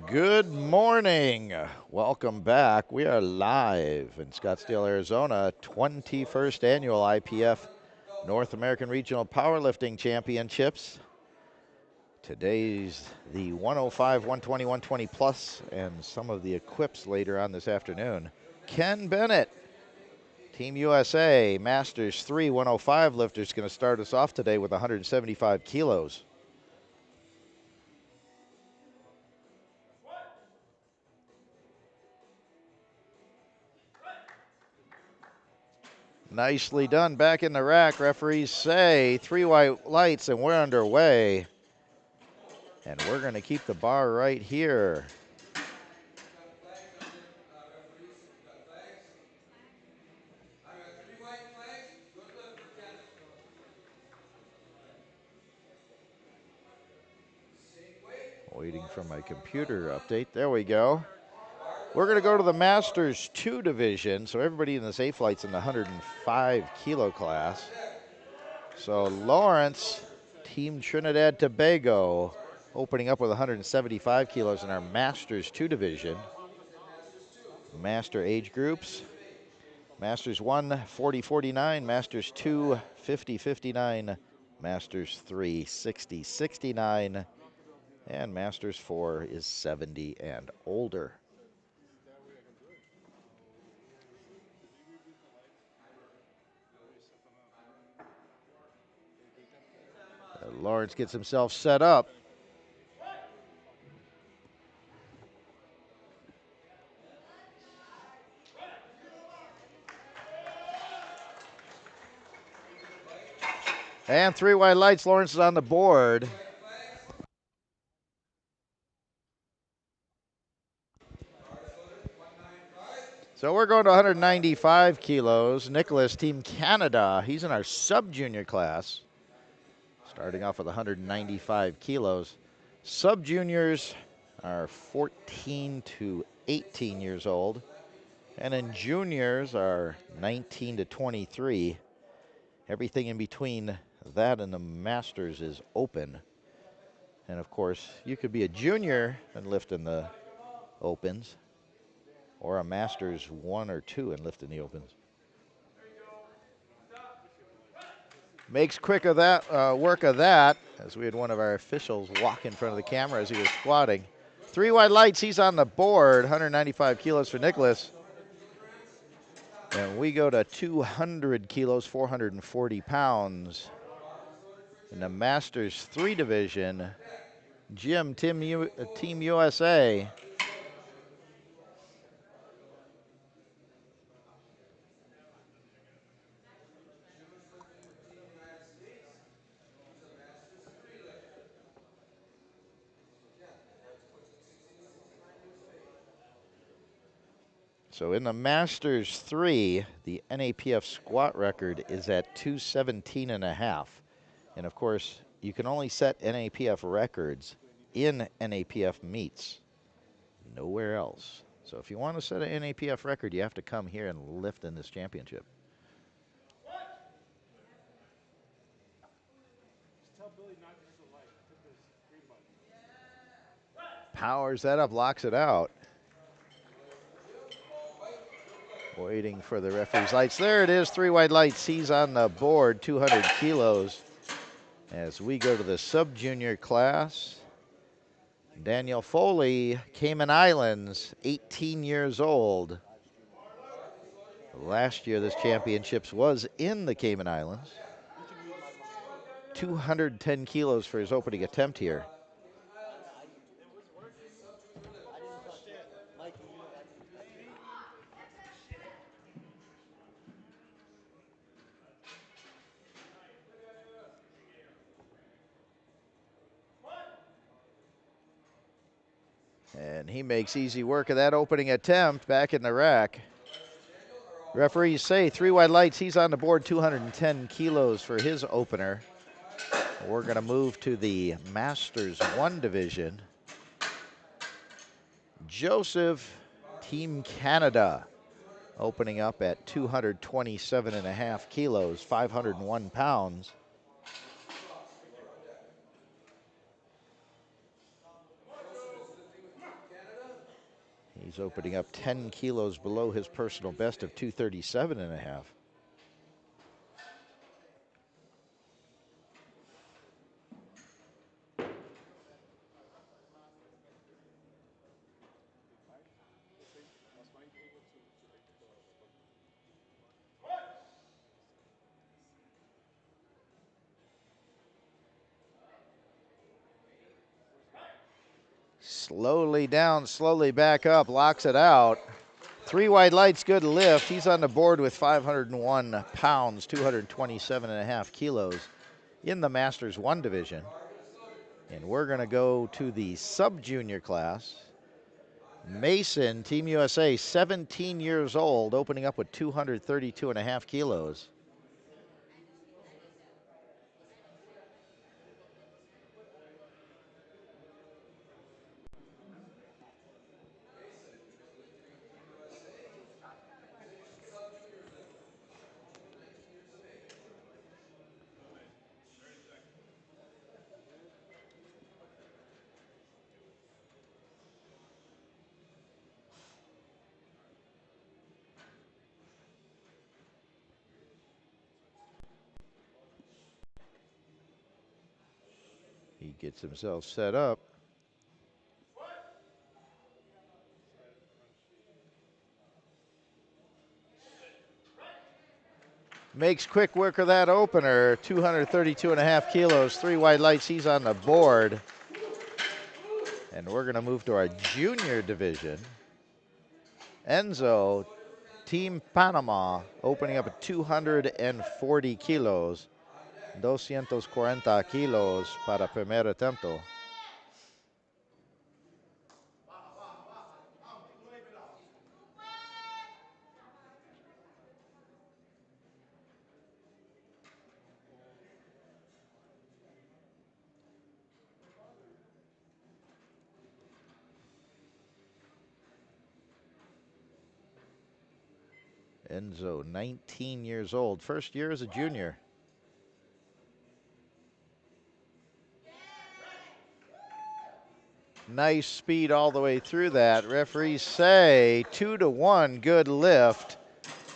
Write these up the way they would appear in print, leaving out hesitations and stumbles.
Good morning. Welcome back. We are live in Scottsdale, Arizona, 21st Annual IPF North American Regional Powerlifting Championships. Today's the 105, 120, 120 plus, and some of the equips later on this afternoon. Ken Bennett, Team USA, Masters 3 105 lifter, is going to start us off today with 175 kilos. Nicely done. Back in the rack. Referees say 3 white lights and we're underway. And we're going to keep the bar right here. Waiting for my computer update. There we go. We're going to go to the Masters 2 division. So everybody in this A flight's in the 105 kilo class. So Lawrence, Team Trinidad Tobago, opening up with 175 kilos in our Masters 2 division. Master age groups. Masters 1, 40-49, Masters 2, 50-59, Masters 3, 60-69, and Masters 4 is 70 and older. Lawrence gets himself set up. And 3 white lights, Lawrence is on the board. So we're going to 195 kilos. Nicholas, Team Canada, he's in our sub-junior class. Starting off with 195 kilos. Sub-juniors are 14 to 18 years old. And then juniors are 19 to 23. Everything in between that and the Masters is open. And of course, you could be a junior and lift in the opens, or a Masters 1 or 2 and lift in the opens. Makes quick of that work of that, as we had one of our officials walk in front of the camera as he was squatting. 3 white lights, he's on the board, 195 kilos for Nicholas. And we go to 200 kilos, 440 pounds. In the Masters 3 division, Jim, Team USA. So in the Masters 3, the NAPF squat record is at 217 and a half. And of course, you can only set NAPF records in NAPF meets, nowhere else. So if you want to set an NAPF record, you have to come here and lift in this championship. Powers that up, locks it out. Waiting for the referee's lights. There it is, 3 white lights. He's on the board, 200 kilos. As we go to the sub-junior class, Daniel Foley, Cayman Islands, 18 years old. Last year, this championships was in the Cayman Islands. 210 kilos for his opening attempt here. And he makes easy work of that opening attempt back in the rack. Referees say 3 white lights. He's on the board, 210 kilos for his opener. We're going to move to the Masters 1 division. Joseph, Team Canada, opening up at 227 and a half kilos, 501 pounds. He's opening up 10 kilos below his personal best of 237.5. Slowly down, slowly back up, locks it out. 3 wide lights, good lift. He's on the board with 501 pounds, 227.5 kilos in the Masters 1 division. And we're going to go to the sub-junior class. Mason, Team USA, 17 years old, opening up with 232.5 kilos. He gets himself set up. Makes quick work of that opener, 232.5 kilos, 3 wide lights, he's on the board. And we're going to move to our junior division. Enzo, Team Panama, opening up at 240 kilos, 240 kilos para primer atento. Enzo, 19 years old, first year as a junior. Nice speed all the way through that. Referees say 2-1, good lift.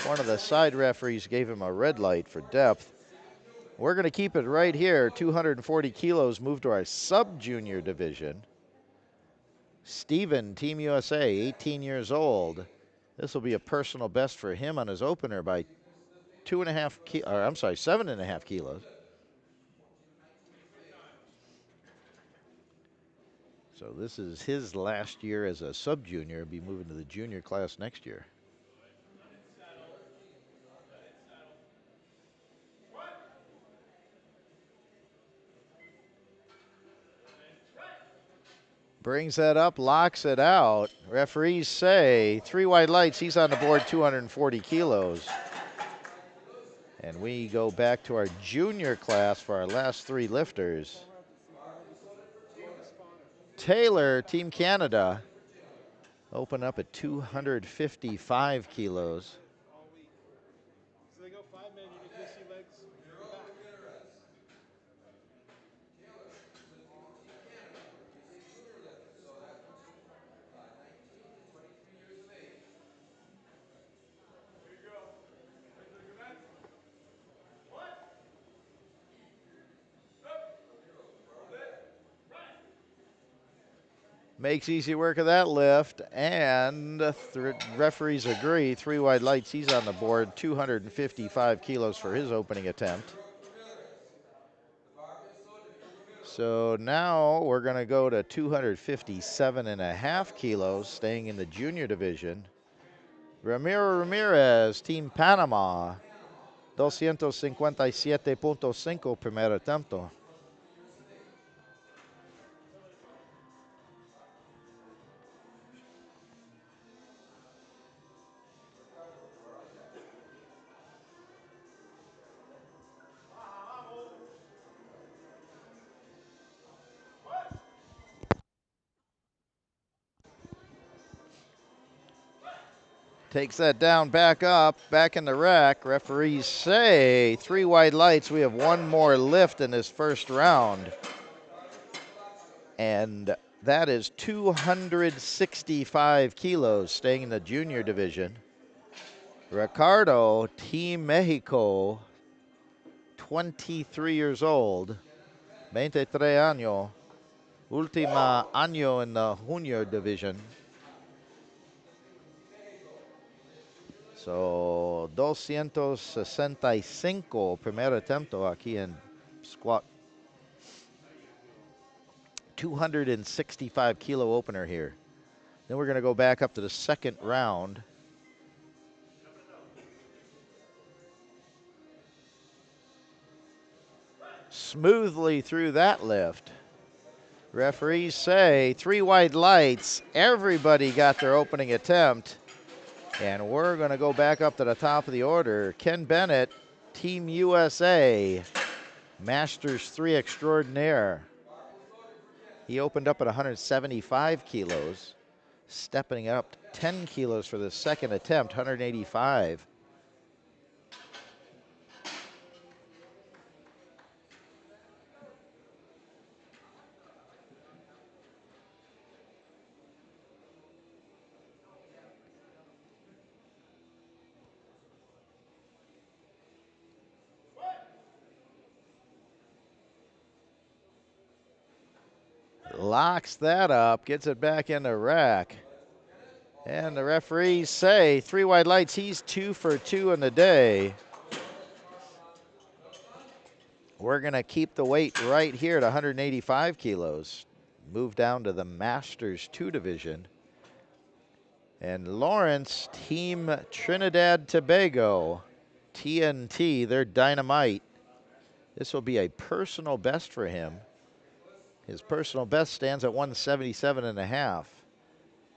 One of the side referees gave him a red light for depth. We're going to keep it right here. 240 kilos, move to our sub-junior division. Steven, Team USA, 18 years old. This will be a personal best for him on his opener by 7.5 kilos. So this is his last year as a sub-junior. Be moving to the junior class next year. Brings that up, locks it out. Referees say 3 wide lights. He's on the board, 240 kilos. And we go back to our junior class for our last 3 lifters. Taylor, Team Canada, open up at 255 kilos. Makes easy work of that lift, and referees agree. 3 wide lights, he's on the board, 255 kilos for his opening attempt. So now we're going to go to 257.5 kilos, staying in the junior division. Ramiro Ramirez, Team Panama, 257.5 primer attempt. Takes that down, back up, back in the rack. Referees say 3 wide lights. We have 1 more lift in this first round. And That is 265 kilos, staying in the junior division. Ricardo, Team Mexico, 23 years old, 23 años, última año in the junior division. So, 265 primer attempt aquí en squat. 265 kilo opener here. Then we're going to go back up to the second round. Smoothly through that lift. Referees say 3 white lights. Everybody got their opening attempt. And we're going to go back up to the top of the order. Ken Bennett, Team USA, Masters 3 extraordinaire. He opened up at 175 kilos, stepping up 10 kilos for the second attempt, 185. Locks that up, gets it back in the rack. And the referees say 3 white lights, he's 2 for 2 in the day. We're going to keep the weight right here at 185 kilos. Move down to the Masters 2 division. And Lawrence, Team Trinidad Tobago, TNT, they're dynamite. This will be a personal best for him. His personal best stands at 177.5.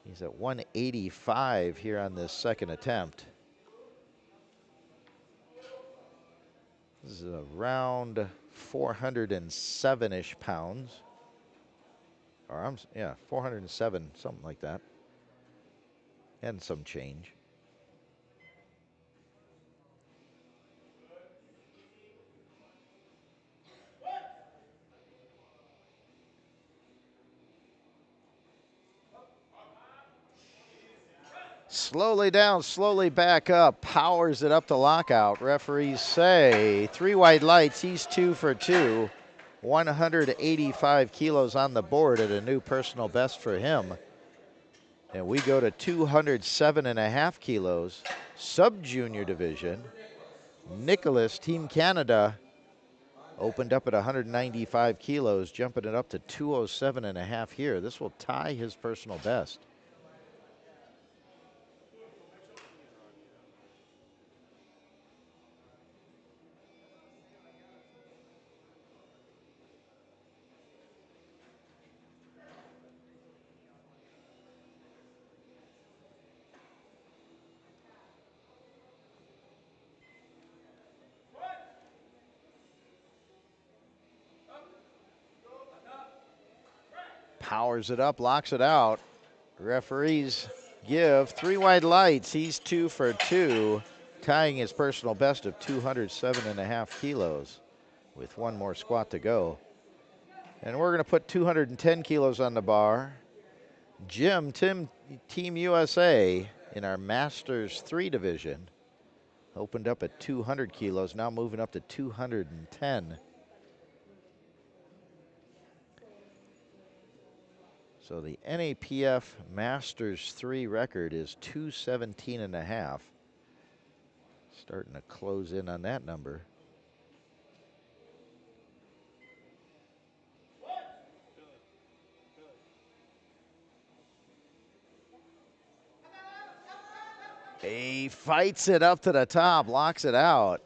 He's at 185 here on this second attempt. This is around 407-ish pounds. Or, yeah, 407, something like that. And some change. Slowly down, slowly back up, powers it up to lockout. Referees say 3 white lights, he's 2 for 2. 185 kilos on the board at a new personal best for him. And we go to 207.5 kilos, sub-junior division. Nicholas, Team Canada, opened up at 195 kilos, jumping it up to 207.5 here. This will tie his personal best. Powers it up, locks it out. Referees give 3 white lights. He's 2 for 2, tying his personal best of 207.5 kilos with 1 more squat to go. And we're going to put 210 kilos on the bar. Jim, Team USA, in our Masters 3 division, opened up at 200 kilos, now moving up to 210. So the NAPF Masters 3 record is 217.5. Starting to close in on that number. He fights it up to the top, locks it out.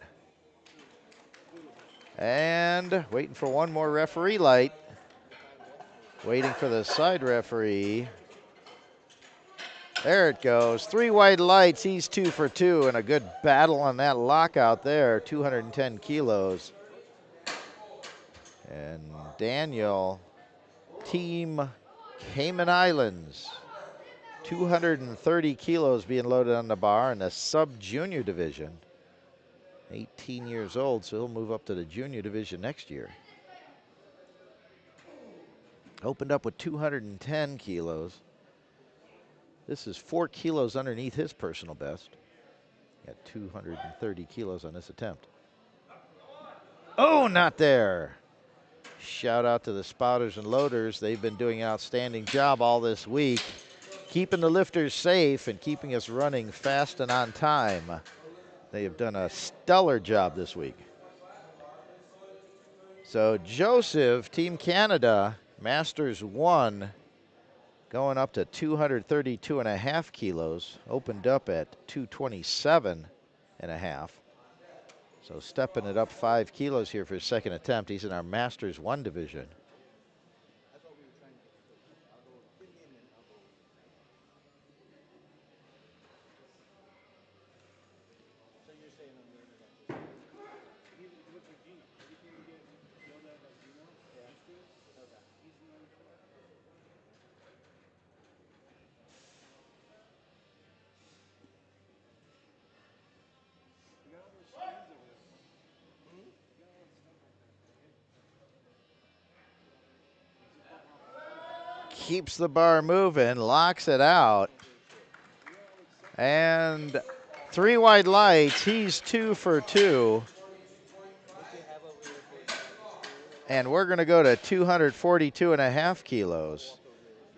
And waiting for 1 more referee light. Waiting for the side referee. There it goes. 3 white lights. He's 2 for 2, and a good battle on that lockout there. 210 kilos. And Daniel, Team Cayman Islands. 230 kilos being loaded on the bar in the sub-junior division. 18 years old, so he'll move up to the junior division next year. Opened up with 210 kilos. This is 4 kilos underneath his personal best. Got 230 kilos on this attempt. Oh, not there. Shout out to the spotters and loaders. They've been doing an outstanding job all this week, keeping the lifters safe and keeping us running fast and on time. They have done a stellar job this week. So Joseph, Team Canada, Masters 1, going up to 232.5 kilos, opened up at 227.5. So stepping it up 5 kilos here for his second attempt. He's in our Masters 1 division. Keeps the bar moving, locks it out. And 3 wide lights, he's 2 for 2. And we're going to go to 242.5 kilos.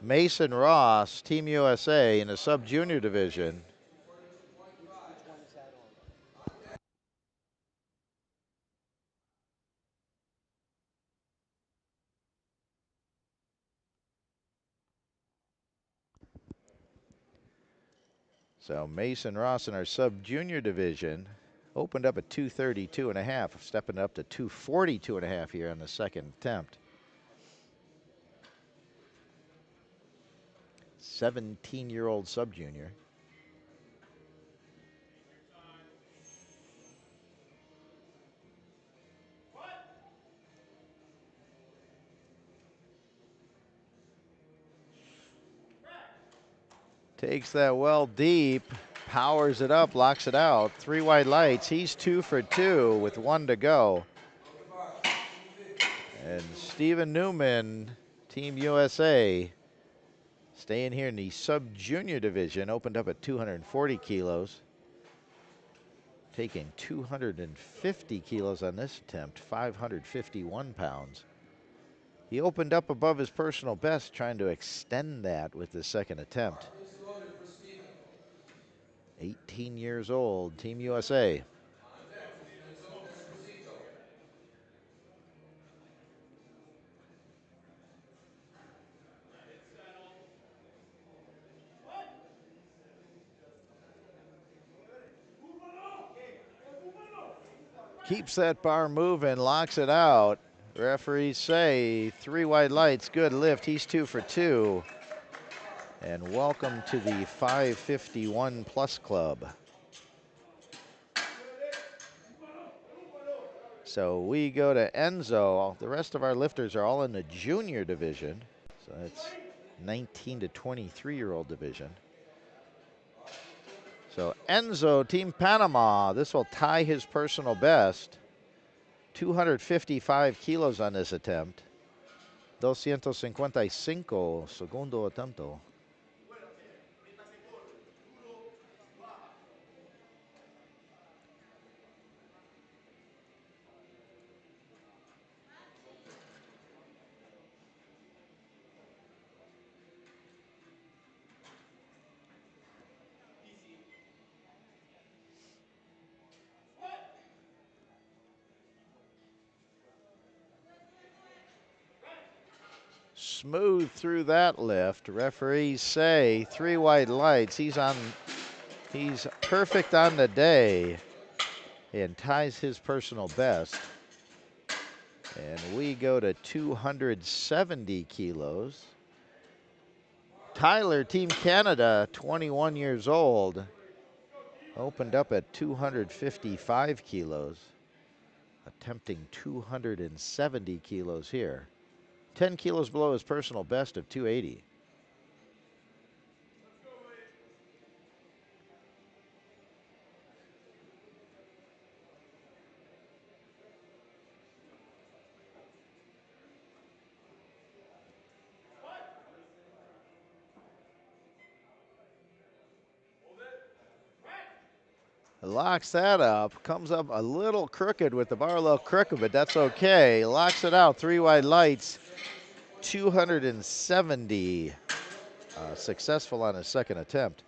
Mason Ross, Team USA in the sub-junior division. So Mason Ross in our sub-junior division opened up at 232.5, stepping up to 242.5 here on the second attempt. 17-year-old sub-junior. Takes that well deep, powers it up, locks it out. 3 wide lights. He's 2 for 2 with 1 to go. And Stephen Newman, Team USA, staying here in the sub-junior division, opened up at 240 kilos. Taking 250 kilos on this attempt, 551 pounds. He opened up above his personal best, trying to extend that with the second attempt. 18 years old, Team USA. Keeps that bar moving, locks it out. Referees say 3 wide lights, good lift. He's 2 for 2. And welcome to the 551 plus club. So we go to Enzo. The rest of our lifters are all in the junior division. So that's 19 to 23-year-old division. So Enzo, Team Panama, this will tie his personal best. 255 kilos on this attempt. 255 segundo attempt. Smooth through that lift. Referees say 3 wide lights. He's perfect on the day and ties his personal best. And we go to 270 kilos. Tyler, Team Canada, 21 years old, opened up at 255 kilos, attempting 270 kilos here. 10 kilos below his personal best of 280. Locks that up. Comes up a little crooked with the bar, a little crooked, but that's okay. Locks it out. 3 wide lights. 270. Successful on his second attempt.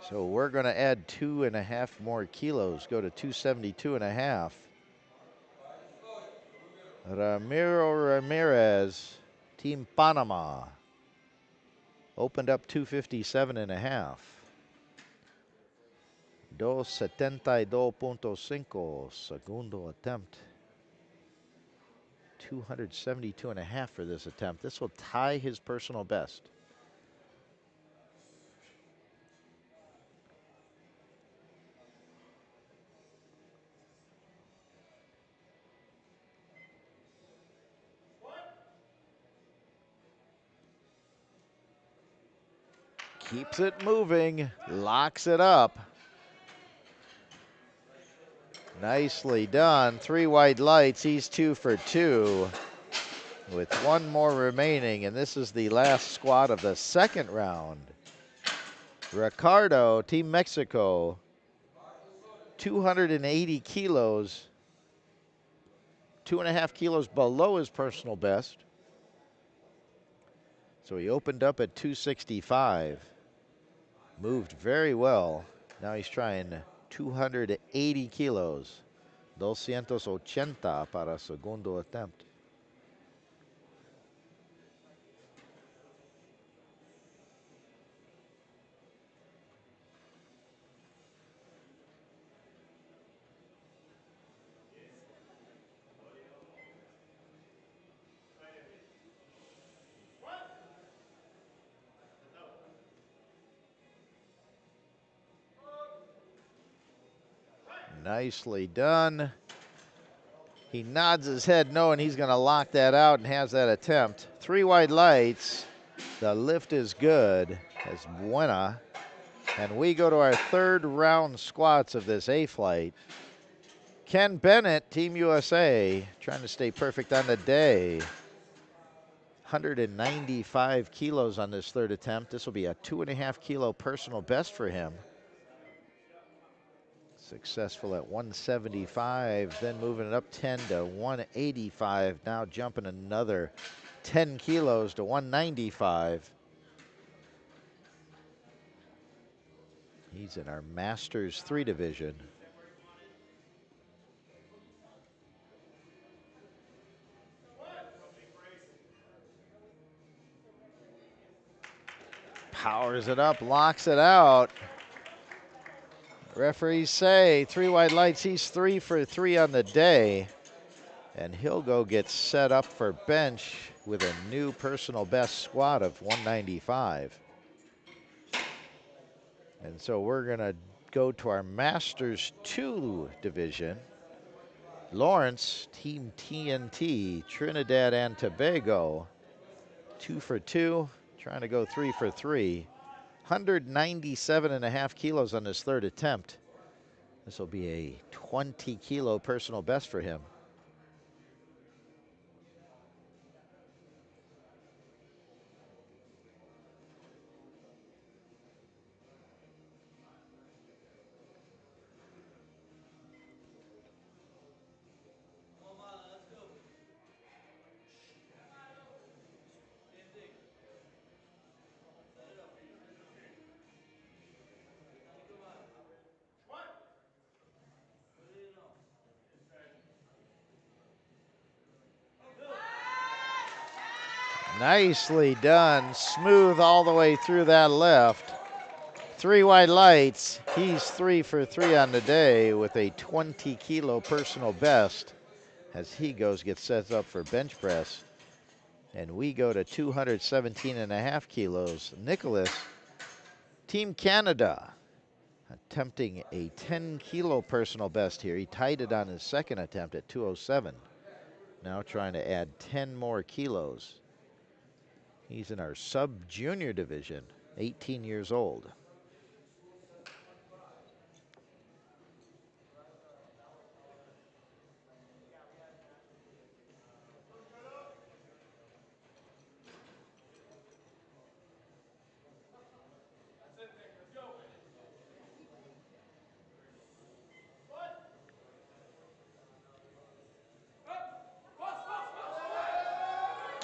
So we're going to add 2.5 more kilos. Go to 272.5. Ramiro Ramirez, Team Panama. Opened up 257.5. 272.5, segundo attempt. 272.5 for this attempt. This will tie his personal best. Keeps it moving, locks it up. Nicely done. 3 wide lights. He's 2 for 2 with 1 more remaining, and this is the last squat of the second round. Ricardo, Team Mexico, 280 kilos, 2.5 kilos below his personal best. So he opened up at 265, moved very well. Now he's trying 280 kilos, 280 para segundo attempt. Nicely done. He nods his head knowing he's going to lock that out and has that attempt. 3 wide lights. The lift is good. Es buena. And we go to our third round squats of this A flight. Ken Bennett, Team USA, trying to stay perfect on the day. 195 kilos on this third attempt. This will be a 2.5 kilo personal best for him. Successful at 175, then moving it up 10 to 185. Now jumping another 10 kilos to 195. He's in our Masters 3 division. Powers it up, locks it out. Referees say 3 wide lights. He's 3 for 3 on the day. And he'll go get set up for bench with a new personal best squat of 195. And so we're going to go to our Masters 2 division. Lawrence, Team TNT, Trinidad and Tobago, 2 for 2, trying to go 3 for 3. 197.5 kilos on his third attempt. This will be a 20 kilo personal best for him. Nicely done. Smooth all the way through that left. 3 wide lights. He's 3 for 3 on the day with a 20 kilo personal best as he gets set up for bench press. And we go to 217.5 kilos. Nicholas, Team Canada, attempting a 10 kilo personal best here. He tied it on his second attempt at 207. Now trying to add 10 more kilos. He's in our sub-junior division, 18 years old.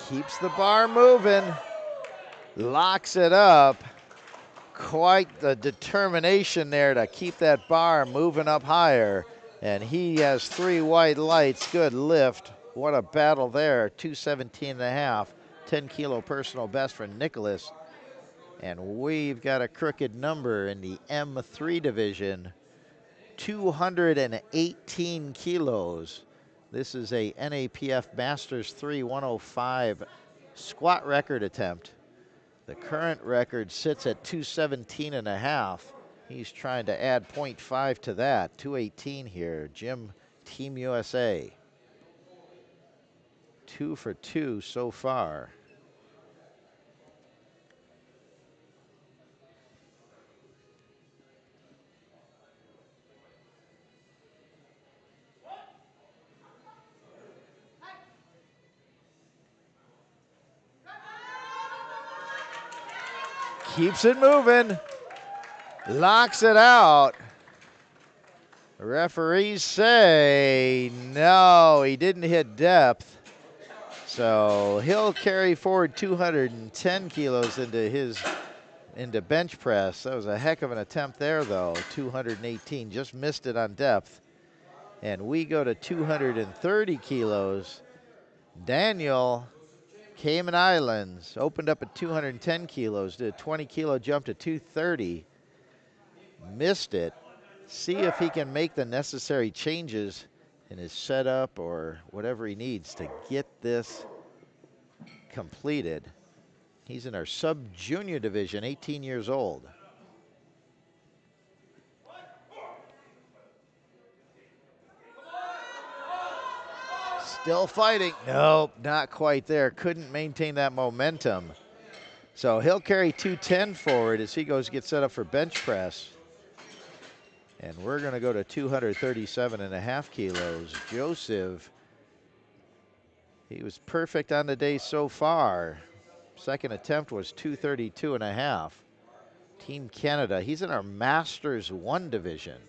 Keeps the bar moving. Locks it up. Quite the determination there to keep that bar moving up higher. And he has 3 white lights. Good lift. What a battle there. 217.5. 10 kilo personal best for Nicholas. And we've got a crooked number in the M3 division. 218 kilos. This is a NAPF Masters 3 105 squat record attempt. The current record sits at 217.5. He's trying to add 0.5 to that. 218 here. Jim, Team USA. 2 for 2 so far. Keeps it moving. Locks it out. The referees say no, he didn't hit depth. So he'll carry forward 210 kilos into bench press. That was a heck of an attempt there though. 218, just missed it on depth. And we go to 230 kilos. Daniel, Cayman Islands, opened up at 210 kilos, did a 20 kilo jump to 230. Missed it. See if he can make the necessary changes in his setup or whatever he needs to get this completed. He's in our sub-junior division, 18 years old. Still fighting. Nope, not quite there. Couldn't maintain that momentum. So he'll carry 210 forward as he goes to get set up for bench press. And we're going to go to 237.5 kilos. Joseph, he was perfect on the day so far. Second attempt was 232.5. Team Canada, he's in our Masters 1 division.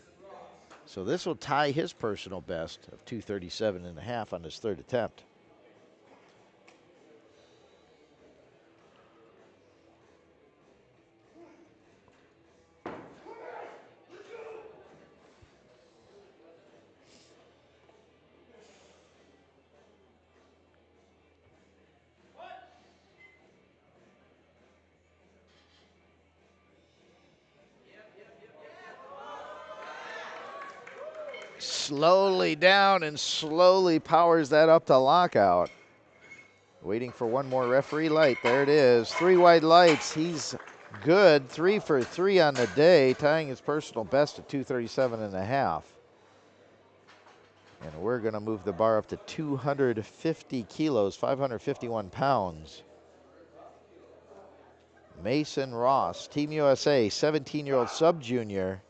So this will tie his personal best of 237.5 on his third attempt. Slowly down and slowly powers that up to lockout. Waiting for one more referee light. There it is. 3 white lights. He's good. 3 for 3 on the day, tying his personal best at 237.5. And we're going to move the bar up to 250 kilos, 551 pounds. Mason Ross, Team USA, 17-year-old sub-junior.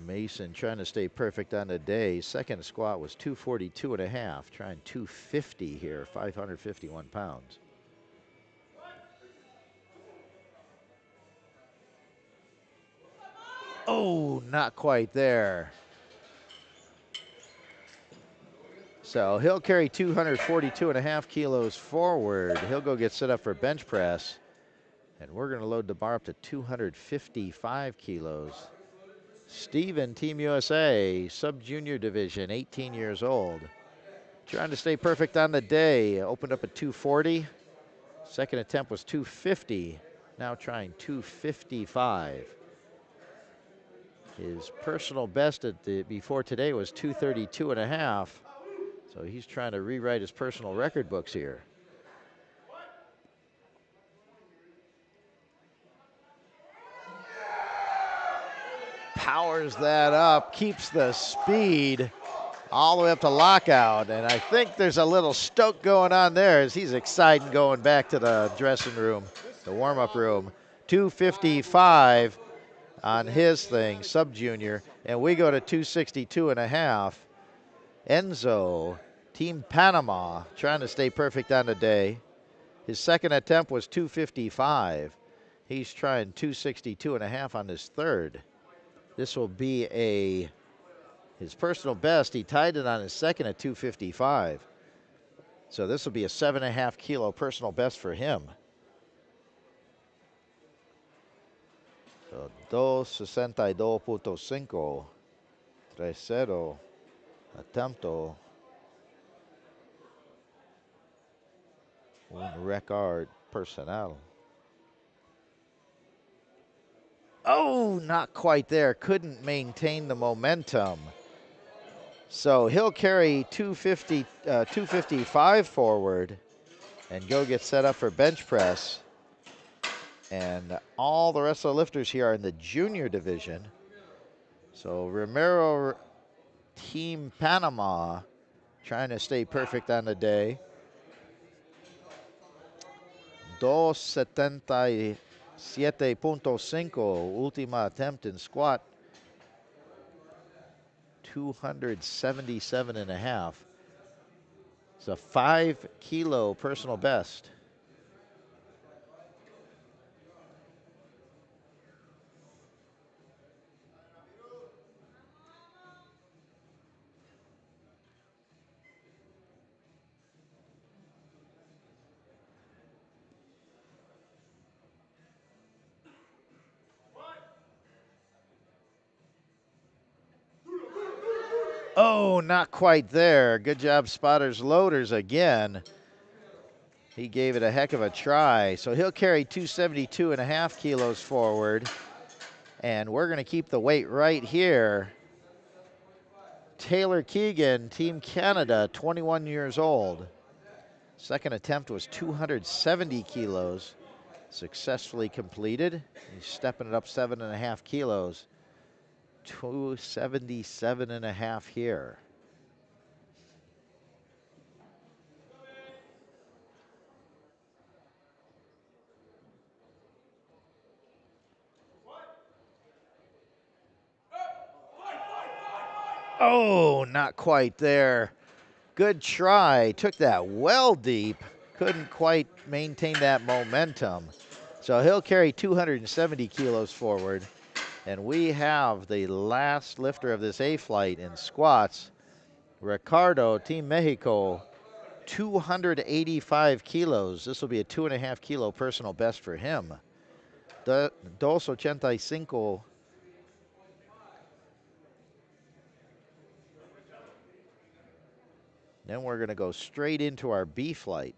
Mason trying to stay perfect on the day. Second squat was 242.5, trying 250 here, 551 pounds. Oh, not quite there. So he'll carry 242.5 kilos forward. He'll go get set up for bench press. And we're going to load the bar up to 255 kilos. Steven, Team USA, sub-junior division, 18 years old. Trying to stay perfect on the day. Opened up at 240. Second attempt was 250. Now trying 255. His personal best before today was 232.5. So he's trying to rewrite his personal record books here. Powers that up, keeps the speed all the way up to lockout. And I think there's a little stoke going on there as he's excited going back to the dressing room, the warm-up room. 255. on his thing, sub-junior, and we go to 262.5. Enzo, Team Panama, trying to stay perfect on the day. His second attempt was 255. He's trying 262.5 on his third. This will be his personal best. He tied it on his second at 255. So this will be a 7.5 kilo personal best for him. So 262.5. Tercero attempto. Un record personal. Oh, not quite there. Couldn't maintain the momentum. So he'll carry 255 forward and go get set up for bench press. And all the rest of the lifters here are in the junior division. So Romero, Team Panama, trying to stay perfect on the day. 277.5, última attempt in squat. 277.5. It's a 5 kilo personal best. Oh, not quite there. Good job, spotters, loaders again. He gave it a heck of a try. So he'll carry 272.5 kilos forward. And we're going to keep the weight right here. Taylor Keegan, Team Canada, 21 years old. Second attempt was 270 kilos. Successfully completed. He's stepping it up 7.5 kilos. 277.5 here. Oh, not quite there. Good try. Took that well deep. Couldn't quite maintain that momentum. So he'll carry 270 kilos forward. And we have the last lifter of this A flight in squats. Ricardo, Team Mexico, 285 kilos. This will be a 2.5 kilo personal best for him. 285. Then we're going to go straight into our B flight.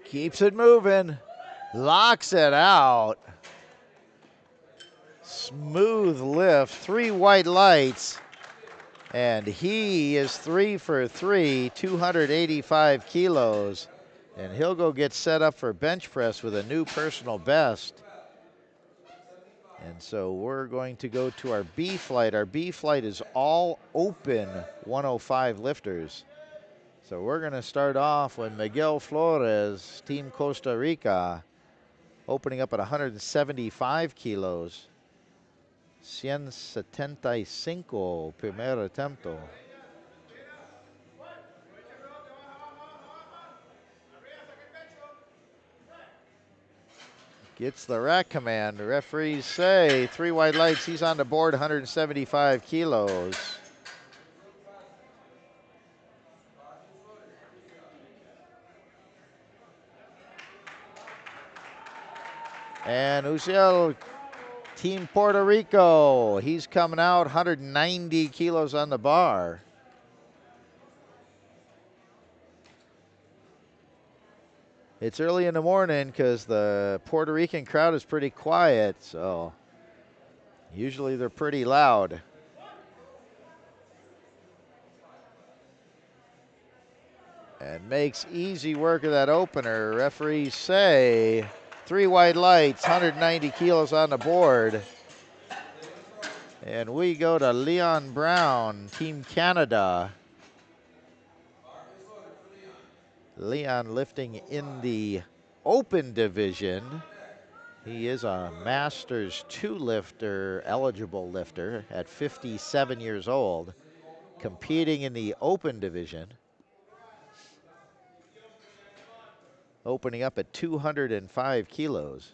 Keeps it moving, locks it out. Smooth lift, 3 white lights, and he is 3 for 3, 285 kilos. And he'll go get set up for bench press with a new personal best. And so we're going to go to our B flight. Our B flight is all open 105 lifters. So we're going to start off with Miguel Flores, Team Costa Rica, opening up at 175 kilos. 175, primer attempto. Gets the rack command. The referees say 3 white lights. He's on the board, 175 kilos. And Uziel, Team Puerto Rico, he's coming out 190 kilos on the bar. It's early in the morning because the Puerto Rican crowd is pretty quiet, so usually they're pretty loud. And makes easy work of that opener. Referees say 3 white lights, 190 kilos on the board. And we go to Leon Brown, Team Canada. Leon lifting in the open division. He is a Masters 2 lifter, eligible lifter at 57 years old, competing in the open division. Opening up at 205 kilos.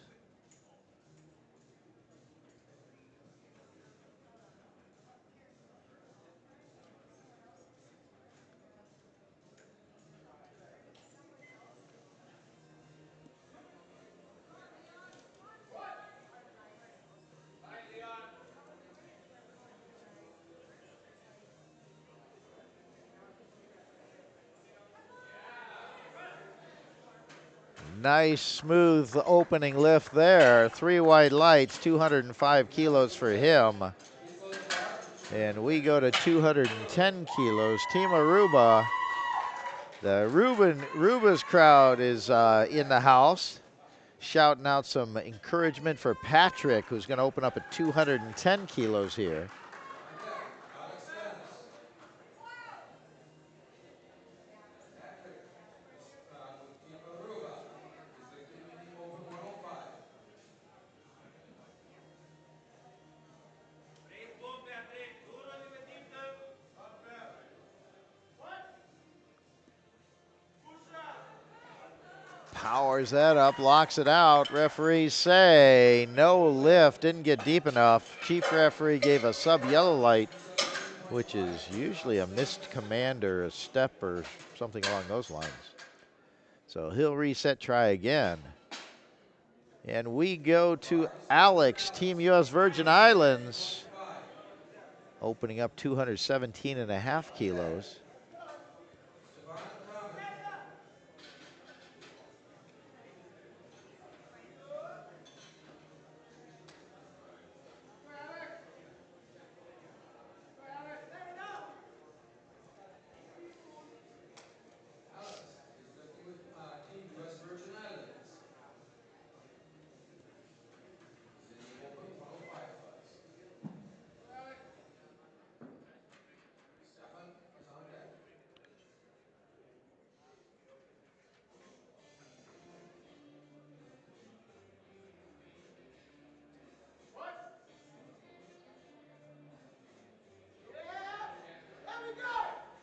Nice, smooth opening lift there. 3 white lights, 205 kilos for him. And we go to 210 kilos. Team Aruba. The Ruba's crowd is in the house, shouting out some encouragement for Patrick, who's going to open up at 210 kilos here. Powers that up, locks it out. Referees say no lift, didn't get deep enough. Chief referee gave a sub-yellow light, which is usually a missed command or a step or something along those lines. So he'll reset, try again. And we go to Alex, Team US Virgin Islands, opening up 217.5 kilos.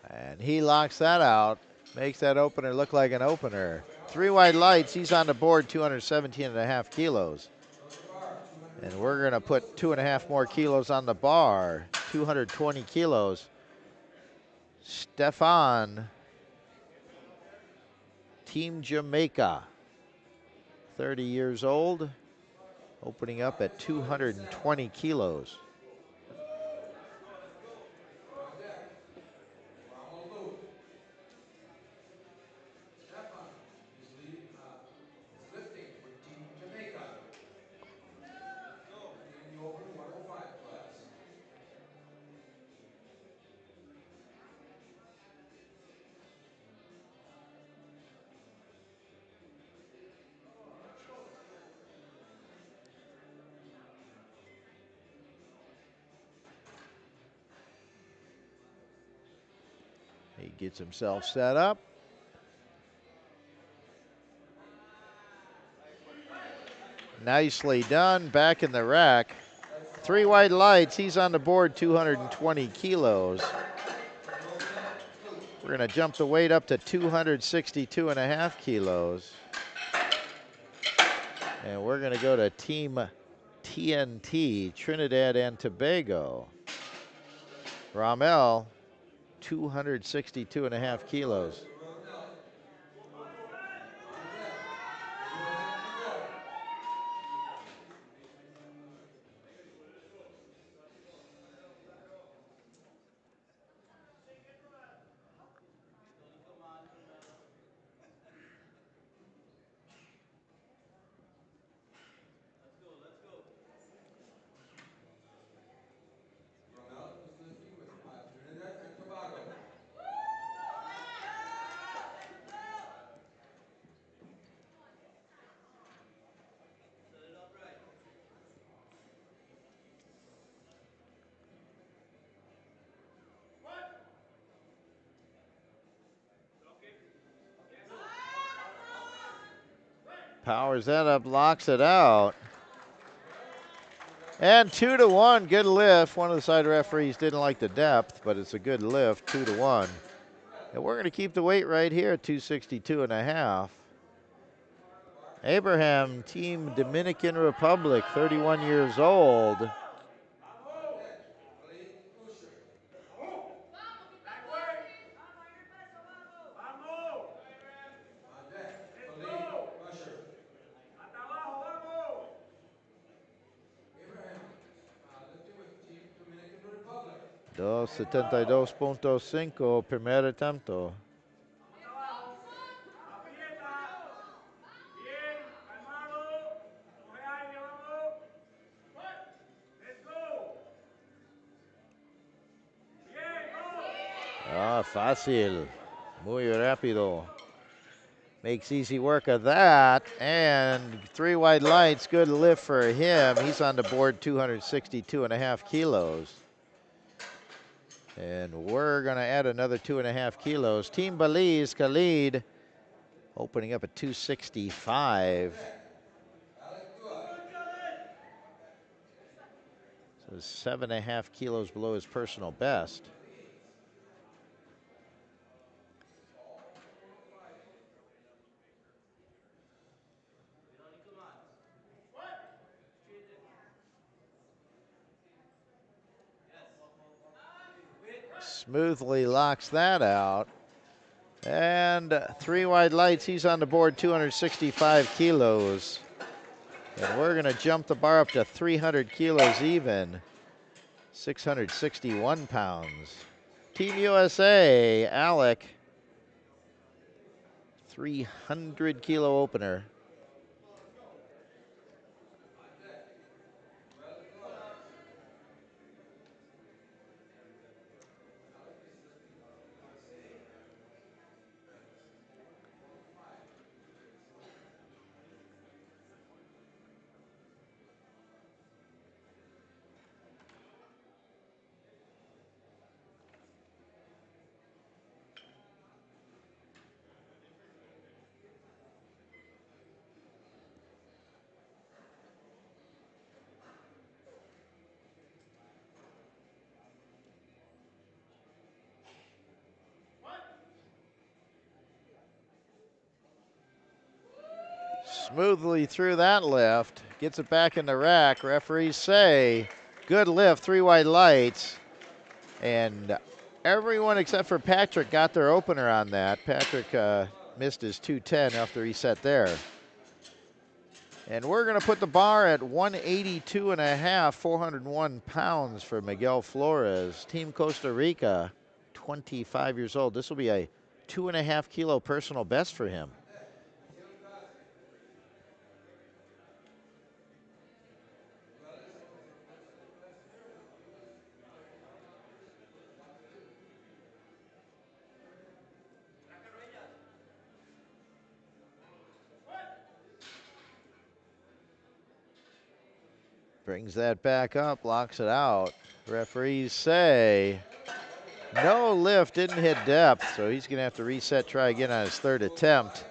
And he locks that out, makes that opener look like an opener. 3 white lights, he's on the board, 217.5 kilos. And we're gonna put 2.5 more kilos on the bar, 220 kilos. Stefan, Team Jamaica, 30 years old, opening up at 220 kilos. He gets himself set up. Nicely done, back in the rack. 3 white lights, he's on the board, 220 kilos. We're gonna jump the weight up to 262.5 kilos. And we're gonna go to Team TNT, Trinidad and Tobago. Ramel, 262.5 kilos. Powers that up, locks it out. And 2-1, good lift. One of the side referees didn't like the depth, but it's a good lift, 2-1. And we're going to keep the weight right here at 262.5. Abraham, Team Dominican Republic, 31 years old. Dos 72.5, primer attempt. Ah, fácil. Muy rápido. Makes easy work of that. And 3 wide lights, good lift for him. He's on the board 262.5 kilos. And we're going to add another 2.5 kilos. Team Belize, Khalid, opening up at 265. So 7.5 kilos below his personal best. Smoothly locks that out. And 3 wide lights, he's on the board 265 kilos. And we're going to jump the bar up to 300 kilos even, 661 pounds. Team USA, Alec, 300 kilo opener. Smoothly through that lift, gets it back in the rack. Referees say, good lift, 3 wide lights. And everyone except for Patrick got their opener on that. Patrick missed his 210 after he set there. And we're going to put the bar at 182.5, 401 pounds for Miguel Flores. Team Costa Rica, 25 years old. This will be a 2.5 kilo personal best for him. Brings that back up, locks it out. Referees say no lift, didn't hit depth, so he's going to have to reset, try again on his 3rd attempt.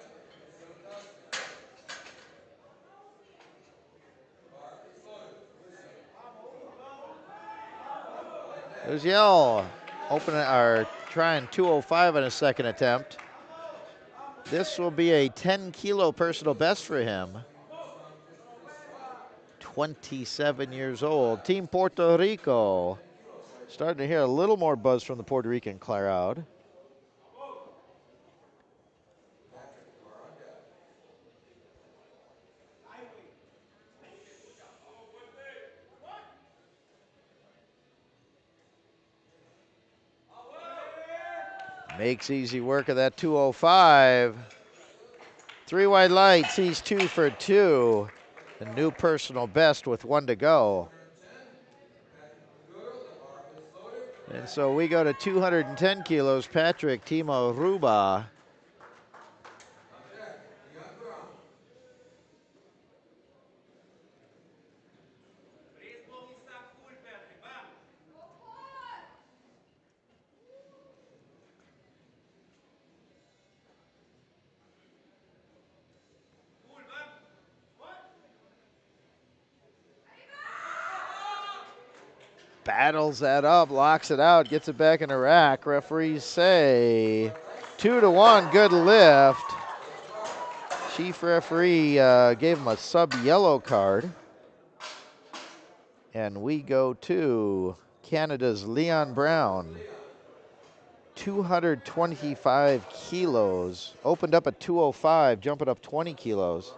There's Yell, trying 205 on his 2nd attempt. This will be a 10 kilo personal best for him. 27 years old. Team Puerto Rico. Starting to hear a little more buzz from the Puerto Rican crowd. Makes easy work of that 205. 3 wide lights, he's 2 for 2. A new personal best with 1 to go. And so we go to 210 kilos. Patrick Timo Ruba. Battles that up, locks it out, gets it back in the rack. Referees say 2-1, good lift. Chief referee gave him a sub-yellow card. And we go to Canada's Leon Brown. 225 kilos. Opened up at 205, jumping up 20 kilos.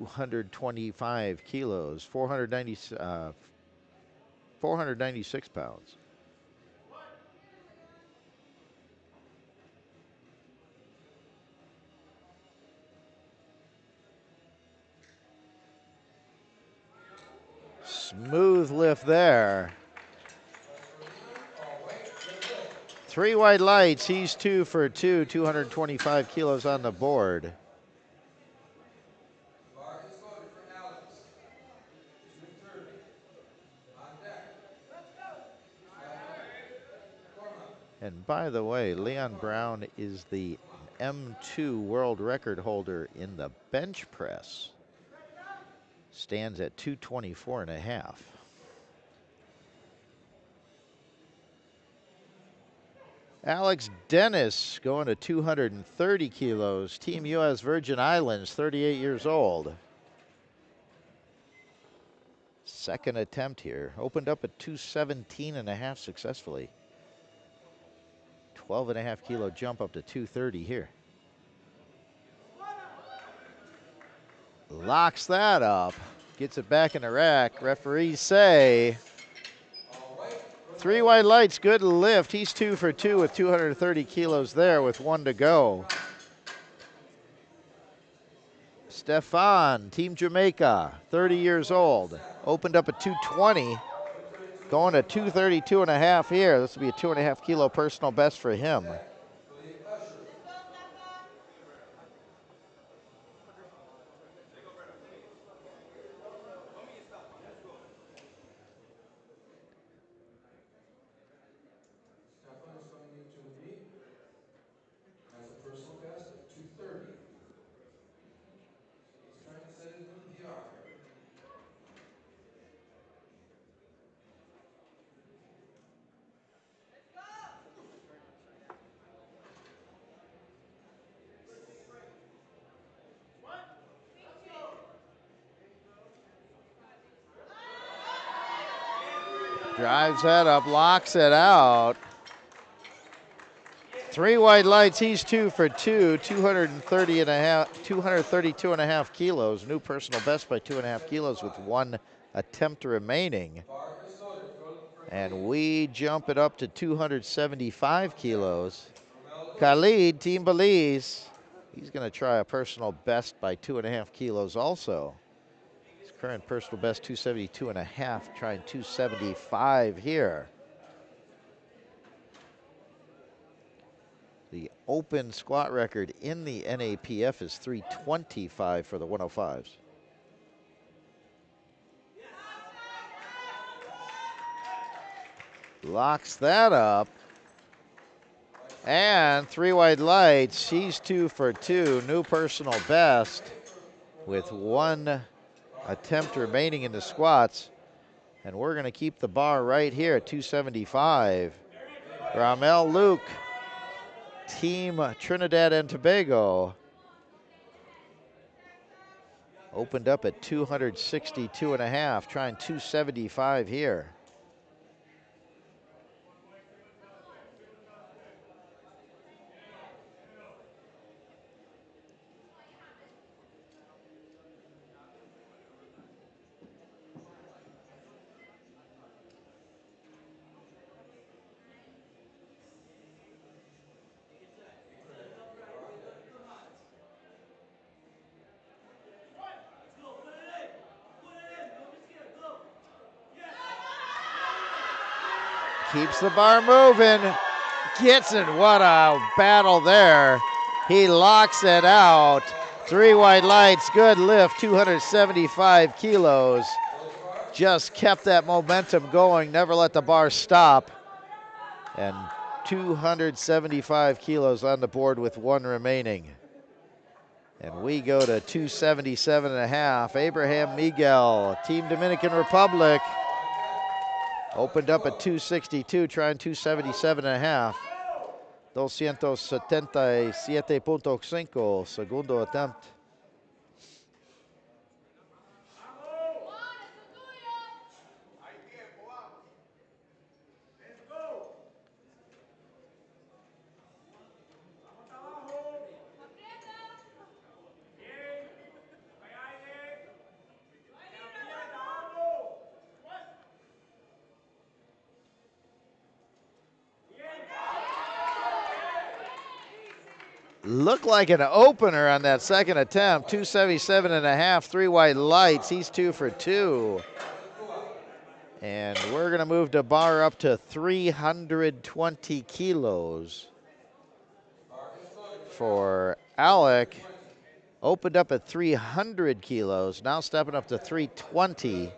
$225 kilos, 496 pounds. Smooth lift there. 3 white lights, he's 2 for 2, 225 kilos on the board. And by the way, Leon Brown is the M2 world record holder in the bench press. Stands at 224.5. Alex Dennis going to 230 kilos. Team U.S. Virgin Islands, 38 years old. Second attempt here. Opened up at 217.5 successfully. 12.5 kilo jump up to 230 here. Locks that up. Gets it back in the rack. Referees say 3 white lights, good lift. He's 2 for 2 with 230 kilos there with 1 to go. Stefan, Team Jamaica, 30 years old. Opened up at 220, going to 232.5 here. This will be a 2.5 kilo personal best for him. Drives that up, locks it out. 3 white lights, he's 2 for 2, 232.5 kilos. New personal best by 2.5 kilos with 1 attempt remaining. And we jump it up to 275 kilos. Khalid, Team Belize, he's going to try a personal best by 2.5 kilos also. His current personal best 272.5, trying 275 here. The open squat record in the NAPF is 325 for the 105s. Locks that up. And 3 white lights. He's 2 for 2. New personal best with 1 attempt remaining in the squats. And we're going to keep the bar right here at 275. Ramel Luke, Team Trinidad and Tobago, opened up at 262.5, trying 275 here. Keeps the bar moving, gets it. What a battle there. He locks it out. 3 white lights, good lift, 275 kilos. Just kept that momentum going, never let the bar stop. And 275 kilos on the board with 1 remaining. And we go to 277.5. Abraham Miguel, Team Dominican Republic, opened up at 262, trying 277.5. 277.5, segundo attempt. Looked like an opener on that second attempt. 277.5, 3 white lights. He's 2 for 2. And we're going to move the bar up to 320 kilos for Alec. Opened up at 300 kilos, now stepping up to 320.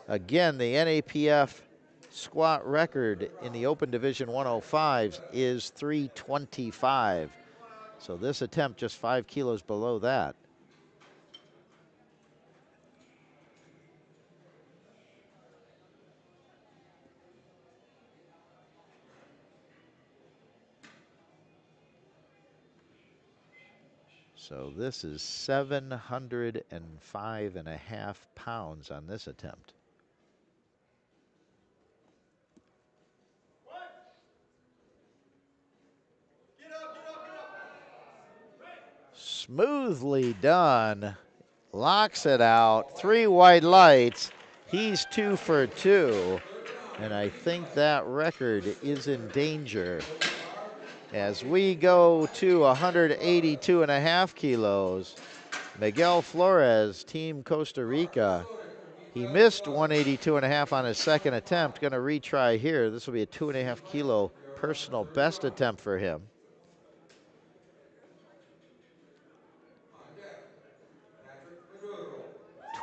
Again, the NAPF squat record in the open division 105s is 325. So this attempt just 5 kilos below that. So this is 705.5 pounds on this attempt. Smoothly done. Locks it out. 3 white lights. He's 2 for 2. And I think that record is in danger. As we go to 182.5 kilos, Miguel Flores, Team Costa Rica. He missed 182.5 on his second attempt. Going to retry here. This will be a 2.5 kilo personal best attempt for him.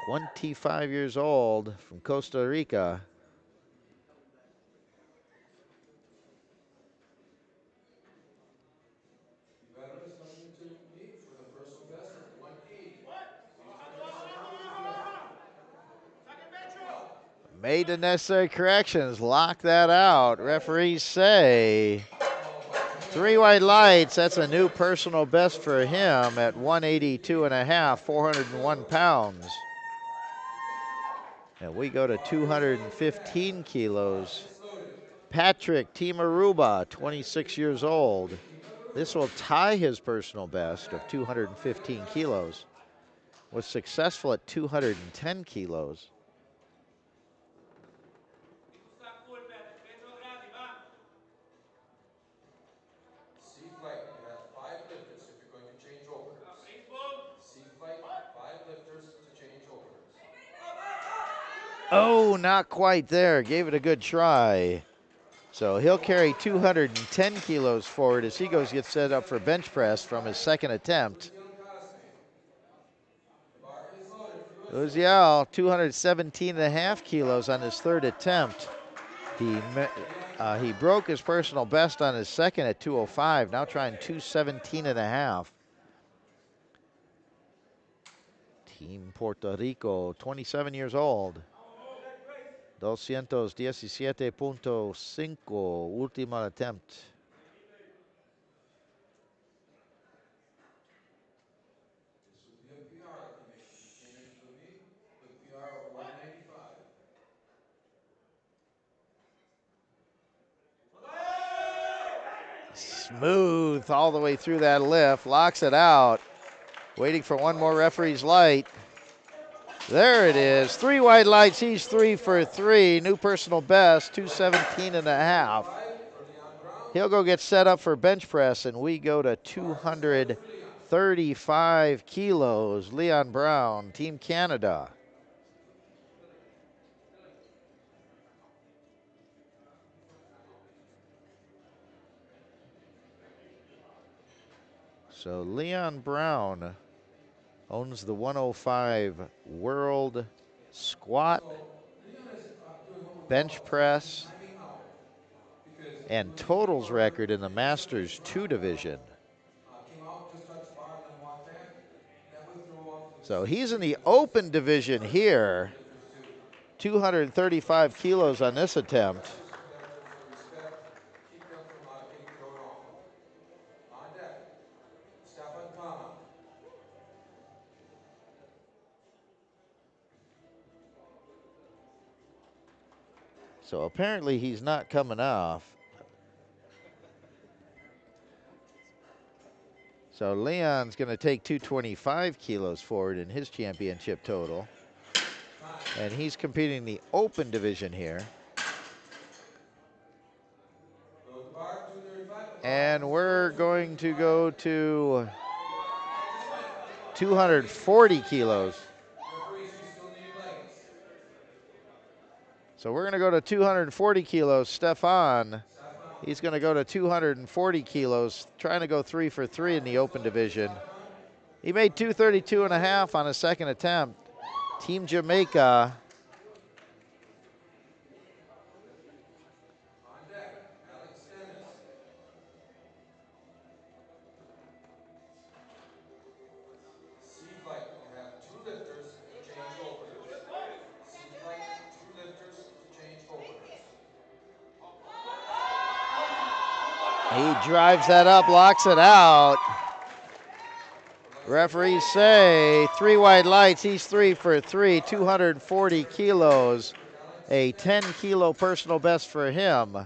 25 years old from Costa Rica. Made the necessary corrections, lock that out. Referees say 3 white lights. That's a new personal best for him at 182.5, 401 pounds. And we go to 215 kilos. Patrick, Team Aruba, 26 years old. This will tie his personal best of 215 kilos. Was successful at 210 kilos. Oh, not quite there. Gave it a good try. So he'll carry 210 kilos forward as he gets set up for bench press from his second attempt. Uziel, 217.5 kilos on his third attempt. He broke his personal best on his second at 205, now trying 217.5. Team Puerto Rico, 27 years old. 217.5, último attempt. Smooth all the way through that lift, locks it out. Waiting for one more referee's light. There it is, 3 white lights, he's 3 for 3. New personal best, 217.5. He'll go get set up for bench press, and we go to 235 kilos. Leon Brown, Team Canada. So Leon Brown owns the 105 World Squat, bench press, and totals record in the Masters 2 division. So he's in the open division here. 235 kilos on this attempt. So apparently he's not coming off. So Leon's going to take 225 kilos forward in his championship total. And he's competing in the open division here. And we're going to go to 240 kilos. So we're going to go to 240 kilos. Stefan, he's going to go to 240 kilos, trying to go 3 for 3 in the open division. He made 232.5 on his second attempt. Team Jamaica. He drives that up, locks it out. Referees say 3 wide lights. He's 3 for 3, 240 kilos. A 10-kilo personal best for him.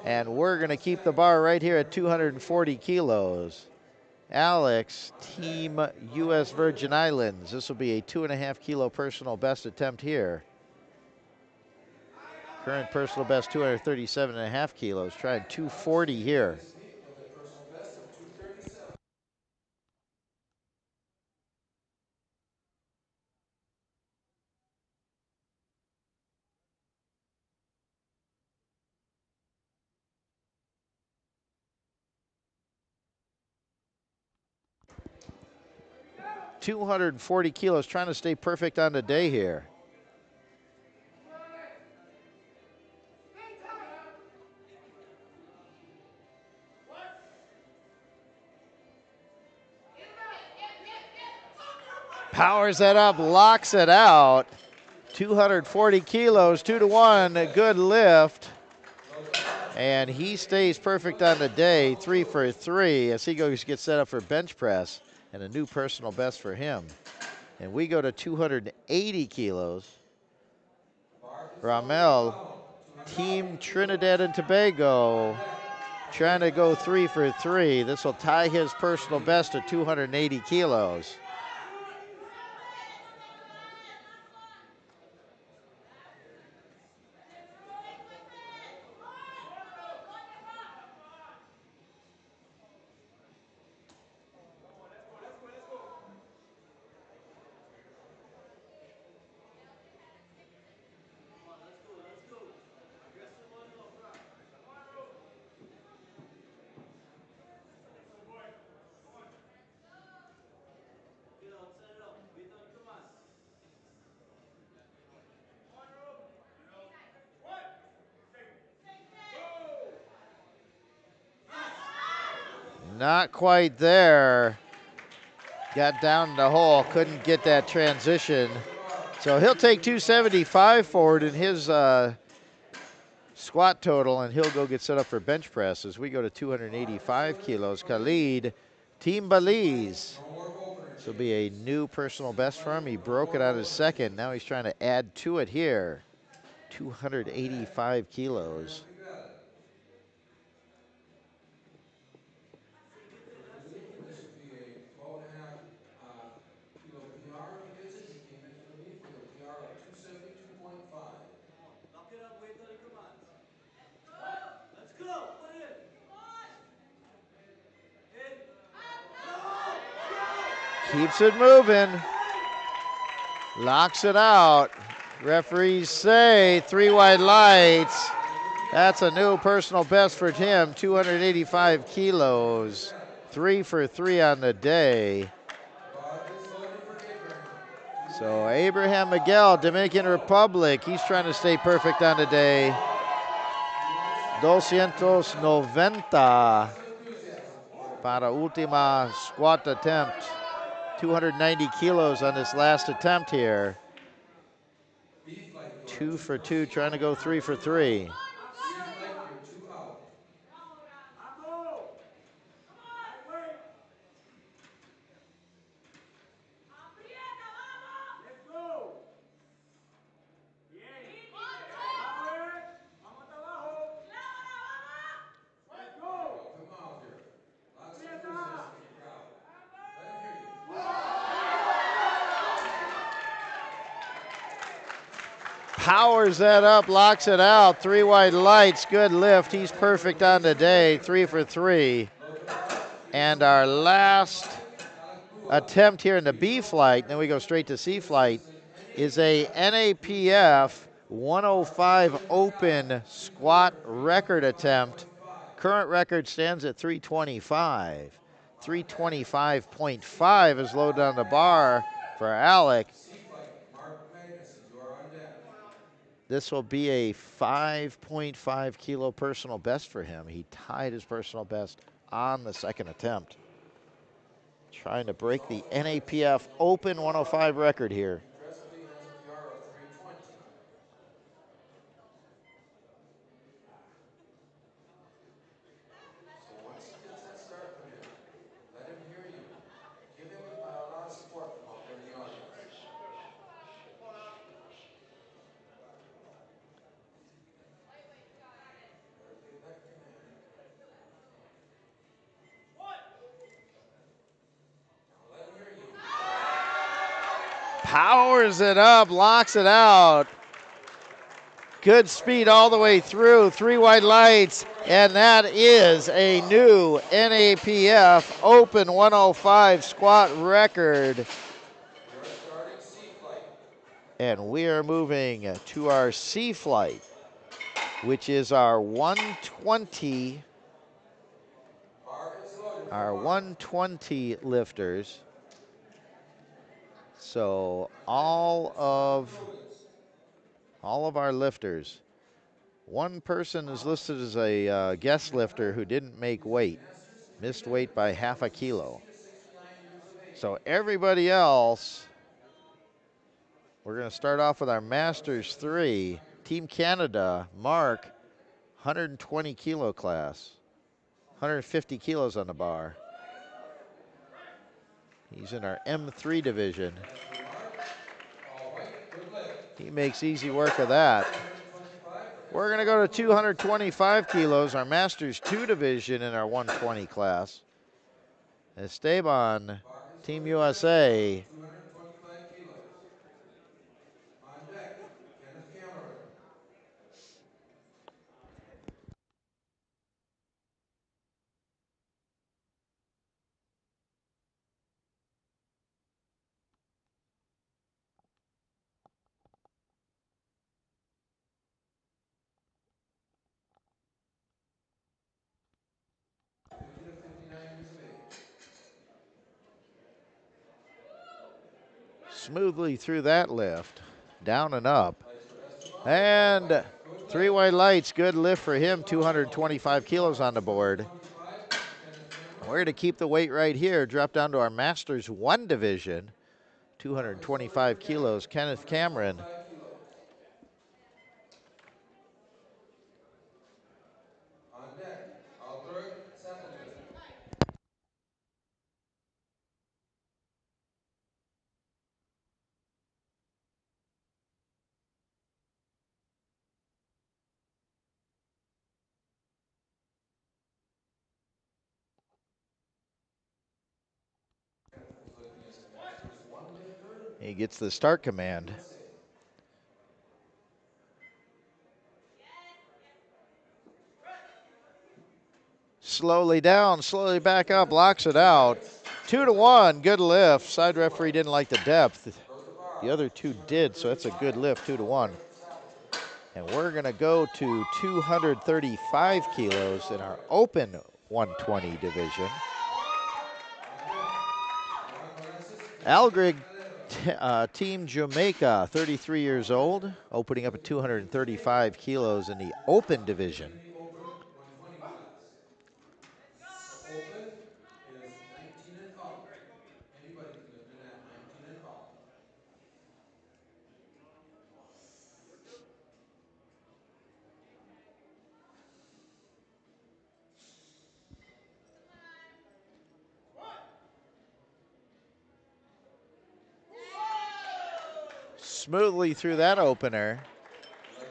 And we're going to keep the bar right here at 240 kilos. Alex, Team U.S. Virgin Islands. This will be a 2.5-kilo personal best attempt here. Current personal best 237.5 kilos. Trying 240 here. $240 kilos, trying to stay perfect on the day here. Powers that up, locks it out. 240 kilos, 2-1, good lift. And he stays perfect on the day, 3 for 3, as he goes get set up for bench press and a new personal best for him. And we go to 280 kilos. Ramel, Team Trinidad and Tobago, trying to go 3 for 3. This will tie his personal best at 280 kilos. Not quite there. Got down the hole, couldn't get that transition. So he'll take 275 forward in his squat total, and he'll go get set up for bench press as we go to 285 kilos. Khalid, Team Belize. This will be a new personal best for him. He broke it on his second. Now he's trying to add to it here. 285 kilos. Keeps it moving. Locks it out. Referees say 3 wide lights. That's a new personal best for him, 285 kilos. 3 for 3 on the day. So Abraham Miguel, Dominican Republic, he's trying to stay perfect on the day. 290 para última squat attempt. 290 kilos on this last attempt here. 2 for 2, trying to go 3 for 3. Powers that up, locks it out. 3 wide lights, good lift. He's perfect on the day, 3 for 3. And our last attempt here in the B flight, then we go straight to C flight, is a NAPF 105 open squat record attempt. Current record stands at 325. 325.5 is loaded on the bar for Alec. This will be a 5.5 kilo personal best for him. He tied his personal best on the second attempt. Trying to break the NAPF Open 105 record here. Powers it up, locks it out. Good speed all the way through, 3 wide lights, and that is a new NAPF Open 105 squat record. And we are moving to our C flight, which is our 120 lifters. So all of our lifters. One person is listed as a guest lifter who didn't make weight, missed weight by half a kilo. So everybody else, we're going to start off with our Masters 3. Team Canada, Mark, 120 kilo class, 150 kilos on the bar. He's in our M3 division. He makes easy work of that. We're going to go to 225 kilos, our Masters 2 division in our 120 class. Esteban, Team USA. Smoothly through that lift, down and up. And 3 wide lights, good lift for him, 225 kilos on the board. We're to keep the weight right here, drop down to our Masters 1 division, 225 kilos, Kenneth Cameron. He gets the start command. Slowly down, slowly back up, locks it out. 2-1, good lift. Side referee didn't like the depth. The other two did, so that's a good lift, 2-1. And we're gonna go to 235 kilos in our open 120 division. Algrig, Team Jamaica, 33 years old, opening up at 235 kilos in the open division. In the open 120 class. The open is 19 and up. Anybody can lift in that, 19 and up. Smoothly through that opener.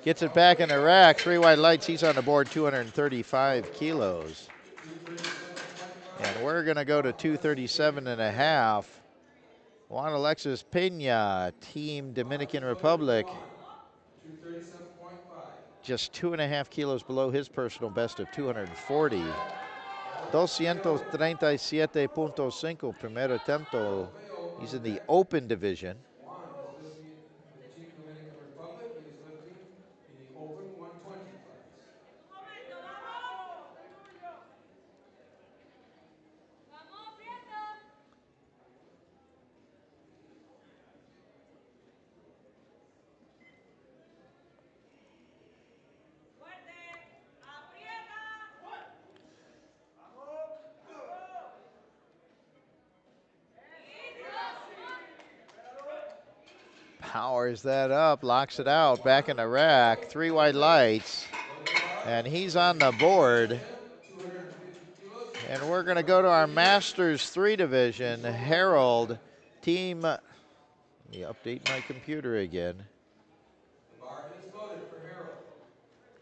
Gets it back in the rack. 3 wide lights. He's on the board, 235 kilos. 237.5. And we're going to go to 237 and a half. Juan Alexis Pena, Team Dominican Republic. 237.5. Just 2.5 kilos below his personal best of 240. 237.5 primer attempt. He's in the open division. Juan is lifting with Team Dominican Republic. He is lifting in the open 120 class. Powers that up, locks it out, back in the rack, 3 wide lights, and he's on the board. And we're going to go to our Masters 3 division. Harold, Team, let me update my computer again. The bar is loaded for Harold.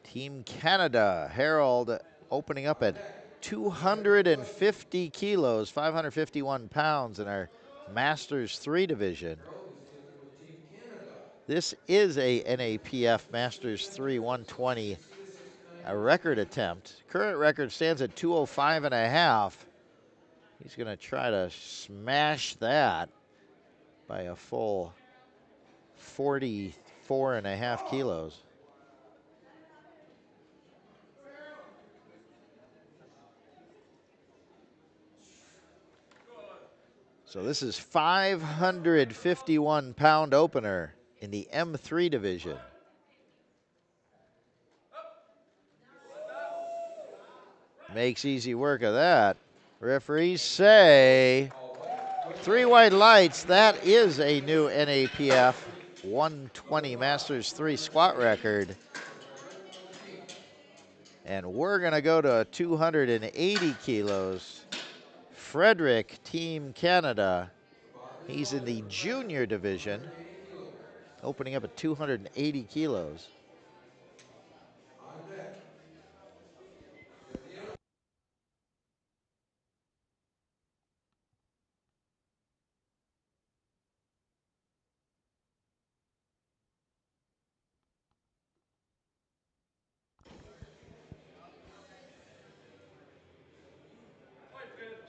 Team Canada, Harold opening up at 250 kilos, 551 pounds in our Masters 3 division. Harold is lifting with Team Canada. This is a NAPF Masters 3 120 a record attempt. Current record stands at 205 and a half. He's going to try to smash that by a full 44 and a half kilos. So this is 551-pound opener in the M3 division. Makes easy work of that. Referees say 3 wide lights. That is a new NAPF 120 Masters 3 squat record. And we're going to go to 280 kilos. Frederick, Team Canada. He's in the junior division, opening up at 280 kilos.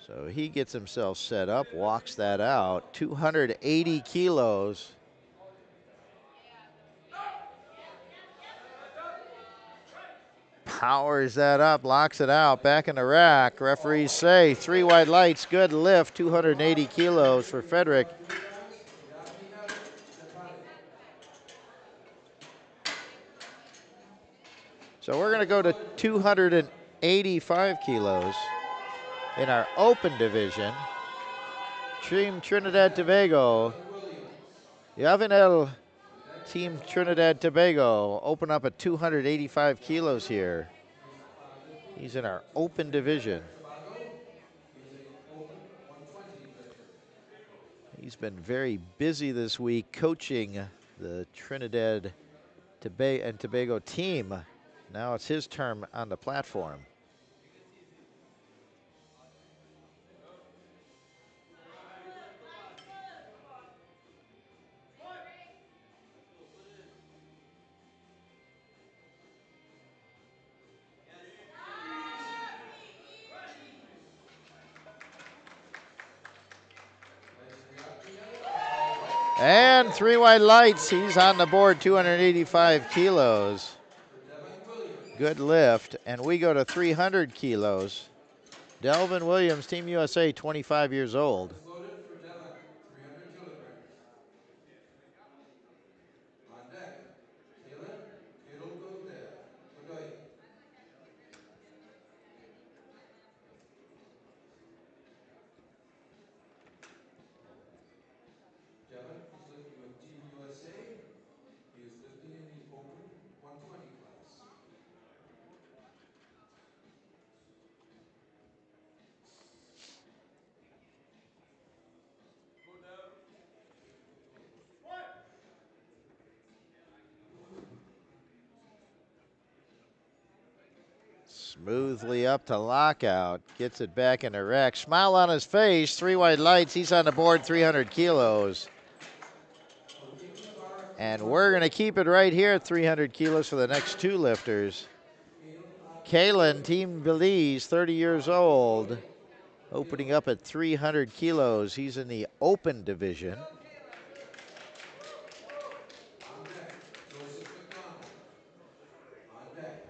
So he gets himself set up, walks that out, 280 kilos. Powers that up, locks it out, back in the rack. Referees say 3 wide lights, good lift, 280 kilos for Frederick. So we're going to go to 285 kilos in our open division. Team Trinidad Tobago. Yavinel, Team Trinidad Tobago, open up at 285 kilos here. He's in our open division. He's been very busy this week coaching the Trinidad and Tobago team. Now it's his turn on the platform. And 3 wide lights, he's on the board, 285 kilos. Good lift, and we go to 300 kilos. Delvin Williams, Team USA, 25 years old. Smoothly up to lockout. Gets it back in a rack. Smile on his face. 3 white lights. He's on the board, 300 kilos. And we're going to keep it right here at 300 kilos for the next 2 lifters. Kalen, Team Belize, 30 years old, opening up at 300 kilos. He's in the open division. On deck, Joseph McDonald. On deck.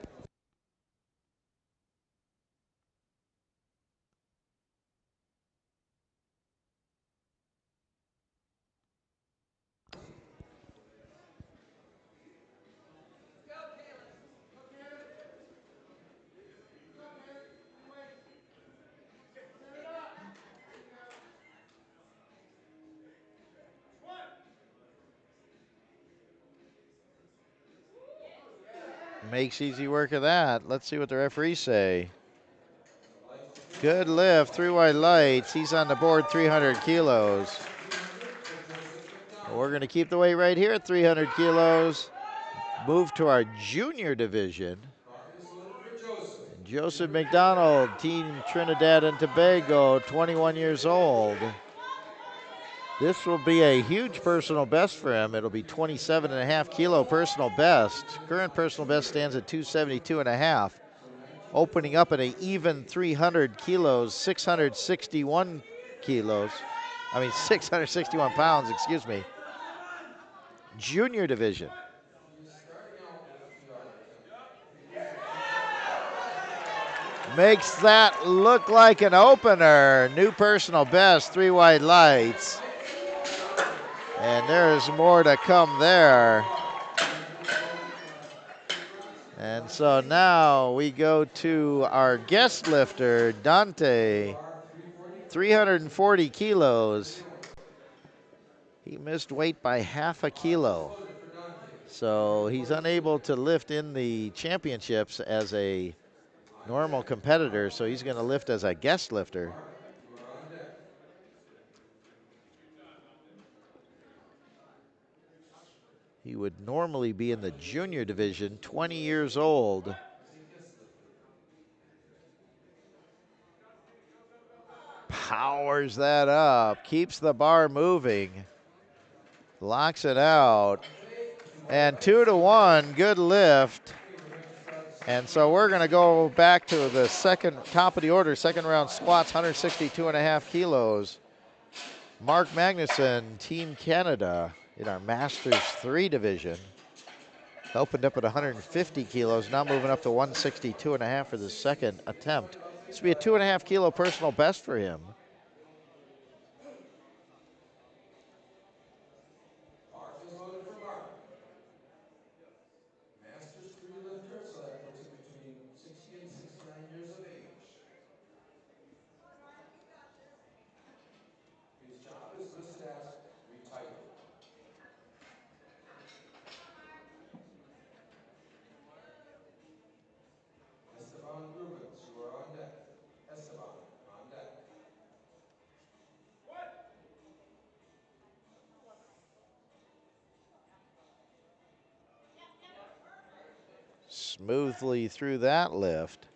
Makes easy work of that. Let's see what the referees say. Good lift, 3 white lights. He's on the board, 300 kilos. We're going to keep the weight right here at 300 kilos. Move to our junior division. Joseph McDonald, Team Trinidad and Tobago, 21 years old. This will be a huge personal best for him. It'll be 27.5 kilo personal best. Current personal best stands at 272.5. Opening up at an even 300 kilos, 661 kilos. 661 pounds, excuse me. Junior division. Makes that look like an opener. New personal best, 3 white lights. And there's more to come there. And so now we go to our guest lifter, Dante, 340 kilos. He missed weight by half a kilo. So he's unable to lift in the championships as a normal competitor, so he's going to lift as a guest lifter. He would normally be in the junior division, 20 years old. Powers that up, keeps the bar moving, locks it out, and 2-1, good lift. And so we're going to go back to the top of the order, second round squats, 162.5 kilos. Mark Magnuson, Team Canada, in our Masters 3 division. Opened up at 150 kilos, now moving up to 162.5 for the second attempt. This will be a 2.5 kilo personal best for him. Masters 3 lifter, so that puts him between 60 and 69 years of age. His job is listed as retired. Esteban Rubens, you are on deck. Esteban, on deck. Smoothly through that lift.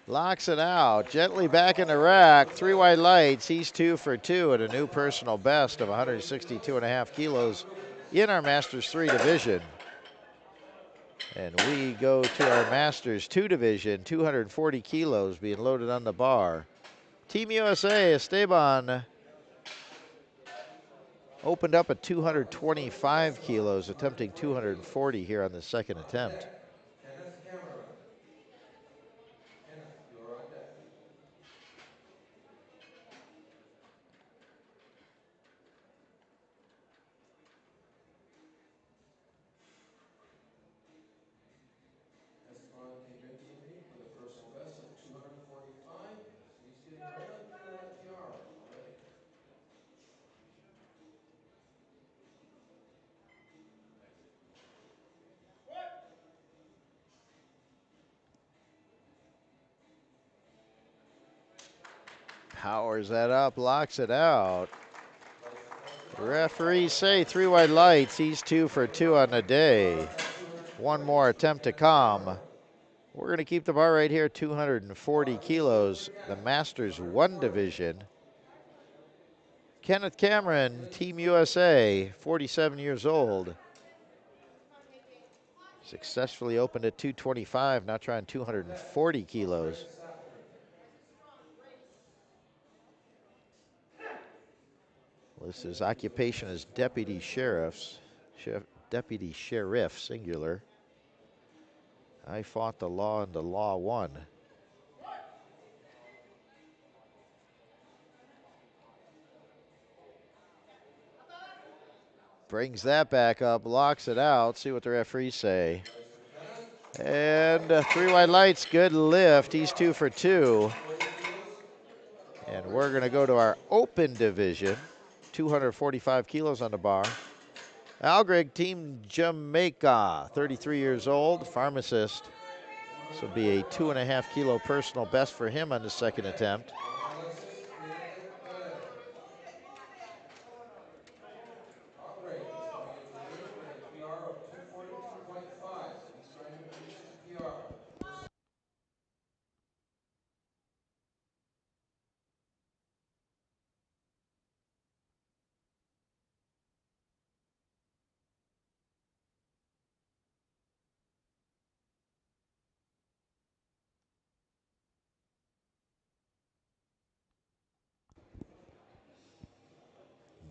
Locks it out, gently back in the rack, 3 white lights. He's 2 for 2 at a new personal best of 162.5 kilos in our Masters 3 division. And we go to our Masters 2 division, 240 kilos being loaded on the bar. Team USA, Esteban opened up at 225 kilos, attempting 240 here on the second attempt. Kenneth Cameron. Kenneth, you are on deck. Esteban came into the meet with a personal best of 245. So he's getting right up near that PR already. Powers that up, locks it out. Referees say 3 white lights. He's 2 for 2 on the day. One more attempt to come. We're going to keep the bar right here, 240 kilos, the Masters 1 division. Kenneth Cameron, Team USA, 47 years old. Successfully opened at 225, now trying 240 kilos. This his occupation as deputy sheriff, singular. I fought the law and the law won. Brings that back up, locks it out. See what the referees say. And 3 wide lights, good lift. He's 2 for 2. And we're going to go to our open division. 245 kilos on the bar. Algrig, Team Jamaica, 33 years old, pharmacist. This will be a 2.5 kilo personal best for him on the second attempt. Greg is coming into the ring with a PR of 242.5. He's trying to finish his PR.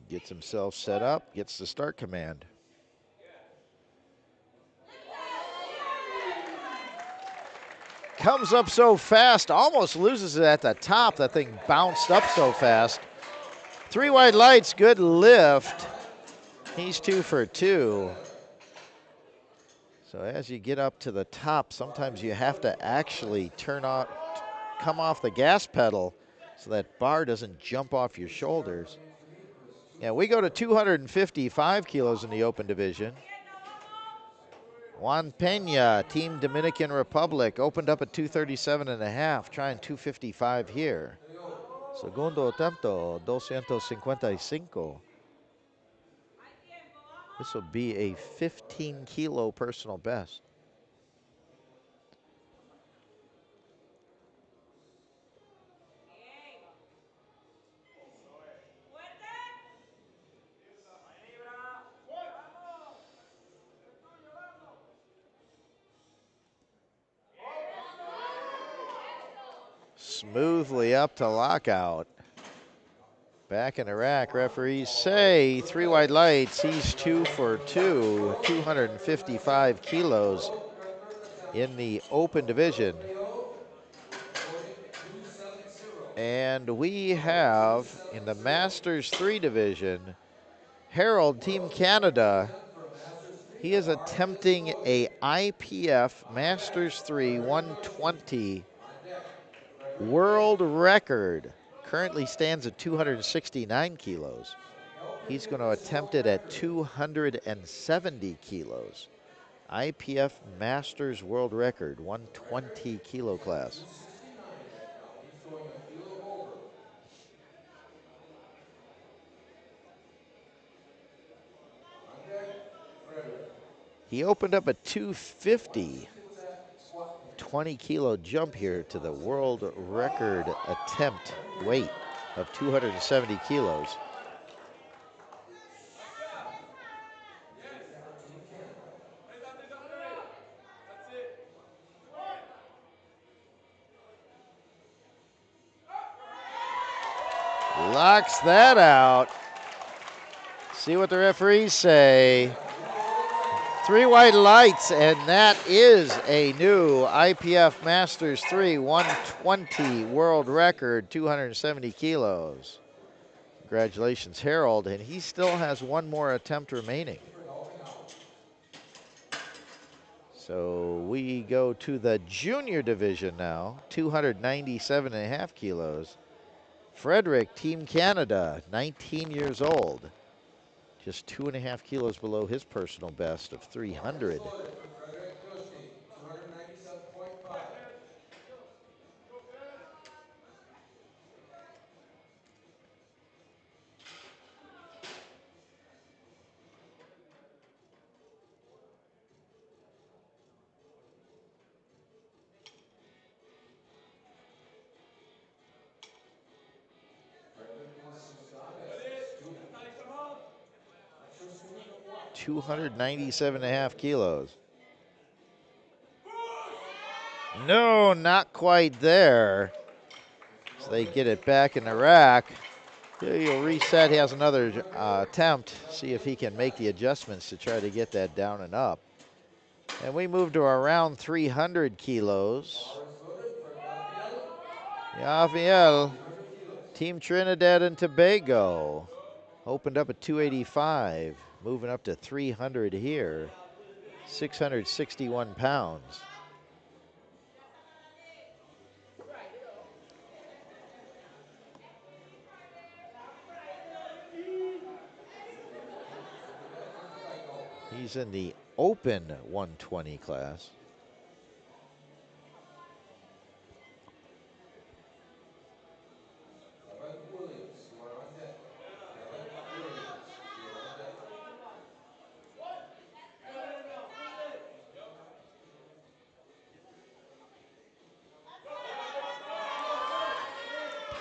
Gets himself set up, gets the start command. Comes up so fast, almost loses it at the top. That thing bounced up so fast. 3 wide lights, good lift. He's 2 for 2. So as you get up to the top, sometimes you have to actually come off the gas pedal so that bar doesn't jump off your shoulders. Yeah, we go to 255 kilos in the open division. Juan Pena, Team Dominican Republic, opened up at 237.5, trying 255 here. Segundo attempo, 255. This will be a 15 kilo personal best. Smoothly up to lockout. Back in the rack, referees say 3 wide lights. He's 2 for 2, 255 kilos in the open division. And we have in the Masters 3 division, Harold, Team Canada. He is attempting a IPF Masters 3 120 world record. Currently stands at 269 kilos. He's going to attempt it at 270 kilos. IPF Masters World Record, 120 kilo class. He opened up at 250. 20 kilo jump here to the world record attempt weight of 270 kilos. Locks that out. See what the referees say. 3 wide lights, and that is a new IPF Masters 3 120 world record, 270 kilos. Congratulations, Harold, and he still has 1 more attempt remaining. So we go to the junior division now, 297.5 kilos. Frederick, Team Canada, 19 years old. Just 2.5 kilos below his personal best of 300. 297.5 kilos. No, not quite there. So they get it back in the rack. He'll reset. He has another attempt. See if he can make the adjustments to try to get that down and up. And we move to around 300 kilos. Yaviel, Team Trinidad and Tobago, opened up at 285, moving up to 300 here, 661 pounds. He's in the open 120 class.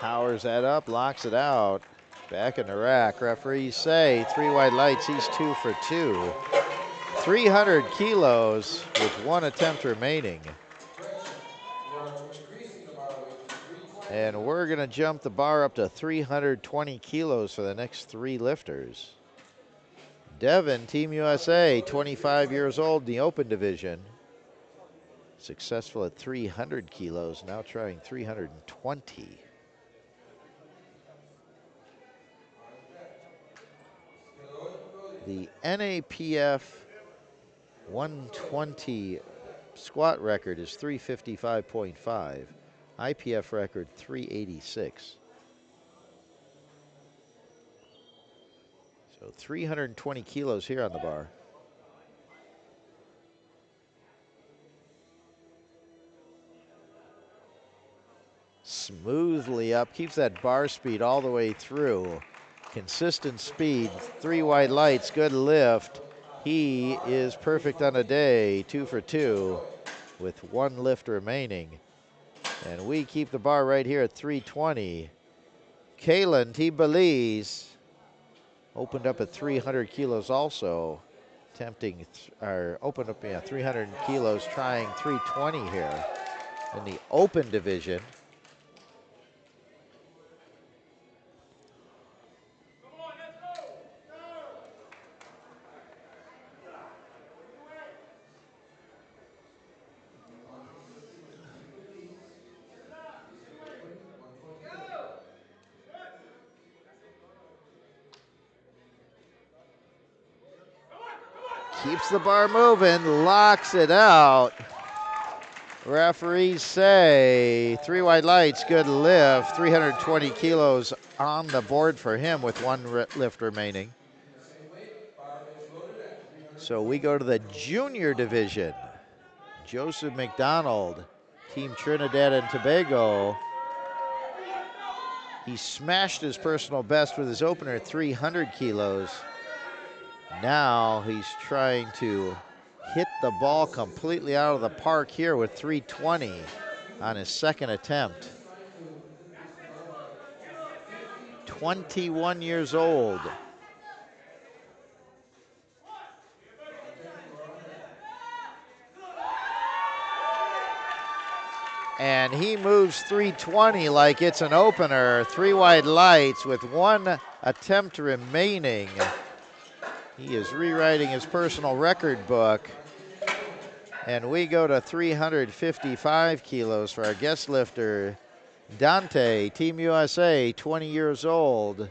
Powers that up, locks it out. Back in the rack. Referees say 3 white lights. He's 2 for 2. 300 kilos with 1 attempt remaining. And we're going to jump the bar up to 320 kilos for the next 3 lifters. Devin, Team USA, 25 years old, the open division. Successful at 300 kilos, now trying 320. The NAPF 120 squat record is 355.5. IPF record 386. So 320 kilos here on the bar. Smoothly up, keeps that bar speed all the way through. Consistent speed, 3 white lights, good lift. He is perfect on a day, 2 for 2 with 1 lift remaining. And we keep the bar right here at 320. Kalen, Team Belize, opened up at 300 kilos also. Attempting, or opened up, 300 kilos, trying 320 here in the open division. Keeps the bar moving, locks it out. Referees say 3 white lights, good lift. 320 kilos on the board for him with 1 lift remaining. So we go to the junior division. Joseph McDonald, Team Trinidad and Tobago. He smashed his personal best with his opener at 300 kilos. Now he's trying to hit the ball completely out of the park here with 320 on his second attempt. 21 years old. And he moves 320 like it's an opener. 3 white lights with 1 attempt remaining. He is rewriting his personal record book. And we go to 355 kilos for our guest lifter, Dante, Team USA, 20 years old.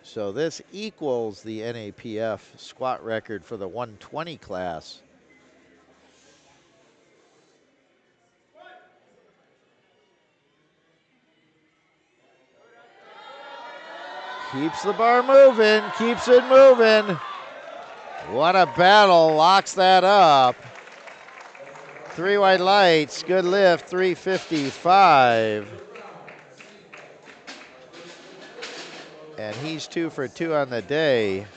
So this equals the NAPF squat record for the 120 class. Keeps the bar moving, keeps it moving. What a battle, locks that up. 3 white lights, good lift, 355. And he's 2 for 2 on the day.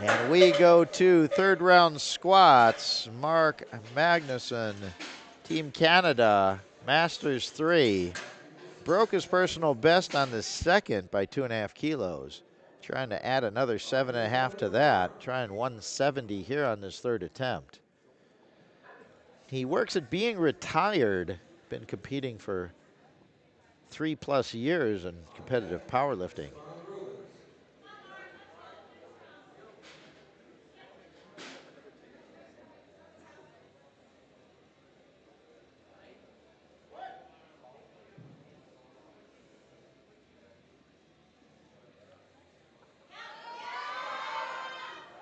And we go to third round squats. Mark Magnuson, Team Canada, Masters 3. Broke his personal best on the second by 2.5 kilos. Trying to add another 7.5 to that. Trying 170 here on this third attempt. He works at being retired. Been competing for 3+ years in competitive powerlifting.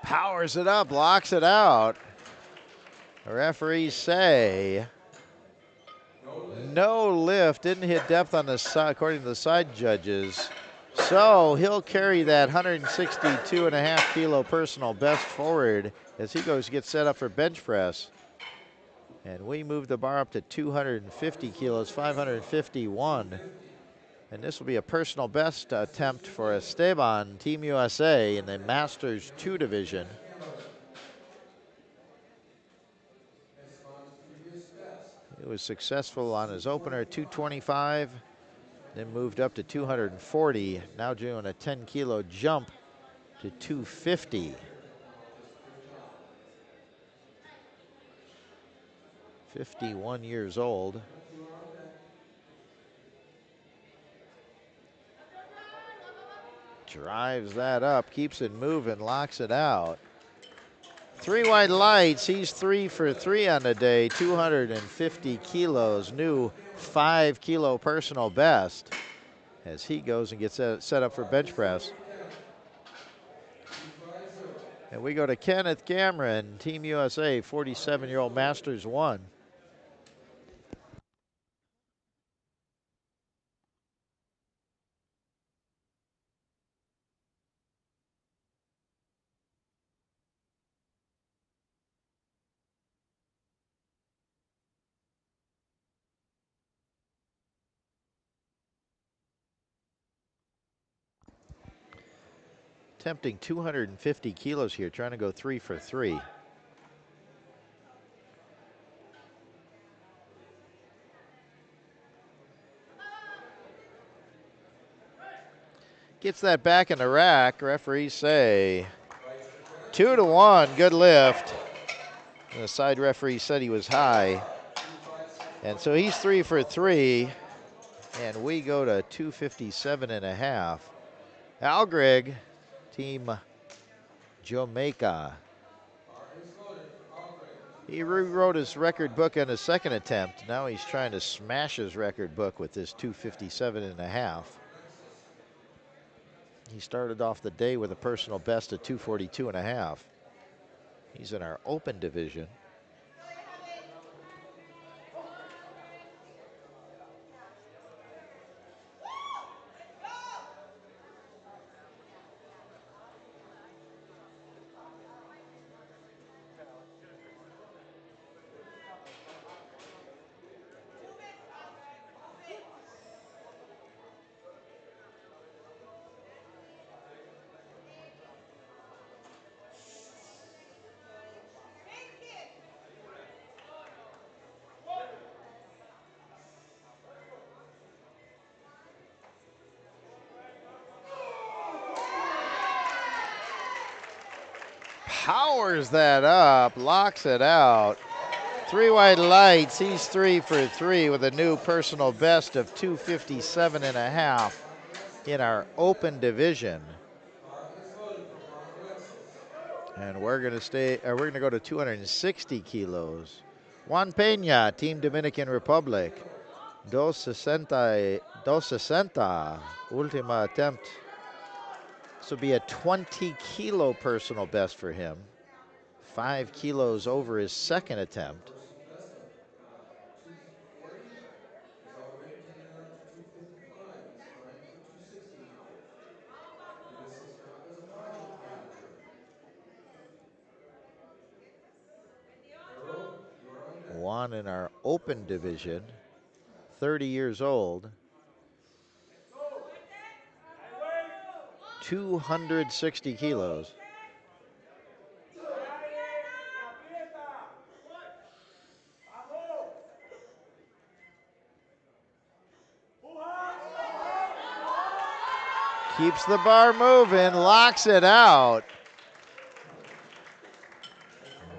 Powers it up, locks it out. The referees say no lift, didn't hit depth on the side, according to the side judges. So he'll carry that 162.5 kilo personal best forward as he goes to get set up for bench press. And we move the bar up to 250 kilos, 551. And this will be a personal best attempt for Esteban, Team USA, in the Masters 2 division. He was successful on his opener, 225, then moved up to 240. Now doing a 10 kilo jump to 250. 51 years old. Drives that up, keeps it moving, locks it out. 3 white lights, he's 3 for 3 on the day, 250 kilos, new 5 kilo personal best as he goes and gets set up for bench press. And we go to Kenneth Cameron, Team USA, 47-year-old Masters 1. Attempting 250 kilos here, trying to go 3 for 3. Gets that back in the rack. Referees say 2-1, good lift. And the side referee said he was high. And so he's 3 for 3. And we go to 257.5. Algrig, Team Jamaica. He rewrote his record book on his second attempt. Now he's trying to smash his record book with this 257.5. He started off the day with a personal best of 242.5. He's in our open division. Powers that up, locks it out. 3 white lights, he's 3 for 3 with a new personal best of 257.5 in our open division. And we're gonna go to 260 kilos. Juan Peña, Team Dominican Republic. 260, ultima attempt. This will be a 20 kilo personal best for him. 5 kilos over his second attempt. down in our open division, 30 years old, 260 kilos. Keeps the bar moving, locks it out.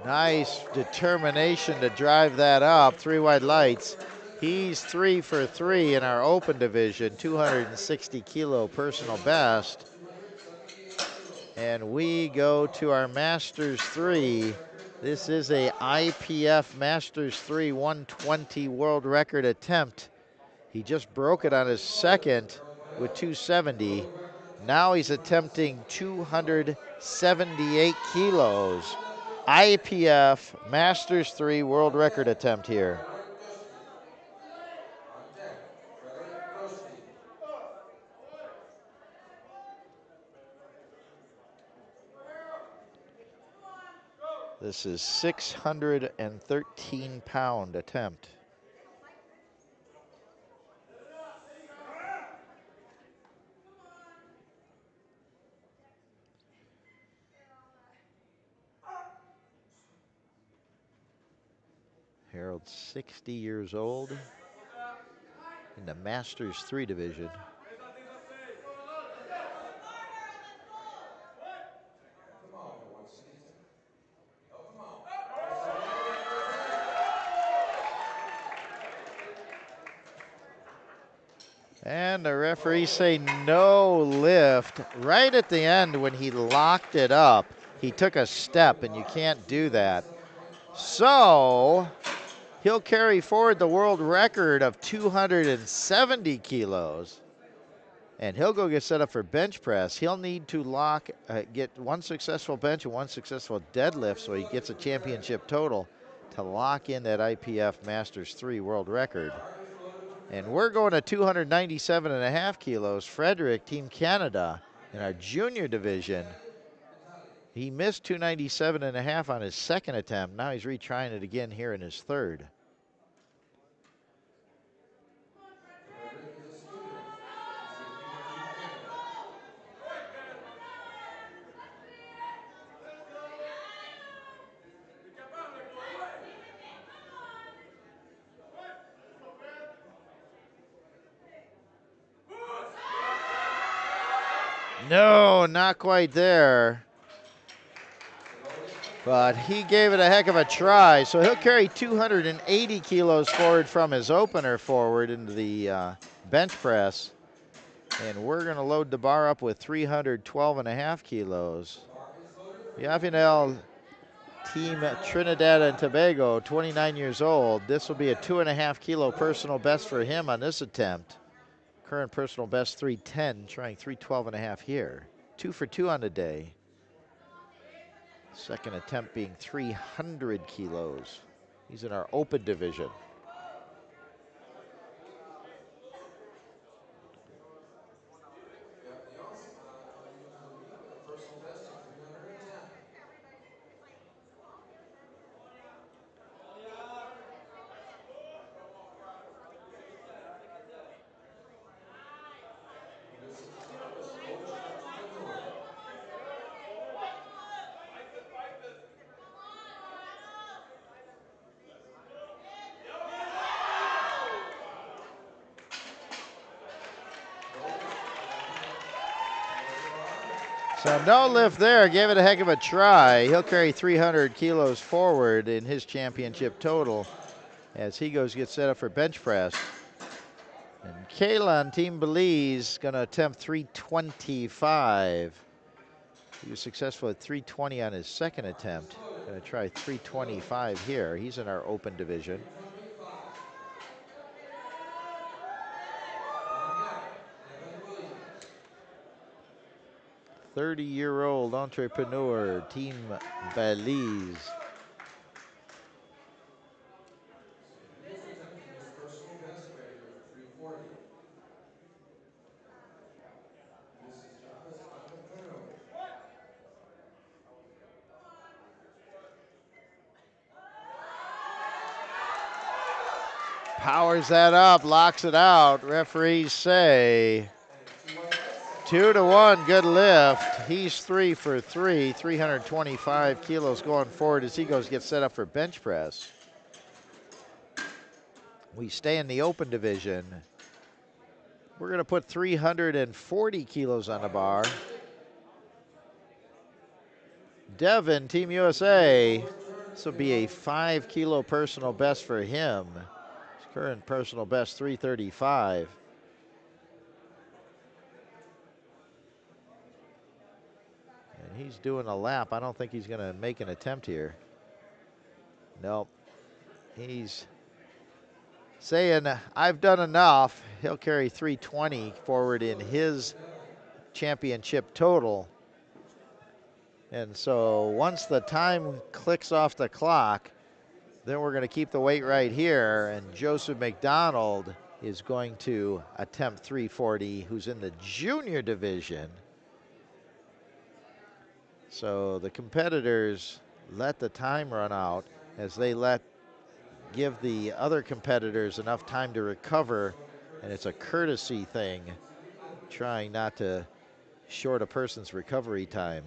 Nice determination to drive that up. 3 wide lights. He's 3 for 3 in our open division, 260 kilo personal best. 278 kilos. And we go to our Masters 3. This is a IPF Masters 3 120 world record attempt. He just broke it on his second with 270. Now he's attempting 278 kilos. IPF Masters 3 world record attempt here. On deck, Frederick Dosti. This is 613-pound attempt. Harold's 60 years old in the Masters 3 division. Help him out here, 162. Help him out. And the referee say no lift. Right at the end when he locked it up, he took a step, and you can't do that. So he'll carry forward the world record of 270 kilos. And he'll go get set up for bench press. He'll need to get 1 successful bench and 1 successful deadlift so he gets a championship total to lock in that IPF Masters 3 world record. And we're going to 297.5 kilos. Frederick, Team Canada, in our junior division. He missed 297.5 on his second attempt. Now he's retrying it again here in his third. Frederick is a student. He's looking at Team Canada. No, not quite there. But he gave it a heck of a try. So he'll carry 280 kilos forward from his opener forward into the bench press. And we're going to load the bar up with 312.5 kilos. Yavinel, Team Trinidad and Tobago, 29 years old. This will be a 2.5 kilo personal best for him on this attempt. Current personal best 310, trying 312.5 here. 2 for 2 on the day. Second attempt being 300 kilos. He's in our open division. Yep, he also leads the league with a personal best of 310. This is Travis, coach entrepreneur. So no lift there, gave it a heck of a try. He'll carry 300 kilos forward in his championship total as he goes to get set up for bench press. And Kayla, Team Belize, going to attempt 325. He was successful at 320 on his second attempt. Going to try 325 here. He's in our open division. 30-year-old entrepreneur, Team Belize. He is attempting his personal best right here of 340. This is Travis, entrepreneur. Powers that up, locks it out. Referees say 2-1, good lift. He's 3 for 3, 325 kilos going forward as he gets set up for bench press. We stay in the open division. We're going to put 340 kilos on the bar. Devin, Team USA. This will be a 5 kilo personal best for him. His current personal best, 335. And he's doing a lap. I don't think he's going to make an attempt here. Nope. He's saying, I've done enough. He'll carry 320 forward in his championship total. And so once the time clicks off the clock, then we're going to keep the weight right here. And Joseph McDonald is going to attempt 340, who's in the junior division. So the competitors let the time run out as they give the other competitors enough time to recover, and it's a courtesy thing, trying not to short a person's recovery time.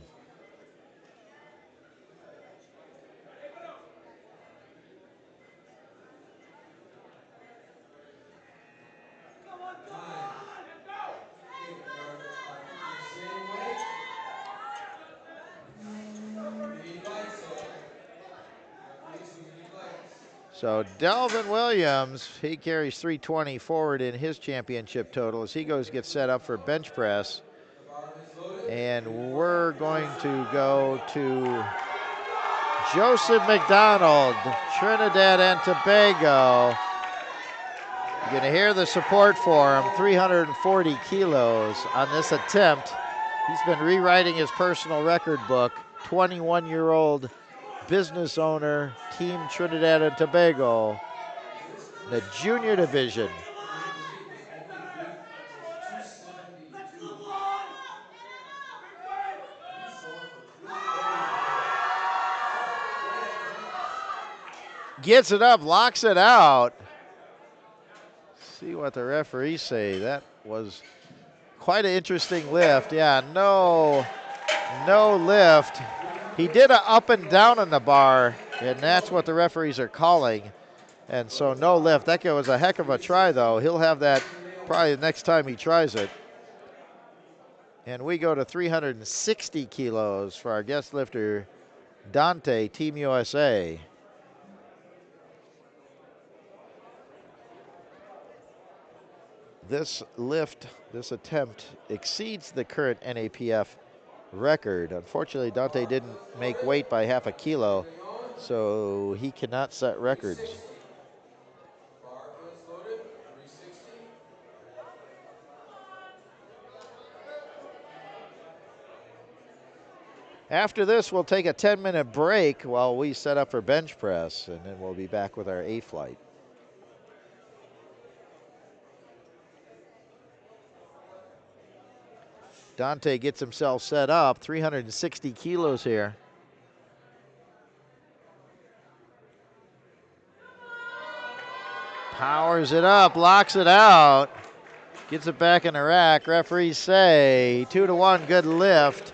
So Delvin Williams, he carries 320 forward in his championship total as he gets set up for bench press. And we're going to go to Joseph McDonald, Trinidad and Tobago. You're going to hear the support for him, 340 kilos on this attempt. He's been rewriting his personal record book, 21-year-old business owner, Team Trinidad and Tobago, the junior division. Gets it up, locks it out. See what the referees say. That was quite an interesting lift. Yeah, no lift. He did an up and down on the bar, and that's what the referees are calling. And so no lift. That was a heck of a try, though. He'll have that probably the next time he tries it. And we go to 360 kilos for our guest lifter, Dante, Team USA. This lift, this attempt, exceeds the current NAPF record. Unfortunately, Dante didn't make weight by half a kilo, so he cannot set records. After this, we'll take a 10-minute break while we set up for bench press, and then we'll be back with our A flight. Dante gets himself set up, 360 kilos here. Powers it up, locks it out, gets it back in the rack. Referees say 2-1, good lift.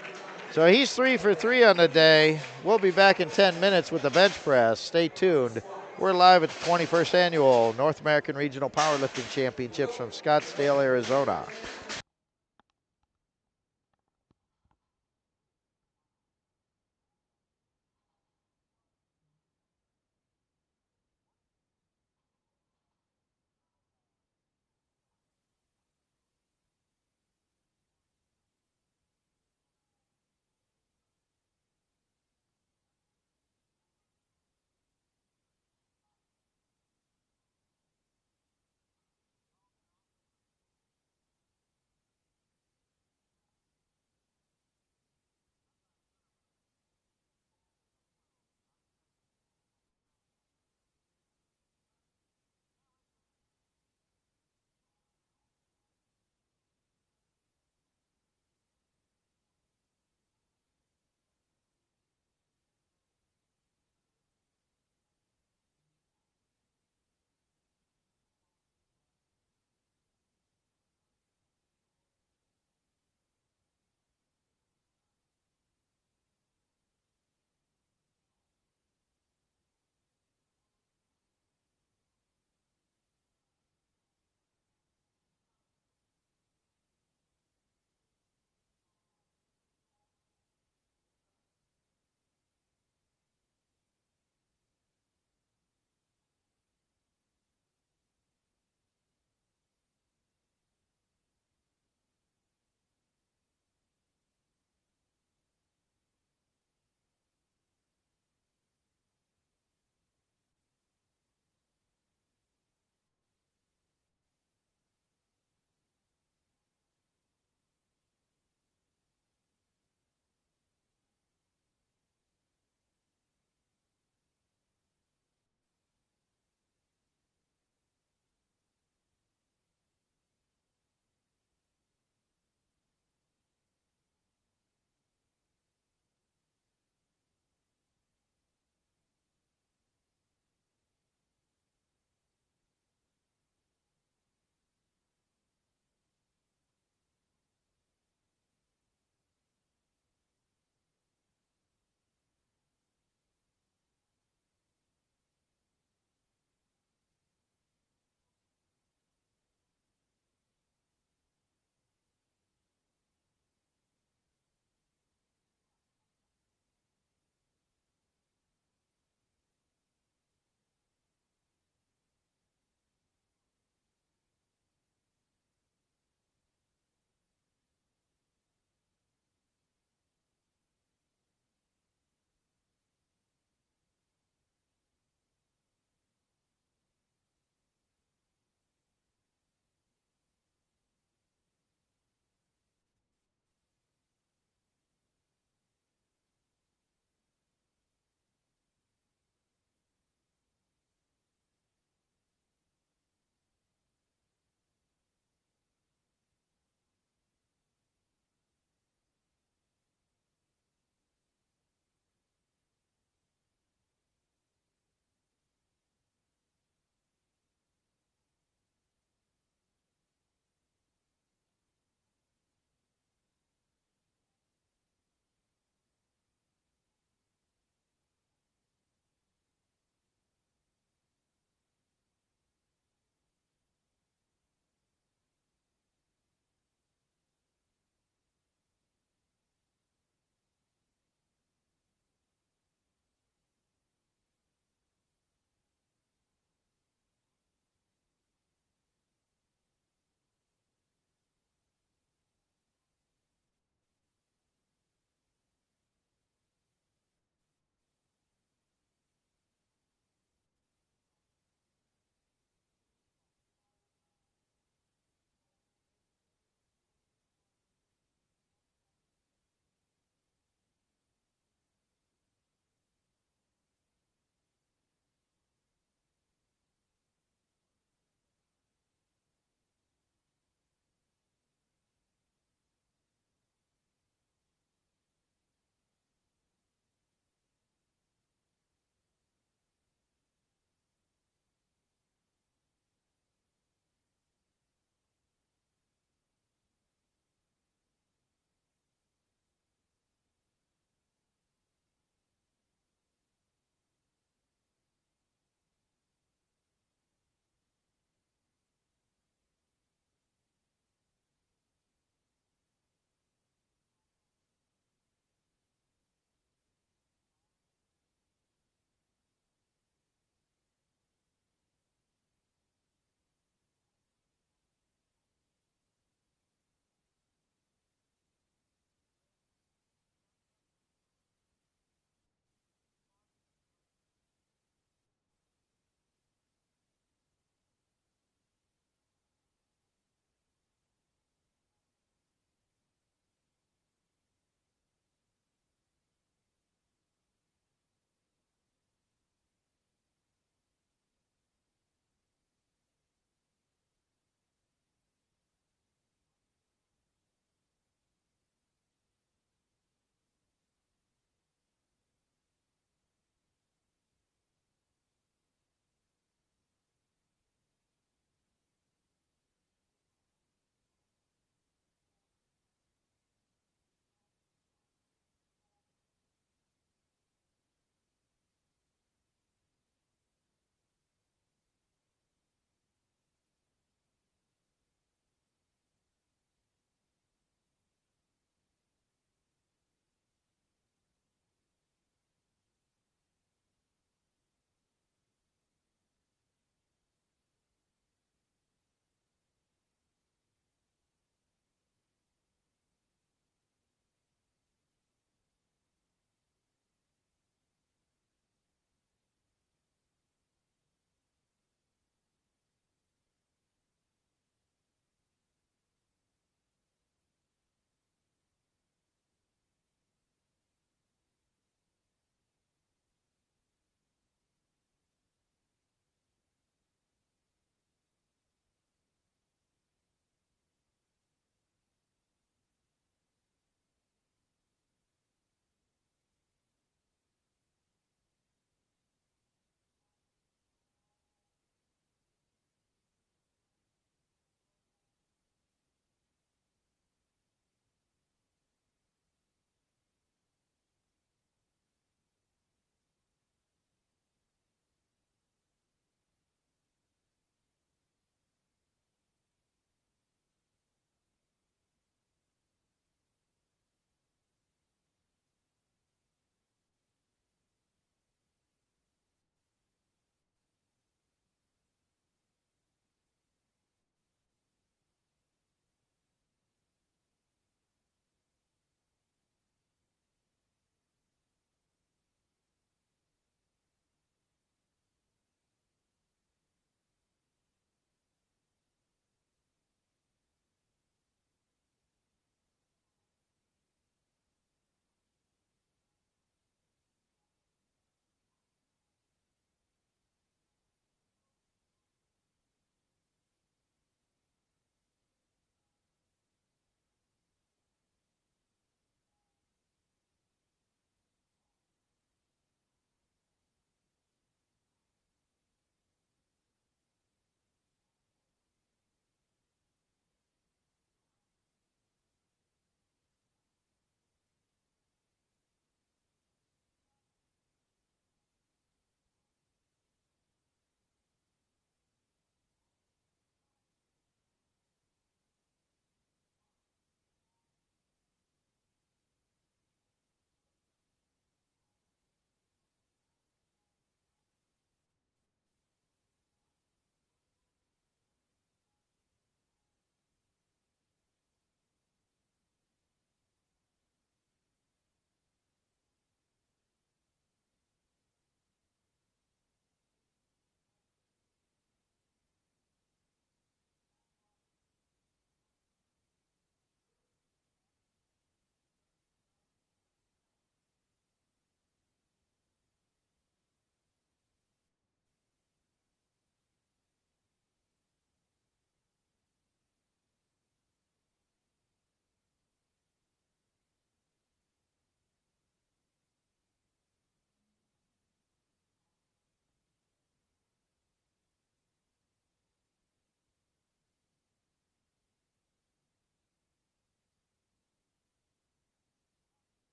So he's 3 for 3 on the day. We'll be back in 10 minutes with the bench press. Stay tuned. We're live at the 21st Annual North American Regional Powerlifting Championships from Scottsdale, Arizona.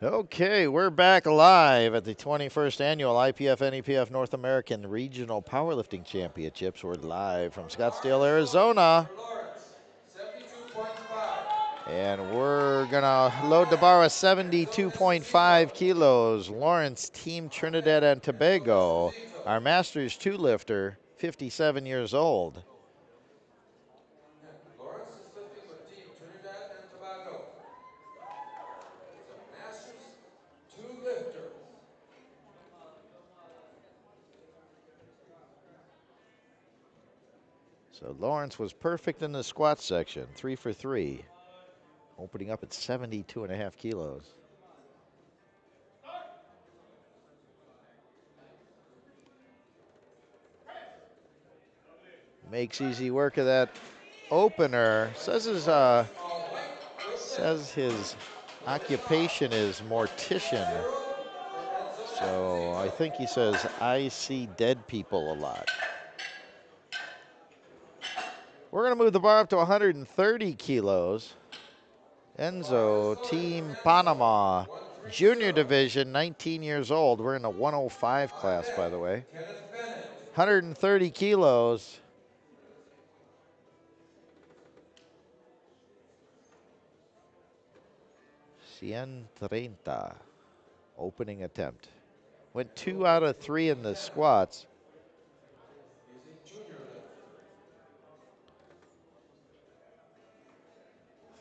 Okay, we're back live at the 21st Annual IPF NAPF North American Regional Powerlifting Championships. We're live from Scottsdale, Arizona. For Lawrence, 72.5. And we're going to load the bar with 72.5 kilos. Lawrence, Team Trinidad and Tobago. Our Masters 2 lifter, 57 years old. Lawrence is lifting with Team Trinidad and Tobago. It's a Masters 2 lifter. So Lawrence was perfect in the squat section, 3 for 3, opening up at 72.5 kilos. Makes easy work of that opener. Says his occupation is mortician. So I think he says, I see dead people a lot. We're going to move the bar up to 130 kilos. Enzo, Team Panama, junior division, 19 years old. We're in the 105 class, by the way. 130 kilos. Cien treinta, opening attempt. Went 2 out of 3 in the squats. He's a junior lifter.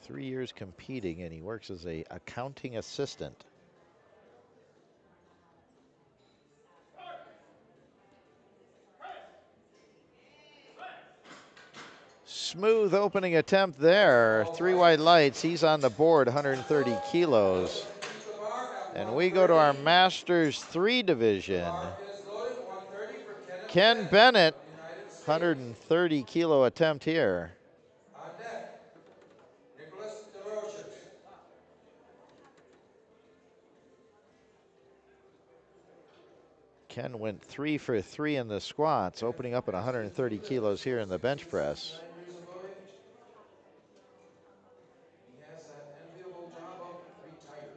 3 years competing, and he works as a accounting assistant. Smooth opening attempt there. 3 wide lights. He's on the board, 130 kilos. And we go to our Masters 3 division. Ken Bennett, 130 kilo attempt here. On deck, Nicholas DeRoches. Ken went 3 for 3 in the squats, opening up at 130 kilos here in the bench press. 9 years of age. He has that enviable job of retiring.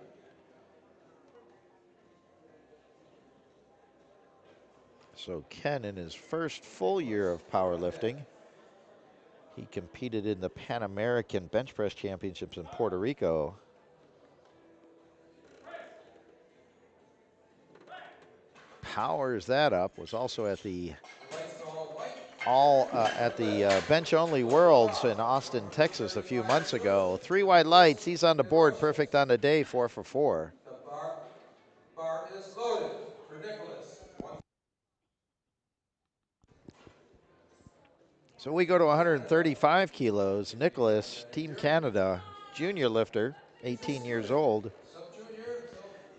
So Ken, in his first full year of powerlifting, he competed in the Pan American Bench Press Championships in Puerto Rico. Powers that up. Was also at the bench only worlds in Austin, Texas a few months ago. 3 wide lights. He's on the board, perfect on the day, 4 for 4. The bar is loaded for Nicholas. So we go to 135 kilos. Nicholas, Team Canada, junior lifter, 18 years old.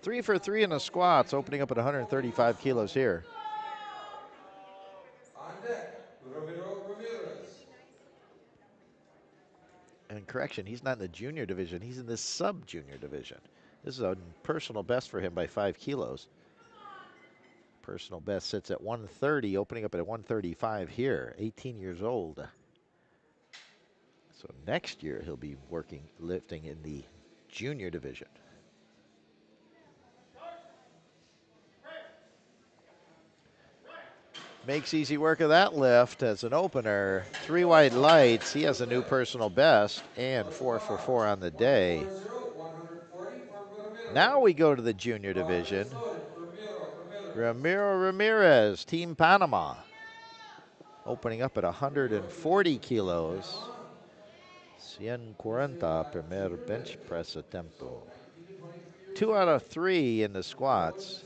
3 for 3 in the squats, opening up at 135 kilos here. On deck, Ramiro Ramirez. And correction, he's not in the junior division. He's in the sub-junior division. This is a personal best for him by 5 kilos. Personal best sits at 130, opening up at 135 here, 18 years old. So next year he'll be lifting in the junior division. Makes easy work of that lift as an opener. 3 wide lights. He has a new personal best and 4 for 4 on the day. Now we go to the junior division. Ramiro Ramirez, Team Panama. Opening up at 140 kilos. 140 primer bench press attempto. 2 out of 3 in the squats.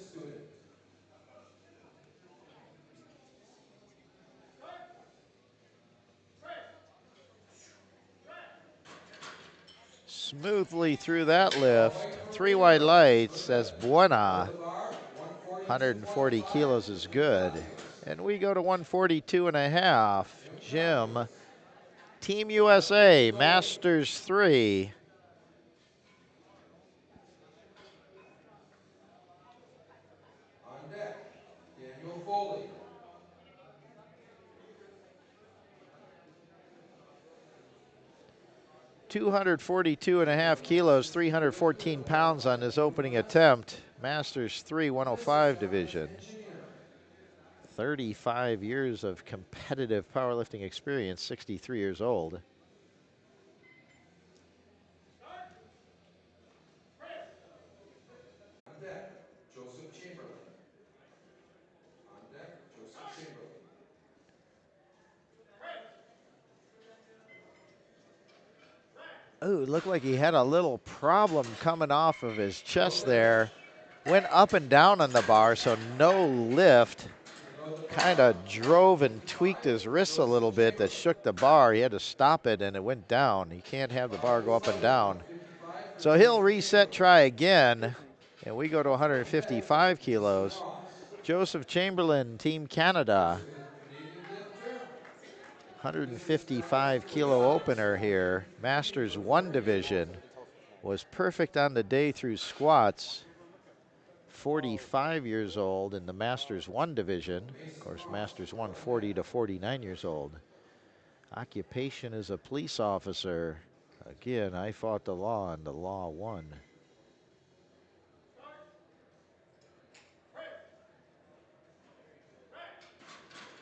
Smoothly through that lift. 3 wide lights as buena. 140 kilos is good. And we go to 142.5. Jim, Team USA, Masters 3. On deck, Daniel Foley. 242.5 kilos, 314 pounds on his opening attempt. Masters 3, 105 division. 35 years of competitive powerlifting experience, 63 years old. On deck, Joseph Chamberlain. On deck, Joseph Chamberlain. Ooh, it looked like he had a little problem coming off of his chest there. Went up and down on the bar, so no lift. Kind of drove and tweaked his wrists a little bit. That shook the bar. He had to stop it, and it went down. He can't have the bar go up and down. So he'll reset, try again, and we go to 155 kilos. Joseph Chamberlain, Team Canada. 155 kilo opener here. Masters 1 division. Was perfect on the day through squats. 45 years old in the Masters 1 division. Of course, Masters 1, 40 to 49 years old. Occupation is a police officer. Again, I fought the law and the law won.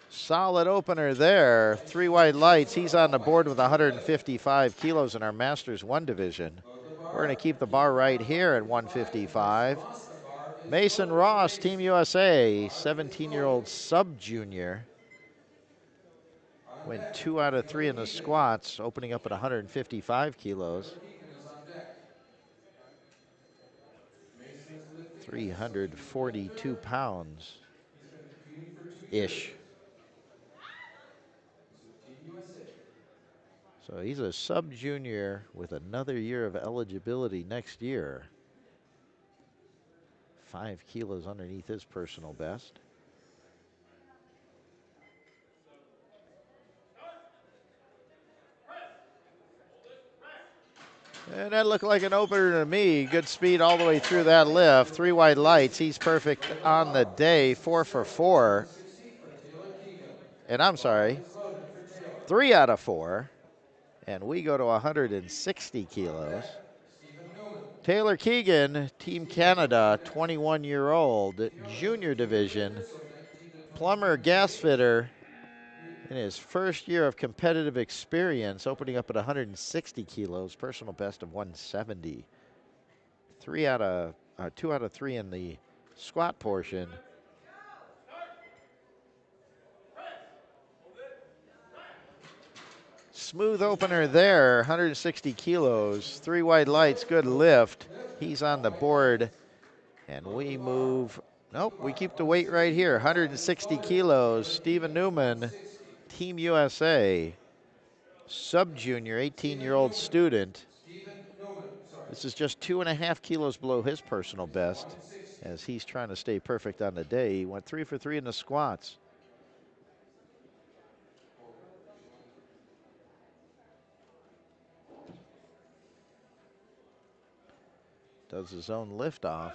Solid opener there. 3 white lights. He's on the board with 155 kilos in our Masters 1 division. We're going to keep the bar right here at 155. Mason Ross, Team USA, 17-year-old sub-junior. Went 2 out of 3 in the squats, opening up at 155 kilos. 342 pounds-ish. So he's a sub-junior with another year of eligibility next year. 5 kilos underneath his personal best. And that looked like an opener to me. Good speed all the way through that lift. 3 white lights. He's perfect on the day. 4 for 4. And I'm sorry, 3 out of 4. And we go to 160 kilos. Taylor Keegan, Team Canada, 21-year-old, junior division. Plumber gas fitter in his first year of competitive experience, opening up at 160 kilos, personal best of 170. 2 out of 3 in the squat portion. Smooth opener there, 160 kilos, 3 white lights, good lift. He's on the board, and we move. Nope, we keep the weight right here, 160 kilos. Stephen Newman, Team USA, sub-junior, 18-year-old student. This is just 2.5 kilos below his personal best, as he's trying to stay perfect on the day. He went 3 for 3 in the squats. Does his own liftoff.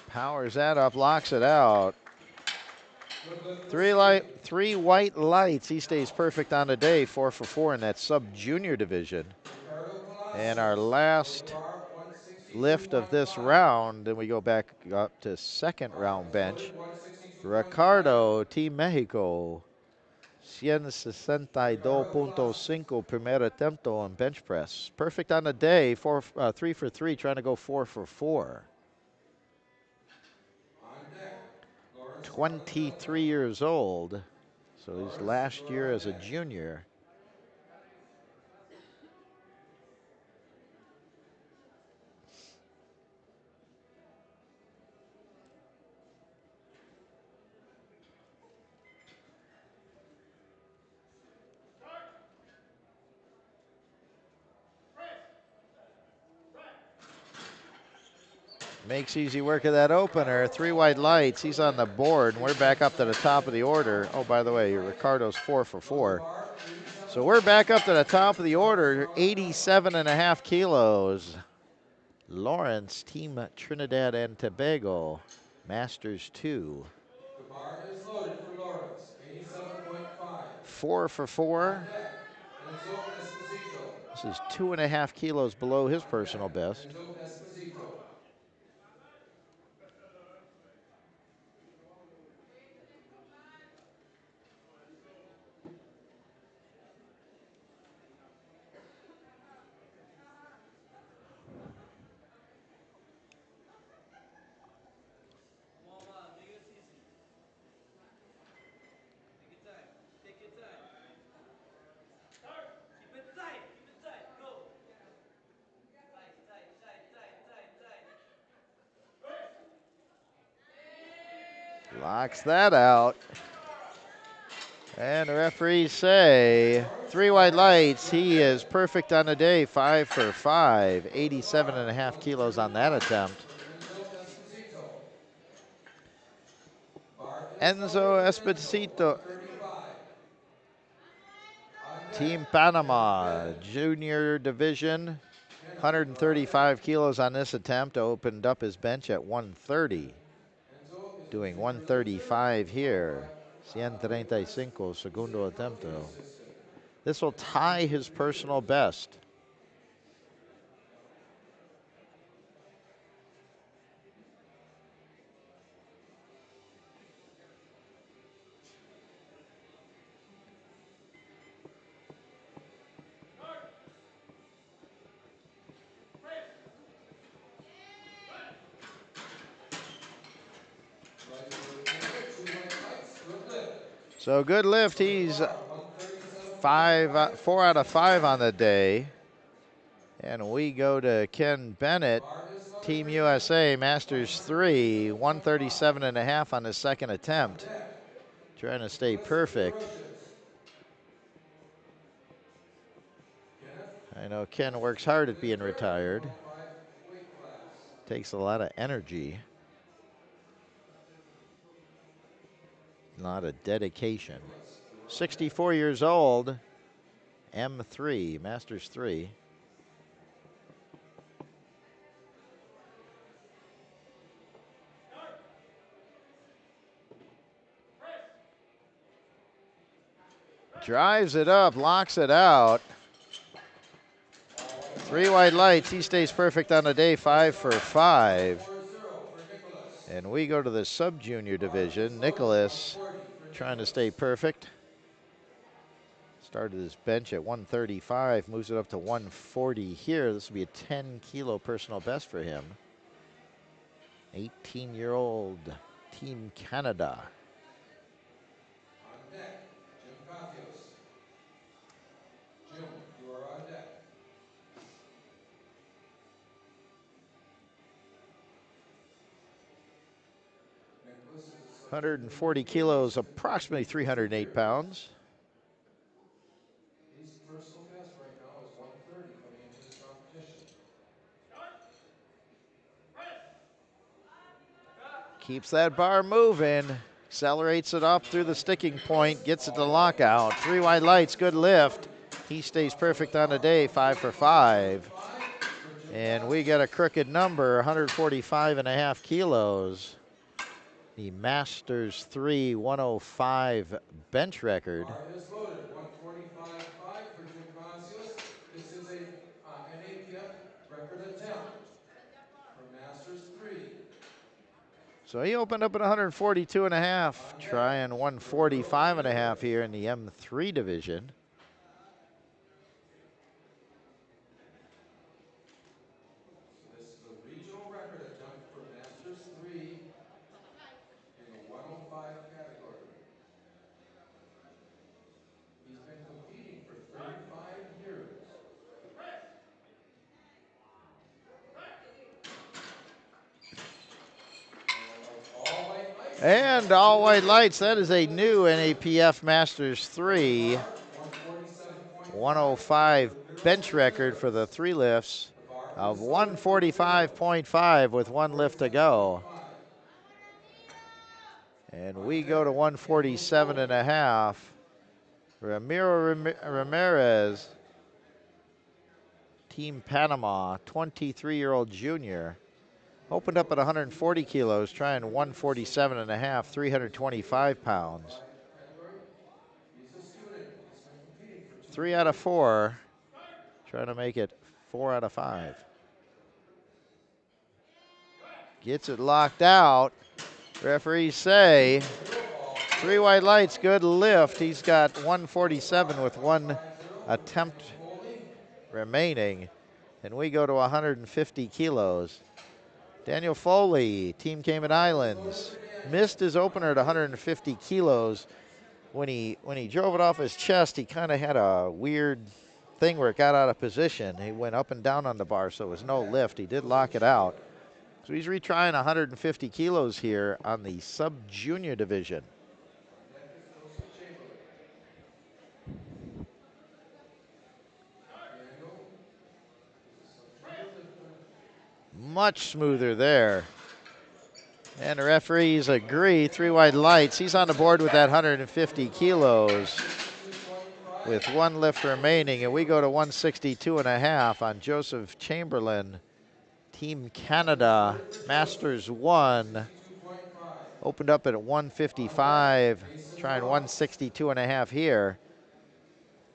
Powers that up, locks it out. 3 white lights. He stays perfect on the day, 4 for 4 in that sub-junior division. And our last lift of this round, then we go back up to second round bench. Ricardo, Team Mexico. 162.5 primer attempt on bench press. Perfect on the day, 3 for 3, trying to go 4 for 4. 23 years old, so his last year as a junior. Makes easy work of that opener. 3 white lights. He's on the board, and we're back up to the top of the order. Oh, by the way, Ricardo's 4 for 4. So we're back up to the top of the order, 87.5 kilos. Lawrence, Team Trinidad and Tobago, Masters 2. The bar is loaded for Lawrence, 87.5. 4 for 4. On deck, Enzo Esposito. This is 2.5 kilos below his On personal deck, best. Enzo Esposito. Locks that out. And the referees say 3 white lights. He is perfect on the day, 5 for 5, 87.5 kilos on that attempt. For Enzo Esposito. Bar is Enzo loaded for Esposito, 135. On deck, Team Kenneth Panama, Bennett. junior division, Kenneth, you are on deck. 135 kilos on this attempt. Opened up his bench at 130, Enzo is a doing junior loser, 135 here. 105 weight class. 135, He's a segundo counting attempto. assistant. This will And this is tie for his 3 personal years. best. Right for Enzo, 2 white lights, good lift. So good lift. From the He's bar, 137.5. 4 out of 5 on the Kenneth Bennett. day. And we go to Ken Bennett, Bar is loaded Team for Kenneth, USA, Masters 3, 137.5. 137.5 on his second On attempt. deck, Trying to stay Nicholas perfect. DeRoches. Kenneth I know Ken works is hard a at being lifter in the retired. 105 weight class. Takes a lot of energy, a lot of dedication. Nicholas, you are on deck. 64 years old, M3, Masters 3. Drives it up, locks it out. All white 3 lights, white lights. He Nicholas stays Bennett. perfect on the day, 5 for 5. 140 for Nicholas. And we go to the sub-junior Bar is division. loaded, Nicholas 140 for trying to Nicholas. stay perfect. Started his bench at 135, moves it up to 140 here. This will be a 10 kilo personal best for him. 18-year-old Team Canada. On deck, Jim Cathios. Jim, you are on deck. Nicholas is a subject 140 kilos, approximately 308 pounds. His personal best right now is 130 coming into this competition. Keeps that bar moving. Accelerates it up through the sticking point. Gets it to lockout. 3 white lights, good lift. He stays perfect on the day, 5 for 5. For Jim And we get a crooked number, 145.5 kilos. The Masters 3 105 bench record. Bar is loaded, 145.5 for Jim Cathios. This is a NAPF record attempt for Masters 3. So he opened up at 142.5, On deck, trying Roberto 145.5 Ramirez. here in the M3 division. So this is a regional record attempt for Masters 3 in the 105 category. He's been competing for 35 years. All white lights. And all white lights, that is a new NAPF Masters 3 105 bench record for the 3 lifts of 145.5 with 1 lift to go. And we go to 147.5. Ramiro Ramirez, Team Panama, 23-year-old junior. Opened up at 140 kilos, trying 147.5, 325 pounds. He's a student. 3 out of 4. Trying to make it 4 out of 5. Gets it locked out. Referees say 3 white lights, good lift. He's got 147 with 1 attempt remaining. And we go to 150 kilos. Daniel Foley, Team Cayman Islands, missed his opener at 150 kilos. When he drove it off his chest, he kind of had a weird thing where it got out of position. He went up and down on the bar, so it was no lift. He did lock it out. So he's retrying 150 kilos here on the sub-junior division. Much smoother there. And the referees agree, 3 white lights. He's on the board with that 150 kilos with 1 lift remaining. And we go to 162.5 on Joseph Chamberlain, Team Canada, Masters 1. Opened up at 155, trying 162.5 here.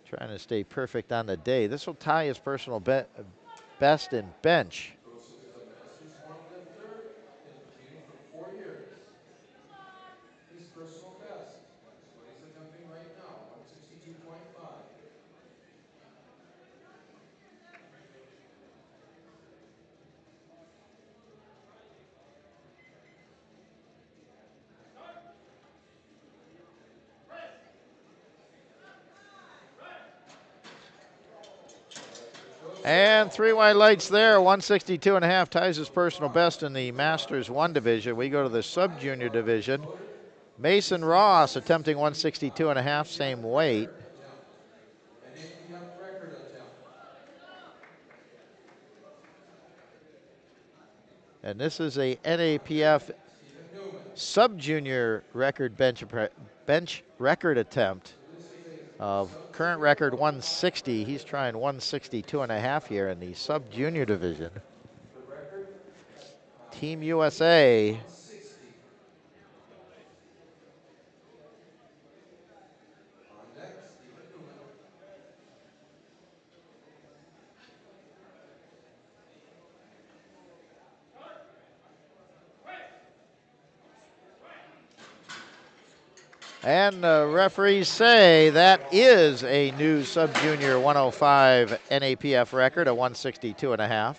Trying to stay perfect on the day. This will tie his personal best in bench. Personal best is what he's attempting right now, 162.5. And 3 white lights there, 162.5 ties his personal best in the Masters 1 division. We go to the sub-junior division. Mason Ross attempting 162.5, same weight. NAPF record attempt. And this is a NAPF sub-junior record bench record attempt of current record 160. He's trying 162.5 here in the sub-junior division. Team USA. And the referees say that is a new sub-junior 105 NAPF record, a 162.5.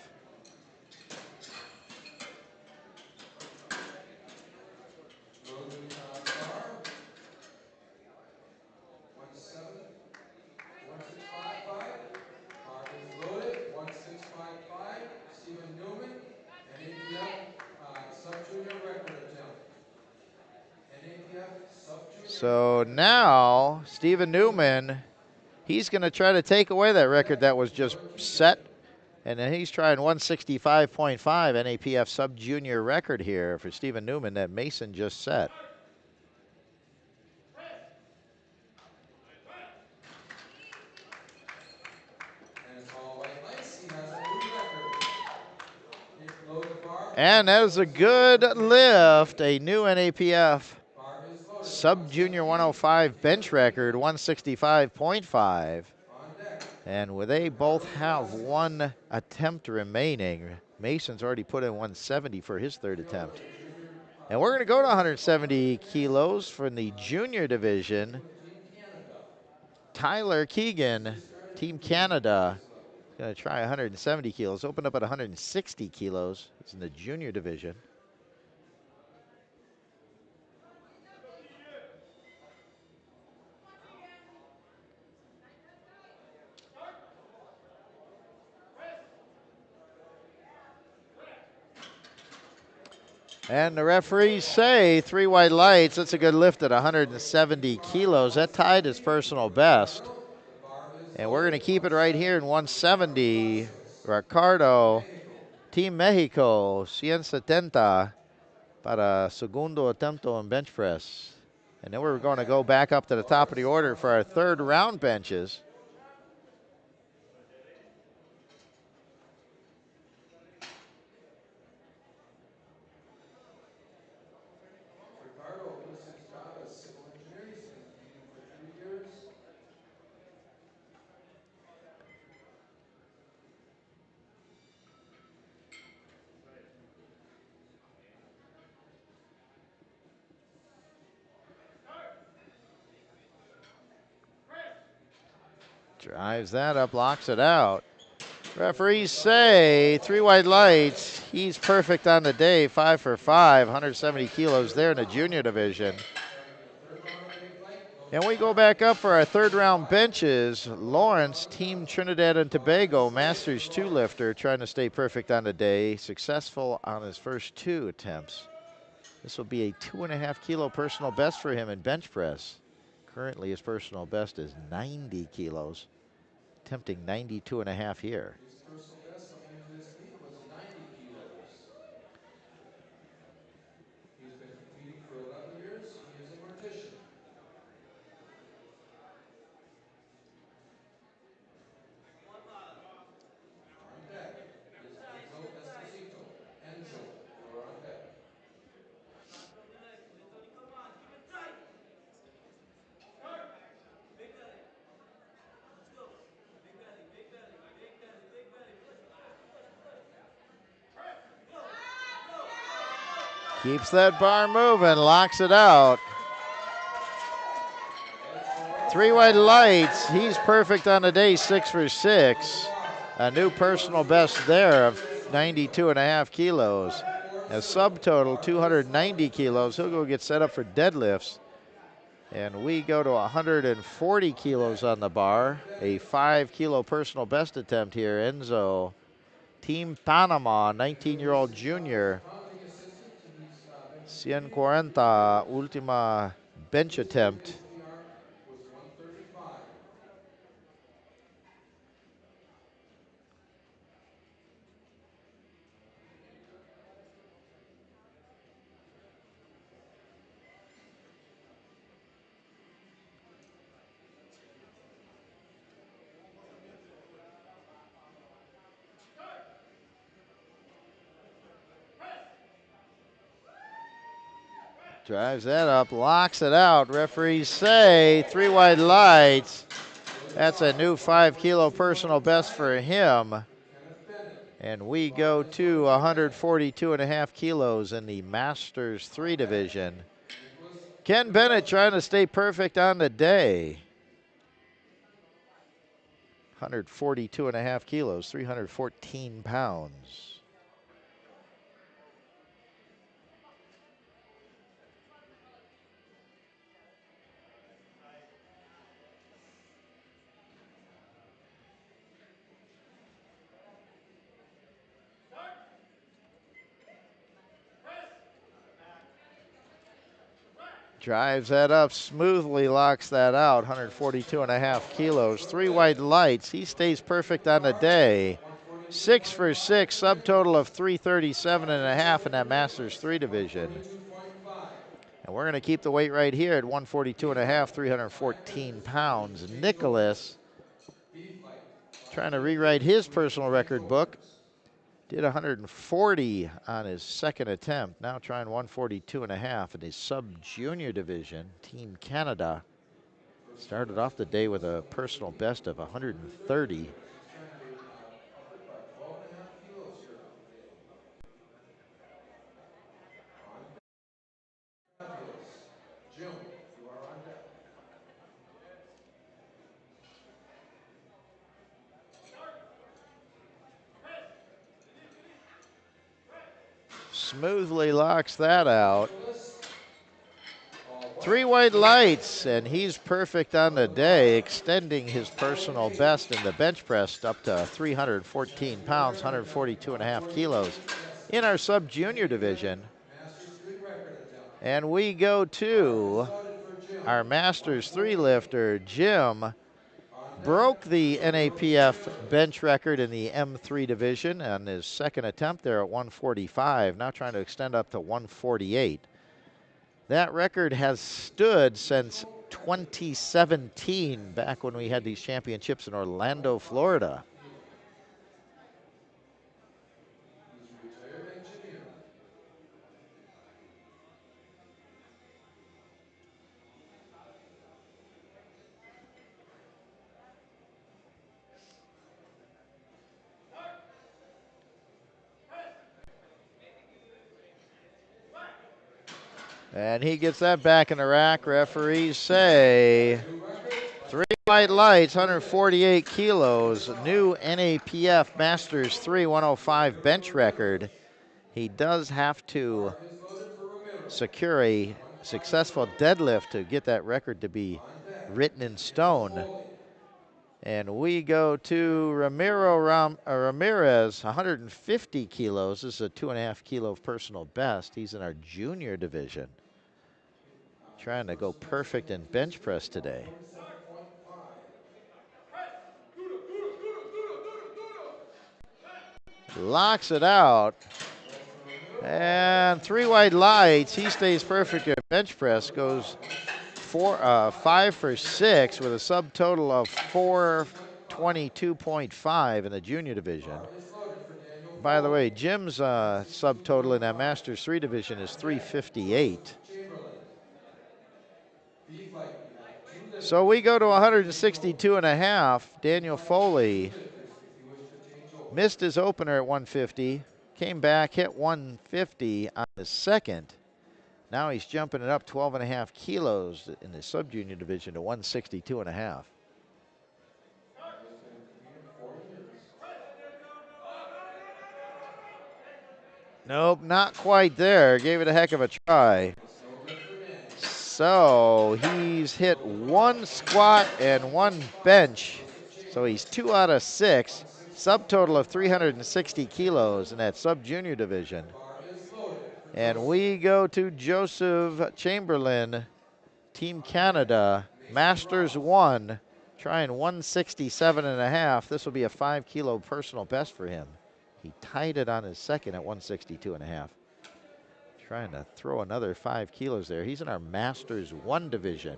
So now, Stephen Newman, he's going to try to take away that record that was just set. And then he's trying 165.5 NAPF sub-junior record here for Stephen Newman that Mason just set. And that is a good lift, a new NAPF sub-junior 105 bench record, 165.5. And they both have 1 attempt remaining. Mason's already put in 170 for his 3rd attempt. And we're going to go to 170 kilos from the junior division. Tyler Keegan, Team Canada, going to try 170 kilos. Opened up at 160 kilos. It's in the junior division. And the referees say 3 white lights. That's a good lift at 170 kilos. That tied his personal best. And we're going to keep it right here in 170. Ricardo, Team Mexico, 170 para segundo attempt en bench press. And then we're going to go back up to the top of the order for our 3rd round benches. Ricardo quits his job as civil engineer. He's been competing for 3 years. Drives that up, locks it out. Referees say 3 white lights. He's perfect on the day, 5 for 5, 170 kilos there in the junior division. And we go back up for our third round benches. Lawrence, Team Trinidad and Tobago, Masters 2 lifter, trying to stay perfect on the day. Successful on his first 2 attempts. This will be a 2.5 kilo personal best for him in bench press. Currently, his personal best is 90 kilos, attempting 92.5 here. His personal best coming into this meet was 90 kilos. He's been competing for 11 years. He is a mortician. On deck is Enzo Esposito. Enzo, you are on deck. Keeps that bar moving, locks it out. 3 white lights. He's perfect on the day, 6 for 6. A new personal best there of 92.5 kilos. A subtotal 290 kilos. He'll go get set up for deadlifts. And we go to 140 kilos on the bar. A 5 kilo personal best attempt here. Enzo, Team Panama, 19-year-old junior. 140 última bench attempt. Was 135. Drives that up, locks it out. Referees say 3 white lights. That's a new 5 kilo personal best for him. And we go to 142.5 kilos in the Masters 3 division. Ken Bennett trying to stay perfect on the day. 142.5 kilos, 314 pounds. Drives that up smoothly, locks that out. 142.5 kilos, 3 white lights. He stays perfect on the day. 6 for 6, subtotal of 337.5 in that Masters 3 division. And we're going to keep the weight right here at 142.5, 314 pounds. Nicholas trying to rewrite his personal record book. Did 140 on his second attempt. Now trying 142.5 in his sub-junior division. Team Canada started off the day with a personal best of 130. Jim, you are on deck. Smoothly locks that out. 3 white lights, and he's perfect on the day, extending his personal best in the bench press up to 314 pounds, 142.5 kilos in our sub-junior division. And we go to our Masters 3 lifter, Jim. Broke the NAPF bench record in the M3 division on his second attempt there at 145, now trying to extend up to 148. That record has stood since 2017, back when we had these championships in Orlando, Florida. And he gets that back in the rack. Referees say 3 white lights, 148 kilos, new NAPF Masters 3 105 bench record. He does have to Bar is loaded for Romero. secure a successful deadlift to get that record to be On deck, written in Daniel stone. Foley. And we go to Ramirez, 150 kilos. This is a 2.5 kilo personal best. He's in our junior division. Trying to go perfect in bench press today. 47.5. Locks it out. And 3 white lights. He stays perfect at bench press. Goes 5 for 6 with a subtotal of 422.5 in the junior division. By the way, Jim's subtotal in that Masters 3 division is 358. So we go to 162.5. Daniel Foley missed his opener at 150, came back, hit 150 on the second. Now he's jumping it up 12.5 kilos in the sub-junior division to 162.5. Nope, not quite there. Gave it a heck of a try. So he's hit 1 squat and 1 bench. So he's 2 out of 6. Subtotal of 360 kilos in that sub-junior division. And we go to Joseph Chamberlain, Team Canada, Masters 1, trying 167.5. This will be a 5 kilo personal best for him. He tied it on his second at 162.5. Trying to throw another 5 kilos there. He's in our Masters 1 division.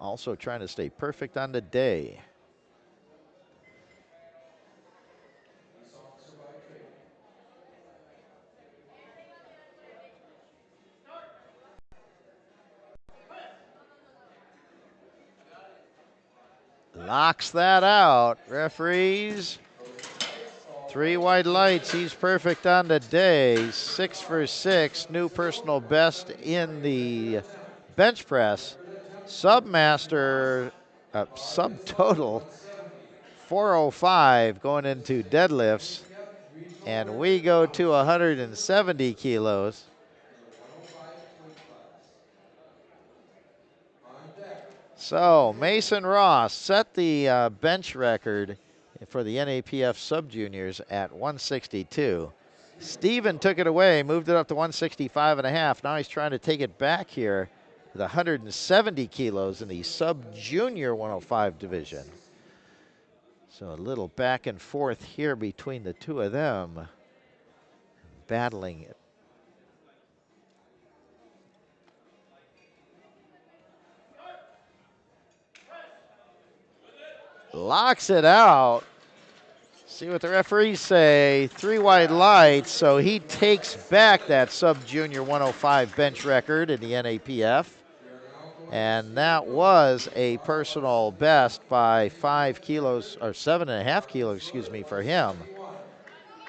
Also trying to stay perfect on the day. Locks that out. Referees, 3 white lights. He's perfect on the day. 6 for 6. New personal best in the bench press. Subtotal 405 going into deadlifts. And we go to 170 kilos. So Mason Ross set the bench record for the NAPF sub-juniors at 162. Steven took it away, moved it up to 165.5. Now he's trying to take it back here to the 170 kilos in the sub-junior 105 division. So a little back and forth here between the two of them, battling it. Locks it out. See what the referees say. 3 white lights, so he takes back that sub-junior 105 bench record in the NAPF. And that was a personal best by 5 kilos, or 7.5 kilos, excuse me, for him.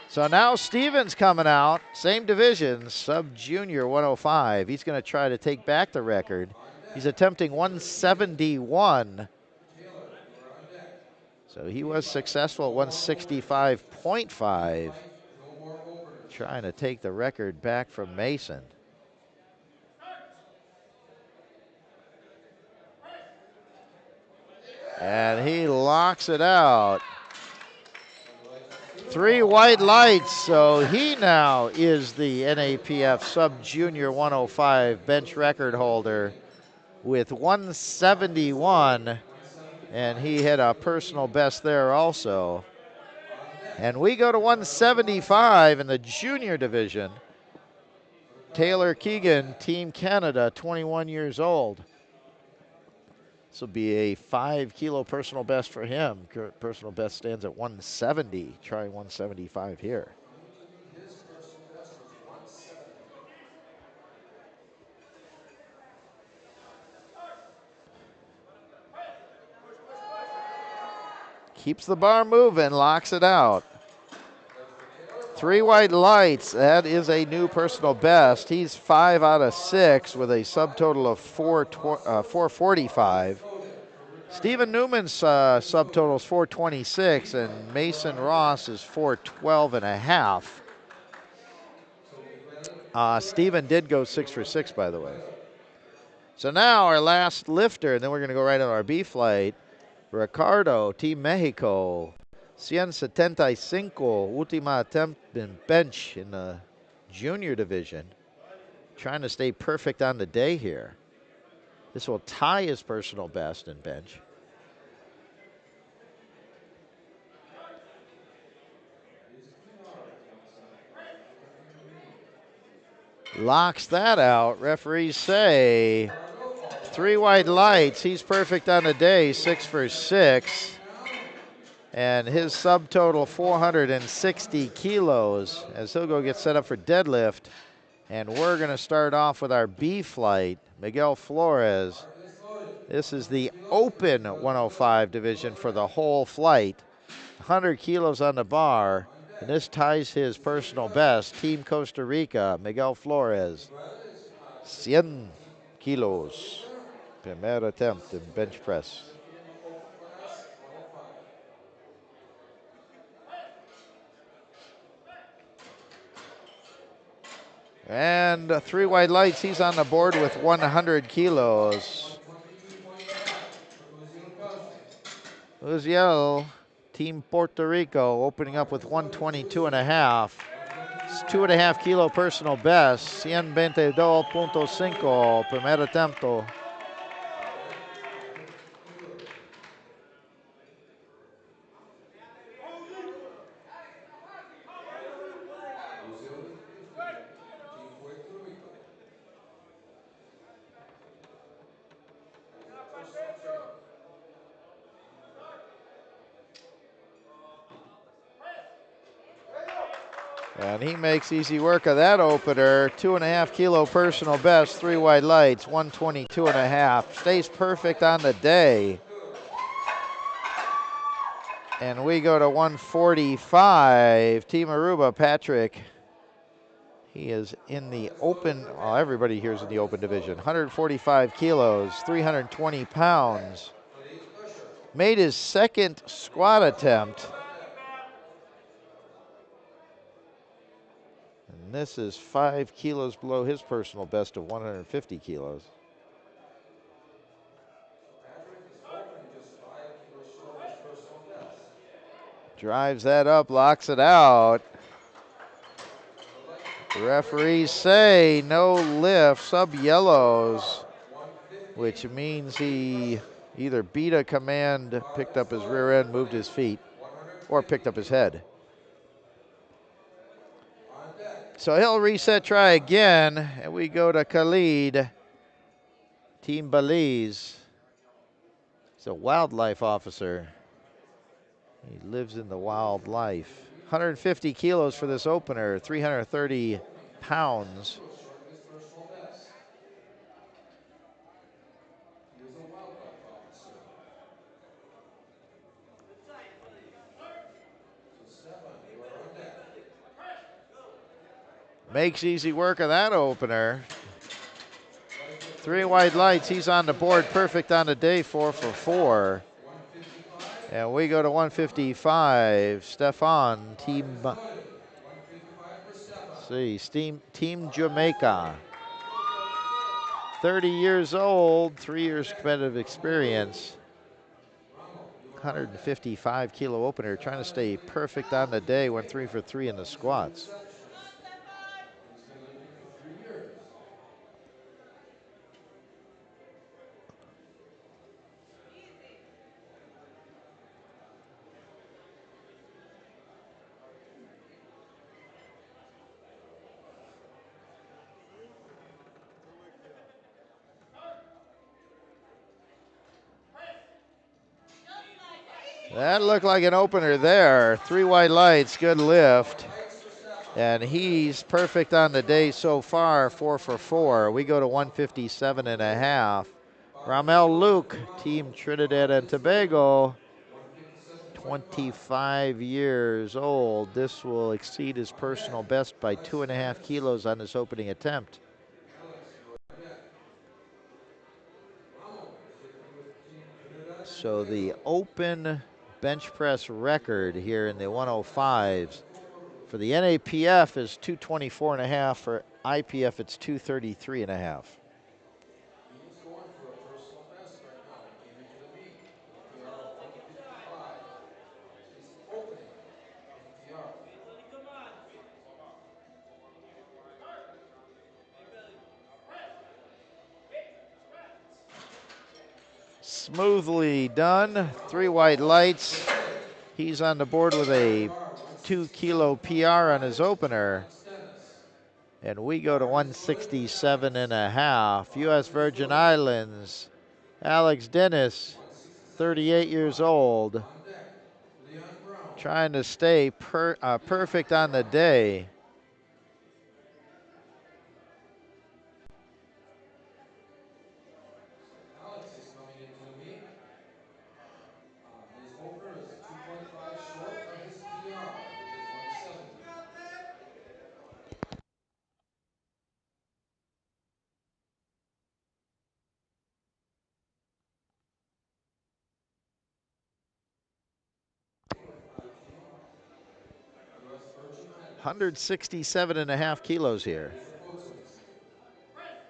So now Steven's coming out, same division, sub-junior 105. He's going to try to take back the record. He's attempting 171. So he was successful at 165.5, trying to take the record back from Mason. And he locks it out. 3 white lights, so he now is the NAPF sub-junior 105 bench record holder with 171, and he hit a personal best there also. And we go to 175 in the junior division. Taylor Keegan, Team Canada, 21 years old. This will be a 5 kilo personal best for him. Personal best stands at 170, trying 175 here. Keeps the bar moving, locks it out. 3 white lights. That is a new personal best. He's 5 out of 6 with a subtotal of 445. Stephen Newman's subtotal is 426, and Mason Ross is 412 and a half. Stephen did go 6 for 6, by the way. So now our last lifter, and then we're going to go right on our B flight. Ricardo, Team Mexico, 175, última attempt in bench in the junior division. Trying to stay perfect on the day here. This will tie his personal best in bench. Locks that out. Referees say 3 white lights. He's perfect on the day, 6 for 6. And his subtotal 460 kilos as he'll go get set up for deadlift. And we're going to start off with our B flight, Miguel Flores. This is the open 105 division for the whole flight. 100 kilos on the bar, and this ties his personal best. Team Costa Rica, Miguel Flores, 100 kilos. Primer attempt in bench press. And 3 white lights, he's on the board with 100 kilos. Uziel, Team Puerto Rico, opening up with 122 and a half. It's 2.5 kilo personal best. 122.5, primer attempt. And he makes easy work of that opener. 2.5 kilo personal best, 3 white lights, 122 and a half. Stays perfect on the day. And we go to 145. Team Aruba, Patrick. He is in the open, well, everybody here is in the open division. 145 kilos, 320 pounds. Made his second squat attempt. And this is 5 kilos below his personal best of 150 kilos. Drives that up, locks it out. The referees say no lift, sub yellows, which means he either beat a command, picked up his rear end, moved his feet, or picked up his head. So he'll reset, try again, and we go to Khalid, Team Belize. He's a wildlife officer. He lives in the wildlife. 150 kilos for this opener, 330 pounds. Makes easy work of that opener. 3 white lights, he's on the board, perfect on the day, 4 for 4. And we go to 155. Stefan, Team Jamaica. 30 years old, 3 years competitive experience. 155 kilo opener, trying to stay perfect on the day, went 3 for 3 in the squats. That looked like an opener there. 3 white lights, good lift. And he's perfect on the day so far, 4 for 4. We go to 157 and a half. Ramel Luke, Team Trinidad and Tobago, 25 years old. This will exceed his On personal deck. best by Alex 2.5 Dennis. kilos on this opening attempt. Alex, you are on deck. Ramos lifting with Team Trinidad and So the Tobago. open bench press record here in the 105s 97 for the NAPF is 224.5. For IPF, it's 233.5. He's going for a personal best right now. He came into the meet with a PR of 155. So he's opening his PR. Smoothly done. 3 Ramos white lights. good lift. He's on the board with a PR 2-kilo PR on 167.5 his for opener. Alex Dennis. And we go to Bar is loaded for Alex. 167.5. Bar U.S. is Virgin loaded. Islands, Alex Dennis, 38 years 167.5 old, on deck. Leon Brown. trying to stay perfect on the day. Alex is coming into the meet. His opener is 2.5 short of his PR, which is 170. U.S. Virgin Islands. 167.5 kilos here. Here's the float swings.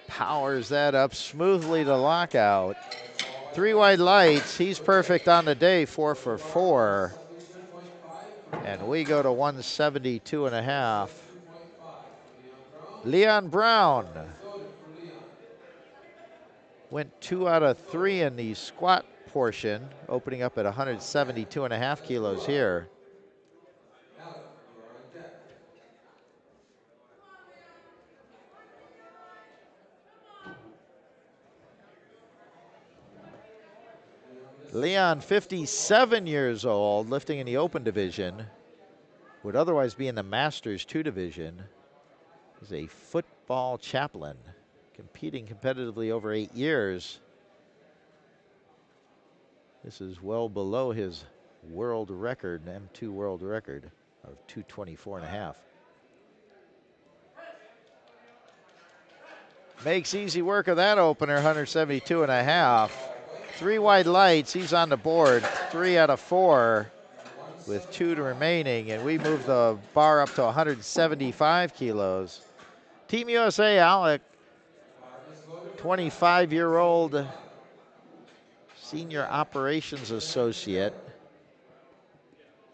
Powers that up smoothly to lockout. That's all white 3 lights. white lights. He's Good lift. perfect on the day, 4 So the for bar is 4. 72.5 for And Leon. we go to 172.5. 72.5 for Leon Brown. Leon Brown Bar is loaded for Leon. went 2 out of 3 in the squat portion, opening up at 172.5 kilos here. Alec, you are on deck. Leon, 57 years old, lifting in the open division, would otherwise be in the Masters 2 division, is a football chaplain, competing competitively over 8 years. This is well below his world record, an M2 world record of 224.5. Makes easy work of that opener, 172.5. 3 white lights, he's on the board, 3 out of 4 with 2 remaining, and we move the bar up to 175 kilos. Team USA, Alec, 25-year-old senior operations associate.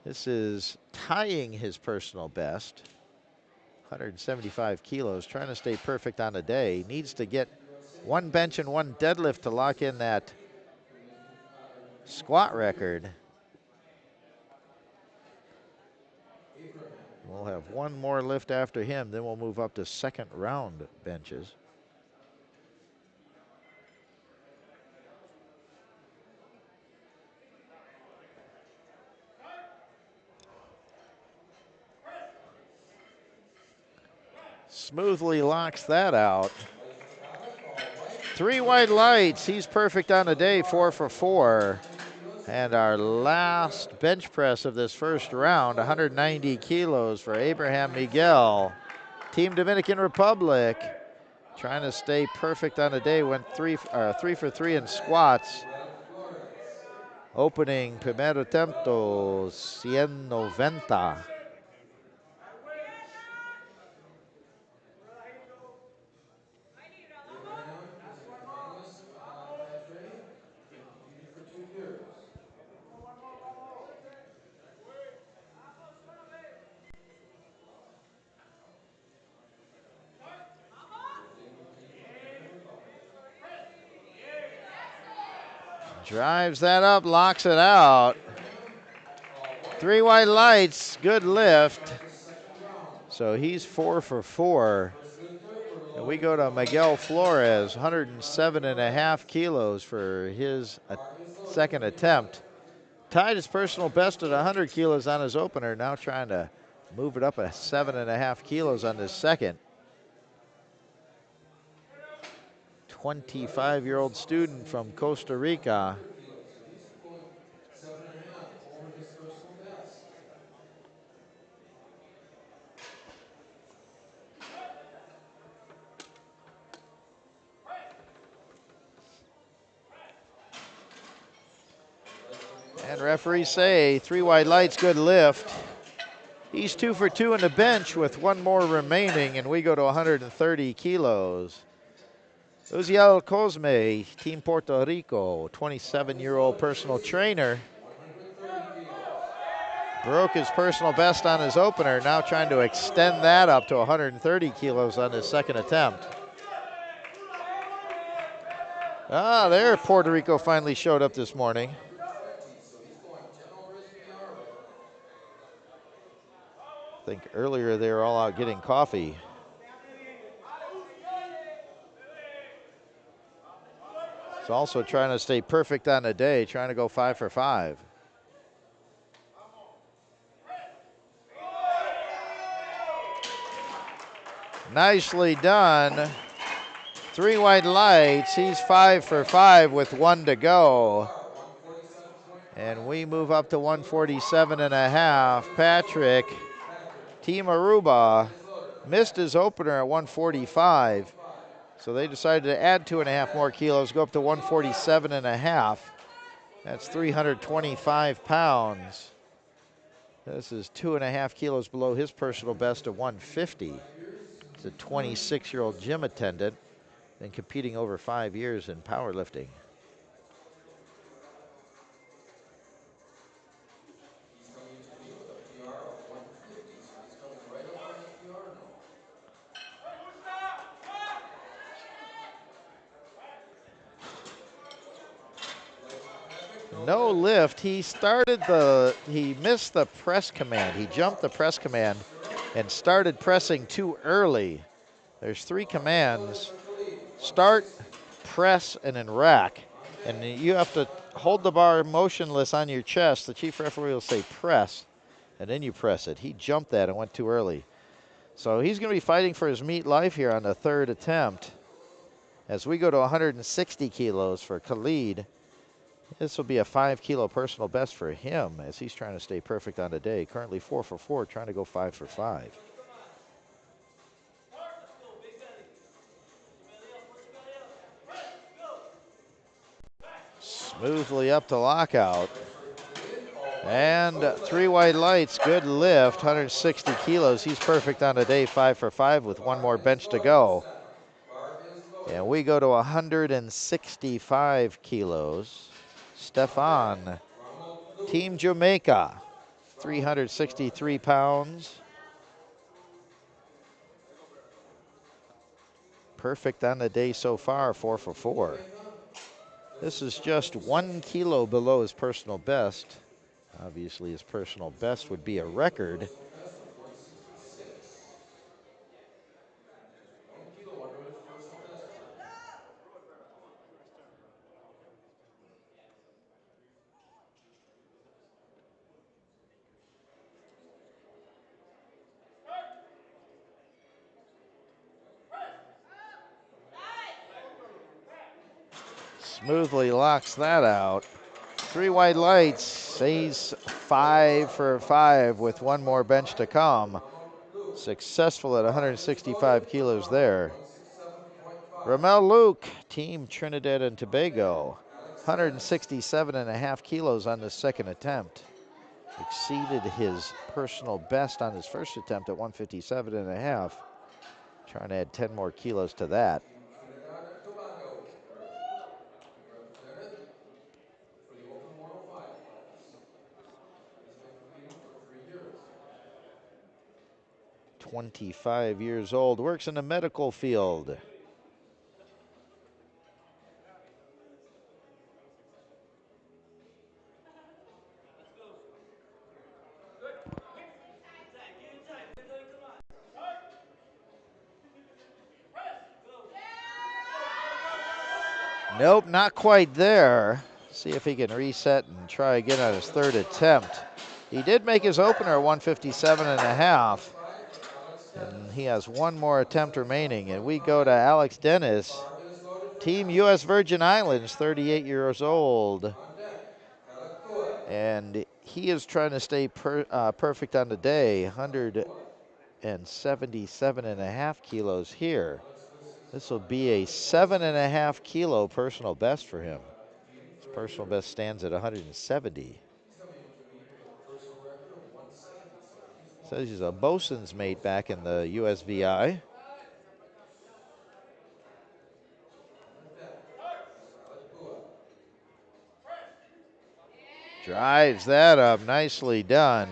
This is tying his personal best, 175 kilos, trying to stay perfect on the day. Needs to get 1 bench and 1 deadlift to lock in that squat record. We'll have 1 more lift after him, then we'll move up to second round benches. Smoothly locks that out. 3 white lights, he's perfect on the day, 4 for 4. And our last bench press of this first round, 190 kilos for Abraham Miguel. Team Dominican Republic, trying to stay perfect on the day, went 3 for 3 in squats. Opening primer attempto, 190. Abraham is a finalist country. He's been competing for 2 years. Drives that up, locks it out. 3 white lights, good lift. So he's 4 for 4. And we go to Miguel Flores, 107.5 kilos for his second attempt. Tied his personal best at 100 kilos on his opener, now trying to move it up at 7.5 kilos on this second. 25-year-old student from Costa Rica. And referees say 3 wide lights, good lift. He's 2 for 2 in the bench with 1 more remaining, and we go to 130 kilos. Uziel Cosme, Team Puerto Rico, 27-year-old personal trainer. 130 kilos. Broke his personal best on his opener, now trying to extend that up to 130 kilos on his second attempt. Ah, there Puerto Rico finally showed up this morning. 120, so he's going 10 over his PR there. I think earlier they were all out getting coffee. He's also trying to stay perfect on the day, trying to go 5 for 5. Nicely done. 3 wide lights. He's 5 for 5 with 1 to go. And we move up to 147 and a half. Patrick, Team Aruba, missed his opener at 145. So they decided to add 2.5 more kilos, go up to 147 and a half. That's 325 pounds. This is 2.5 kilos below his personal best of 150. He's a 26-year-old gym attendant and competing over 5 years in powerlifting. He's coming into the meet with a PR of 150, so he's coming right up on his PR now. No lift. He missed the press command. He jumped the press command and started pressing too early. There's 3 commands: start, press, and then rack. And you have to hold the bar motionless on your chest. The chief referee will say press, and then you press it. He jumped that and went too early. So he's going to be fighting for his meat life here on the 3rd attempt. As we go to 160 kilos for Khalid, this will be a 5-kilo personal best for him as he's trying to stay perfect on the day. Currently 4 for 4, trying to go 5 for 5. Smoothly up to lockout. And 3 wide lights, good lift, 160 kilos. He's perfect on the day, 5 for 5 with 1 more bench to go. And we go to 165 kilos. Stefan, Team Jamaica, 363 pounds. Perfect on the day so far, 4 for 4. This is just 1 kilo below his personal best. Obviously, his personal best would be a record. Smoothly locks that out. 3 wide lights. He's 5 for 5 with 1 more bench to come. Successful at 165 kilos there. Ramel Luke, Team Trinidad and Tobago, 167 and a half kilos on the second attempt. Exceeded his personal best on his first attempt at 157 and a half. Trying to add 10 more kilos to that. Trinidad and Tobago, represented for the Open 105 class. He's been competing for 3 years. 25 years old, works in the medical field. Nope, not quite there. See if he can reset and try again on his 3rd attempt. He did make his opener at 157 and a half. And he has 1 more attempt remaining. And we go to Alex Dennis, Team U.S. Virgin Islands, 38 years old. And he is trying to stay perfect on the day, 177 and a half kilos here. This will be a 7.5 kilo personal best for him. His personal best stands at 170. Says he's a bosun's mate back in the USVI. On deck is Pilot Bua. Drives that up, nicely done.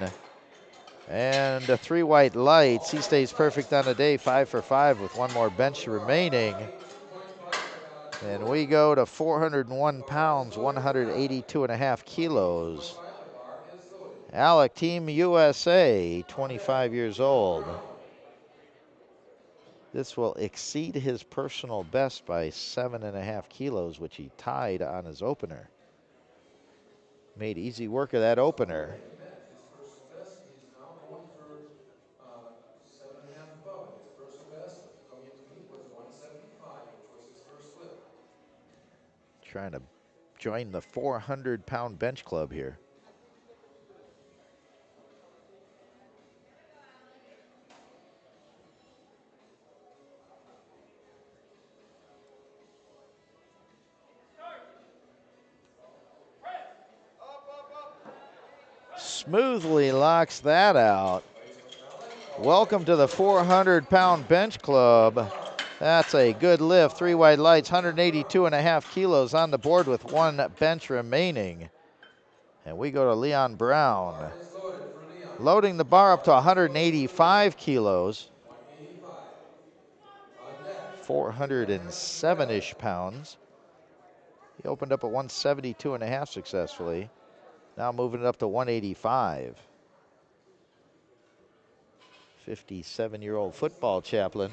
And the 3 white lights, he stays perfect on the day, 5 for 5 with one more bench remaining. 82.5. And we go to 401 pounds, 182.5 kilos. The bar is loaded. Alec, Team USA, 25 years old. Brown. This will exceed his personal best by 7.5 kilos, which he tied on his opener. Made easy work of that opener. He met his personal best. He's now going for 7.5 above it. His personal best coming into meet was 175, which was his first lift. Trying to join the 400-pound bench club here. Smoothly locks that out. Welcome to the 400-pound bench club. That's a good lift. 3 white lights, 182.5 kilos on the board with one bench remaining. And we go to Leon Brown. Bar is loaded for Leon. Loading the bar up to 185 kilos. 185. On deck. 407-ish pounds. He opened up at 172.5 successfully. Now moving it up to 185. 57-year-old football chaplain.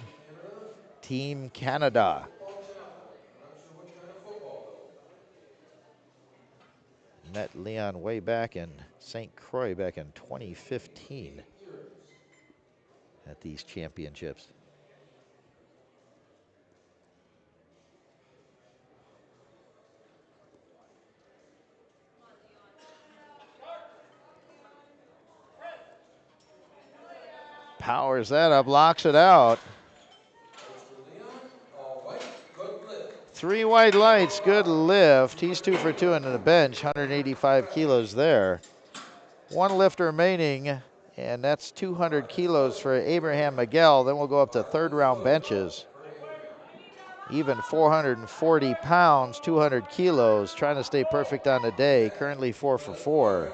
Team Canada. Football chaplain. I'm not sure what kind of football, though. Met Leon way back in St. Croix back in 2015 at these championships. Powers that up, locks it out. 3 white lights, good lift. He's 2 for 2 into the bench, 185 kilos there. One lift remaining, and that's 200 kilos for Abraham Miguel. Then we'll go up to third round benches. Even 440 pounds, 200 kilos, trying to stay perfect on the day. Currently 4 for 4.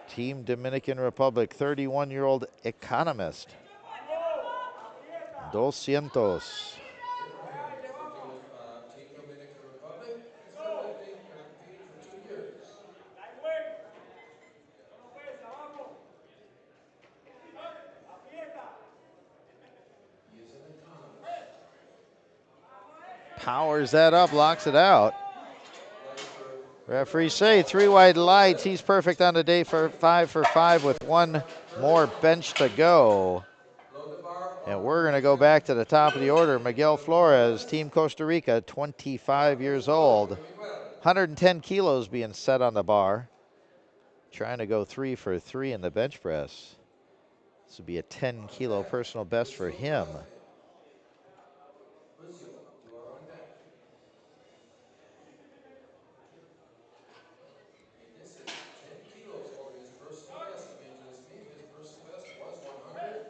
Team Dominican Republic, 31-year-old economist. 200. Team Dominican Republic has been lifting or competing for 2 years. He is an economist. Powers that up, locks it out. Referees say 3 white lights. He's perfect on the day for 5 for 5 with one more bench to go. And we're going to go back to the top of the order. Miguel Flores, Team Costa Rica, 25 years old. 110 kilos being set on the bar. Trying to go 3 for 3 in the bench press. This would be a 10-kilo personal best for him. This is 10 kilos over his personal best coming into this meet. His personal best was 100.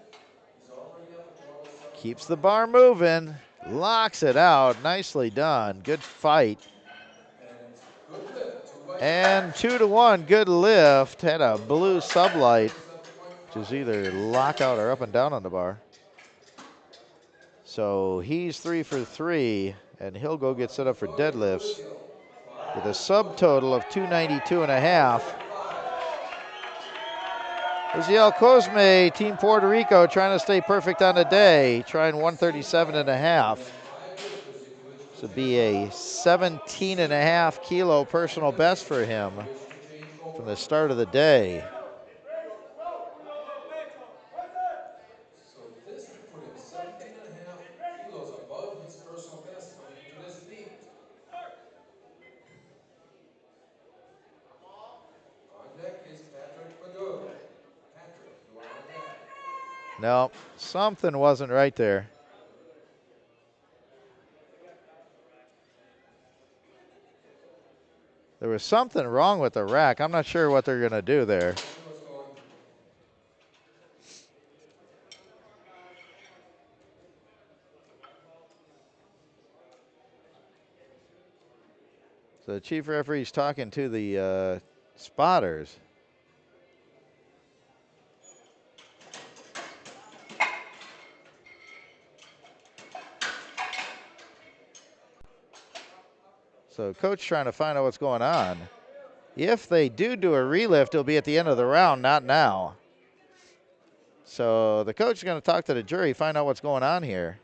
He's already up at 107. Keeps the bar moving. Locks it out. Nicely done. Good fight. Good lift. And 2 to 1. Good lift. Had a blue sublight, which is either lockout or up and down on the bar. So he's 3 for 3, and he'll go get set up for deadlifts with a subtotal of 292.5. Uziel Cosme, Team Puerto Rico, trying to stay perfect on the day, trying 137.5. This would be a 17.5 kilo personal best for him from the start of the day. So this would put him 17.5 kilos above his personal best coming into this meet. On deck is Patrick Pagoo. Patrick, you are on deck. No, something wasn't right there. There was something wrong with the rack. I'm not sure what they're going to do there. Tell me what's going. So the chief referee's talking to the spotters. So coach trying to find out what's going on. If they do a relift, it'll be at the end of the round, not now. So the coach is going to talk to the jury, find out what's going on here.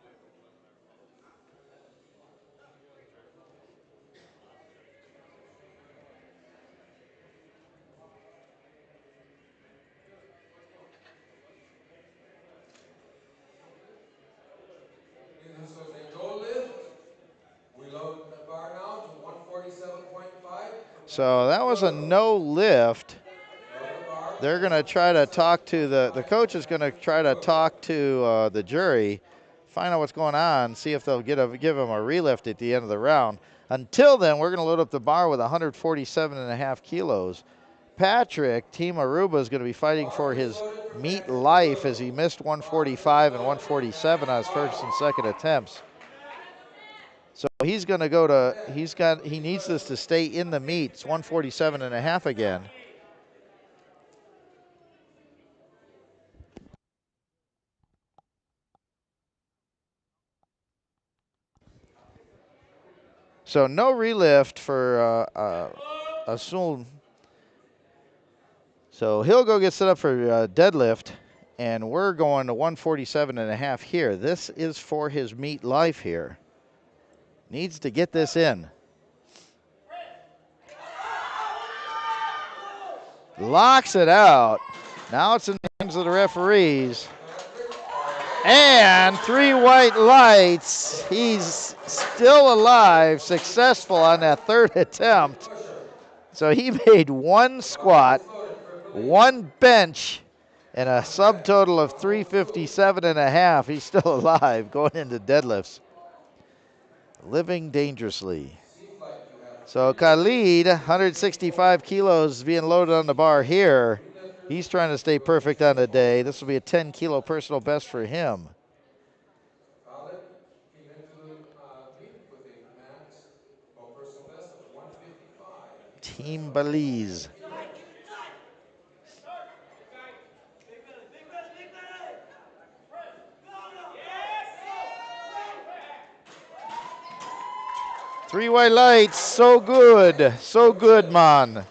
This was a no lift. We load the bar now to 147.5. So that was a no lift. They're going to try to talk to the coach is going to try to talk to the jury, find out what's going on, see if they'll give him a relift at the end of the round. Until then, we're going to load up the bar with 147.5 kilos. Patrick, Team Aruba, is going to be fighting for his meat life as he missed 145 and 147 on his first and second attempts. So he's going to go to, he needs this to stay in the meat. It's 147.5 again. So no relift for Asul. So he'll go get set up for deadlift, and we're going to 147.5 here. This is for his meat life here. Needs to get this in. Locks it out. Now it's in the hands of the referees. And 3 white lights. He's still alive, successful on that third attempt. So he made 1 squat, 1 bench, and a subtotal of 357.5. He's still alive going into deadlifts. Living dangerously. So Khalid, 165 kilos being loaded on the bar here. He's trying to stay perfect on the day. This will be a 10-kilo personal best for him. Khalid came into the meet with a max or personal best of 155. Team Belize. Three white lights, so good, man.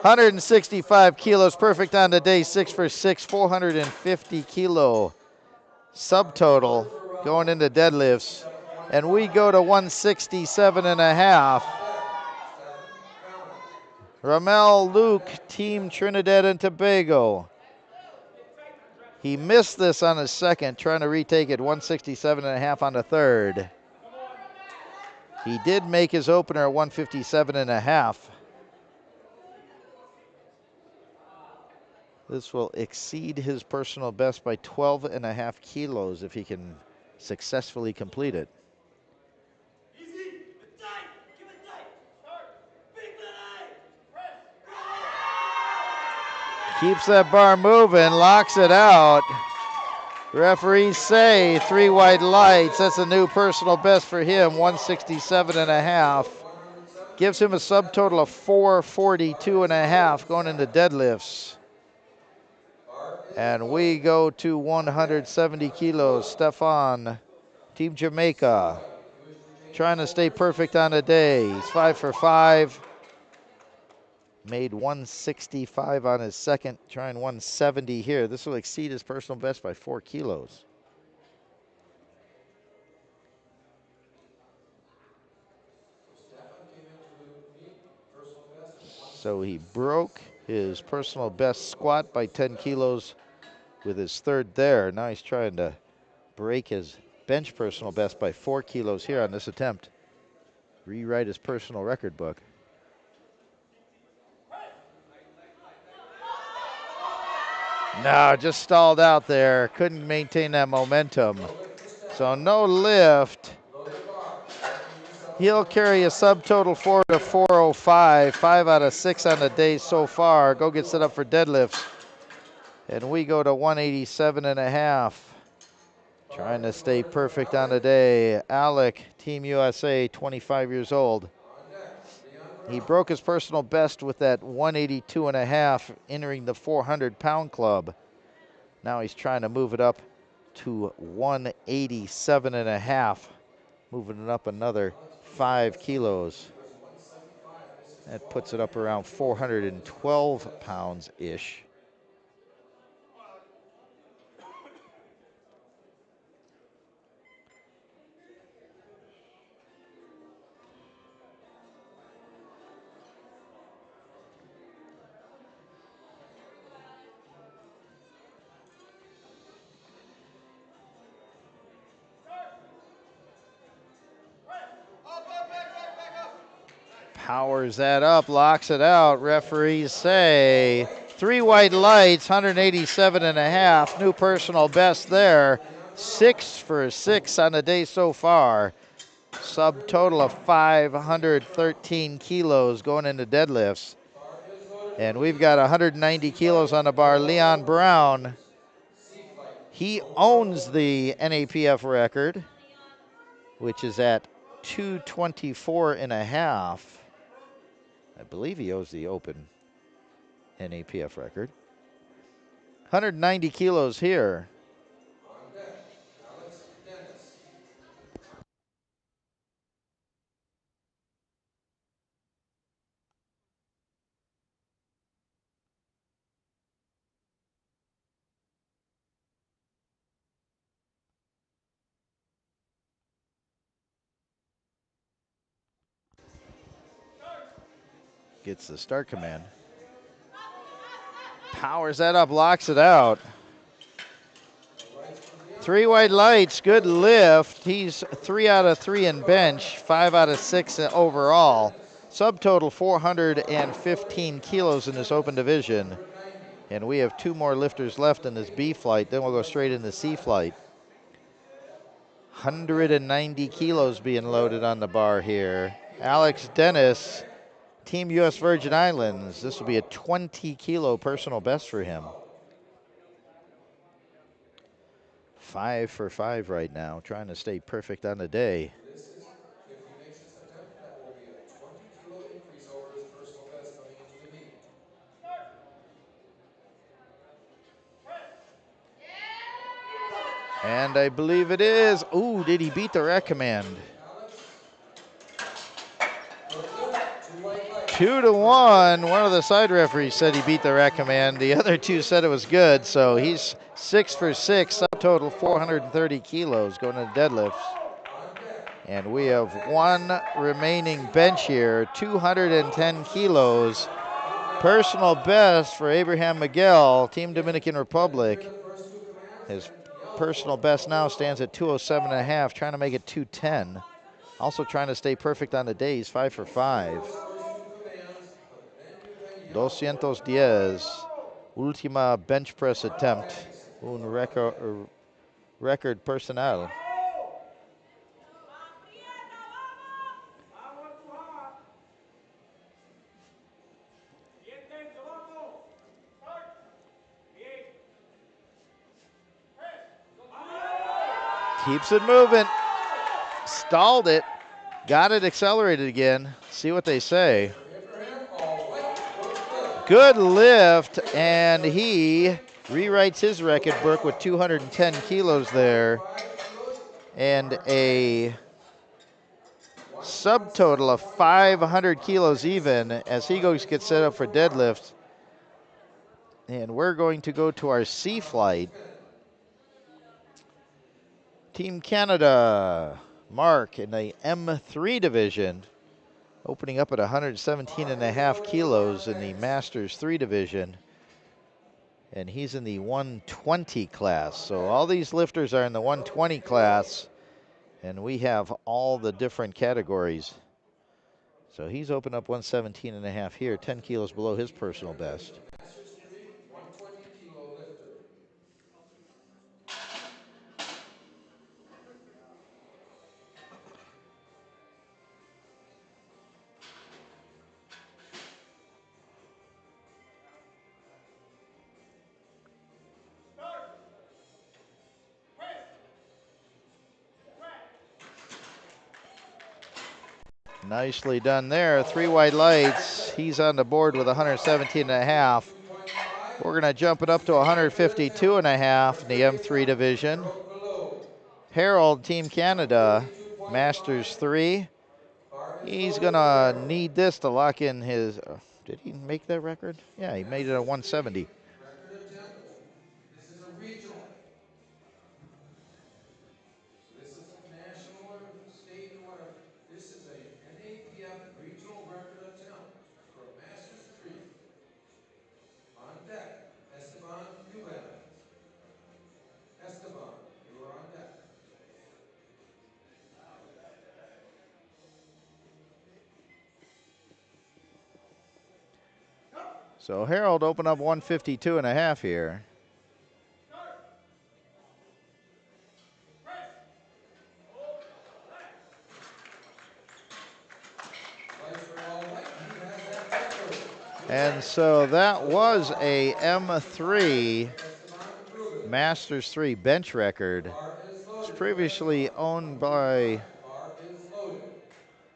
165 kilos, perfect on the day, 6 for 6, 450 kilo subtotal going into deadlifts. And we go to 167.5. Ramel Luke, Team Trinidad and Tobago. He missed this on his second, trying to retake it 167.5 on the third. He did make his opener at 157.5. This will exceed his personal best by 12.5 kilos if he can successfully complete it. Keeps that bar moving, locks it out. Referees say 3 white lights. That's a new personal best for him, 167.5. Gives him a subtotal of 442.5 going into deadlifts. And we go to 170 kilos. Stefan, Team Jamaica, trying to stay perfect on the day. He's 5 for 5. Made 165 on his second, trying 170 here. This will exceed his personal best by 4 kilos. So he broke his personal best squat by 10 kilos with his third there. Now he's trying to break his bench personal best by 4 kilos here on this attempt. Rewrite his personal record book. No, just stalled out there. Couldn't maintain that momentum. So no lift. He'll carry a subtotal 4 to 405, 5 out of 6 on the day so far. Go get set up for deadlifts. And we go to 187 and a half. Trying to stay perfect on the day. Alec, Team USA, 25 years old. He broke his personal best with that 182 and a half, entering the 400-pound club. Now he's trying to move it up to 187 and a half, moving it up another 5 kilos. That puts it up around 412 pounds-ish. Powers that up, locks it out. Referees say 3 white lights, 187 and a half. New personal best there. 6 for 6 on the day so far. Subtotal of 513 kilos going into deadlifts. And we've got 190 kilos on the bar. Leon Brown, he owns the NAPF record, which is at 224 and a half. I believe he owes the open NAPF record. 190 kilos here. Gets the start command. Powers that up, locks it out. 3 white lights, good lift. He's 3 out of 3 in bench, 5 out of 6 overall. Subtotal 415 kilos in this open division. And we have 2 more lifters left in this B flight. Then we'll go straight into C flight. 190 kilos being loaded on the bar here. Alex Dennis, Team US Virgin Islands. This will be a 20 kilo personal best for him. 5 for 5 right now, trying to stay perfect on the day. This is, if he makes this attempt, that will be a 20-kilo increase over his personal best coming into the meet. And I believe it is. Ooh, did he beat the recommend? Alex. Good lift, 2 white lights. 2 to 1. One of the side referees said he beat the recommend. The other 2 said it was good. So he's 6 for 6, subtotal 430 kilos going to deadlifts. And we have 1 remaining bench here, 210 kilos. Personal best for Abraham Miguel, Team Dominican Republic. His personal best now stands at 207 and a half, trying to make it 210. Also trying to stay perfect on the day. He's 5 for 5. 210. Última bench press attempt. Un record personal. Keeps it moving. Stalled it. Got it accelerated again. See what they say. Good lift, and he rewrites his record book with 210 kilos there. And a subtotal of 500 kilos even as he goes get set up for deadlift. And we're going to go to our C flight. Team Canada, Mark in the M3 division, opening up at 117 and a half kilos in the Masters 3 division. And he's in the 120 class. So all these lifters are in the 120 class, and we have all the different categories. So he's opened up 117 and a half here, 10 kilos below his personal best. Masters 3, 120-kilo lifter. Nicely done there. 3 white lights. He's on the board with 117.5. We're going to jump it up to 152.5 in the M3 division. Harold, Team Canada, Masters 3. He's going to need this to lock in his... did he make that record? Yeah, he made it at 170. Record attempt. This is a regional. So this isn't national or state or whatever. This is a NAPF regional record attempt for Masters 3. On deck, Esteban Eubanks. Esteban, you are on deck. So Harold opened up 152.5 here. Lights for all white. He has that record. And so that was a M3 Esteban Rubin. Masters 3 bench record. Bar is It's loaded. previously owned by... Bar is loaded.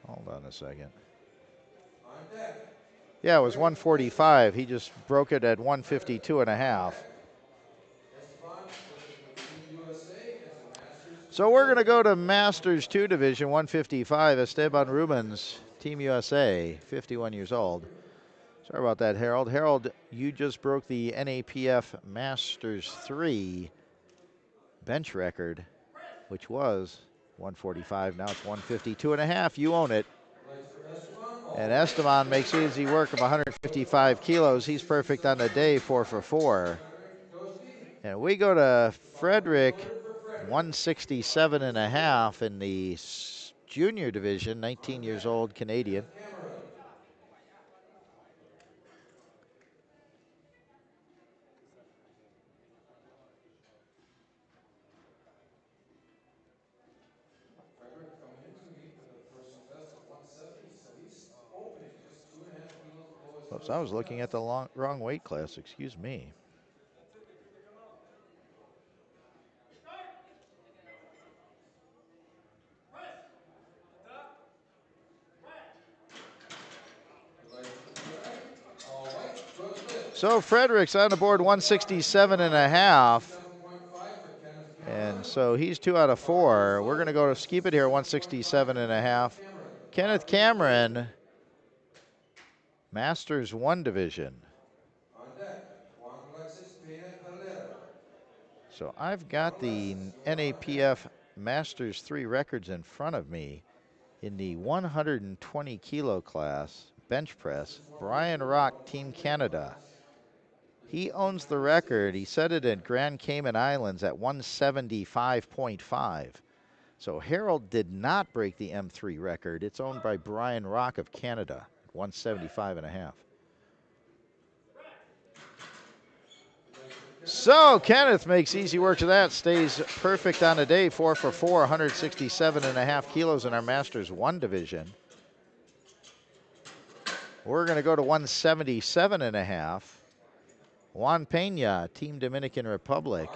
Hold on a second. On deck. Yeah, it was 145. He just broke it at 152.5. Esteban with Team USA as a Masters 2. So we're going to go to Masters 2 Division 155. Esteban Rubens, Team USA, 51 years old. Sorry about that, Harold. Harold, you just broke the NAPF Masters 3 bench record, which was 145. Now it's 152.5. You own it. And Esteban makes easy work of 155 kilos. He's perfect on the day, 4 for 4. And we go to Frederick, 167.5 in the junior division, 19 years old, Canadian. Frederick coming into meet with a personal best of 170, so he's opening just 2.5 kilos below his Oops, I was looking at the wrong weight class. Excuse me. So Frederick's on the board 167.5. And so he's 2 out of 4. We're going to go to Skip It here, 167.5. Kenneth Cameron, Masters 1 division. So I've got the NAPF Masters 3 records in front of me in the 120 kilo class, bench press. Brian Rock, Team Canada. He owns the record. He set it at Grand Cayman Islands at 175.5. So Harold did not break the M3 record. It's owned by Brian Rock of Canada, 175.5. So Kenneth makes easy work of that. Stays perfect on the day, 4 for 4, 167.5 kilos in our Masters 1 division. We're going to go to 177.5. Juan Pena, Team Dominican Republic.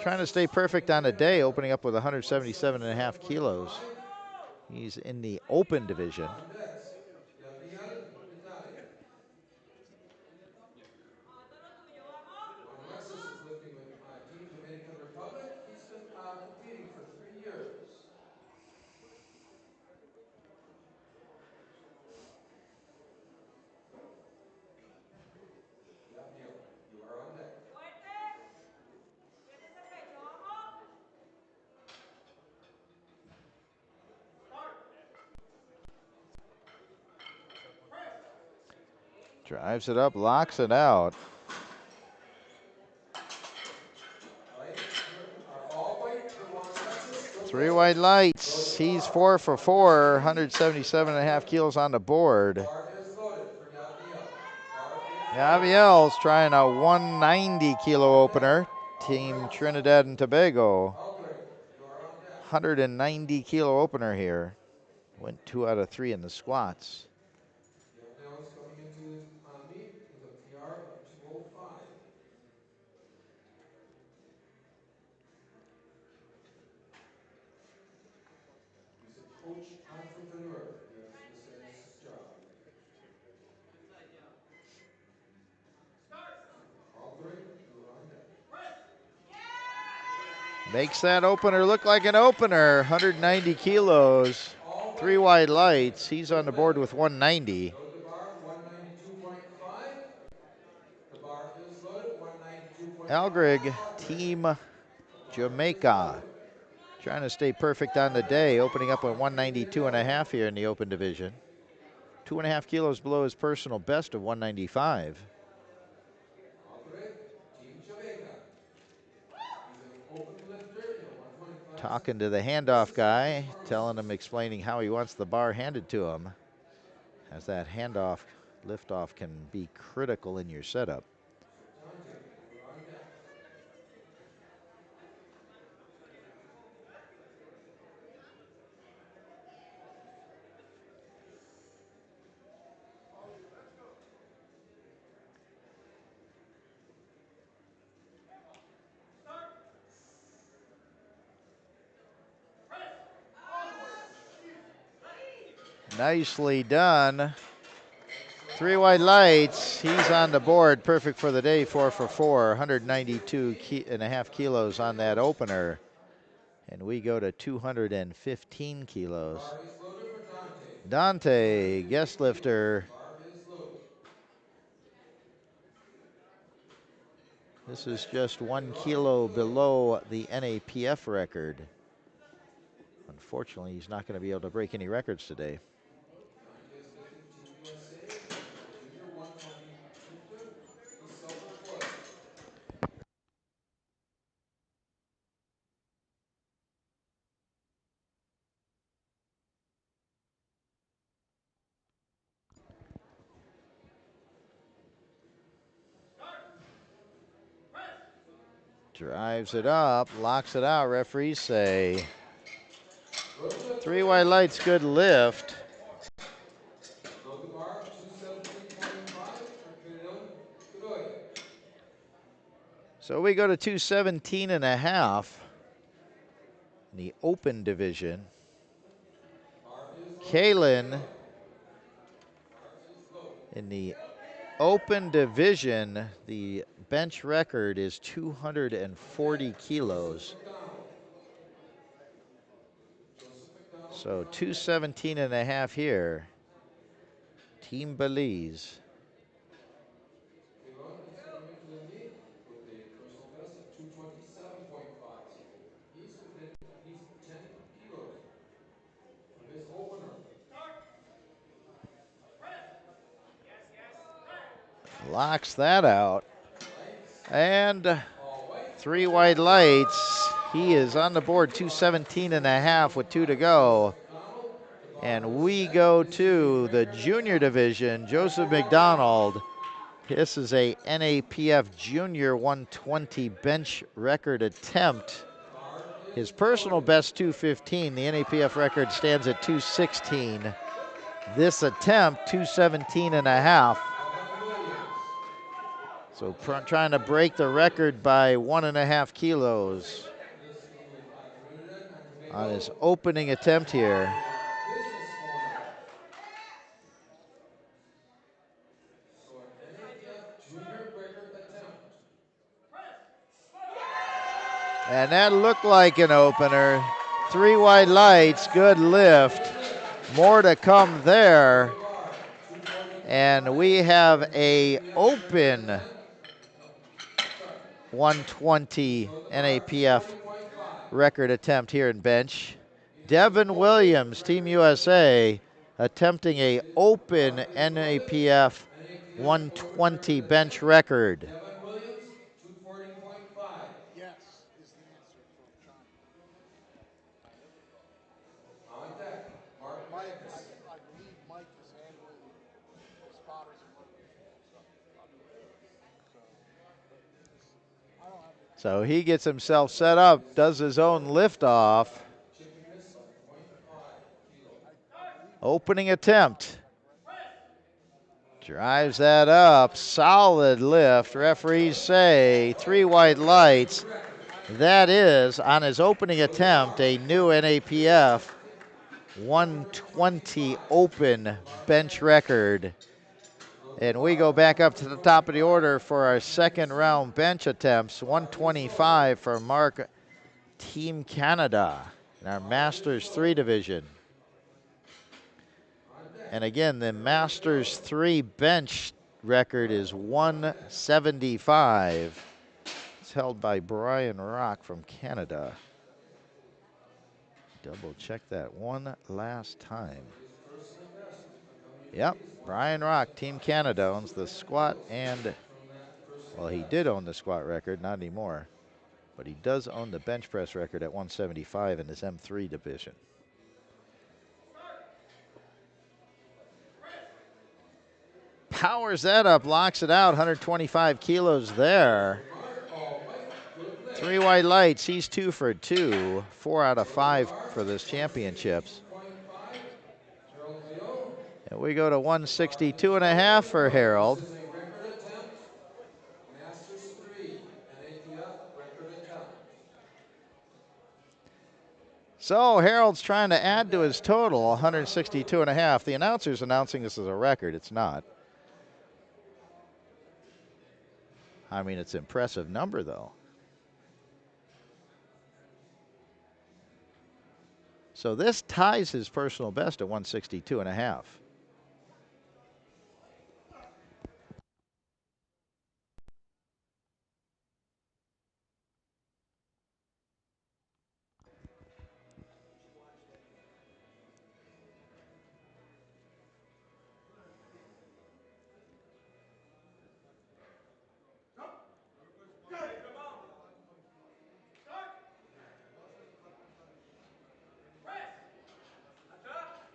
Trying to stay perfect on the day, opening up with 177.5 kilos. He's in the open division. Alexis is lifting with Team Dominican Republic. He's been competing for 3 years. You are on deck. Drives it up, locks it out. Three white lights. He's 4 for 4, 177.5 kilos on the board. Gabriel's trying a 190 kilo opener. Team Trinidad and Tobago. 190 kilo opener here. Went 2 out of 3 in the squats. Gabriel's coming into his meet with a PR of 205. He's a coach entrepreneur. This is his job. All three, you're on deck. Makes that opener look like an opener. 190 kilos. All 3 weight. wide lights. He's on the board with 190. Load the bar, 192.5. The bar is loaded, 192.5. Algrig, All three. Team The bar is Jamaica. loaded. Trying to stay perfect on the day, opening up at 192 and a half here in the open division. 2.5 kilos below his personal best of 195. All three. Team Jamaica. He's an open lifter in a 120 class. Talking to the This handoff is a guy, pharmacist. telling him, explaining how he wants the bar handed to him, as that handoff, liftoff can be critical in your setup. So Dante, you're on deck. Nicely done. 3 wide lights. He's on the board. Perfect for the day. 4 for 4. 192 and a half kilos on that opener. And we go to 215 kilos. Bar is loaded for Dante. Dante, guest lifter. Bar is loaded. This is just 1 kilo below the NAPF record. Unfortunately, he's not going to be able to break any records today. Dante is lifting Team USA, Junior 120 lifter. He's self-employed. Drives it up, locks it out. Referees say Good lift. 3 wide lights, good lift. Load the bar, 217.5 for Kirill Kudoya. So we go to 217 and a half in the open division. Bar is loaded. Kalen Bar is loaded. in the open division, the bench record is 240 kilos. Joseph McDonald. So 217 and a half here. Team Belize. Kirill is coming to the meet with a personal best of 227.5. He's 10 kilos from his opener. Locks that out. Lights. And All white. 3 wide lights. He is on the board, 217 and a half with 2 to go. McDonald. The bar And is we set. go This is to a the record junior attempt. division. Joseph McDonald. This is a NAPF Junior 120 bench record attempt. Bar His is personal loaded. best 215. The NAPF record stands at 216. This attempt 217 and a half. Evan Williams. So trying to break the record by 1.5 kilos This is Trinidad and on his Tobago. opening attempt here. Business owner. So an NAPF junior record attempt. And that looked like an opener. 3 wide lights, good lift. More to come there. Bar, 240. And we have a open 120 So the bar, NAPF 240.5. record attempt here in bench. Devin Williams, Team USA, attempting a open NAPF 120 bench record. Evan Williams, 240.5. On deck, Mark Magnus. So he gets himself set up, does his own liftoff. Chippiness of 0.5 kilo. Opening attempt. Drives that up. Solid lift. Referees say 3 white lights. Record. That is, on his opening attempt, a new NAPF 120 open bench record. And we go back up to the top of the order for our second round bench attempts. 125 for Mark, Team Canada, in our Masters 3 division. And again, the Masters 3 bench record is 175. It's held by Brian Rock from Canada. Double check that one last time. Yep, Brian Rock, Team Canada, owns the squat and, well, he did own the squat record, not anymore. But he does own the bench press record at 175 in his M3 division. Powers that up, locks it out, 125 kilos there. 3 white lights, he's 2 for 2, 4 out of 5 for this championships. And we go to 162.5 for Harold. This is a record attempt. Masters 3, NAPF record attempt. So Harold's trying to add to his total, 162.5. The announcer's announcing this as a record. It's not. I mean, it's an impressive number, though. So this ties his personal best at 162.5.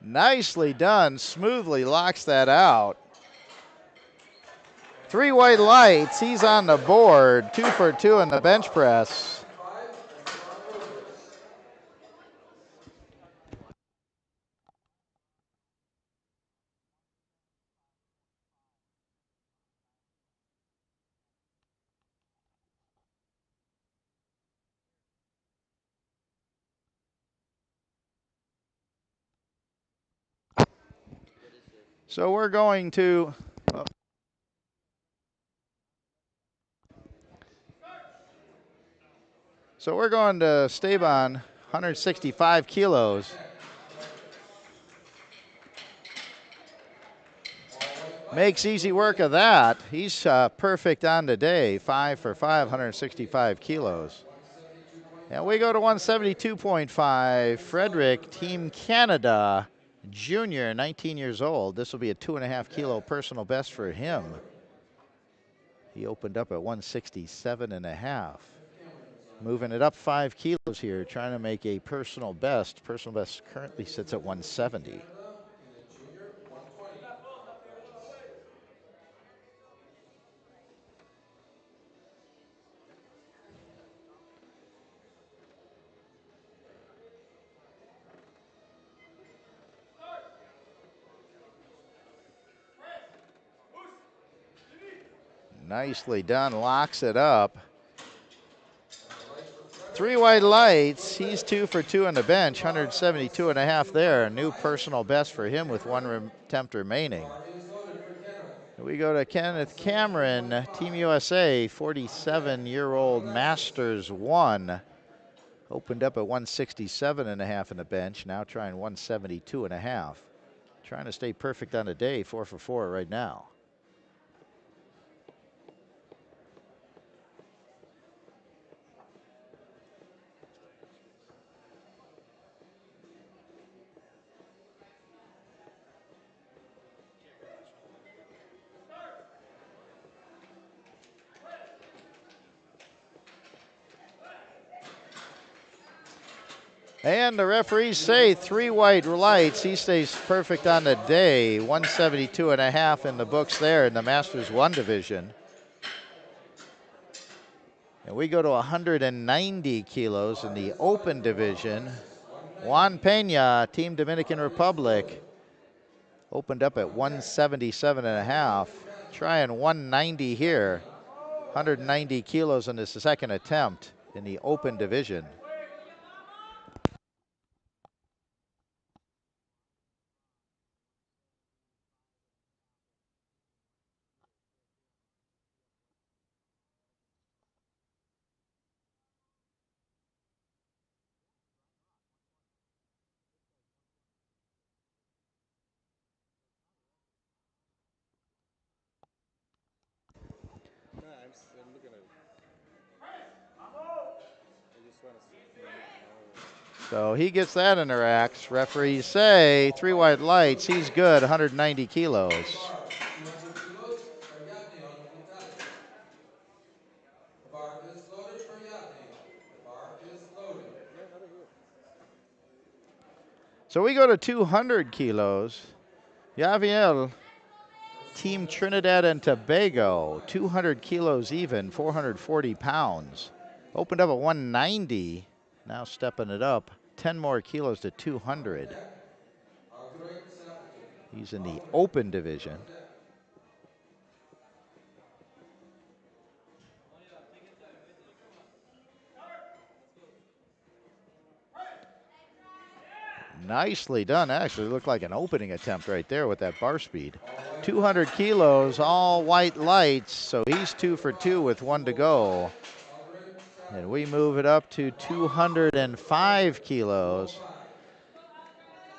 Nicely done, smoothly locks that out. 3 white lights, he's on the board, 2 for 2 in the bench press. So we're going to, Esteban, 165 kilos. Makes easy work of that. He's perfect on today, 5 for 5, 165 kilos. And we go to 172.5. Frederick, Team Canada, junior, 19 years old. This will be a 2.5 kilo personal best for him. He opened up at 167.5. Moving it up 5 kilos here, trying to make a personal best. Personal best currently sits at 170. Nicely done, locks it up. 3 white lights, he's 2 for 2 on the bench, 172.5 there. A new personal best for him with 1 attempt remaining. We go to Kenneth Cameron, Team USA, 47-year-old Masters 1. Opened up at 167.5 in the bench, now trying 172.5. Trying to stay perfect on the day, 4 for 4 right now. And the referees say 3 white lights. He stays perfect on the day. 172.5 in the books there in the Masters 1 division. And we go to 190 kilos in the open division. Juan Pena, Team Dominican Republic, opened up at 177.5. Trying 190 here. 190 kilos in this second attempt in the open division. So he gets that in the racks. Referees say 3 white lights. He's good, 190 kilos. The bar, 200 kilos for Yavne on the Vitali. The bar is loaded for Yavne. The bar is loaded. So we go to 200 kilos. Yaviel, Team Trinidad and Tobago, 200 kilos even, 440 pounds. Opened up at 190, now stepping it up, 10 more kilos to 200. He's in the open division. Nicely done. Actually looked like an opening attempt right there with that bar speed. 200 kilos, all white lights, so he's 2 for 2 with 1 to go. And we move it up to 205 kilos.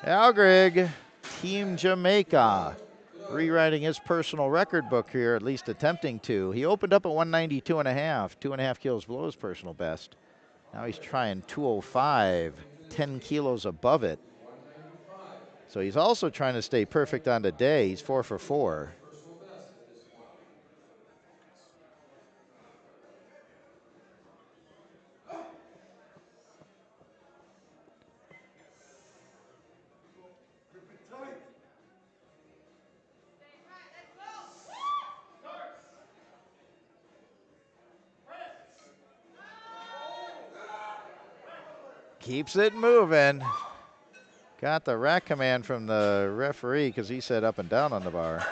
Algrig, Team Jamaica, rewriting his personal record book here, at least attempting to. He opened up at 192 and a half, 2.5 kilos below his personal best. Now he's trying 205, 10 kilos above it. So he's also trying to stay perfect on the day. He's 4 for 4. Keeps it moving. Got the rack command from the referee because he said up and down on the bar.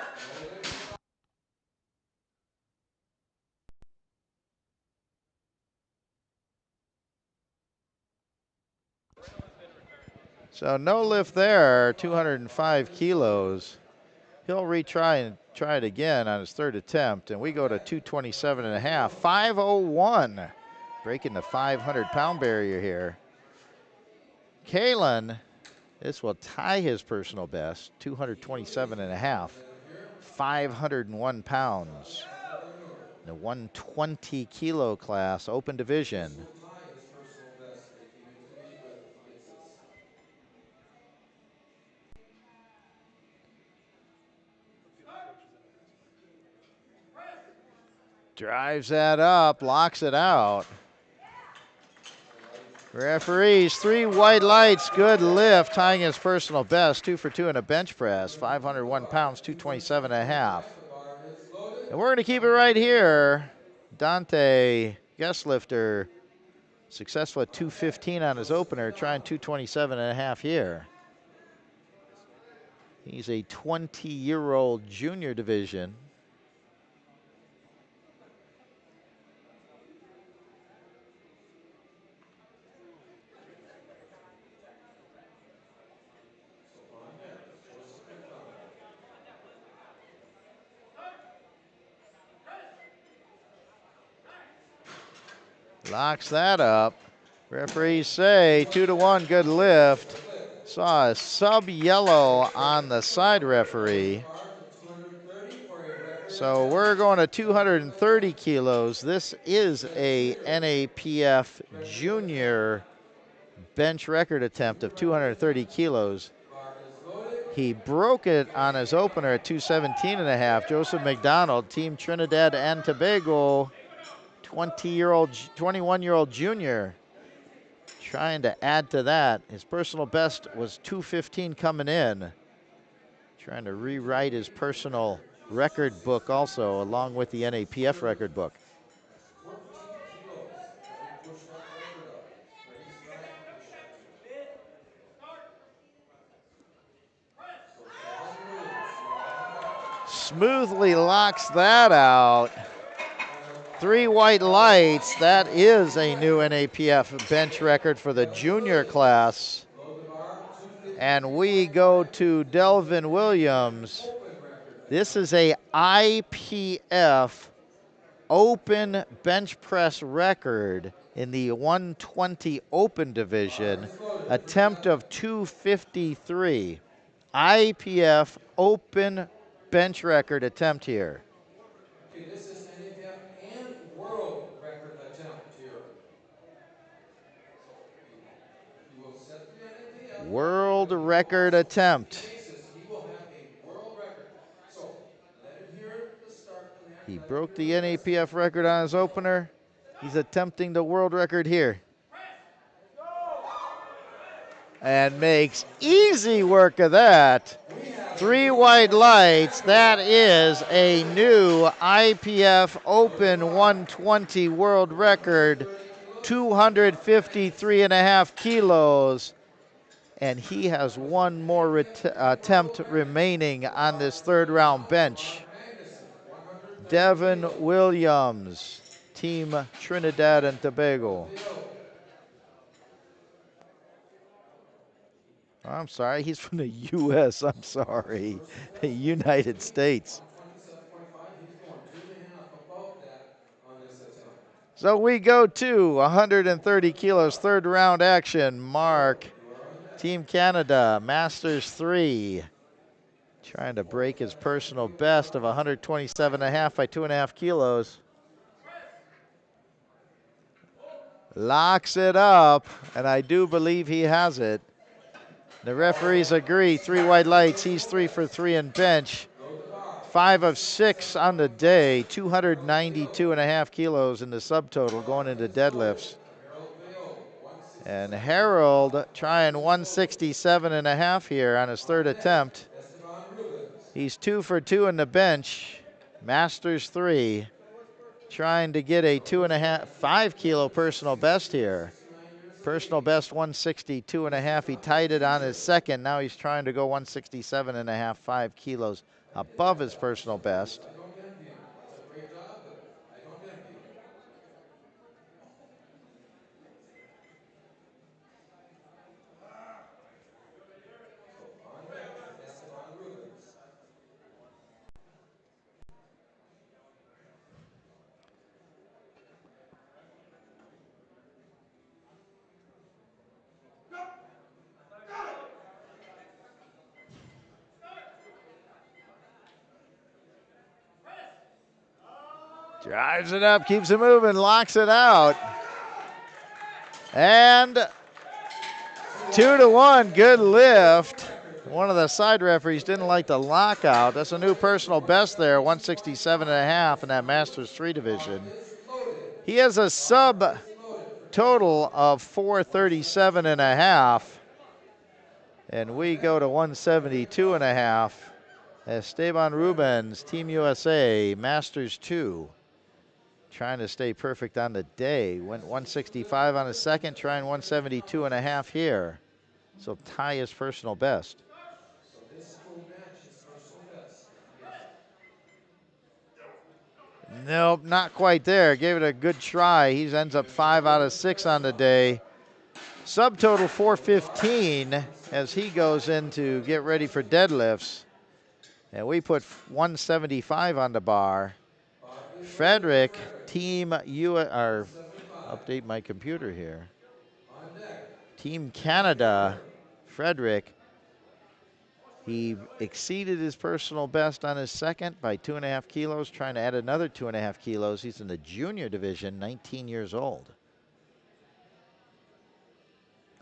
So no lift there, 205 kilos. He'll retry and try it again on his 3rd attempt, and we go to 227 and a half, 501, breaking the 500-pound barrier here. Kalen, this will tie his personal best, 227 and a half, 501 pounds. The 120 kilo class, open division. Drives that up, locks it out. Referees, 3 white lights, good lift, tying his personal best, 2 for 2 in a bench press, 501 pounds, 227 and a half. And we're going to keep it right here. Dante, guest lifter, successful at 215 on his opener, trying 227 and a half here. He's a 20-year-old junior division. Locks that up. Referees say 2-1, good lift. Saw a sub-yellow on the side referee. So we're going to 230 kilos. This is a NAPF junior bench record attempt of 230 kilos. He broke it on his opener at 217 and a half. Joseph McDonald, Team Trinidad and Tobago, 21-year-old junior, trying to add to that. His personal best was 215 coming in. Trying to rewrite his personal record book also, along with the NAPF record book. 14 kilos. He pushed that record up. But he's trying to push that too. Smoothly locks that out. 3 white lights. That is a new NAPF bench record for the junior class. And we go to Delvin Williams. This is a IPF open bench press record in the 120 open division. Attempt of 253. IPF open bench record attempt here. Okay, this is NAPF and world record attempt here. So he will set World record attempt. Basis, he will have a world record. So let him hear the start command. He broke the NAPF record on his opener. He's attempting the world record here. And makes easy work of that. 3 white lights. That is a new IPF Open 120 world record, 253.5 kilos. And he has one more attempt remaining on this third round bench. Devin Williams, Team Trinidad and Tobago. I'm sorry, he's from the U.S. I'm sorry, the United States. So we go to 130 kilos, third round action. Mark, Team Canada, Masters 3. Trying to break his personal best of 127.5 by 2.5 kilos. Locks it up, and I do believe he has it. The referees agree. 3 white lights. He's 3 for 3 in bench. 5 of 6 on the day. 292.5 kilos in the subtotal going into deadlifts. And Harold trying 167.5 here on his third attempt. He's 2 for 2 in the bench. Masters 3. Trying to get a 5 kilo personal best here. Personal best 162.5. He tied it on his second. Now he's trying to go 167.5, 5 kilos above his personal best. I don't envy him. It's a great job, but I don't envy him. So on deck, Esteban Rubens. Drives it up, keeps it moving, locks it out. And 2-1, good lift. One of the side referees didn't like the lockout. That's a new personal best there, 167.5 in that Masters 3 division. He has a sub total of 437.5. And we go to 172.5. Esteban Rubens, Team USA, Masters 2. Trying to stay perfect on the day. Went 165 on his second, trying 172.5 here. So tie his personal best. So this will match his personal best. Nope, not quite there. Gave it a good try. He ends up 5 out of 6 on the day. Subtotal 415 as he goes in to get ready for deadlifts. And we put 175 on the bar. Frederick, Team update my computer here. Team Canada, Frederick. He exceeded his personal best on his second by 2.5 kilos, trying to add another 2.5 kilos. He's in the junior division, 19 years old.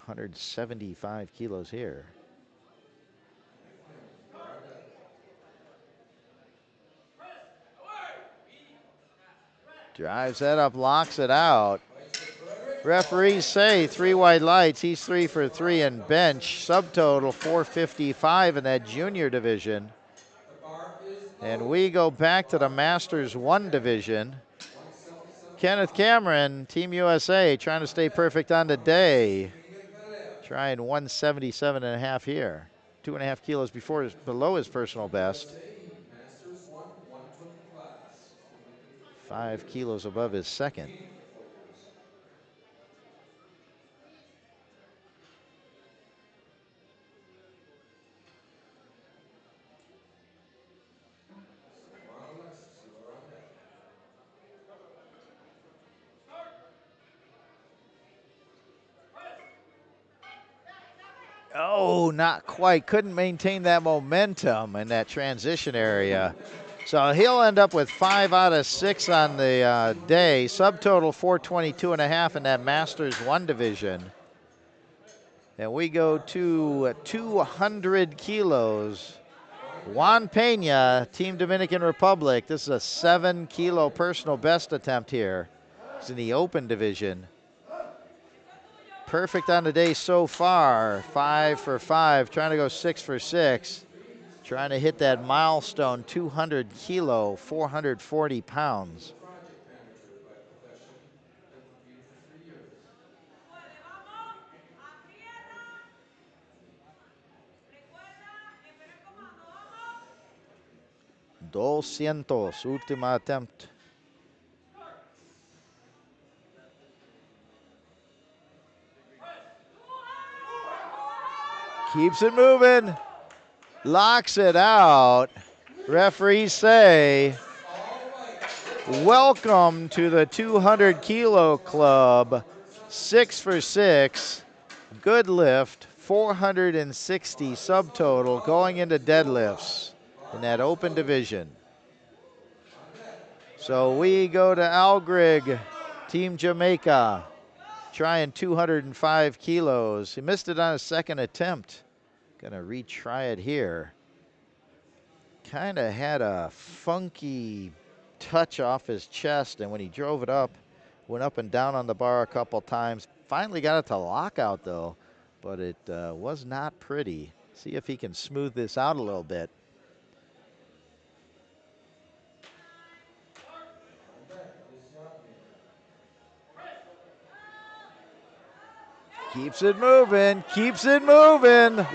175 kilos here. Drives that up, locks it out. Referees say 3 white lights. He's 3 for 3 in bench. Subtotal 455 in that junior division. And we go back to the Masters 1 division. Kenneth Cameron, Team USA, trying to stay perfect on the day. Trying 177.5 here. 2.5 kilos below his personal best. 5 kilos above his second. Oh, not quite. Couldn't maintain that momentum in that transition area. So he'll end up with 5 out of 6 on the day. Subtotal 422.5 in that Masters 1 division. And we go to 200 kilos. Contact. Juan Pena, Team Dominican Republic. This is a 7-kilo personal best attempt here. It's in the open division. Perfect on the day so far. 5 for 5, trying to go 6 for 6. Trying to hit that milestone, 200 kilo, 440 pounds. Project manager by profession and competed for 3 years. 200, última attempt. Keeps it moving, locks it out. Referees say, welcome to the 200 kilo club. 6 for 6, good lift, 460 subtotal going into deadlifts in that open division. So we go to Algrig, Team Jamaica, trying 205 kilos. He missed it on his second attempt. Gonna retry it here. Kind of had a funky touch off his chest, and when he drove it up, went up and down on the bar a couple times. Finally got it to lockout though, but it was not pretty. See if he can smooth this out a little bit. Keeps it moving,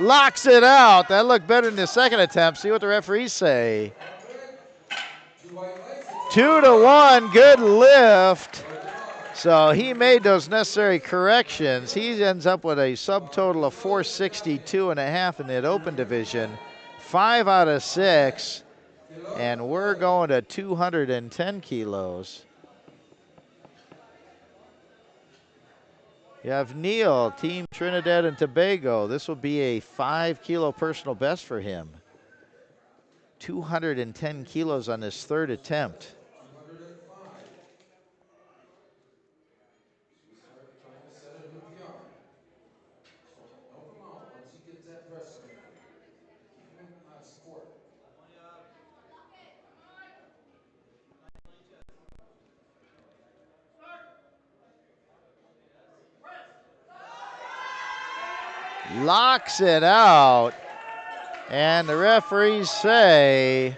locks it out. That looked better than the second attempt. See what the referees say. 2-1, good lift. So he made those necessary corrections. He ends up with a subtotal of 462.5 in that open division. 5 out of 6, and we're going to 210 kilos. You have Neil, Team Trinidad and Tobago. This will be a 5-kilo personal best for him. 210 kilos on his third attempt. 205. We start trying to set a new PR. So help him out once he gets that press strength. Keep him on support. Locks it out. And the referees say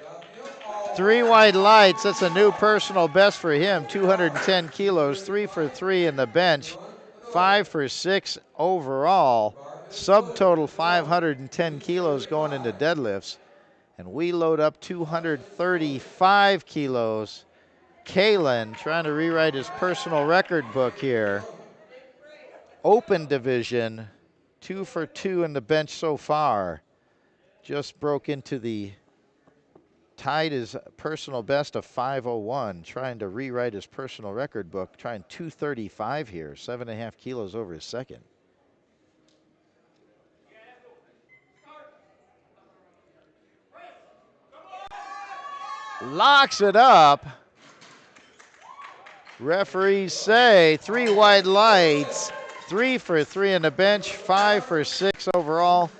3 white lights. That's a new personal best for him. 210 kilos, 3 for 3 in the bench, 5 for 6 overall. Subtotal 510 kilos going into deadlifts. And we load up 235 kilos. Kalen trying to rewrite his personal record book here. Open division, 2 for 2 in the bench so far. Just broke into the, tied his personal best of 501, trying to rewrite his personal record book, trying 235 here, 7.5 kilos over his second. Locks it up. Referees say 3 white lights, 3 for 3 in the bench, 5 for 6 overall.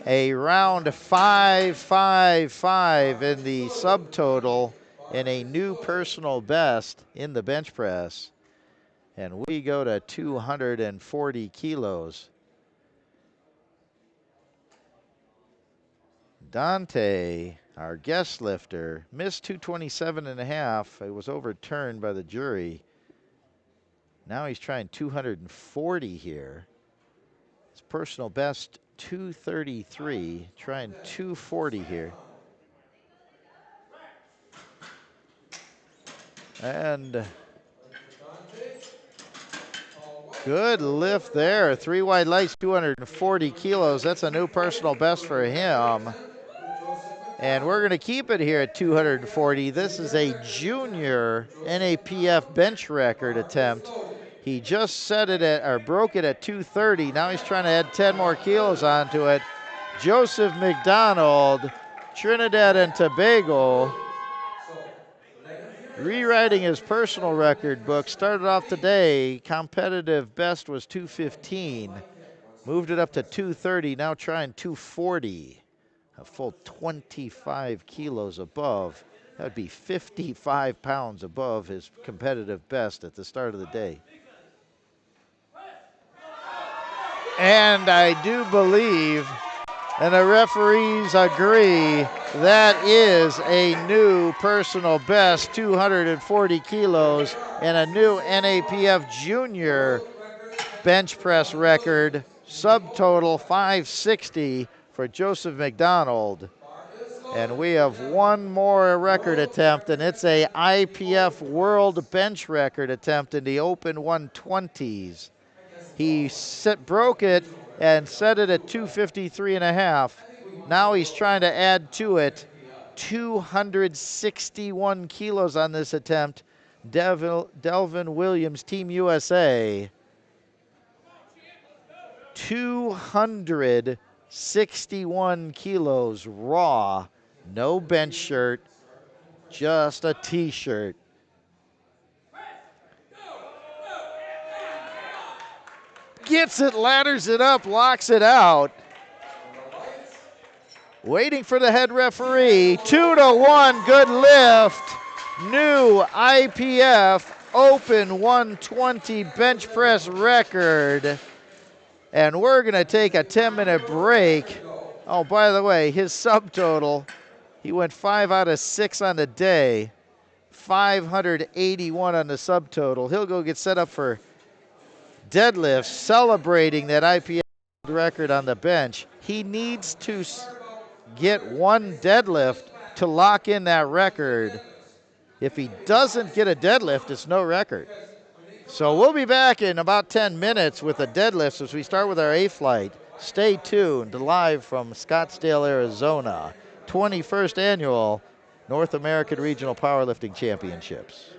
A round 5.55 in the subtotal and a new personal best in the bench press. And we go to 240 kilos. Dante, our guest lifter, missed 227.5. It was overturned by the jury. Now he's trying 240 here. His personal best 233, trying 240 here. And good lift there. 3 wide lights, 240 kilos. That's a new personal best for him. And we're going to keep it here at 240. This is a junior NAPF bench record attempt. He just set it at, or broke it at 230. Now he's trying to add 10 more kilos onto it. Joseph McDonald, Trinidad and Tobago, rewriting his personal record book. Started off today, competitive best was 215. Moved it up to 230, now trying 240. A full 25 kilos above. That would be 55 pounds above his competitive best at the start of the day. And I do believe, and the referees agree, that is a new personal best, 240 kilos, and a new NAPF junior bench press record, subtotal 560 for Joseph McDonald. And we have one more record attempt, and it's a IPF world bench record attempt in the open 120s. He broke it and set it at 253 and a half. Now he's trying to add to it 261 kilos on this attempt. Delvin Williams, Team USA. 261 kilos raw. No bench shirt, just a t-shirt. Gets it, ladders it up, locks it out. Waiting for the head referee. 2-1, good lift. New IPF Open 120 bench press record. And we're going to take a 10-minute break. Oh, by the way, his subtotal, he went 5 out of 6 on the day. 581 on the subtotal. He'll go get set up for deadlifts, celebrating that IPF record on the bench. He needs to get one deadlift to lock in that record. If he doesn't get a deadlift, it's no record. So we'll be back in about 10 minutes with the deadlifts as we start with our A flight. Stay tuned, live from Scottsdale, Arizona, 21st Annual North American Regional Powerlifting Championships.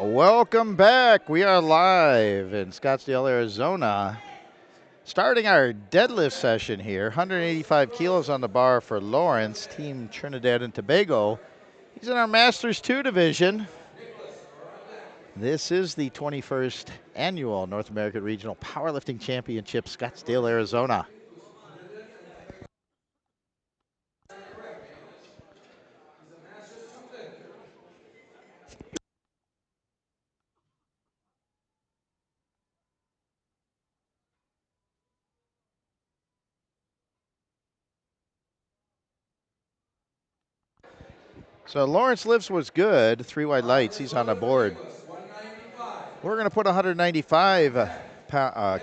Welcome back. We are live in Scottsdale, Arizona. Starting our deadlift session here. 185 kilos on the bar for Lawrence, Team Trinidad and Tobago. He's in our Masters 2 division. This is the 21st Annual North American Regional Powerlifting Championship, Scottsdale, Arizona. So Lawrence lifts was good. 3 wide lights. He's on the board. We're going to put 195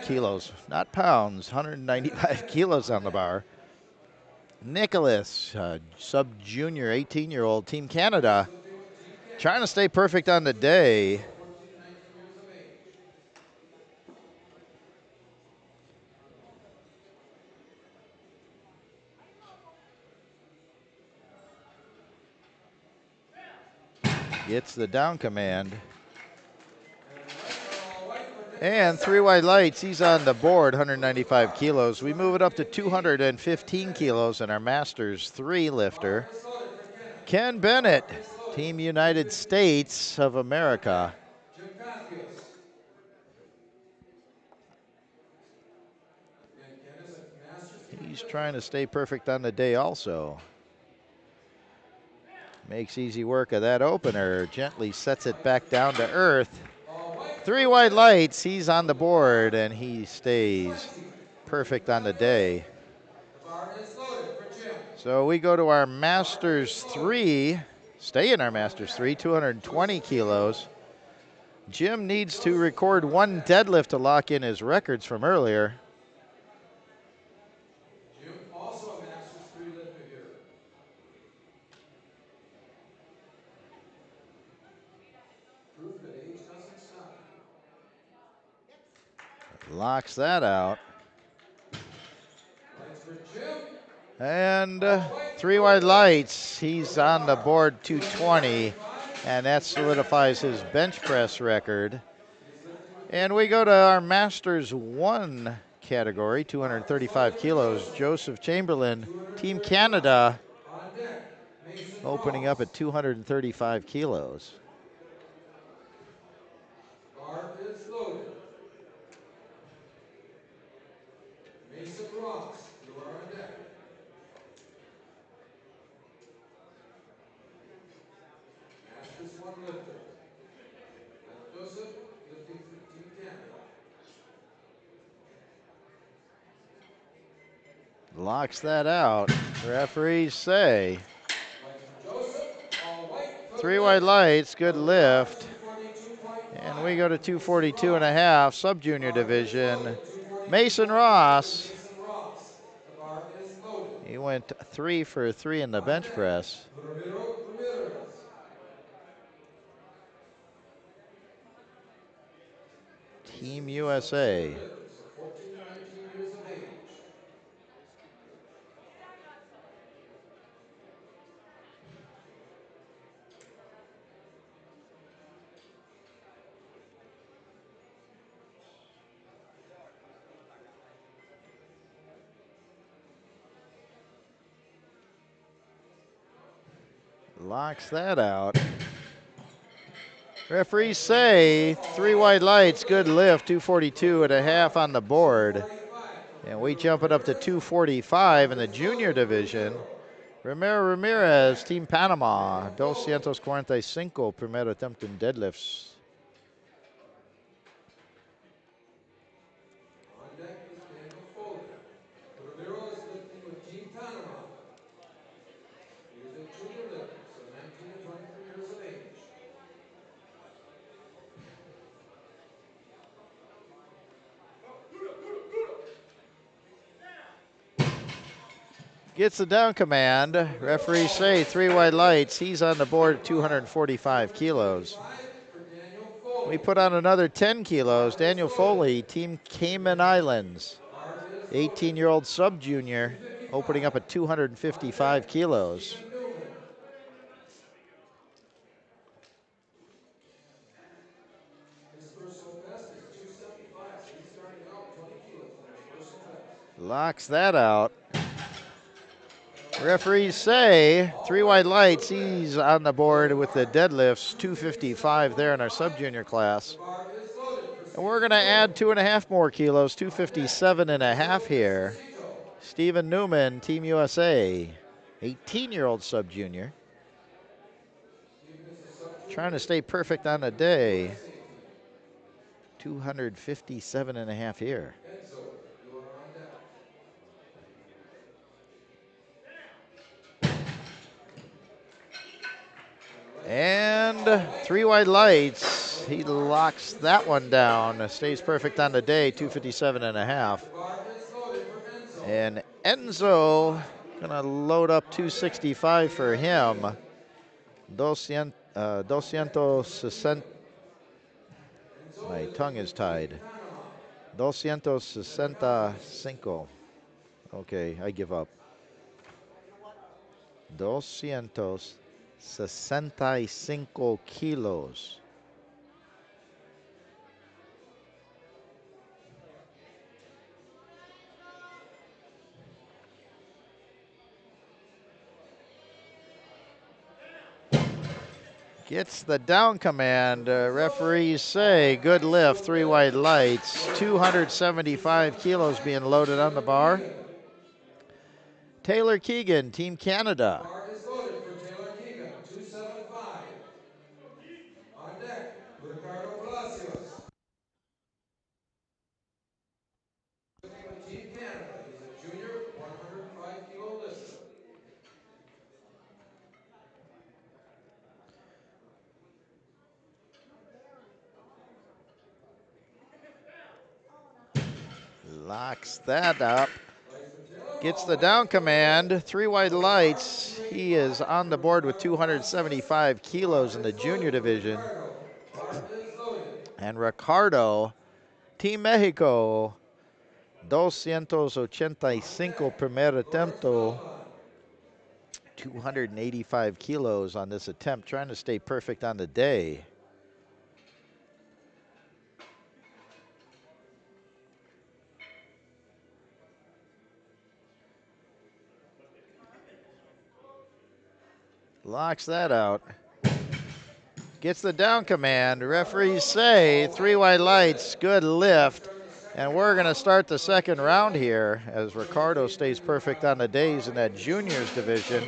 kilos, not pounds, 195 kilos on the bar. Nicholas, sub-junior, 18-year-old, Team Canada, trying to stay perfect on the day. Gets the down command. And 3 wide lights, he's on the board, 195 kilos. We move it up to 215 kilos in our Masters 3 lifter. Ken Bennett, Team United States of America. He's trying to stay perfect on the day also. Makes easy work of that opener. Gently sets it back down to earth. 3 wide lights, he's on the board, and he stays perfect on the day. So we go to our Masters 3, stay in our Masters 3, 220 kilos. Jim needs to record 1 deadlift to lock in his records from earlier. Jim, also a Masters 3 lifter here. Proof that age doesn't stop you. Locks that out. Lights for Jim. And 3 wide lights. He's on the board 220, and that solidifies his bench press record. And we go to our Masters 1 category, 235 kilos. Joseph Chamberlain, Team Canada, opening up at 235 kilos. Bar is loaded. Mason Ross, you are on deck. Masters 1 lifter. That's Joseph, lifting for Team Canada. Locks that out. Referees say. Lights for Joseph, all white. 3 wide lights, good lift. And we go to 242 and a half, sub-junior division. Mason Ross. The bar is loaded. He went 3 for 3 in the bench press. Ramirez. Team USA. 14 to 19 years of age. Locks that out. Referees say 3 wide lights, good lift, 242 and a half on the board. And we jump it up to 245 in the junior division. Ramiro Ramirez, Team Panama, 245 primer attempt in deadlifts. On deck is Daniel Foley. Ramiro is lifting with Team Panama. He is a junior lifter, so 19 to 23 years of age. Gets the down command. Referees say 3 wide lights. He's on the board at 245 kilos. We put on another 10 kilos. Daniel Foley, Team Cayman Islands. 18-year-old sub-junior, opening up at 255 kilos. Locks that out. Referees say 3 wide lights. He's on the board with the deadlifts, 255 there in our sub-junior class. And we're going to add 2.5 more kilos, 257 and a half here. Stephen Newman, Team USA, 18-year-old sub-junior. Trying to stay perfect on the day. 257 and a half here. And 3 wide lights. He locks that one down. Stays perfect on the day, 257 and a half. And Enzo gonna load up 265 for him. 260. My tongue is tied. 265. Okay, I give up. 265 kilos. Gets the down command. Referees say good lift, 3 wide lights. 275 kilos being loaded on the bar. Taylor Keegan, Team Canada. Bar is loaded for Taylor Keegan, 275. On deck, Ricardo Palacios. Team Canada, he's a junior 105 kilo lifter. Locks that up. Gets the down command. 3 wide lights. He is on the board with 275 kilos in the junior division. And Ricardo, Team Mexico, 285 primer attempt. 285 kilos on this attempt, trying to stay perfect on the day. Locks that out. Gets the down command. Referees say 3 wide lights, good lift. And we're going to start the second round here as Ricardo stays perfect on the days in that juniors division.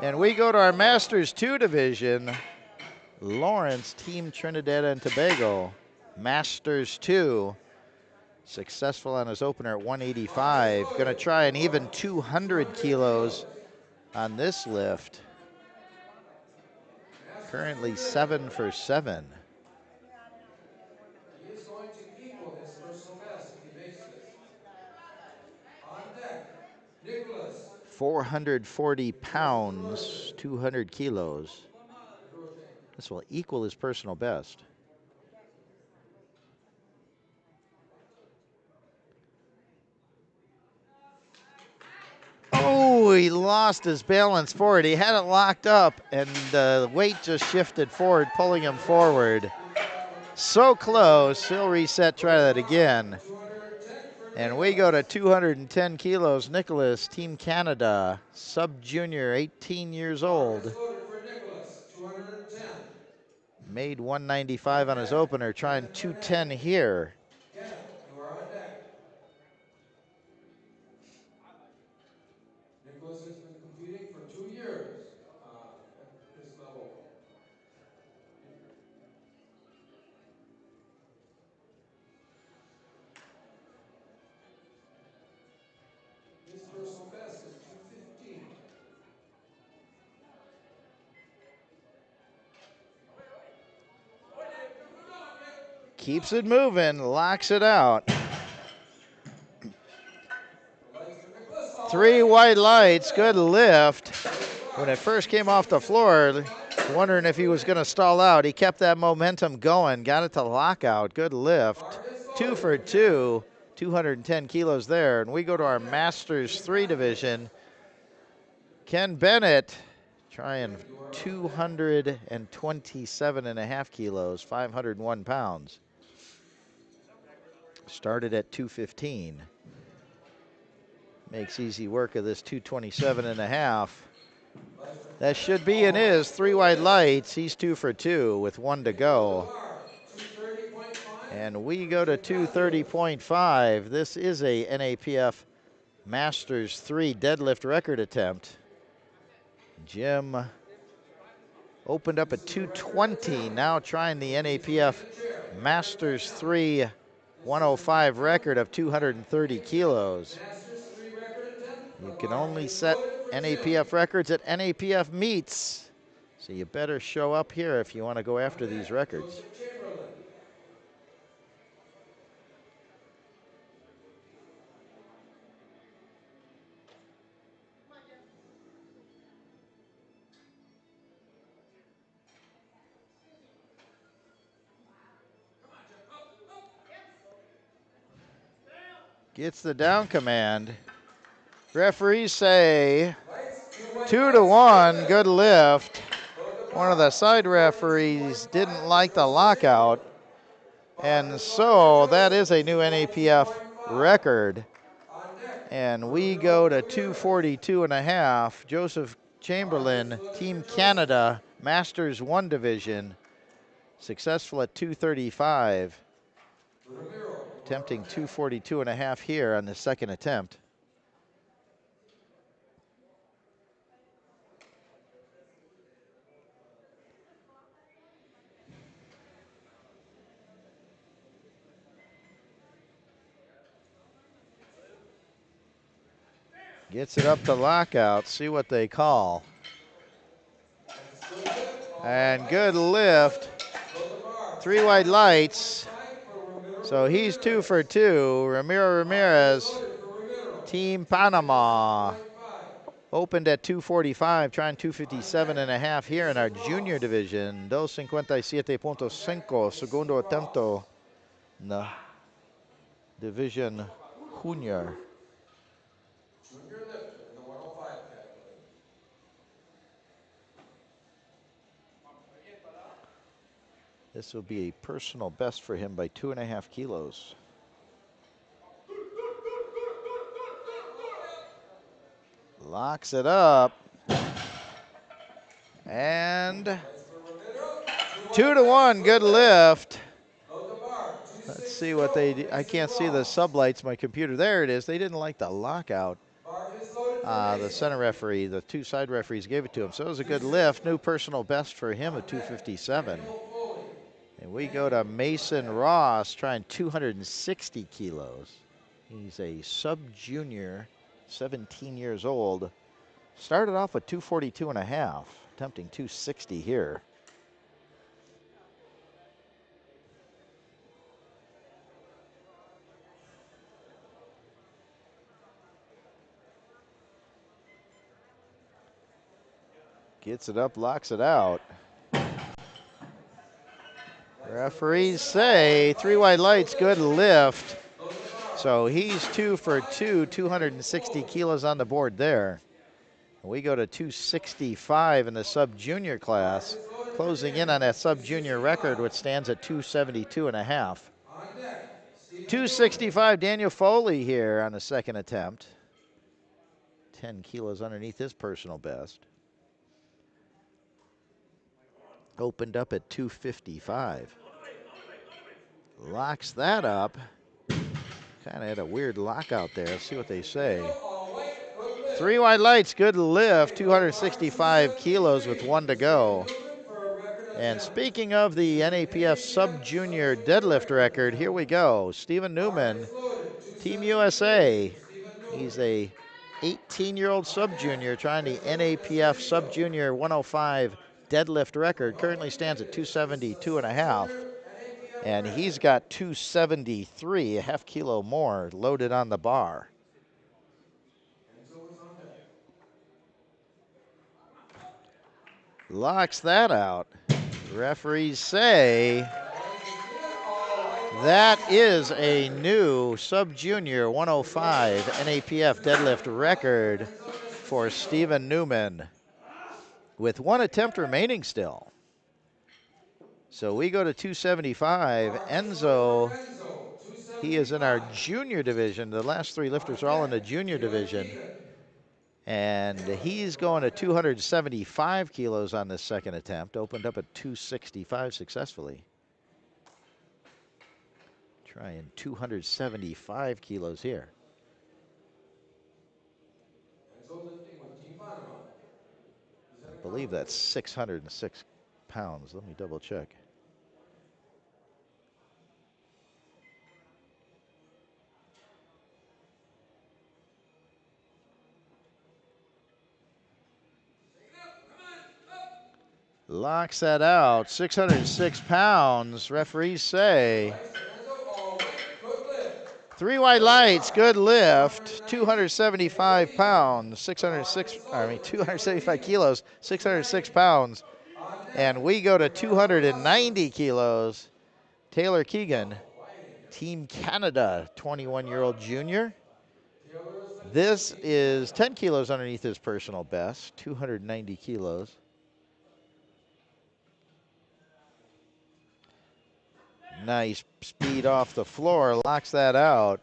And we go to our Masters 2 division. Lawrence, Team Trinidad and Tobago. Masters 2. Successful on his opener at 185. Going to try an even 200 kilos on this lift. Currently 7 for 7. He is going to equal his personal best if he makes this. On deck, Nicholas. 440 pounds, 200 kilos. This will equal his personal best. Oh, he lost his balance forward. He had it locked up, and the weight just shifted forward, pulling him forward. So close. He'll reset, try that again. And we go to 210 kilos. Nicholas, Team Canada, sub-junior, 18 years old. Made 195 on his opener, trying 210 here. Nicholas has been competing for 2 years at this level. His personal best is 215. Keeps it moving, locks it out. 3 wide lights, good lift. When it first came off the floor, wondering if he was going to stall out. He kept that momentum going, got it to lockout. Good lift. 2 for 2, 210 kilos there. And we go to our Masters 3 division. Ken Bennett trying 227 and a half kilos, 501 pounds. Started at 215. Makes easy work of this 227.5. Lights are That clear. should be and All is lights 3 for wide Remiro. lights. He's 2 for 2 with 1 to They go to the go. bar. 230.5 And we for go to Jim Matthews. 230.5. This is a NAPF Masters 3 deadlift record attempt. Jim opened up This at is a record 220, attempt. now trying the So he's in NAPF the chair. Record Masters attempt. 3 This is an 105 attempt record of on 230 NAPF kilos. Masters 3 record attempt. The You can bar only is set loaded for Jim. NAPF records at NAPF meets. So you better show up here if you want to go On after these deck, records. Joseph Chamberlain. Gets the down command. Referees say Lights, 2 white 2 to lights, 1, good lift. Load the One of bar. the side 242.5 referees didn't for like the Joseph lockout, Chamberlain. Bar and is loaded for so that Joseph. is a new NAPF 242.5. record. On deck, And we Ramiro go to Gutierrez. 242.5. Joseph Bar is Chamberlain, loaded Team for Joseph. Canada, Masters 1 division, successful at 235, Ramiro, bar attempting on deck. 242.5 here on the second attempt. Gets it up to lockout, see what they call. That's a good lift. All white And good lights. lift. Load the bar. 3 wide lights. 242.5 for Ramiro So he's 2 Gutierrez. for 2. Ramiro Bar is Ramirez, loaded for Ramiro. Team Panama, 257.5. opened at 245, trying On 257 deck, and a half here in our Jason junior Ross. division. 257.5, segundo Jason Ross. atento na division junior. Junior lifter in the 105 category. This will be a personal best for him by 2.5 kilos. Locks it up. And Lights for Ramiro. 2 white to lights. 1, good lift. Load the bar. Let's 260. see what they do. I Mason can't see the Ross. sublights, my computer. There it is. They didn't like the lockout. Bar is loaded for The Mason. center referee, the 2 side referees gave it to him. So it was a good lift. New personal best for him On of deck, 257. Daniel Foley. And we go to Mason Ross trying 260 kilos. He's a sub-junior, 17 years old. Started off with 242.5, attempting 260 here. Gets it up, locks it out. Referees say 3 wide lights, good lift. Load the bar. So he's 2 for 2, 265 for 260 Foley. kilos on the board there. We go to 265 in the sub-junior Bar class, is loaded for closing in Daniel. on that sub-junior 265. record, which stands at 272.5. On deck, Stephen 265, Daniel Foley here on the second attempt. 10 kilos underneath his personal best. Opened up at 255. Locks that up. Kind of had a weird lockout there. Let's see what they say. Newman. All white, good lift. 3 wide lights, good lift. They go to bar 265 kilos with 1 to 273 for go. Stephen Newman for a record And attempt. speaking of the This is an NAPF NAPF sub-junior sub-junior deadlift record, attempt. here we go. Stephen Bar Newman, is loaded. Team 273 USA. for Stephen Newman. He's a 18-year-old On deck, sub-junior trying the Benjamin NAPF Esposito. sub-junior 105 deadlift record. Currently Welcome, stands at David. This is a 272 and a half. sub-junior NAPF And record. he's got 273, a half kilo more loaded on the bar. Enzo is on deck. Locks that out. Referees say That light is in. All white that lights. is a new sub-junior 105 NAPF deadlift record Enzo for Esposito. Stephen Newman with 1 attempt remaining still. So we go to 275. Bar is loaded Enzo, for Enzo. He is in our junior division. The last three lifters are all in the junior division. And he's going to 275 kilos on this second attempt. Opened up at 265 successfully. Trying 275 kilos here. I believe that's 606 pounds. Let me double check. Locks that out. 606 pounds. Referees say. 3 white lights, good lift. 275 pounds, 275 kilos, 606 pounds. And we go to 290 kilos. Taylor Keegan, Team Canada, 21-year-old junior. This is 10 kilos underneath his personal best, 290 kilos. Nice speed off the floor, locks that out.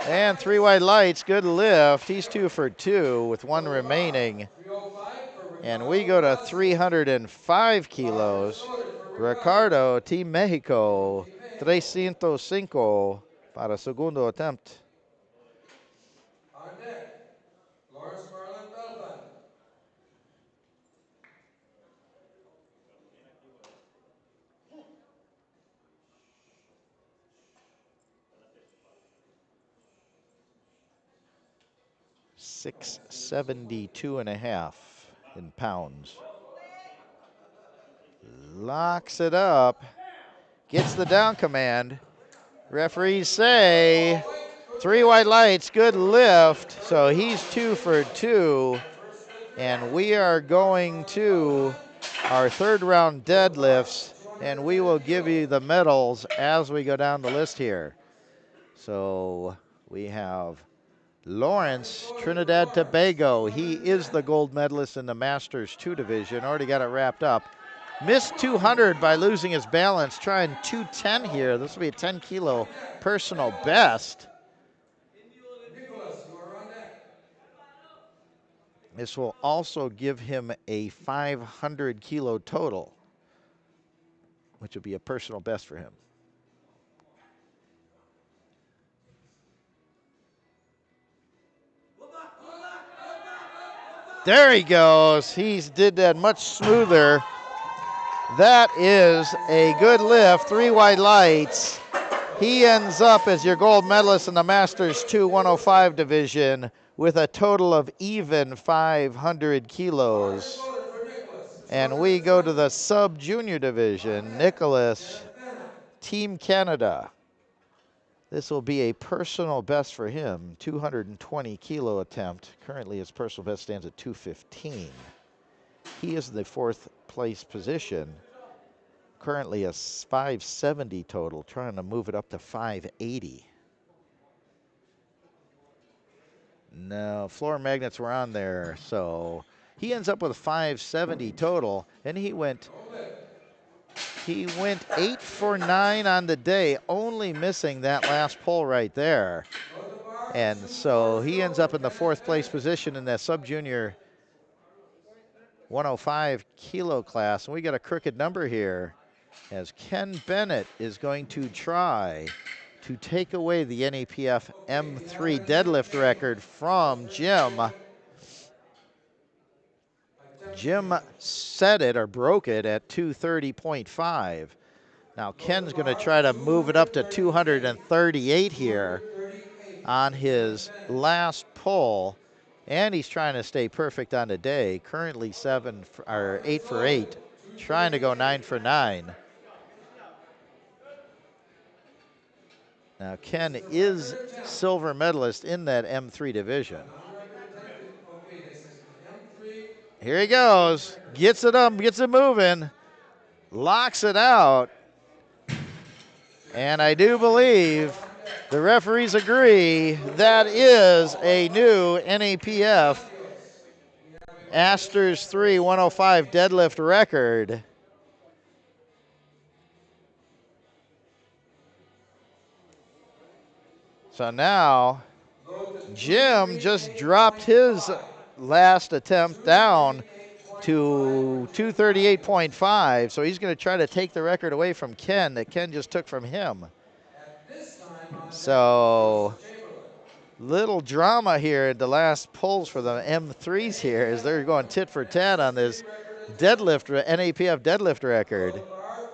And 3 white lights, good lift. He's 2 for 2 with 1 remaining. And we go to 305 kilos. Ricardo, Team Mexico, 305 para segundo attempt. On deck, Lawrence Marlin Belfand. $672.5 in pounds. Locks it up. Gets the down command. Referees say 3 white lights, good lift. So he's 2 for 2. And we are going to our third round deadlifts. And we will give you the medals as we go down the list here. So we have Lawrence, Trinidad Tobago. He is the gold medalist in the Masters 2 division. Already got it wrapped up. Missed 200 by losing his balance. Trying 210 here. This will be a 10 kilo personal best. This will also give him a 500 kilo total, which will be a personal best for him. There he goes. He did that much smoother. That is a good lift. 3 white lights. He ends up as your gold medalist in the Masters 2 105 division with a total of even 500 kilos. And we go to the sub-junior division. Nicholas, Team Canada. This will be a personal best for him, 220 kilo attempt. Currently his personal best stands at 215. He is in the 4th place position. Currently a 570 total, trying to move it up to 580. No, floor magnets were on there, so he ends up with a 570 total, and he went 8 for 9 on the day, only missing that last pull right there. And so he ends up in the 4th place position in that sub-junior 105 kilo class. And we got a crooked number here as Ken Bennett is going to try to take away the NAPF M3 deadlift record from Jim. Jim set it or broke it at 230.5. Now Ken's going to try to move it up to 238 here on his last pull, and he's trying to stay perfect on the day. Currently 8 for 8, trying to go 9 for 9. Now Ken is silver medalist in that M3 division. Here he goes, gets it up, gets it moving, locks it out. And I do believe the referees agree that is a new NAPF Asters 3 105 deadlift record. So now Go to Jim just dropped his 238.5. last attempt down 238.5 to for Jim Flanagan. 238.5. So he's going to try to take the record away from Ken that Ken just took from him. At this time on deck, So Joseph Chamberlain. little drama here at the last pulls for the M3s here as they're going tit for tat on this deadlift, NAPF deadlift record. Low bar,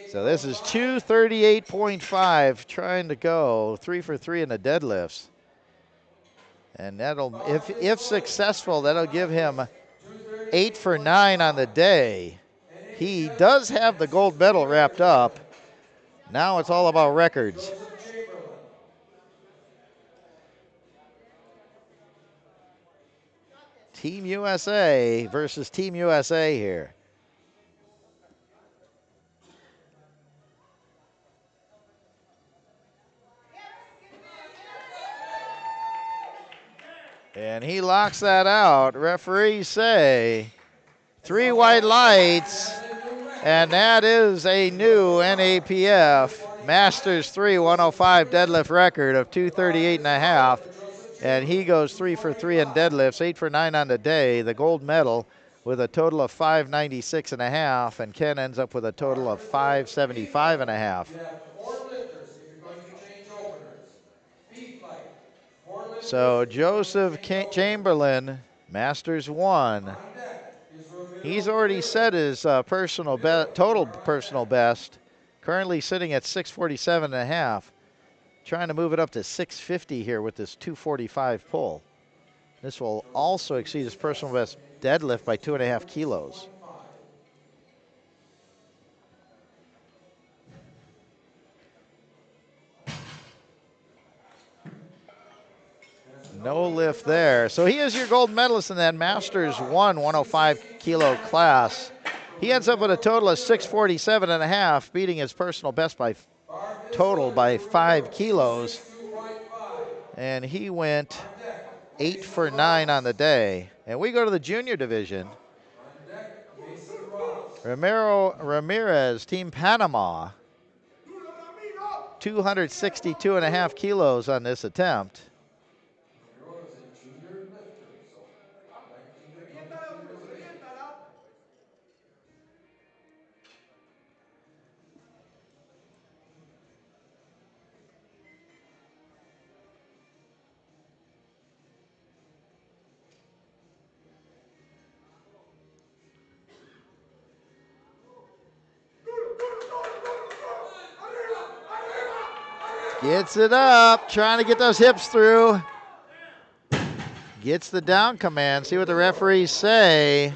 So this is 238.5. 238.5 trying to go 3 for 3 in the deadlifts. And that'll, if successful, that'll give him 8 for 9 on the day. He does have the gold medal wrapped up. Now it's all about records. Joseph Chamberlain. Team USA versus Team USA here. And he locks that out. Referees say 3 white lights, and that is a new NAPF Masters 3 105 deadlift record of 238.5. And he goes 3 for 3 in deadlifts, 8 for 9 on the day, the gold medal with a total of 596.5, and Ken ends up with a total of 575.5. You have 4 lifters if you're going to change openers. Feet fight. 4 lifters. So Joseph Chamberlain, Masters 1. On deck is Ramiro He's already set his total personal best, currently sitting at 647.5. Trying to move it up to 650 here with this 245 pull. This will also exceed his personal best deadlift by 2.5 kilos. No lift there. So he is your gold medalist in that Masters 1 105 kilo class. He ends up with a total of 647.5, beating his personal best by total by 5 kilos. And he went 8 for 9 on the day. And we go to the junior division. Ramiro Ramirez, Team Panama. 262.5 kilos on this attempt. Gets it up, trying to get those hips through. Gets the down command. See what the referees say.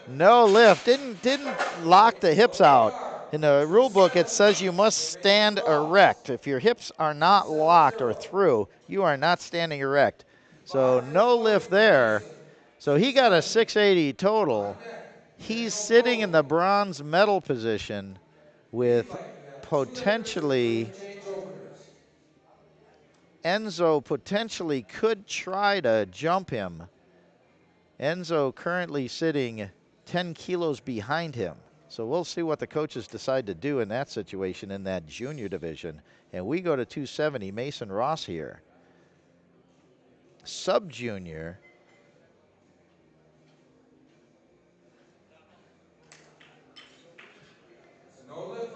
No lift. Didn't lock the hips out. In the rule book, it says you must stand erect. If your hips are not locked or through, you are not standing erect. So no lift there. So he got a 680 total. He's sitting in the bronze medal position with potentially Enzo potentially could try to jump him. Enzo currently sitting 10 kilos behind him. So we'll see what the coaches decide to do in that situation in that junior division. And we go to 270, Mason Ross here. Sub-junior.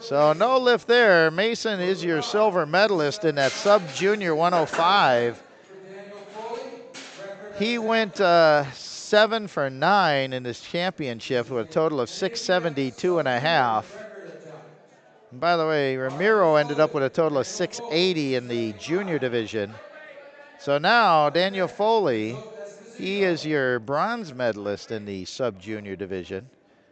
So no lift there. Mason is your silver medalist in that sub-junior 105. He went 7 for 9 in this championship with a total of 672.5. And by the way, Ramiro ended up with a total of 680 in the junior division. So now Daniel Foley, he is your bronze medalist in the sub-junior division,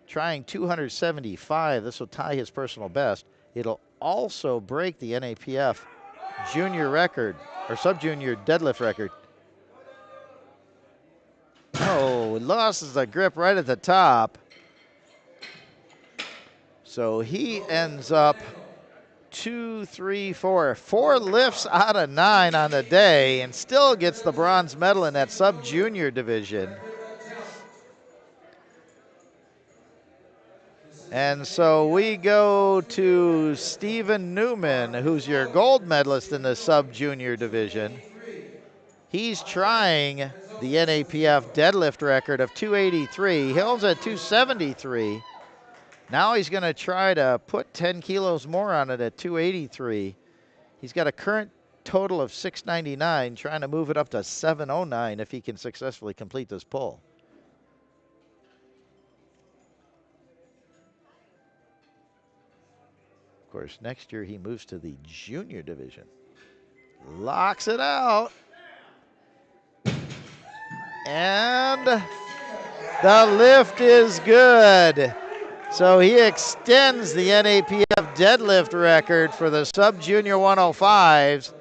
trying 275. This will tie his personal best. It'll also break the NAPF junior record, or sub-junior deadlift record. Oh, loses the grip right at the top. So he ends up 4 lifts out of 9 on the day and still gets the bronze medal in that sub-junior division. And so we go to Stephen Newman, who's your gold medalist in the sub-junior division. He's trying the NAPF deadlift record of 283. He holds at 273. Now he's going to try to put 10 kilos more on it at 283. He's got a current total of 699, trying to move it up to 709 if he can successfully complete this pull. Of course, next year he moves to the junior division. Locks it out. And the lift is good. So he extends the NAPF deadlift record for the sub-junior 105s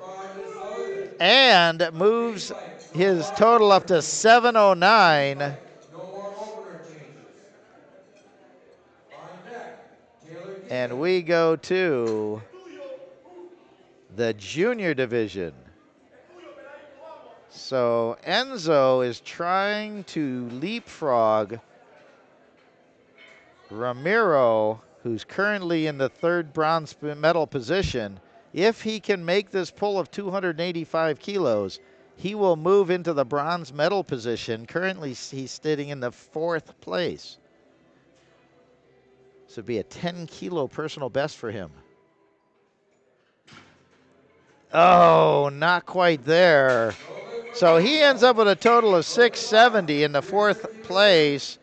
and moves his total up to 709. No more opener changes. On deck, Taylor Deacon. And we go to the junior division. So Enzo is trying to leapfrog Ramiro, who's currently in the third bronze medal position. If he can make this pull of 285 kilos, he will move into the bronze medal position. Currently, he's sitting in the 4th place. This would be a 10-kilo personal best for him. Oh, not quite there. So he ends up with a total of 670 in the 4th place.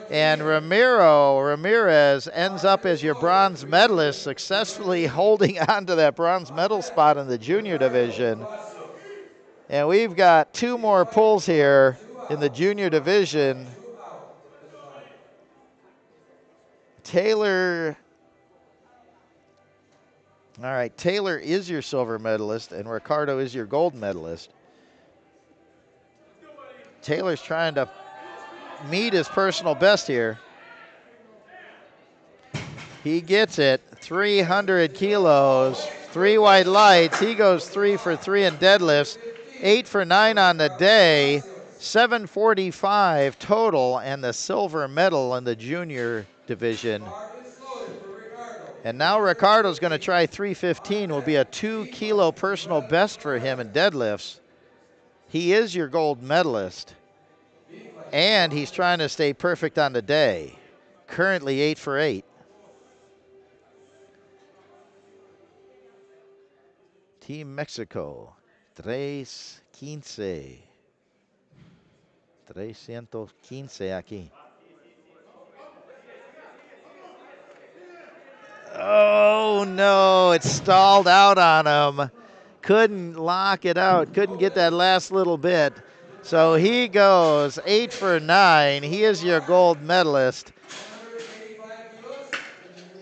And Ramirez ends up as your bronze medalist, successfully holding on to that bronze medal spot in the junior division. And we've got 2 more pulls here in the junior division. Taylor, all right, Taylor is your silver medalist and Ricardo is your gold medalist. Taylor's trying to meet his personal best here. He gets it, 300 kilos, 3 white lights. He goes 3 for 3 in deadlifts, 8 for 9 on the day, 745 total, and the silver medal in the junior division. And now Ricardo's going to try 315, will be a 2-kilo personal best for him in deadlifts. He is your gold medalist, and he's trying to stay perfect on the day. Currently 8 for 8. Team Mexico, 315. 315 aquí. Oh no, it stalled out on him. Couldn't lock it out, couldn't get that last little bit. So he goes 8 for 9. He is your gold medalist.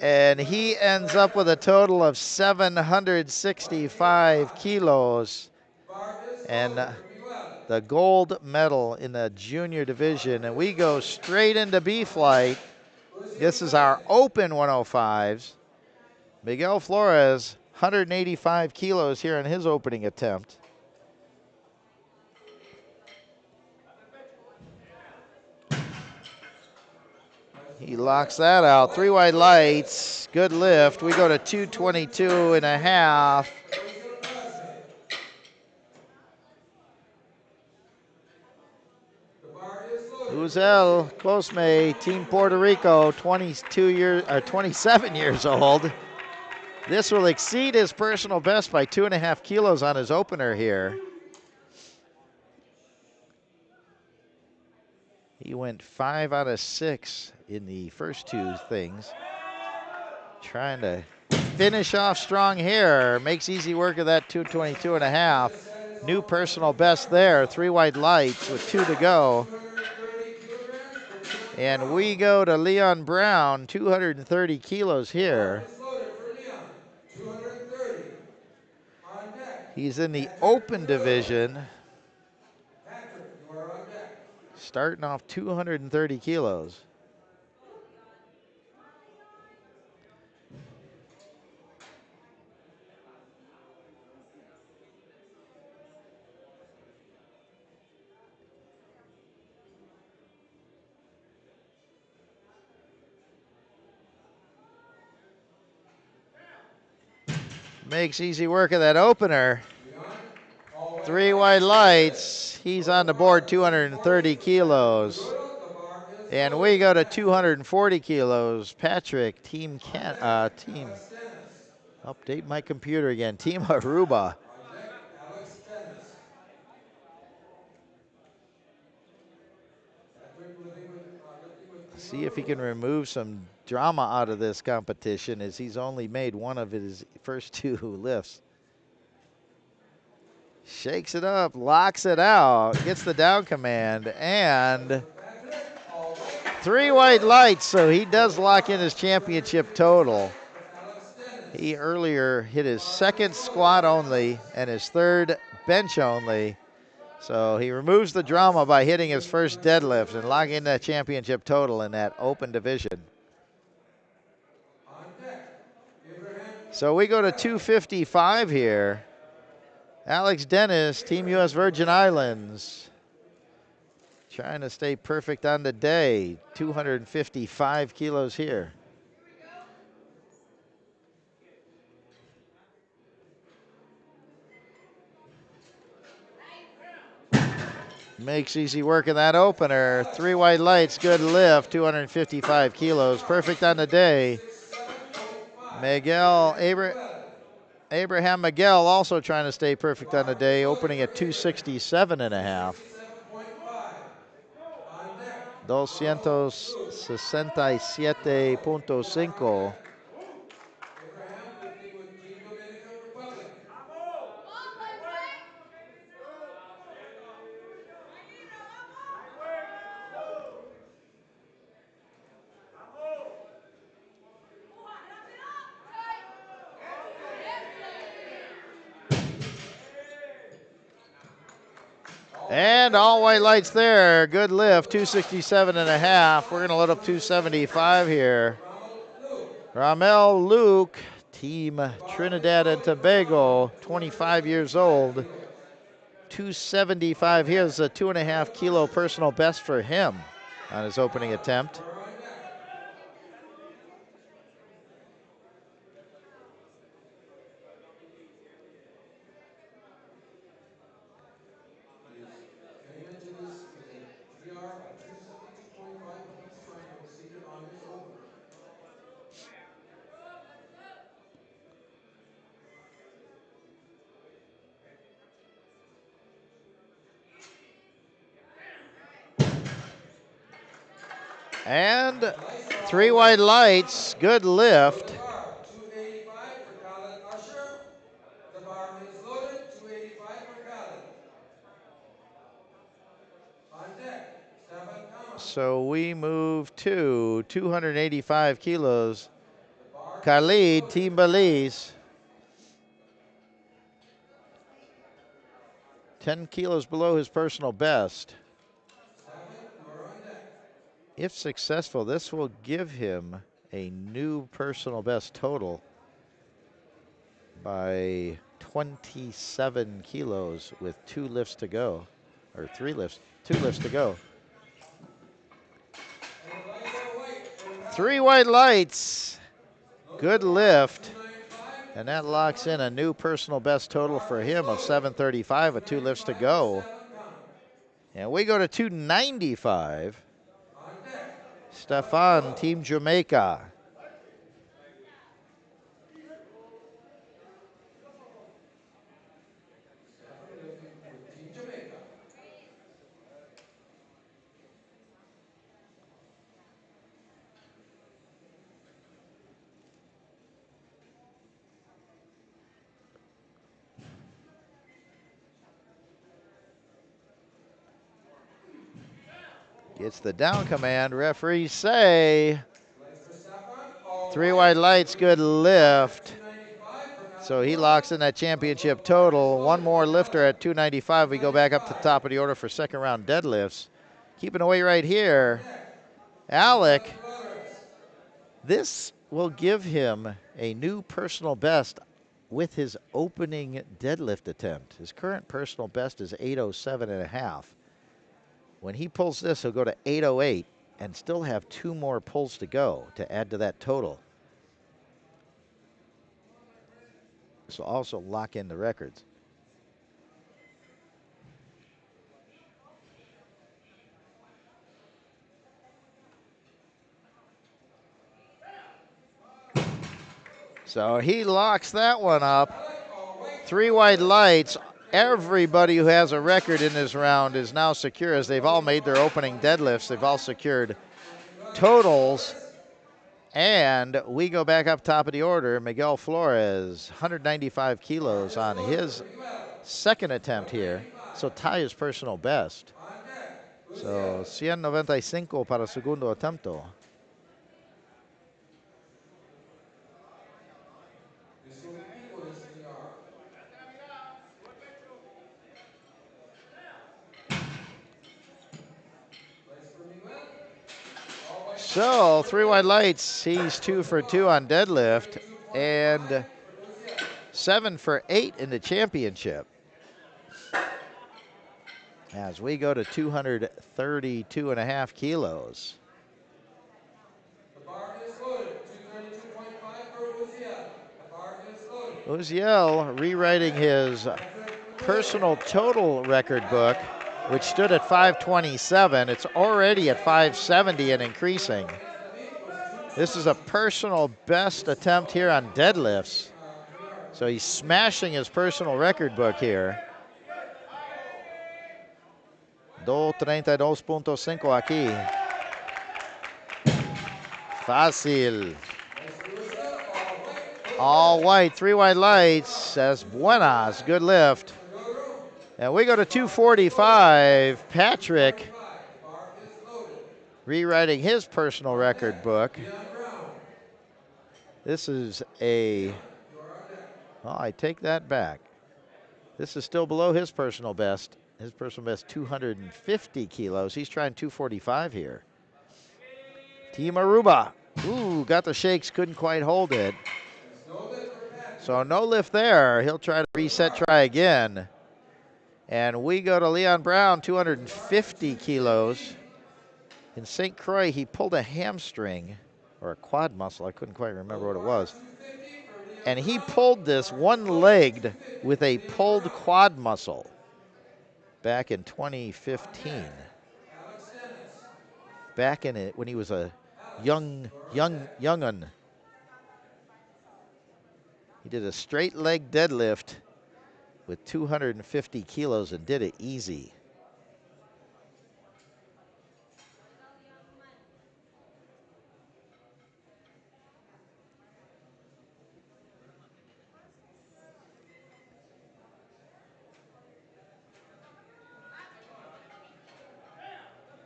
And he ends up with a total of 765 kilos. And the gold medal in the junior division. And we go straight into B flight. This is our open 105s. Miguel Flores, 185 kilos here in his opening attempt. He locks that out. 3 white lights, good lift. We go to 222 and a half. Uzel Cosme, Team Puerto Rico, 27 years old. This will exceed his personal best by 2.5 kilos on his opener here. He went 5 out of 6 in the first 2 things. Trying to finish off strong here. Makes easy work of that 222 and a half. New personal best there. 3 white lights with 2 to go. And we go to Leon Brown, 230 kilos here. He's in the open division. Starting off 230 kilos. Makes easy work of that opener. Beyond all white 3 lights. white lights. He's on the board, 230 kilos. The bar is And loaded. we go to 240 kilos. Patrick, team Alex Dennis. update my computer again. Team Aruba. On deck, Alex Dennis. Patrick lifting with Team See if he can Aruba. remove some drama out of this competition, as he's only made one of his first 2 lifts. Shakes it up, locks it out, gets the down command, and Patrick, all white. 3 white lights, so he does lock in his championship total. For Alex Dennis. He earlier hit his second squat only and his third bench only. So he removes the drama by hitting his first deadlift and locking in that championship total in that open division. On deck, Abraham. So we go to 255 here. Alex Dennis, Team US Virgin Islands. Trying to stay perfect on the day. 255 kilos here. Makes easy work in that opener. 3 white lights, good lift, 255 kilos. Perfect on the day. 67.5. Abraham Miguel also trying to stay perfect on the day, opening at 267 and a half. 67.5. On deck. 267.5. Abraham lifting with Team Dominican Republic. And all white lights there. Good lift, 267 and a half. We're going to load up 275 here. Ramel Luke, Team Trinidad and Tobago, 25 years old. 275. Here's a 2.5 kilo personal best for him on his opening attempt. Came into this with a PR of 272.5, but he's trying to exceed it on his opener. And 3 white lights, good lift. 285 for Khaled Usher. The bar is loaded. 285 for Khaled. On deck, Stefan Kama. So we move to 285 kilos. Khalid, Team Belize. 10 kilos below his personal best. Stefan, you're on deck. If successful, this will give him a new personal best total by 27 kilos with 2 lifts to go, or 2 lifts to go. And the lights are white for Khaled. 3 white lights, good lift, 295. and that locks in a new personal best total for him of 735 with 2 lifts to go. Stefan Kama. And we go to 295. On deck, Stefan, Team Jamaica. Stefan lifting with Team Jamaica. Gets the down command. Referees say Lights for Stefan. All 3 white lights, good lift. 295 for Khaled. So he locks in that championship total. One more lifter at 295. We go back up to the top of the order for second round deadlifts. Keeping away right here, Alec. This will give him a new personal best with his opening deadlift attempt. His current personal best is 807 and a half. When he pulls this, he'll go to 808 and still have 2 more pulls to go to add to that total. This will also lock in the records. So he locks that one up. 3 white lights. Everybody who has a record in this round is now secure as they've all made their opening deadlifts. They've all secured totals. And we go back up top of the order. Miguel Flores, 195 kilos on his second attempt here. So tie his personal best. So 195 para segundo attempt. So 3 white lights. He's 2 for 2 on deadlift and 7 for 8 in the championship. As we go to 232.5 kilos. The bar is loaded. 232.5 for Uziel. The bar is loaded. Uziel rewriting his personal total record book, which stood at 527. It's already at 570 and increasing. This is a personal best attempt here on deadlifts. So he's smashing his personal record book here. 232.5 aquí. Fácil. All white, 3 white lights, says buenas, good lift. And we go to 245, Patrick rewriting his personal record book. This is well, I take that back. This is still below his personal best. His personal best, 250 kilos. He's trying 245 here. Team Aruba. Ooh, got the shakes, couldn't quite hold it. So no lift there. He'll try to reset, try again. And we go to Leon Brown, 250 kilos. In St. Croix, he pulled a hamstring or a quad muscle. I couldn't quite remember what it was. And he pulled this one-legged with a pulled quad muscle back in 2015. Back in it when he was a young'un. He did a straight leg deadlift with 250 kilos and did it easy.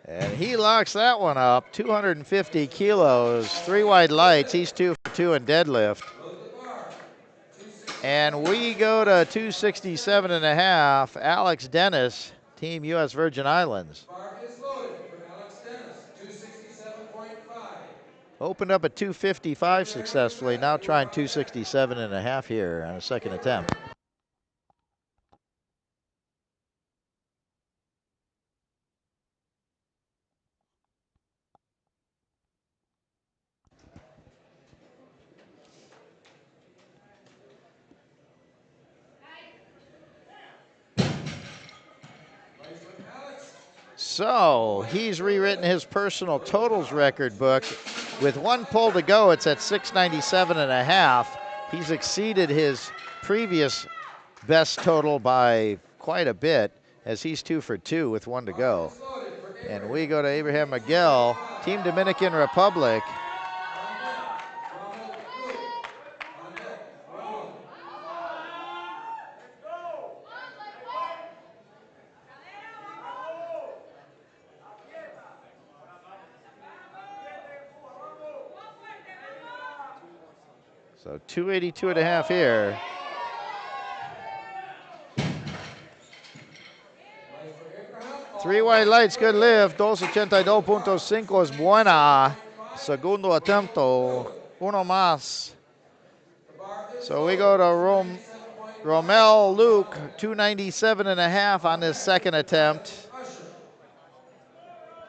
And he locks that one up, 250 kilos, 3 wide lights. He's 2 for 2 in deadlift. And we go to 267.5, Alex Dennis, Team U.S. Virgin Islands. Opened up at 255 successfully, now trying 267.5 here on a second attempt. So he's rewritten his personal totals record book. With 1 pull to go, it's at 697.5. He's exceeded his previous best total by quite a bit as he's 2 for 2 with 1 to go. And we go to Abraham Miguel, Team Dominican Republic. So 282.5 here. Three white lights, good lift. 282.5 es buena. Segundo attempto, uno más. So we go to Romel Luke, 297.5 on his second attempt.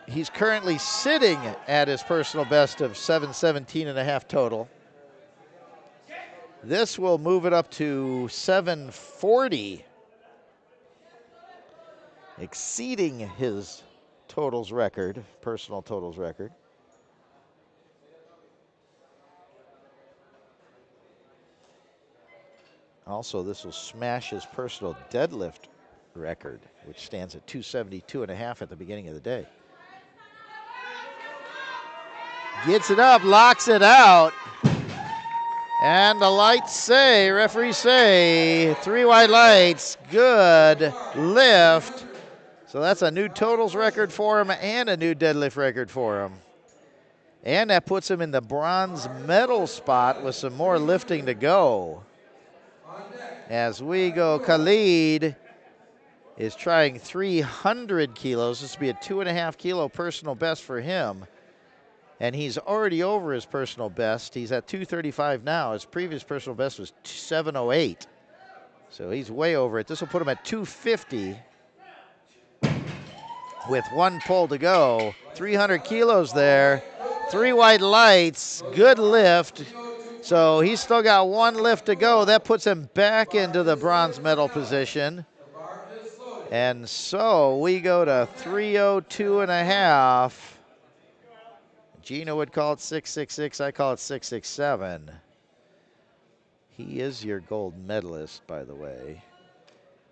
He's currently sitting at his personal best of 717.5 total. This will move it up to 740, exceeding his totals record, personal totals record. Also, this will smash his personal deadlift record, which stands at 272.5 at the beginning of the day. Gets it up, locks it out. And the lights say, referees say, 3 white lights, good lift. So that's a new totals record for him and a new deadlift record for him. And that puts him in the bronze medal spot with some more lifting to go. As we go, Khalid is trying 300 kilos. This will be a 2.5 kilo personal best for him. And he's already over his personal best. He's at 235 now. His previous personal best was 708. So he's way over it. This will put him at 250 with 1 pull to go. 300 kilos there. 3 white lights. Good lift. So he's still got 1 lift to go. That puts him back into the bronze medal position. And so we go to 302.5. Gino would call it 666. I call it 667. He is your gold medalist, by the way.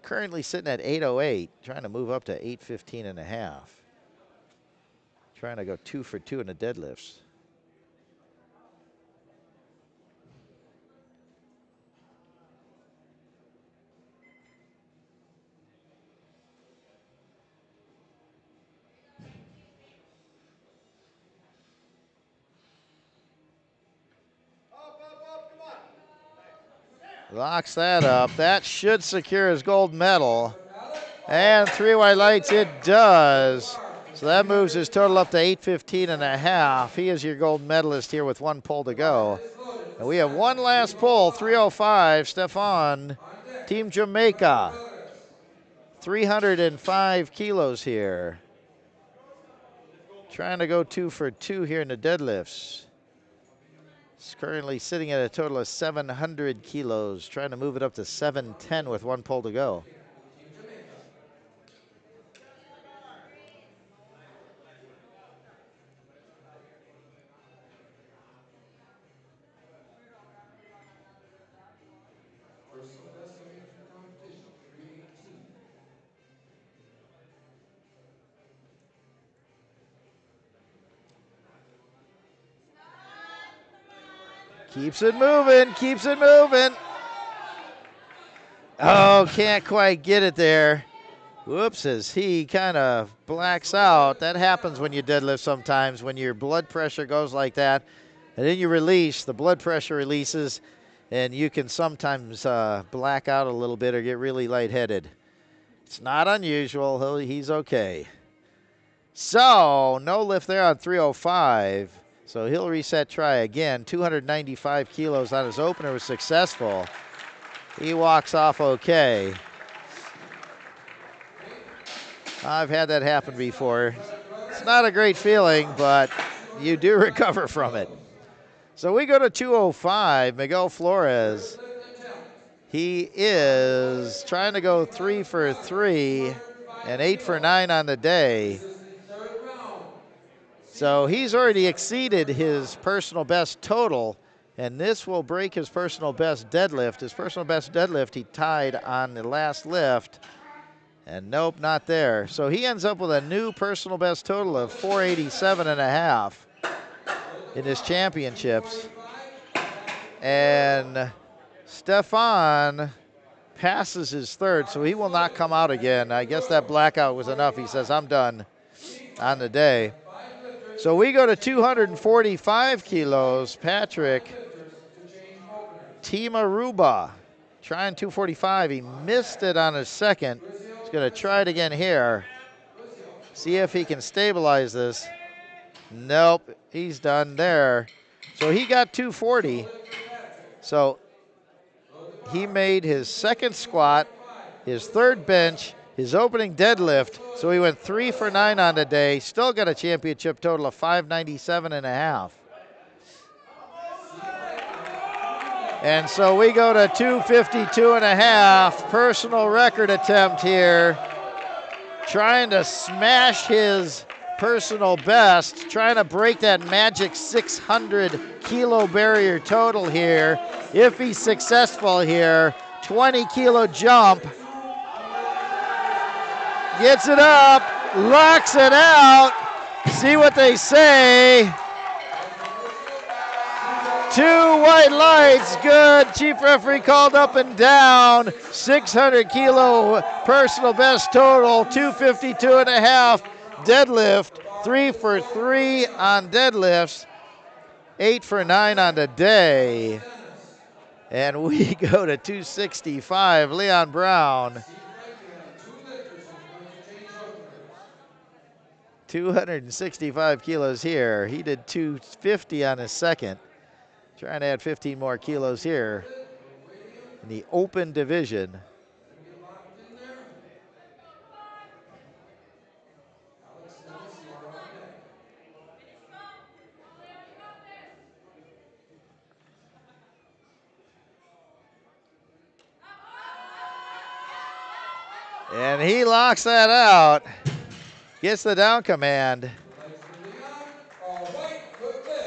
Currently sitting at 808, trying to move up to 815.5. Trying to go 2 for 2 in the deadlifts. Locks that up. That should secure his gold medal. And 3 white lights, it does. So that moves his total up to 815.5. He is your gold medalist here with 1 pull to go. And we have 1 last pull, 305, Stefan, Team Jamaica. 305 kilos here. Trying to go 2 for 2 here in the deadlifts. He's currently sitting at a total of 700 kilos, trying to move it up to 710 with 1 pull to go. Keeps it moving, keeps it moving. Oh, can't quite get it there. Whoops, as he kind of blacks out. That happens when you deadlift sometimes, when your blood pressure goes like that. And then you release, the blood pressure releases, and you can sometimes black out a little bit or get really lightheaded. It's not unusual. He's okay. So, no lift there on 305. So he'll reset, try again. 295 kilos on his opener was successful. He walks off okay. I've had that happen before. It's not a great feeling, but you do recover from it. So we go to 205, Miguel Flores. He is trying to go 3 for 3 and 8 for 9 on the day. So he's already exceeded his personal best total, and this will break his personal best deadlift. His personal best deadlift he tied on the last lift, and nope, not there. So he ends up with a new personal best total of 487.5 in his championships. And Stefan passes his third, so he will not come out again. I guess that blackout was enough. He says, I'm done on the day. So we go to 245 kilos. Patrick Timaruba trying 245. He missed it on his second. He's going to try it again here. See if he can stabilize this. Nope, he's done there. So he got 240. So he made his second squat, his third bench, his opening deadlift. So he went 3 for 9 on the day. Still got a championship total of 597.5. And so we go to 252.5, personal record attempt here. Trying to smash his personal best, trying to break that magic 600 kilo barrier total here. If he's successful here, 20 kilo jump. Gets it up, locks it out. See what they say. 2 white lights, good. Chief referee called up and down. 600 kilo personal best total, 252.5 deadlift. 3 for 3 on deadlifts, 8 for 9 on the day. And we go to 265, Leon Brown. 265 kilos here. He did 250 on his second. Trying to add 15 more kilos here in the open division. And he locks that out. Gets the down command.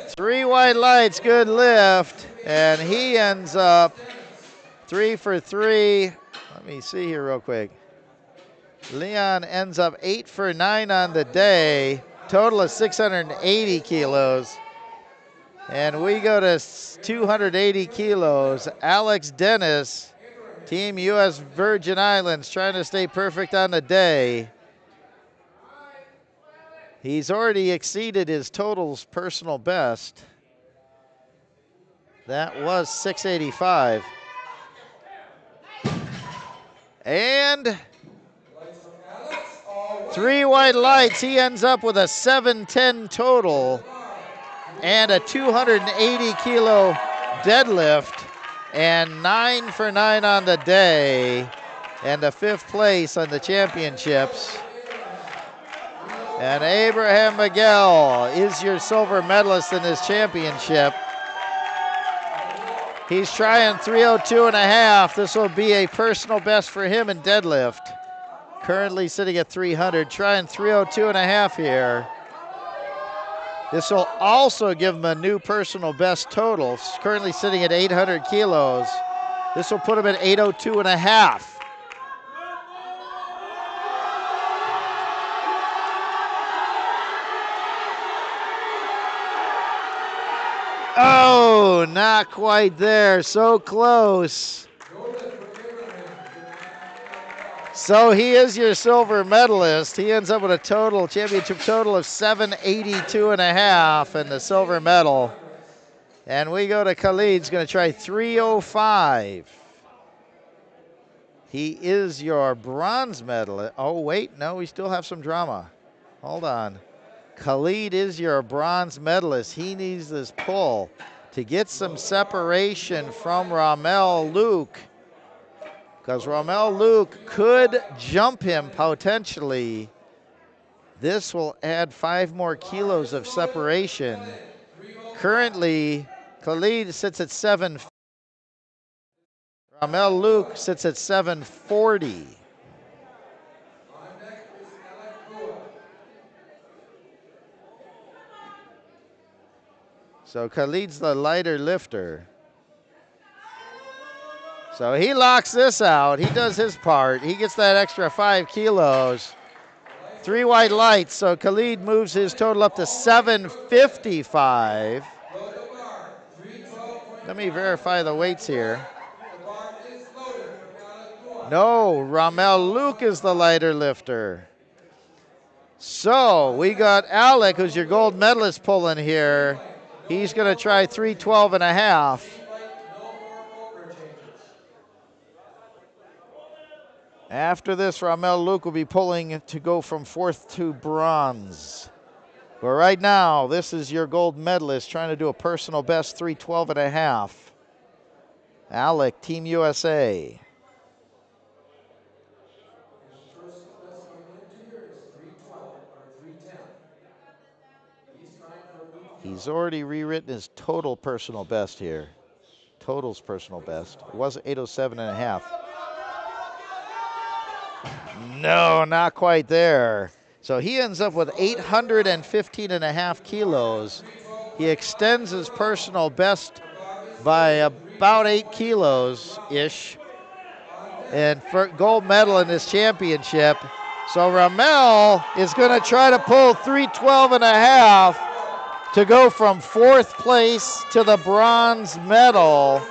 3 white lights, good lift. And he ends up 3 for 3. Let me see here real quick. Leon ends up 8 for 9 on the day. Total of 680 kilos. And we go to 280 kilos. Alex Dennis, Team U.S. Virgin Islands, trying to stay perfect on the day. He's already exceeded his totals personal best. That was 685. And 3 white lights. He ends up with a 710 total and a 280 kilo deadlift and 9 for 9 on the day and the 5th place on the championships. And Abraham Miguel is your silver medalist in this championship. He's trying 302.5. This will be a personal best for him in deadlift. Currently sitting at 300, trying 302.5 here. This will also give him a new personal best total. Currently sitting at 800 kilos. This will put him at 802.5. Oh, not quite there. So close. So he is your silver medalist. He ends up with a total, championship total of 782.5 and the silver medal. And we go to Khalid's going to try 305. He is your bronze medalist. Oh, wait, no, we still have some drama. Hold on. Khalid is your bronze medalist. He needs this pull to get some separation from Ramel Luke, because Ramel Luke could jump him potentially. This will add 5 more kilos of separation. Currently, Khalid sits at 7. Ramel Luke sits at 740. So Khalid's the lighter lifter. So he locks this out. He does his part. He gets that extra 5 kilos. 3 white lights, so Khalid moves his total up to 755. Let me verify the weights here. No, Ramel Luke is the lighter lifter. So we got Alec, who's your gold medalist, pulling here. He's going to try 312.5. After this, Ramel Luke will be pulling to go from 4th to bronze. But right now, this is your gold medalist trying to do a personal best 312.5. Alec, Team USA. He's already rewritten his total personal best here. Total's personal best. It was 807 and a half. No, not quite there. So he ends up with 815 and a half kilos. He extends his personal best by about 8 kilos-ish. And for gold medal in this championship. So Ramel is going to try to pull 312 and a half to go from 4th place to the bronze medal.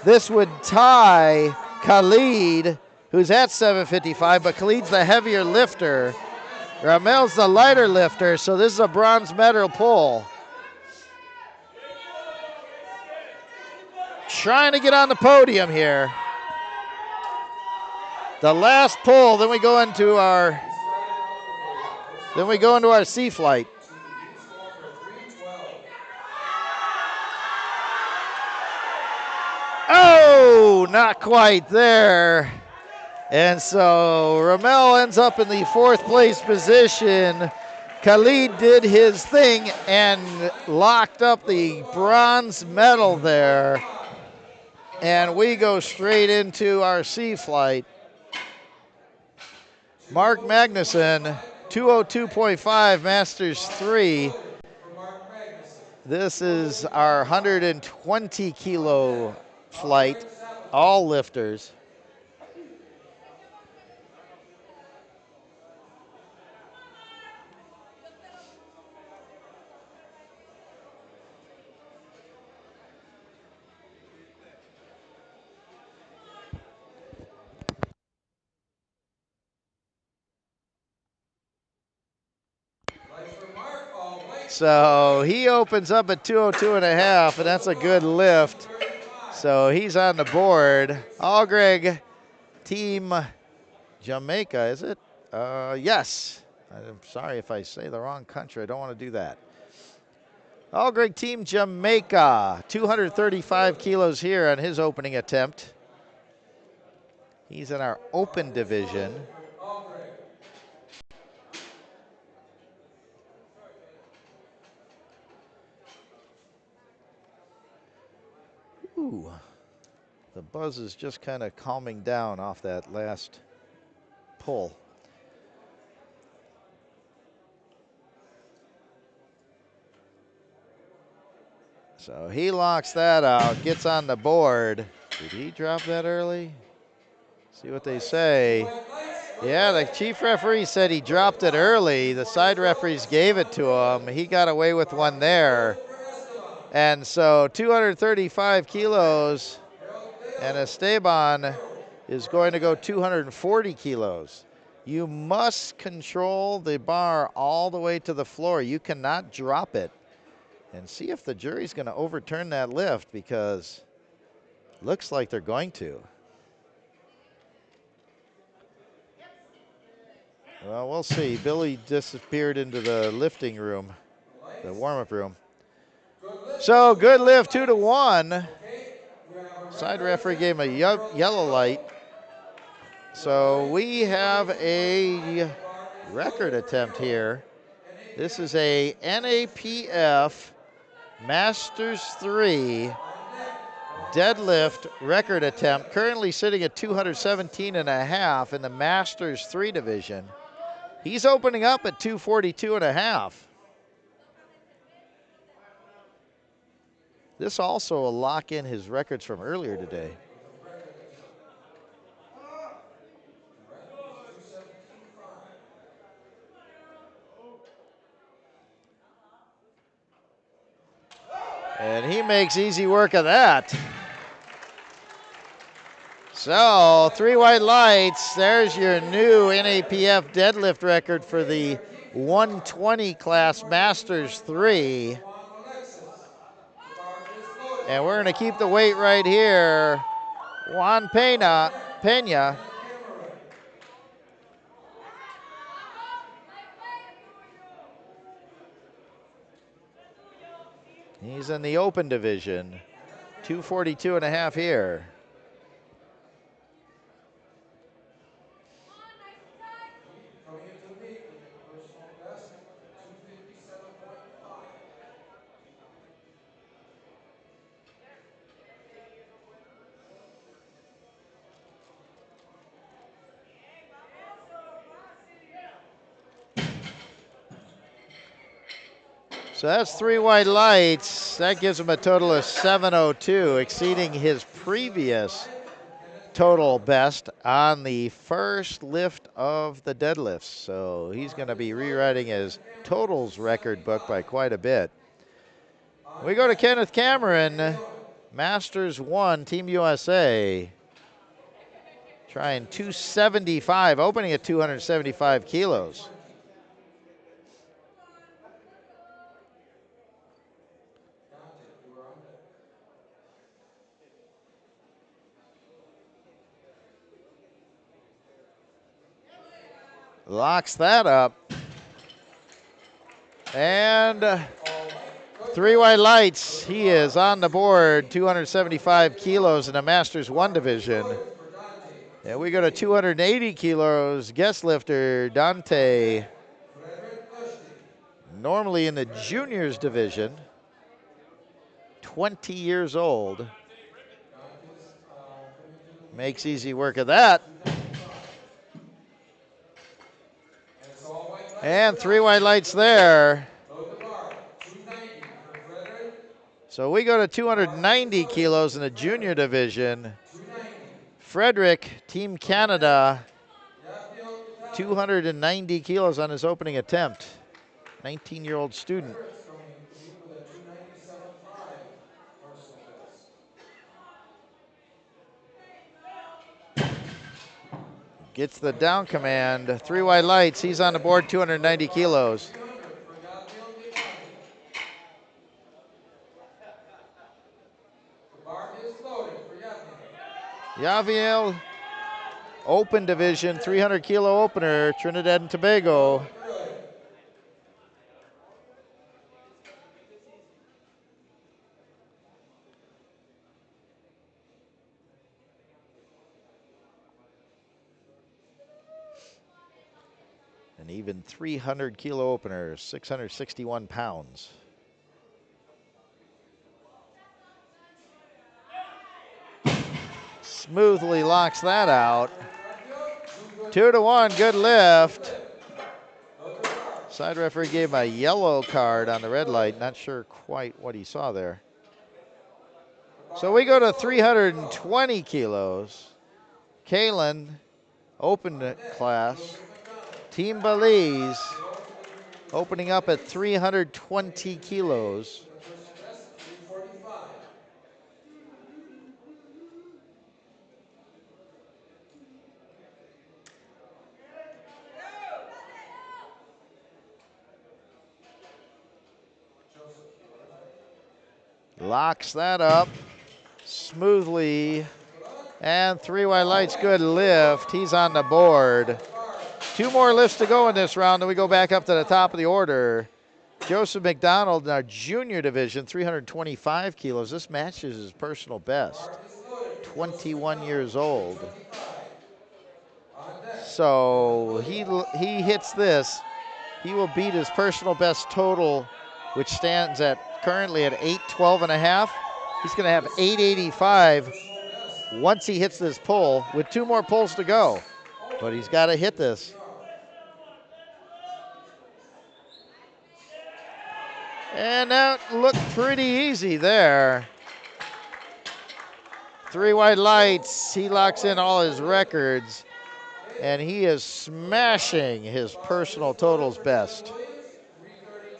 This would tie Khalid, who's at 755, but Khalid's the heavier lifter. Ramel's the lighter lifter, so this is a bronze medal pull. Trying to get on the podium here. The last pull, then we go into our C flight. Oh, not quite there. And so Ramel ends up in the 4th place position. Khalid did his thing and locked up the bronze medal there. And we go straight into our C flight. Mark Magnuson, 202.5, Masters 3. This is our 120 kilo flight, all lifters. So he opens up at 202 and a half, and that's a good lift. So he's on the board. All Greg, Team Jamaica, is it? Yes. I'm sorry if I say the wrong country. I don't want to do that. All Greg, Team Jamaica, 235 kilos here on his opening attempt. He's in our open division. Ooh, the buzz is just kind of calming down off that last pull. So he locks that out, gets on the board. Did he drop that early? See what they say. Yeah, the chief referee said he dropped it early. The side referees gave it to him. He got away with one there. And so 235 kilos, and Esteban is going to go 240 kilos. You must control the bar all the way to the floor. You cannot drop it. And see if the jury's going to overturn that lift, because looks like they're going to. Well, we'll see. Billy disappeared into the lifting room, the warm-up room. So good lift, 2-1. Side referee gave him a yellow light. So we have a record attempt here. This is a NAPF Masters 3 deadlift record attempt, currently sitting at 217 and a half in the Masters 3 division. He's opening up at 242 and a half. This also will lock in his records from earlier today. And he makes easy work of that. So 3 white lights. There's your new NAPF deadlift record for the 120 class Masters 3. And we're going to keep the weight right here. Juan Pena. He's in the open division. 242 and a half here. Coming into the meet with a personal best, 257.5. So that's 3 white lights. That gives him a total of 702, exceeding his previous total best on the first lift of the deadlifts. So he's going to be rewriting his totals record book by quite a bit. We go to Kenneth Cameron, Masters 1, Team USA. Trying 275, opening at 275 kilos. Locks that up. And 3 white lights. He is on the board, 275 kilos in the Masters 1 division. And we go to 280 kilos, guest lifter Dante. Normally in the juniors division, 20 years old. Makes easy work of that. And 3 white lights there. So we go to 290 kilos in the junior division. Frederick, Team Canada, 290 kilos on his opening attempt. 19-year-old student. Gets the down command. 3 white lights. He's on the board, 290 kilos. Yaviel, open division, 300 kilo opener, Trinidad and Tobago. An even 300 kilo opener, 661 pounds. Smoothly locks that out. 2-1, good lift. Side referee gave a yellow card on the red light. Not sure quite what he saw there. So we go to 320 kilos. Kalen, open class. Team Belize, opening up at 320 kilos. Locks that up smoothly. And 3 white lights, good lift. He's on the board. 2 more lifts to go in this round, and we go back up to the top of the order. Joseph McDonald in our junior division, 325 kilos. This matches his personal best. 21 years old. So he hits this. He will beat his personal best total, which stands at currently at 812 and a half. He's going to have 885 once he hits this pull, with 2 more pulls to go. But he's got to hit this. And that looked pretty easy there. 3 white lights. He locks in all his records. And he is smashing his personal totals best.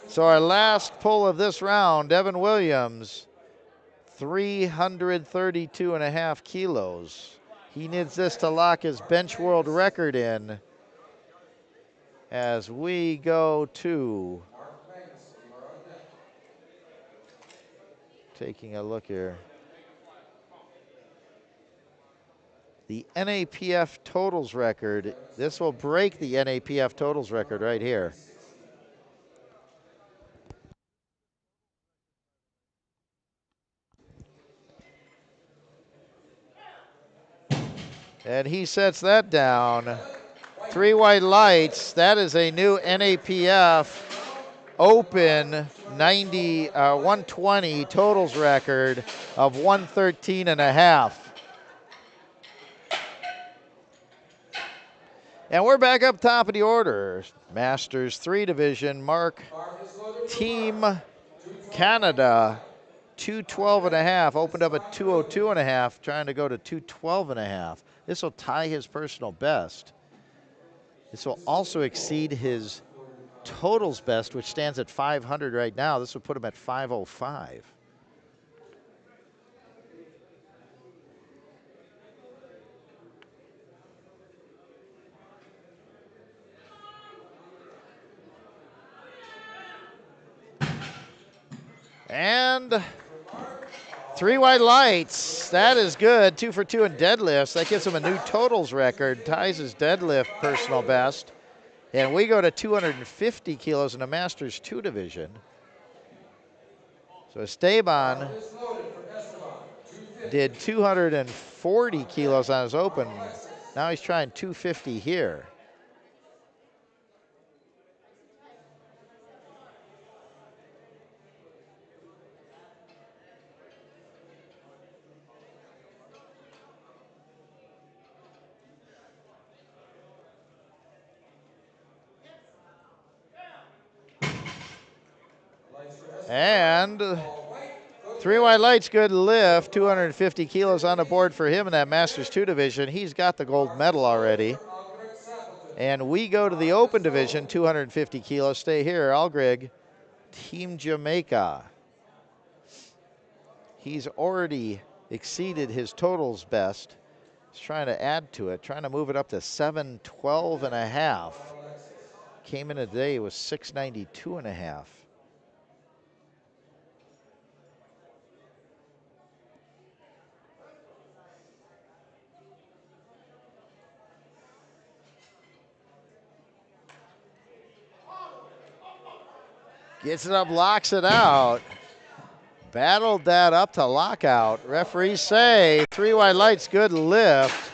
So our last pull of this round, Evan Williams, 332 and a half kilos. He needs this to lock his bench world record in as we go to, taking a look here, the NAPF totals record. This will break the NAPF totals record right here. And he sets that down. 3 white lights. That is a new NAPF open 120 totals record of 113 and a half. And we're back up top of the order. Masters 3 division, Mark, Team Canada, 212.5, opened up at 202.5, trying to go to 212.5. This will tie his personal best. This will also exceed his totals best, which stands at 500 right now. This will put him at 505. And 3 white lights. That is good. 2 for 2 in deadlifts. That gives him a new totals record, ties his deadlift personal best. And we go to 250 kilos in the Masters 2 division. So Esteban did 240 kilos on his open. Now he's trying 250 here. And 3 white lights, good lift. 250 kilos on the board for him in that Masters 2 division. He's got the gold medal already. And we go to the open division, 250 kilos. Stay here, Algrig, Team Jamaica. He's already exceeded his totals best. He's trying to add to it, trying to move it up to 712.5. Came in today with 692.5. Gets it up, locks it out. Battled that up to lockout. Referees say 3 white lights, good lift.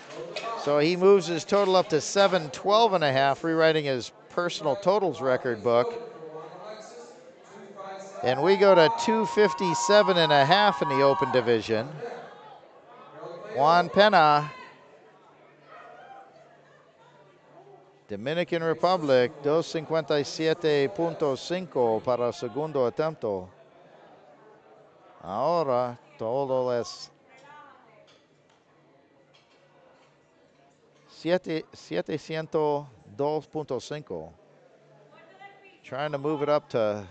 So he moves his total up to 712.5, rewriting his personal totals record book. And we go to 257.5 in the open division. Juan Pena, Dominican Republic, 257.5 para segundo atento. Ahora todo es 702.5. Trying to move it up to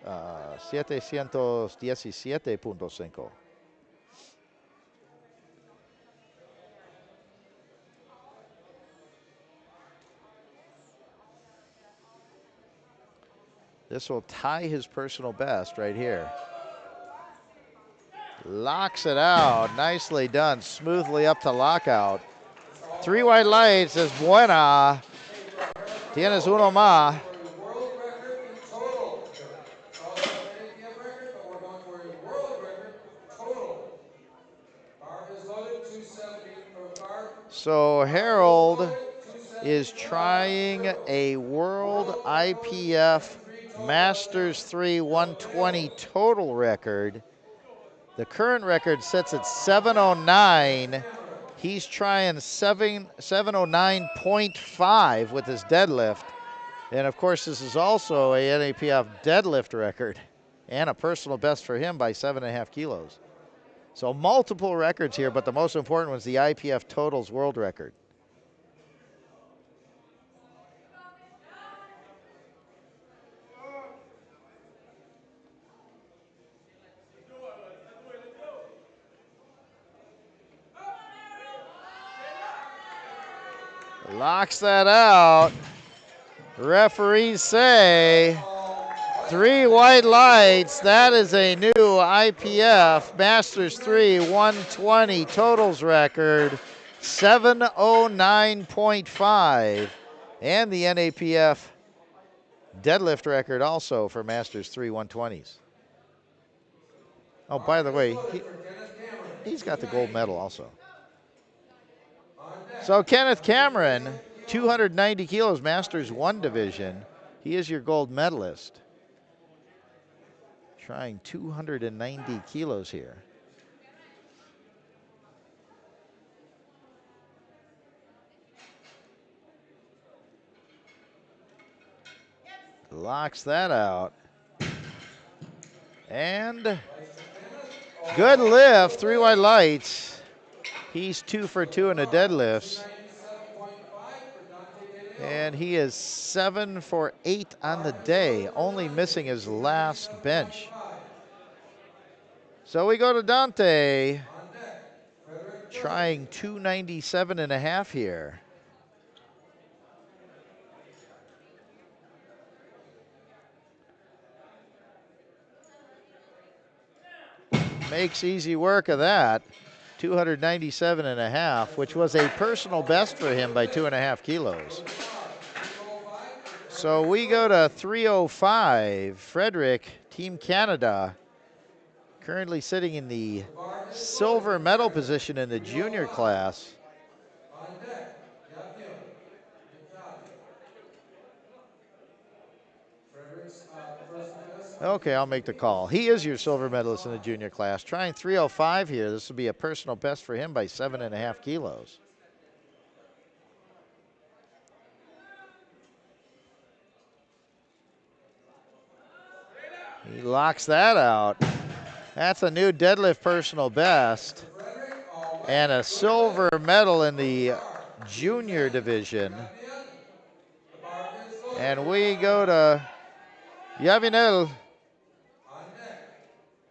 717.5. This will tie his personal best right here. Locks it out. Nicely done. Smoothly up to lockout. 3 white lights es buena. Tienes uno más. World record in total. It's also an NAPF record, but we're going for a world record total. Bar is loaded, 270. So Harold is trying a World IPF Masters 3 120 total record. The current record sits at 709. He's trying 709.5 with his deadlift. And of course, this is also a NAPF deadlift record and a personal best for him by 7.5 kilos. So multiple records here, but the most important was the IPF totals world record. Locks that out. Referees say 3 white lights. That is a new IPF Masters 3 120 totals record, 709.5. And the NAPF deadlift record also for Masters 3 120s. Oh, by the way, he's got the gold medal also. So Kenneth Cameron, 290 kilos, Masters 1 division. He is your gold medalist. Trying 290 kilos here. Locks that out. And Vice McDermott. Oh, good lift, good 3 lift. wide lights. He's 2 for 2 in the Bar, deadlifts. 297.5 for Dante De Leon. And he is 7 for 8 on the Bar is day, loaded for only Dante, missing his last bench. 297.5. So we go to Dante, On deck, Frederick trying Thursday. 297.5 here. Makes easy work of that. 297.5, which was a personal best for him by 2.5 kilos. Loaded bar, 305 for So Frederick we go to Thursday. 305. Frederick, Team Canada, currently sitting in the The bar is loaded silver for medal Frederick, position in the junior 305. class. On deck, Yavnil Mikhail. Frederick's personal best, Okay, I'll 315 make the kilos, call. He is your silver medalist in the 297.5. junior class. Trying 305 here. This will be a personal best for him by 7.5 kilos. He locks that out. That's a new deadlift personal best For Frederick, all wet, and a good lift. silver medal in Loaded the bar, junior 310 division. for Yavnil. The bar is loaded And for we go Yavnil. to Yavinel, On deck,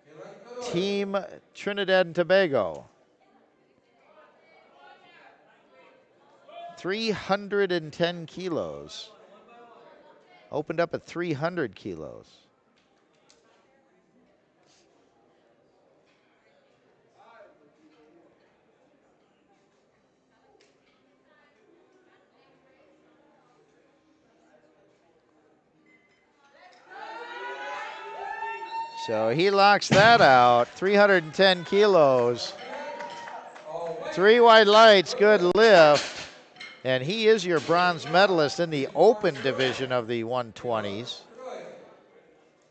Kiran Kadoy. Team Trinidad and Tobago. 310 kilos. Opened up at 300 kilos. So he locks that out, 310 kilos. All wet, 3 wide lights, good lift. lift. And he is your bronze medalist in the open division of the 120s. Kadoy.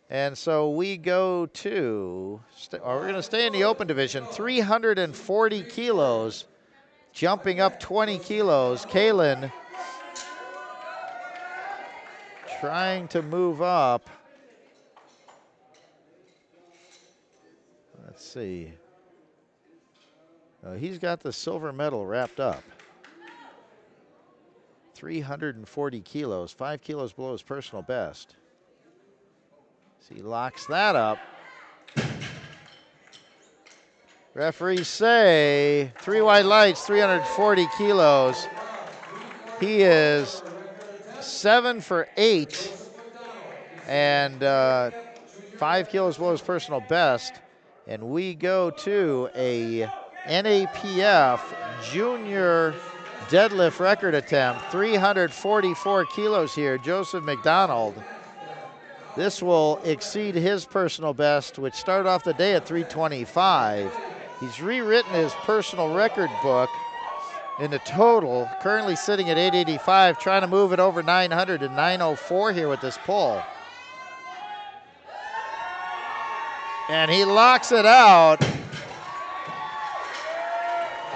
And so we go to, we're going to stay in the open division, 340 kilos, jumping up 20 kilos. Kalen trying to move up. Let's see. He's got the silver medal wrapped up. 340 kilos, 5 kilos below his personal best. So he locks that up. Referees say 3 wide lights, 340 kilos. Loaded bar, 344 He is for record attempt 7 for for 8 Joseph McDonald. He's and the NAPF Junior 5 kilos Deadlift below his Champion. personal best. And we go to a NAPF junior deadlift record attempt, 344 kilos here, Joseph McDonald. This will exceed his personal best, which started off the day at 325. He's rewritten his personal record book in the total, currently sitting at 885, trying to move it over 900 to 904 here with this pull. And he locks it out.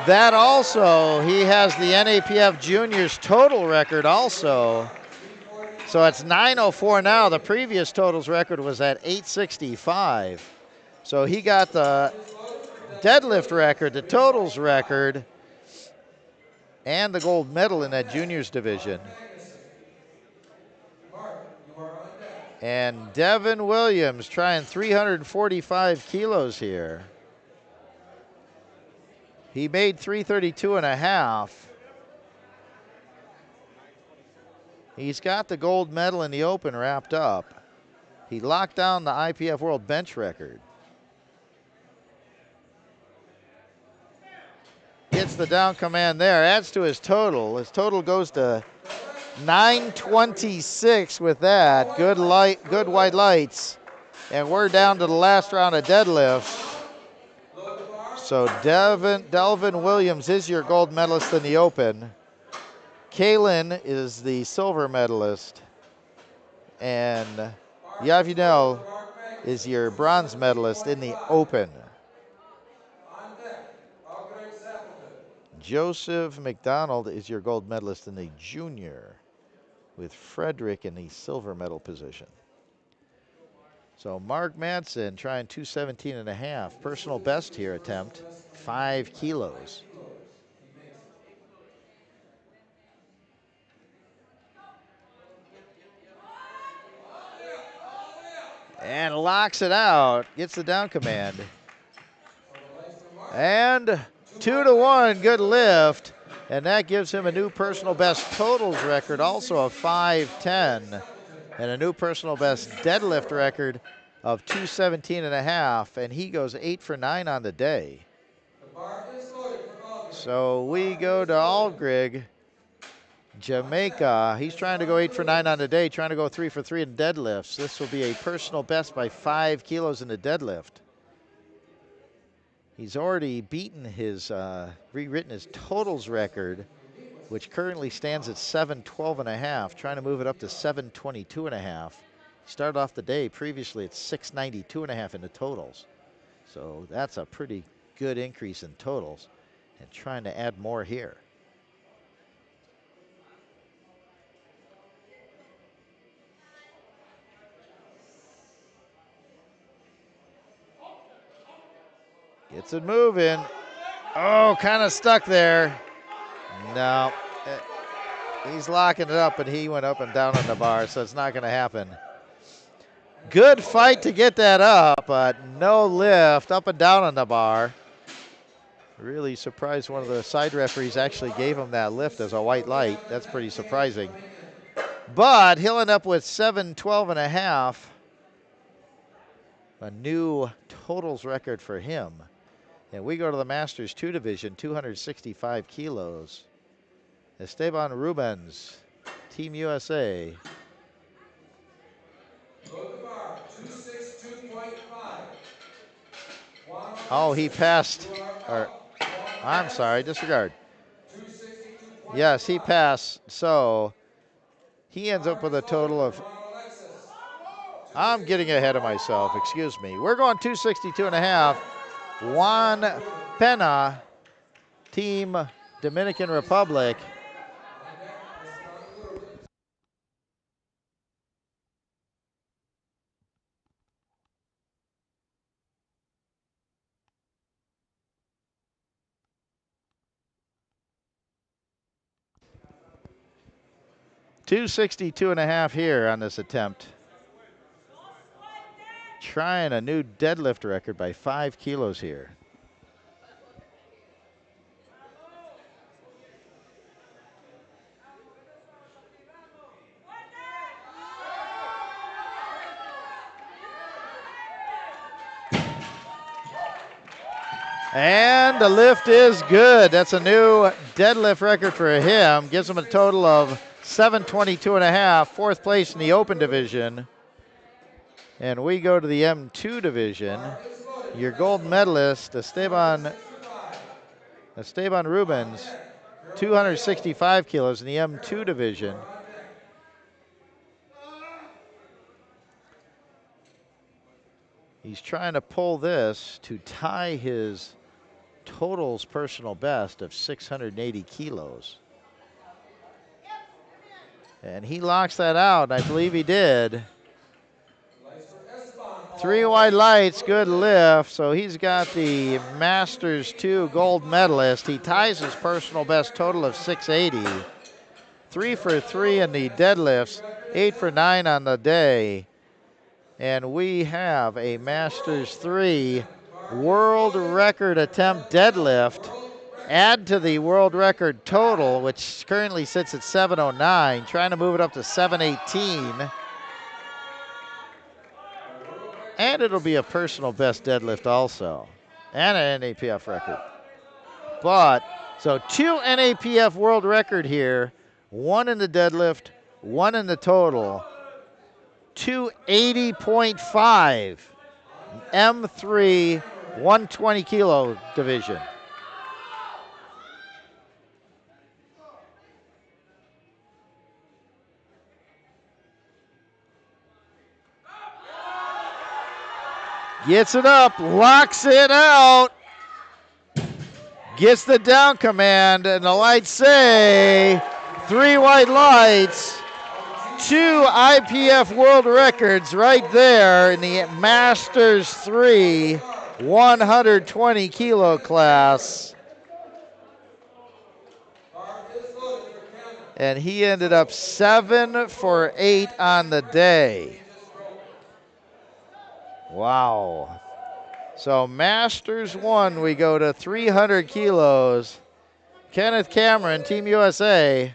That also, he has the NAPF Juniors total record also. So it's 904 now. The previous totals record was at 865. So he got the deadlift record, the totals record, and the gold medal in that juniors division. Mark, you are on deck. And Devin Williams trying 345 kilos here. He made 332 and a half. He's got the gold medal in the open wrapped up. He locked down the IPF World Bench record. Gets the down command there, adds to his total. His total goes to 926 with that. Good wide lights. And we're down to the last round of deadlifts. So Delvin Williams is your gold medalist in the open. Kalen is the silver medalist. And Yavinel is your bronze medalist in the open. On deck, Algreg Zappleton. Joseph McDonald is your gold medalist in the junior, with Frederick in the silver medal position. So Mark Manson trying 217 and a half. Personal best here attempt, 5 kilos. He makes it. And locks it out, gets the down command. So the legs for Mark. And 2-1, good lift. And that gives him a new personal best totals record, also of 510. And a new personal best deadlift record of 217 and a half. And he goes 8 for 9 on the day. The bar is loaded for Aldrich. So we go to Aldrich, Jamaica. He's trying to go 8 for 9 on the day, trying to go 3 for 3 in deadlifts. This will be a personal best by 5 kilos in the deadlift. He's already beaten his, rewritten his totals record, which currently stands at 712 and a half, trying to move it up to 722 and a half. He started off the day previously at 692 and a half in the totals. So that's a pretty good increase in totals, and trying to add more here. Gets it moving. Oh, kind of stuck there. No, he's locking it up, and he went up and down on the bar, so it's not going to happen. Good fight to get that up, but no lift, up and down on the bar. Really surprised one of the side referees actually gave him that lift as a white light. That's pretty surprising. But he'll end up with 712 and a half. A new totals record for him. And we go to the Masters 2 division, 265 kilos. Esteban Rubens, Team USA. Go to the bar, 262.5. Oh, he passed. Or, I'm sorry, disregard. 262.5. Yes, he passed. So he ends up with a total of, I'm getting ahead of myself, excuse me. We're going 262 and a half. Juan Pena, Team Dominican Republic. $262 and a half here on this attempt. Trying a new deadlift record by 5 kilos here. And the lift is good. That's a new deadlift record for him. Gives him a total of 722 and a half, fourth place in the open division. And we go to the M2 division. Your gold medalist, Esteban Rubens, 265 kilos in the M2 division. He's trying to pull this to tie his totals personal best of 680 kilos. And he locks that out, I believe he did. 3 wide lights, good lift. So he's got the Masters 2 gold medalist. He ties his personal best total of 680. 3 for 3 in the deadlifts, 8 for 9 on the day. And we have a Masters 3 world record attempt deadlift. Add to the world record total, which currently sits at 709, trying to move it up to 718. And it'll be a personal best deadlift also, and an NAPF record. But, so 2 NAPF world record here, 1 in the deadlift, 1 in the total. 280.5 M3 120 kilo division. Gets it up, locks it out, gets the down command, and the lights say 3 white lights. Two IPF world records right there in the Masters 3 120 kilo class. And he ended up 7 for 8 on the day. Wow. So Masters 1, we go to 300 kilos. Kenneth Cameron, Team USA.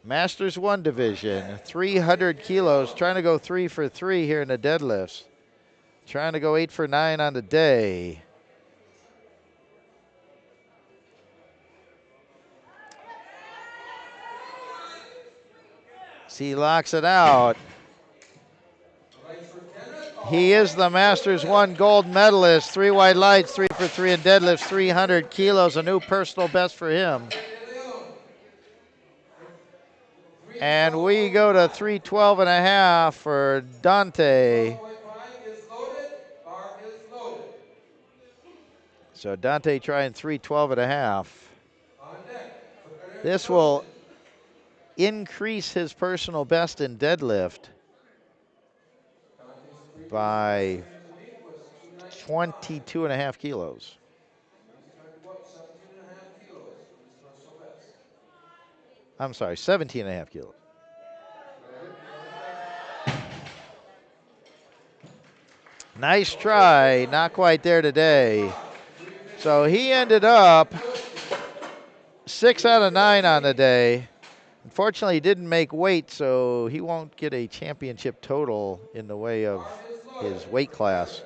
Masters 1 division, 300 kilos, trying to go 3 for 3 here in the deadlifts. Trying to go 8 for 9 on the day. So he locks it out. He is the Masters 1 gold medalist. 3 wide lights, 3 for 3 in deadlifts, 300 kilos, a new personal best for him. And we go to 312 and a half for Dante. So Dante trying 312 and a half. This will increase his personal best in deadlift by 22 and a half kilos. I'm sorry, 17 and a half kilos. Nice try, not quite there today. So he ended up 6 out of 9 on the day. Unfortunately, he didn't make weight, so he won't get a championship total in the way of his weight class.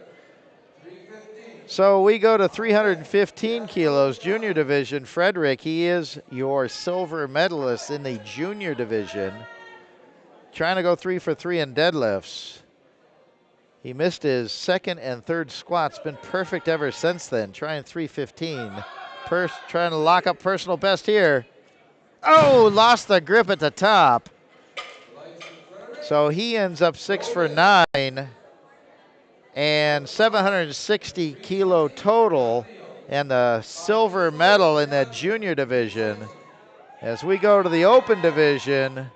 So we go to 315 kilos, junior division. Frederick, he is your silver medalist in the junior division. Trying to go 3 for 3 in deadlifts. He missed his second and third squats. Been perfect ever since then. Trying 315. Trying to lock up personal best here. Oh, lost the grip at the top. So he ends up 6 for 9 and 760 kilo total, and the silver medal in that junior division. As we go to the open division,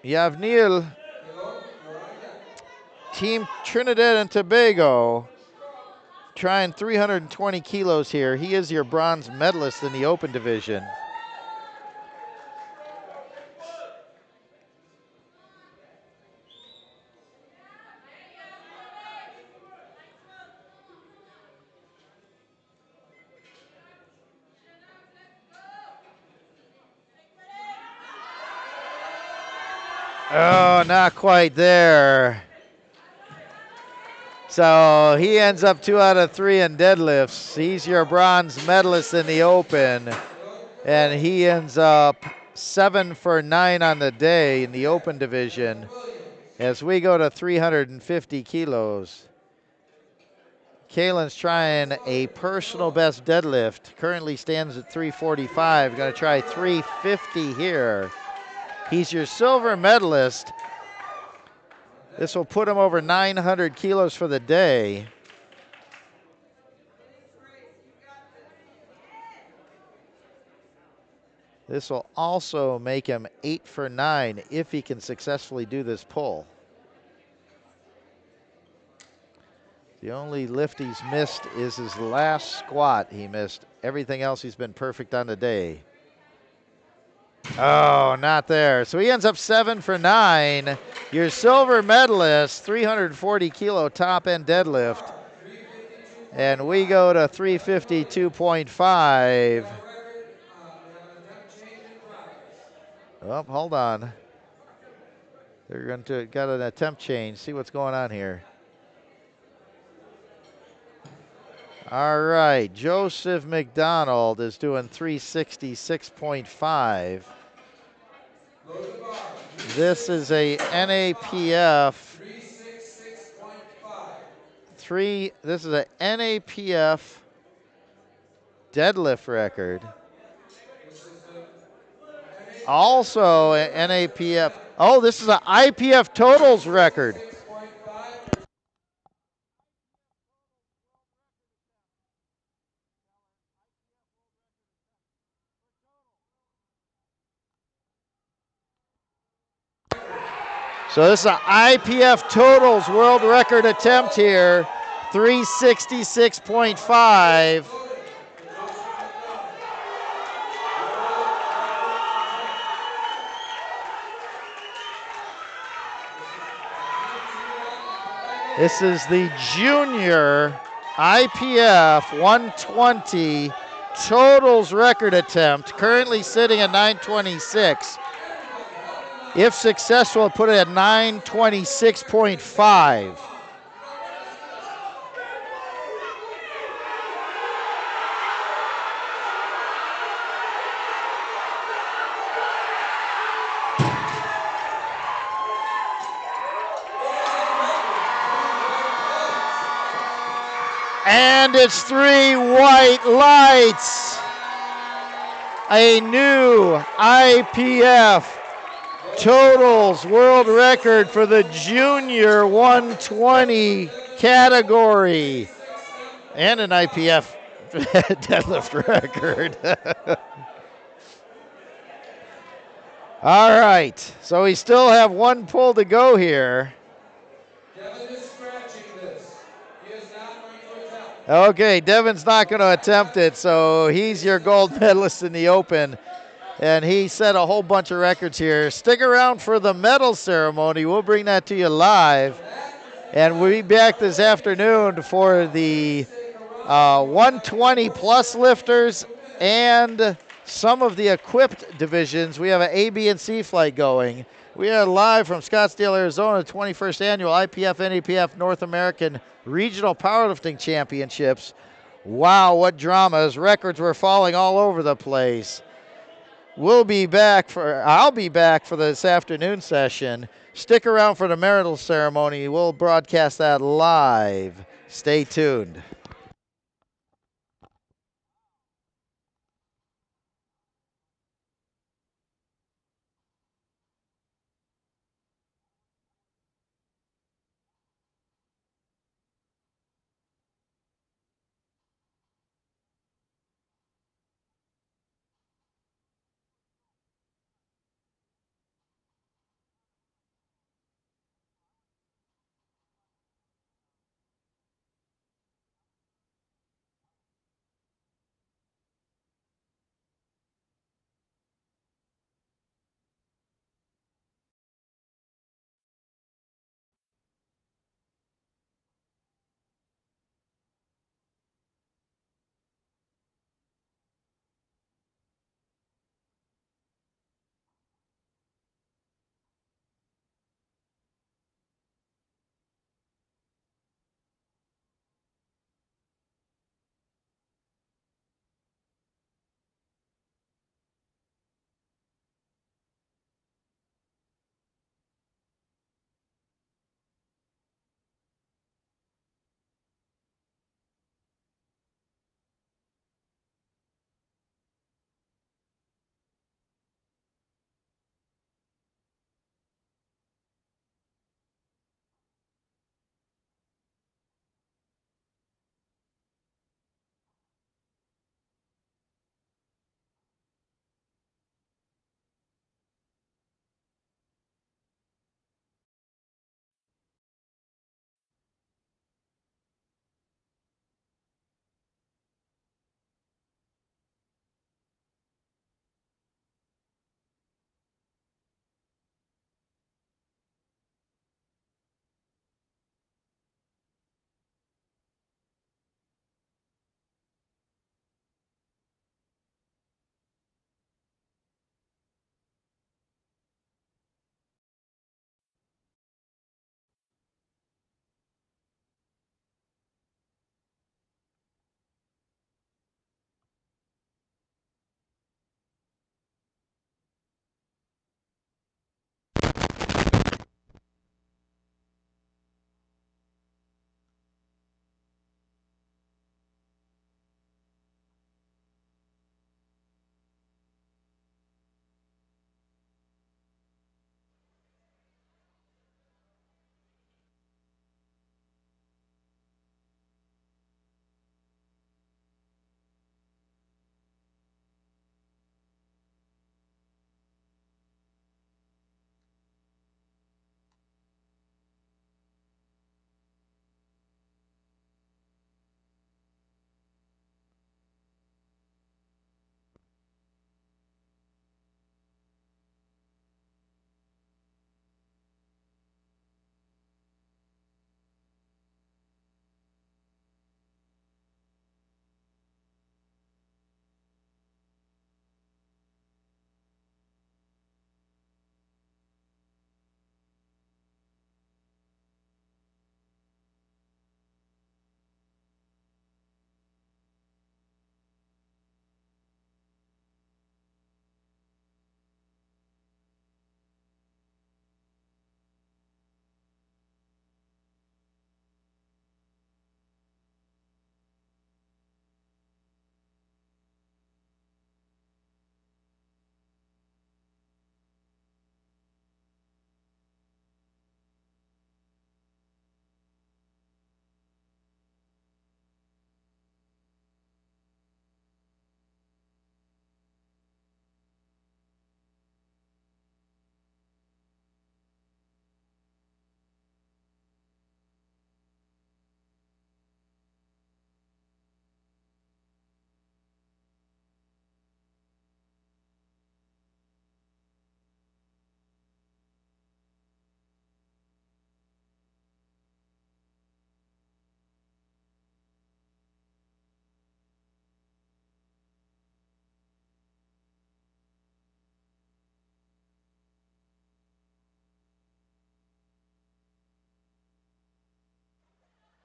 Yavnil, Team Trinidad and Tobago, trying 320 kilos here. He is your bronze medalist in the open division. Oh, not quite there. So he ends up 2 out of 3 in deadlifts. He's your bronze medalist in the open. And he ends up 7 for 9 on the day in the open division as we go to 350 kilos. Kalen's trying a personal best deadlift. Currently stands at 345. Going to try 350 here. He's your silver medalist. This will put him over 900 kilos for the day. This will also make him 8 for 9 if he can successfully do this pull. The only lift he's missed is his last squat. He missed everything else. He's been perfect on the day. Oh, not there. So he ends up 7 for 9. Your silver medalist, 340 kilo top end deadlift. And we go to 352.5. Oh, hold on. They're going to got an attempt change. See what's going on here. All right, Joseph McDonald is doing 366.5. This is a NAPF. This is a NAPF deadlift record. Also an NAPF. Oh, this is an IPF totals record. So this is an IPF totals world record attempt here, 366.5. This is the junior IPF 120 totals record attempt, currently sitting at 926. If successful, put it at 926.5. And it's 3 white lights. A new IPF totals world record for the junior 120 category. And an IPF deadlift record. All right, so we still have one pull to go here. Devin is scratching this. He is not going to attempt. Okay, Devin's not going to attempt it, so he's your gold medalist in the Open. And he set a whole bunch of records here. Stick around for the medal ceremony. We'll bring that to you live. And we'll be back this afternoon for the 120 plus lifters and some of the equipped divisions. We have an A, B, and C flight going. We are live from Scottsdale, Arizona, 21st annual IPF NAPF North American Regional Powerlifting Championships. Wow, what dramas. Records were falling all over the place. I'll be back for this afternoon session. Stick around for the medal ceremony. We'll broadcast that live. Stay tuned.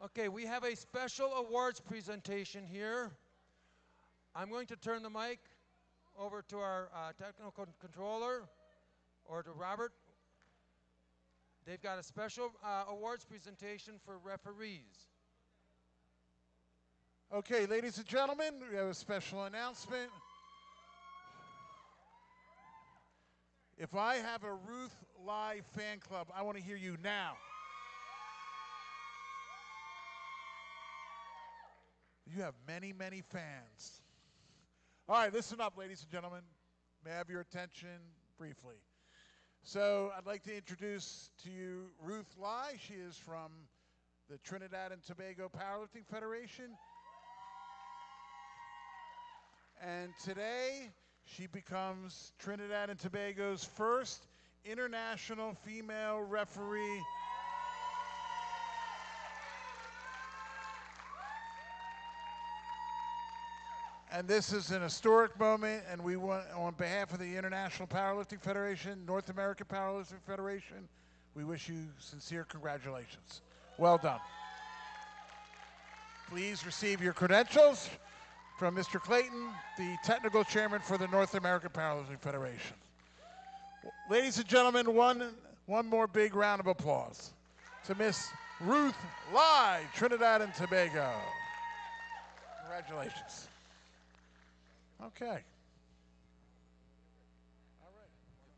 Okay, we have a special awards presentation here. I'm going to turn the mic over to our technical controller, or to Robert. They've got a special awards presentation for referees. Okay, ladies and gentlemen, we have a special announcement. If I have a Ruth Live fan club, I want to hear you now. You have many, many fans. All right, listen up, ladies and gentlemen. May I have your attention briefly? So I'd like to introduce to you Ruth Lai. She is from the Trinidad and Tobago Powerlifting Federation. And today, she becomes Trinidad and Tobago's first international female referee. And this is an historic moment, and we want, on behalf of the International Powerlifting Federation, North American Powerlifting Federation, we wish you sincere congratulations. Well done. Please receive your credentials from Mr. Clayton, the technical chairman for the North American Powerlifting Federation. Ladies and gentlemen, one more big round of applause to Miss Ruth Lai, Trinidad and Tobago. Congratulations. Okay. All right.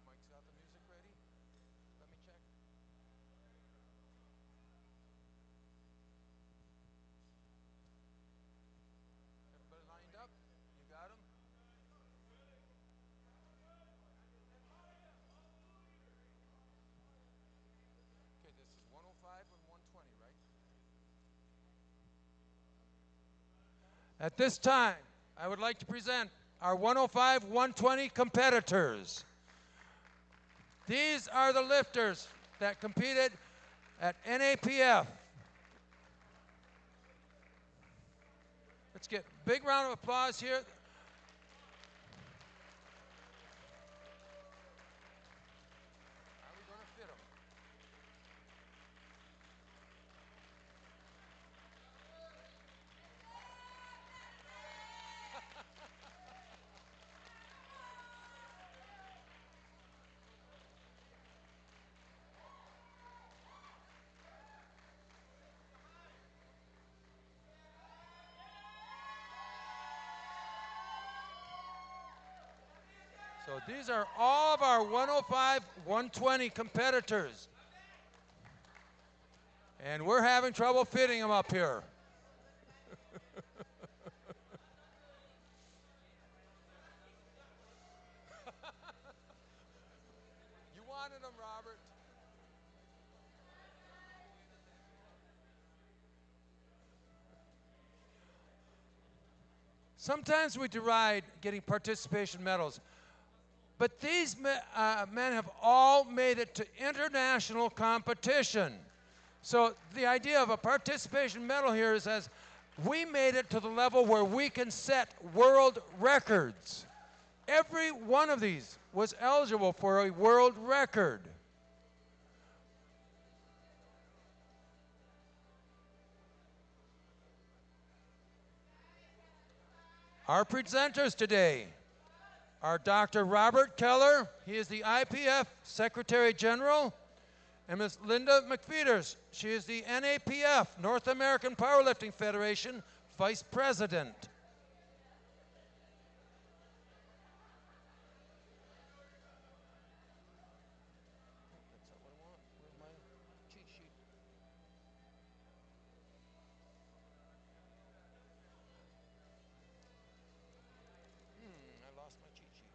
Mike's got the music ready. Let me check. Everybody lined up? You got them? Okay, this is 105 and 120, right? At this time, I would like to present our 105-120 competitors. These are the lifters that competed at NAPF. Let's get a big round of applause here. How are we going to fit them? So these are all of our 105-120 competitors. And we're having trouble fitting them up here. You wanted them, Robert. Sometimes we deride getting participation medals. But these men have all made it to international competition. So the idea of a participation medal here is as we made it to the level where we can set world records. Every one of these was eligible for a world record. Our presenters today are Dr. Robert Keller. He is the IPF Secretary General. And Ms. Linda McFeeters. She is the NAPF, North American Powerlifting Federation, Vice President. That's not what I want. Where's my cheat sheet? I lost my cheat sheet.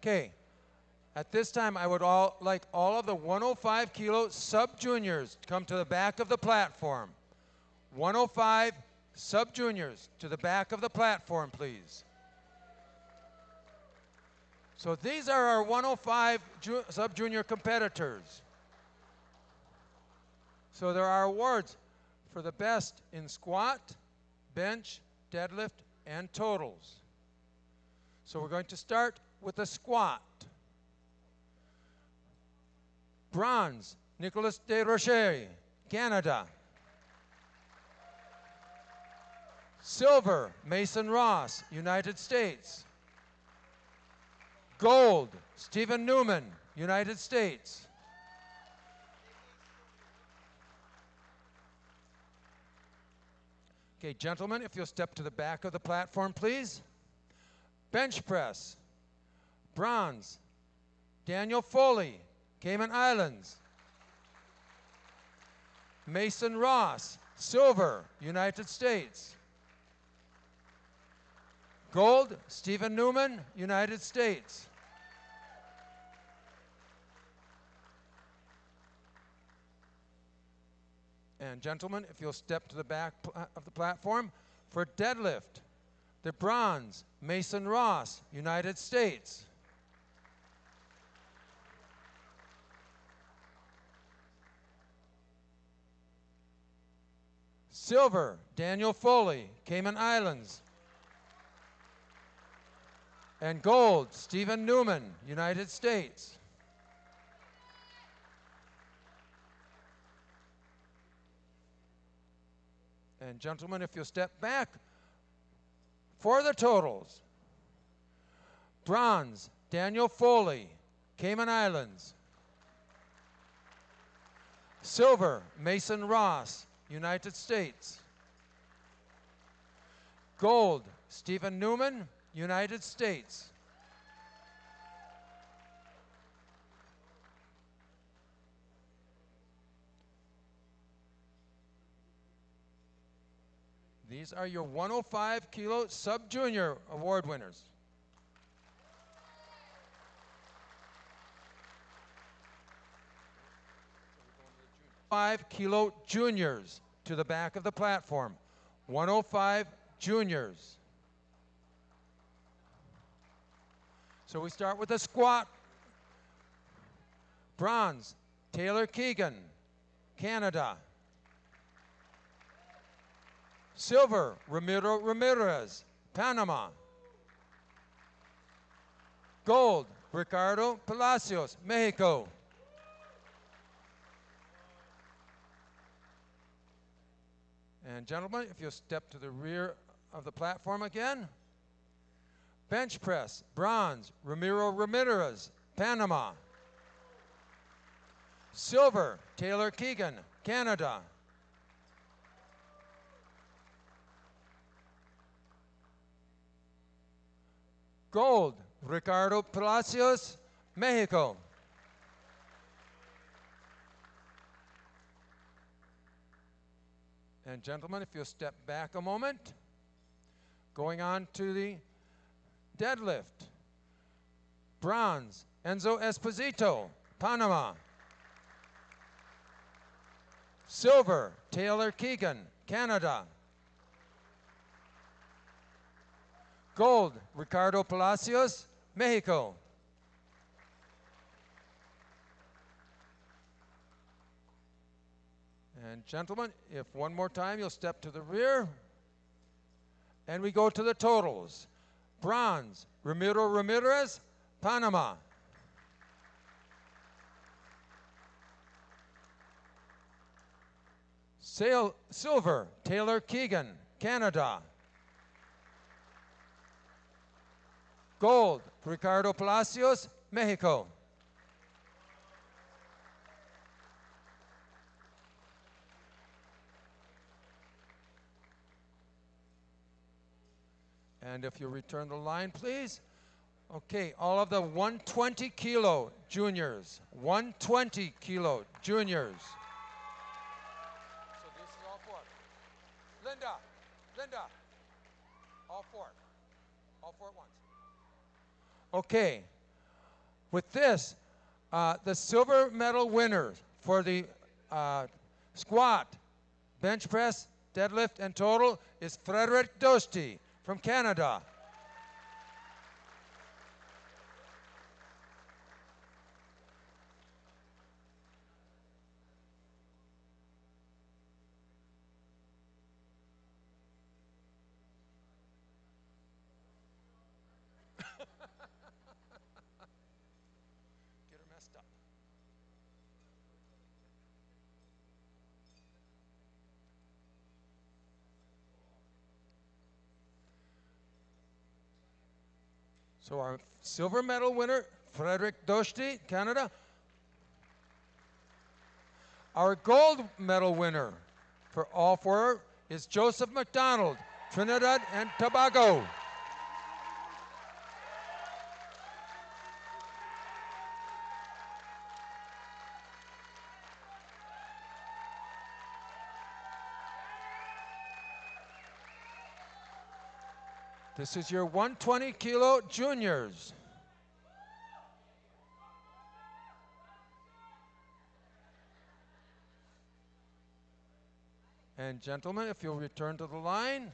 Okay. At this time, I would like all of the 105 kilo sub-juniors to come to the back of the platform. 105 sub-juniors to the back of the platform, please. So these are our 105 sub-junior competitors. So there are awards for the best in squat, bench, deadlift, and totals. So we're going to start with the squat. Bronze, Nicolas Desrochers, Canada. Silver, Mason Ross, United States. Gold, Stephen Newman, United States. Okay, gentlemen, if you'll step to the back of the platform, please. Bench press. Bronze, Daniel Foley, Cayman Islands. Mason Ross, silver, United States. Gold, Stephen Newman, United States. And gentlemen, if you'll step to the back of the platform for deadlift, the bronze, Mason Ross, United States. Silver, Daniel Foley, Cayman Islands. And gold, Stephen Newman, United States. And gentlemen, if you'll step back for the totals. Bronze, Daniel Foley, Cayman Islands. Silver, Mason Ross, United States. Gold, Stephen Newman, United States. These are your 105 kilo sub-junior award winners. 5 kilo juniors to the back of the platform. 105 juniors. So we start with the squat. Bronze, Taylor Keegan, Canada. Silver, Ramiro Ramirez, Panama. Gold, Ricardo Palacios, Mexico. And gentlemen, if you'll step to the rear of the platform again. Bench press, bronze, Ramiro Ramirez, Panama. Silver, Taylor Keegan, Canada. Gold, Ricardo Palacios, Mexico. And gentlemen, if you'll step back a moment, going on to the deadlift. Bronze, Enzo Esposito, Panama. Silver, Taylor Keegan, Canada. Gold, Ricardo Palacios, Mexico. And gentlemen, if one more time you'll step to the rear. And we go to the totals. Bronze, Ramiro Ramirez, Panama. Silver, Taylor Keegan, Canada. Gold, Ricardo Palacios, Mexico. And if you return the line, please. Okay, all of the 120 kilo juniors. 120 kilo juniors. So this is all four. Linda. All four. All four at once. Okay, With this, the silver medal winner for the squat, bench press, deadlift, and total is Frederick Dosti from Canada. Get her messed up. So our silver medal winner, Frederick Dosti, Canada. Our gold medal winner for all four is Joseph McDonald, Trinidad and Tobago. This is your 120 kilo juniors. And gentlemen, if you'll return to the line.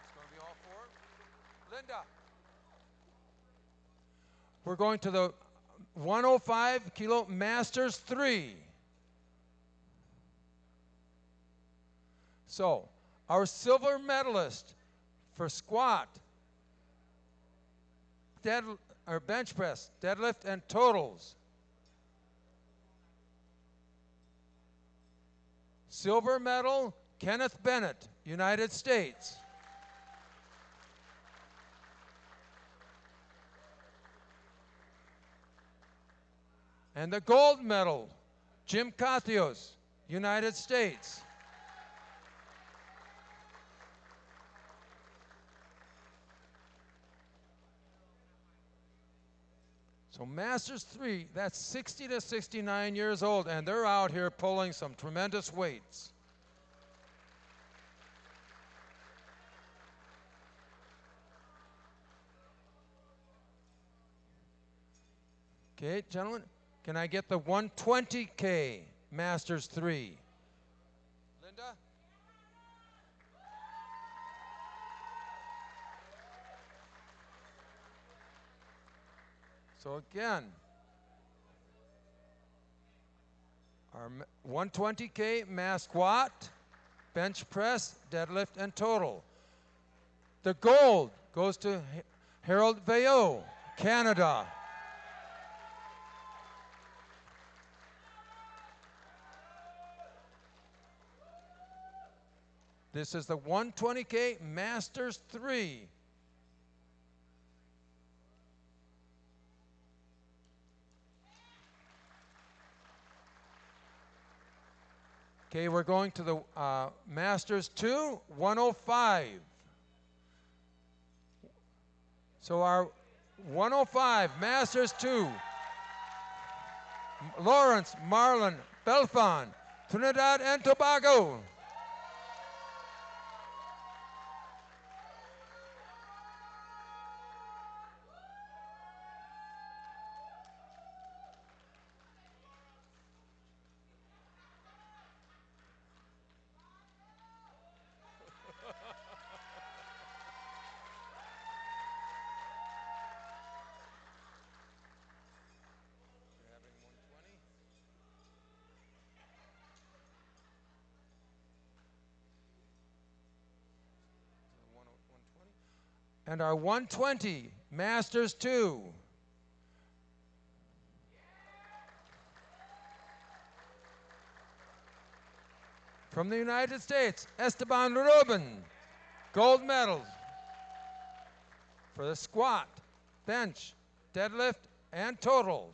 It's going to be all four. Linda. We're going to the 105 kilo Masters 3. So, our silver medalist for squat, bench press, deadlift, and totals. Silver medal, Kenneth Bennett, United States. And the gold medal, Jim Cathios, United States. So Masters 3, that's 60 to 69 years old, and they're out here pulling some tremendous weights. Okay, gentlemen, can I get the 120K Masters 3? Linda? So again, our 120K mass squat, bench press, deadlift, and total. The gold goes to Harold Vaillant, Canada. This is the 120K Masters 3. Okay, we're going to the Masters 2, 105. So our 105 Masters 2, Lawrence Marlon Belfon, Trinidad and Tobago. And our 120 Masters 2. From the United States, Esteban Rubin, gold medals for the squat, bench, deadlift, and total.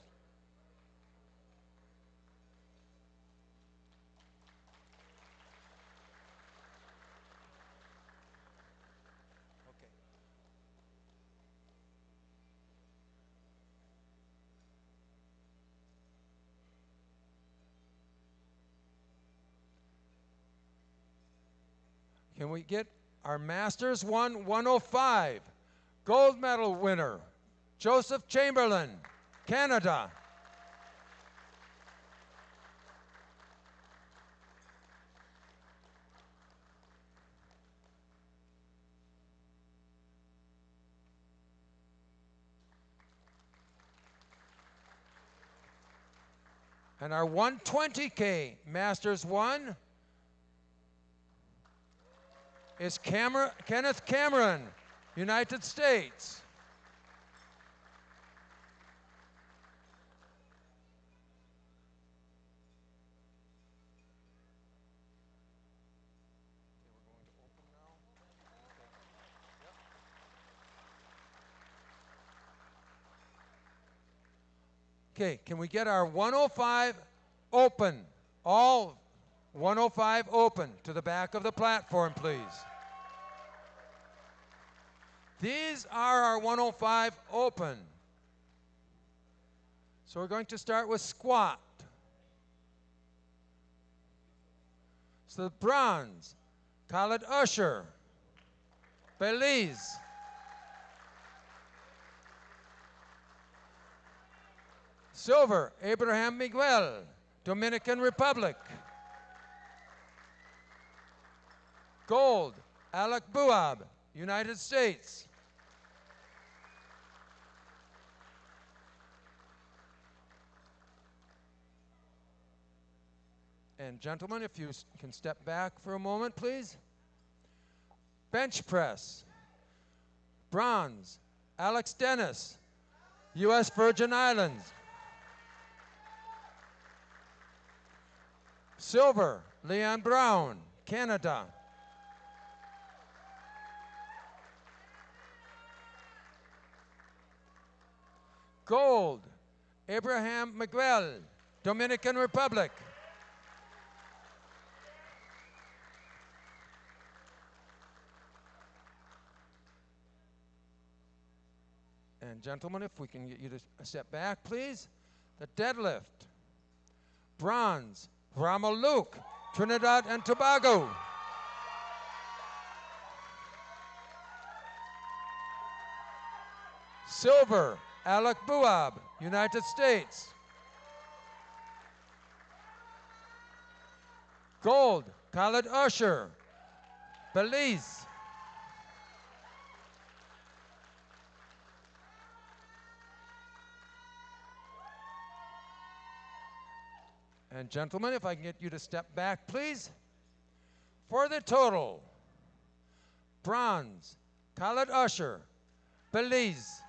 Can we get our Masters 105 gold medal winner, Joseph Chamberlain, Canada. And our 120K Masters 1 is Kenneth Cameron, United States. Okay, can we get our 105 open? All 105 open to the back of the platform, please. These are our 105 open. So we're going to start with squat. So the bronze, Khaled Usher, Belize. Silver, Abraham Miguel, Dominican Republic. Gold, Alec Buab, United States. And gentlemen, if you can step back for a moment, please. Bench press. Bronze, Alex Dennis, U.S. Virgin Islands. Silver, Leon Brown, Canada. Gold, Abraham Miguel, Dominican Republic. And gentlemen, if we can get you to step back, please. The deadlift. Bronze, Ramal Luke, Trinidad and Tobago. Silver, Alec Buab, United States. Gold, Khaled Usher, Belize. And gentlemen, if I can get you to step back, please. For the total, bronze, Khaled Usher, Belize.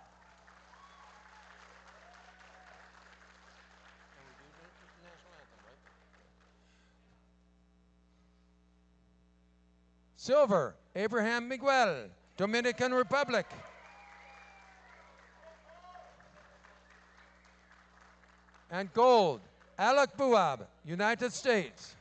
Silver, Abraham Miguel, Dominican Republic. And gold, Alec Buab, United States.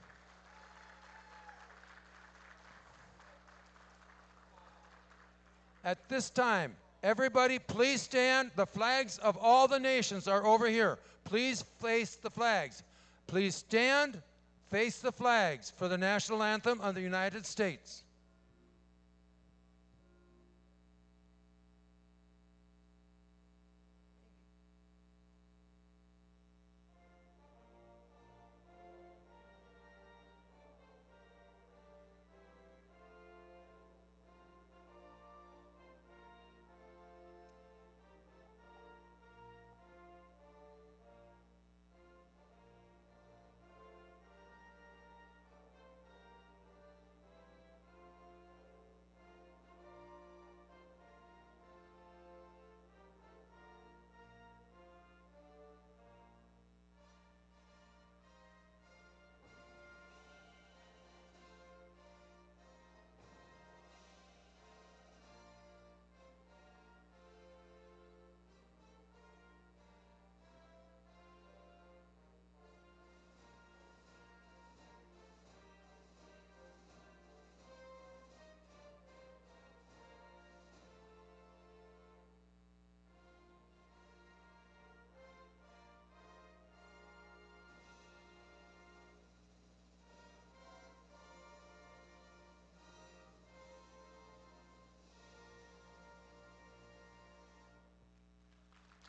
At this time, everybody please stand. The flags of all the nations are over here. Please face the flags. Please stand, face the flags for the national anthem of the United States.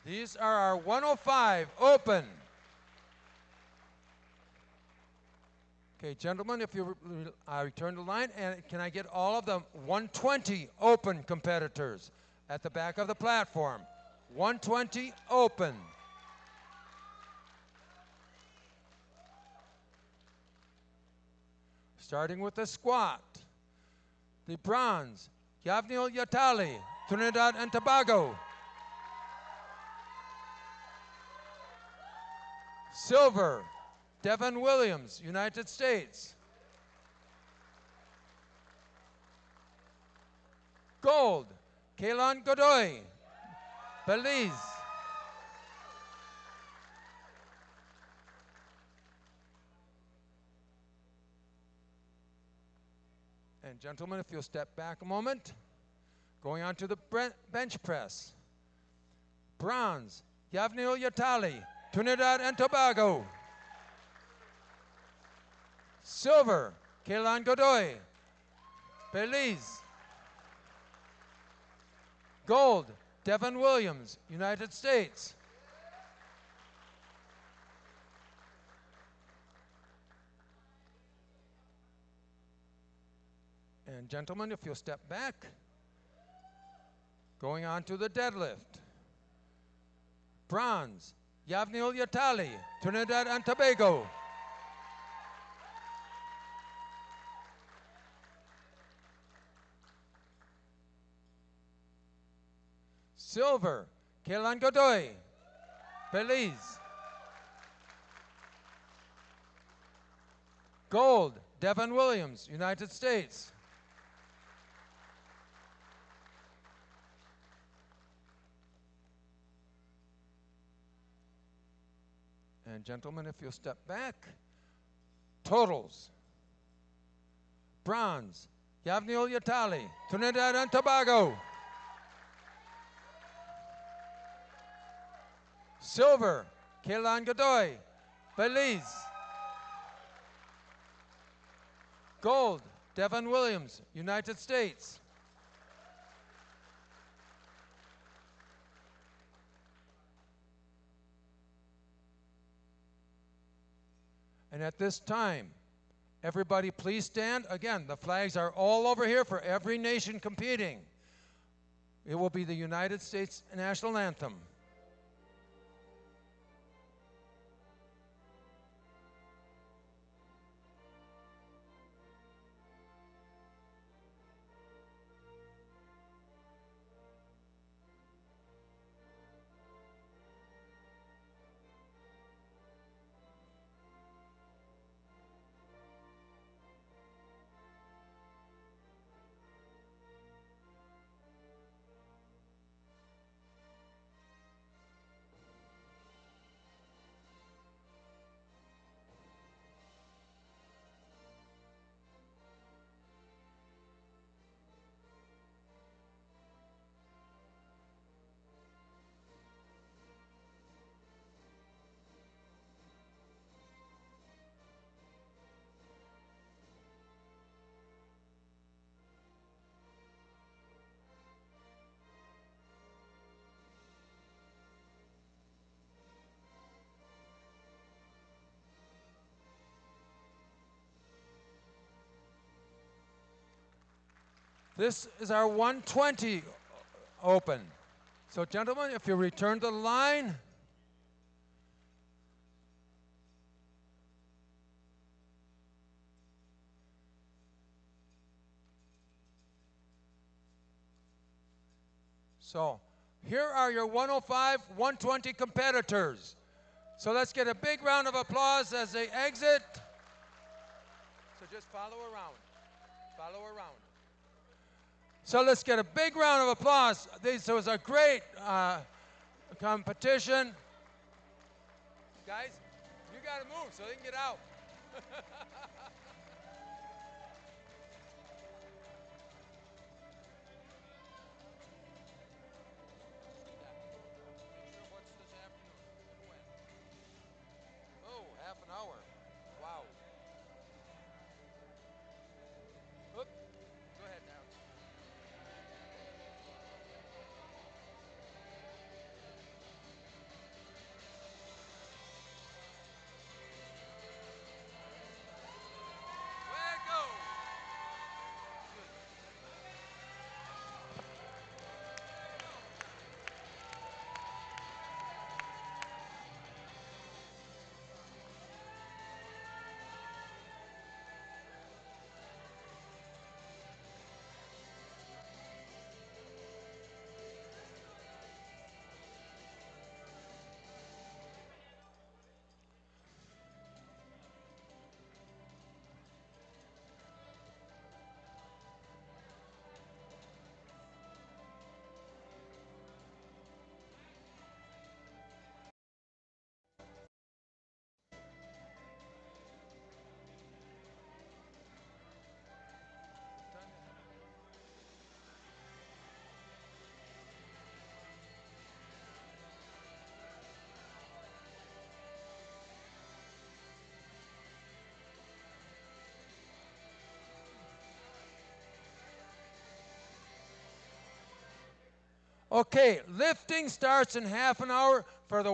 These are our 105 open. Okay, gentlemen, if you return to line, and can I get all of the 120 open competitors at the back of the platform? 120 open. Starting with the squat. The bronze, Yavnil Yatali, Trinidad and Tobago. Silver, Devin Williams, United States. Gold, Kaelan Godoy, Belize. And gentlemen, if you'll step back a moment, going on to the bench press. Bronze, Yavnil Yatali, Trinidad and Tobago. Silver, Kaelan Godoy, Belize. Gold, Devin Williams, United States. And gentlemen, if you'll step back, going on to the deadlift. Bronze, Yavnil Yatali, Trinidad and Tobago. Silver, Kaelan Godoy, Belize. Gold, Devin Williams, United States. And gentlemen, if you'll step back, totals. Bronze, Yavnil Yatali, Trinidad and Tobago. Silver, Kaelan Godoy, Belize. Gold, Devin Williams, United States. And at this time, everybody please stand. Again, the flags are all over here for every nation competing. It will be the United States national anthem. This is our 120 open. So gentlemen, if you return to the line. So here are your 105, 120 competitors. So let's get a big round of applause as they exit. So just follow around. Follow around. So let's get a big round of applause. This was a great competition. Guys, you got to move so they can get out. Oh, half an hour. Wow. Oop. Go ahead now. Okay, lifting starts in half an hour for the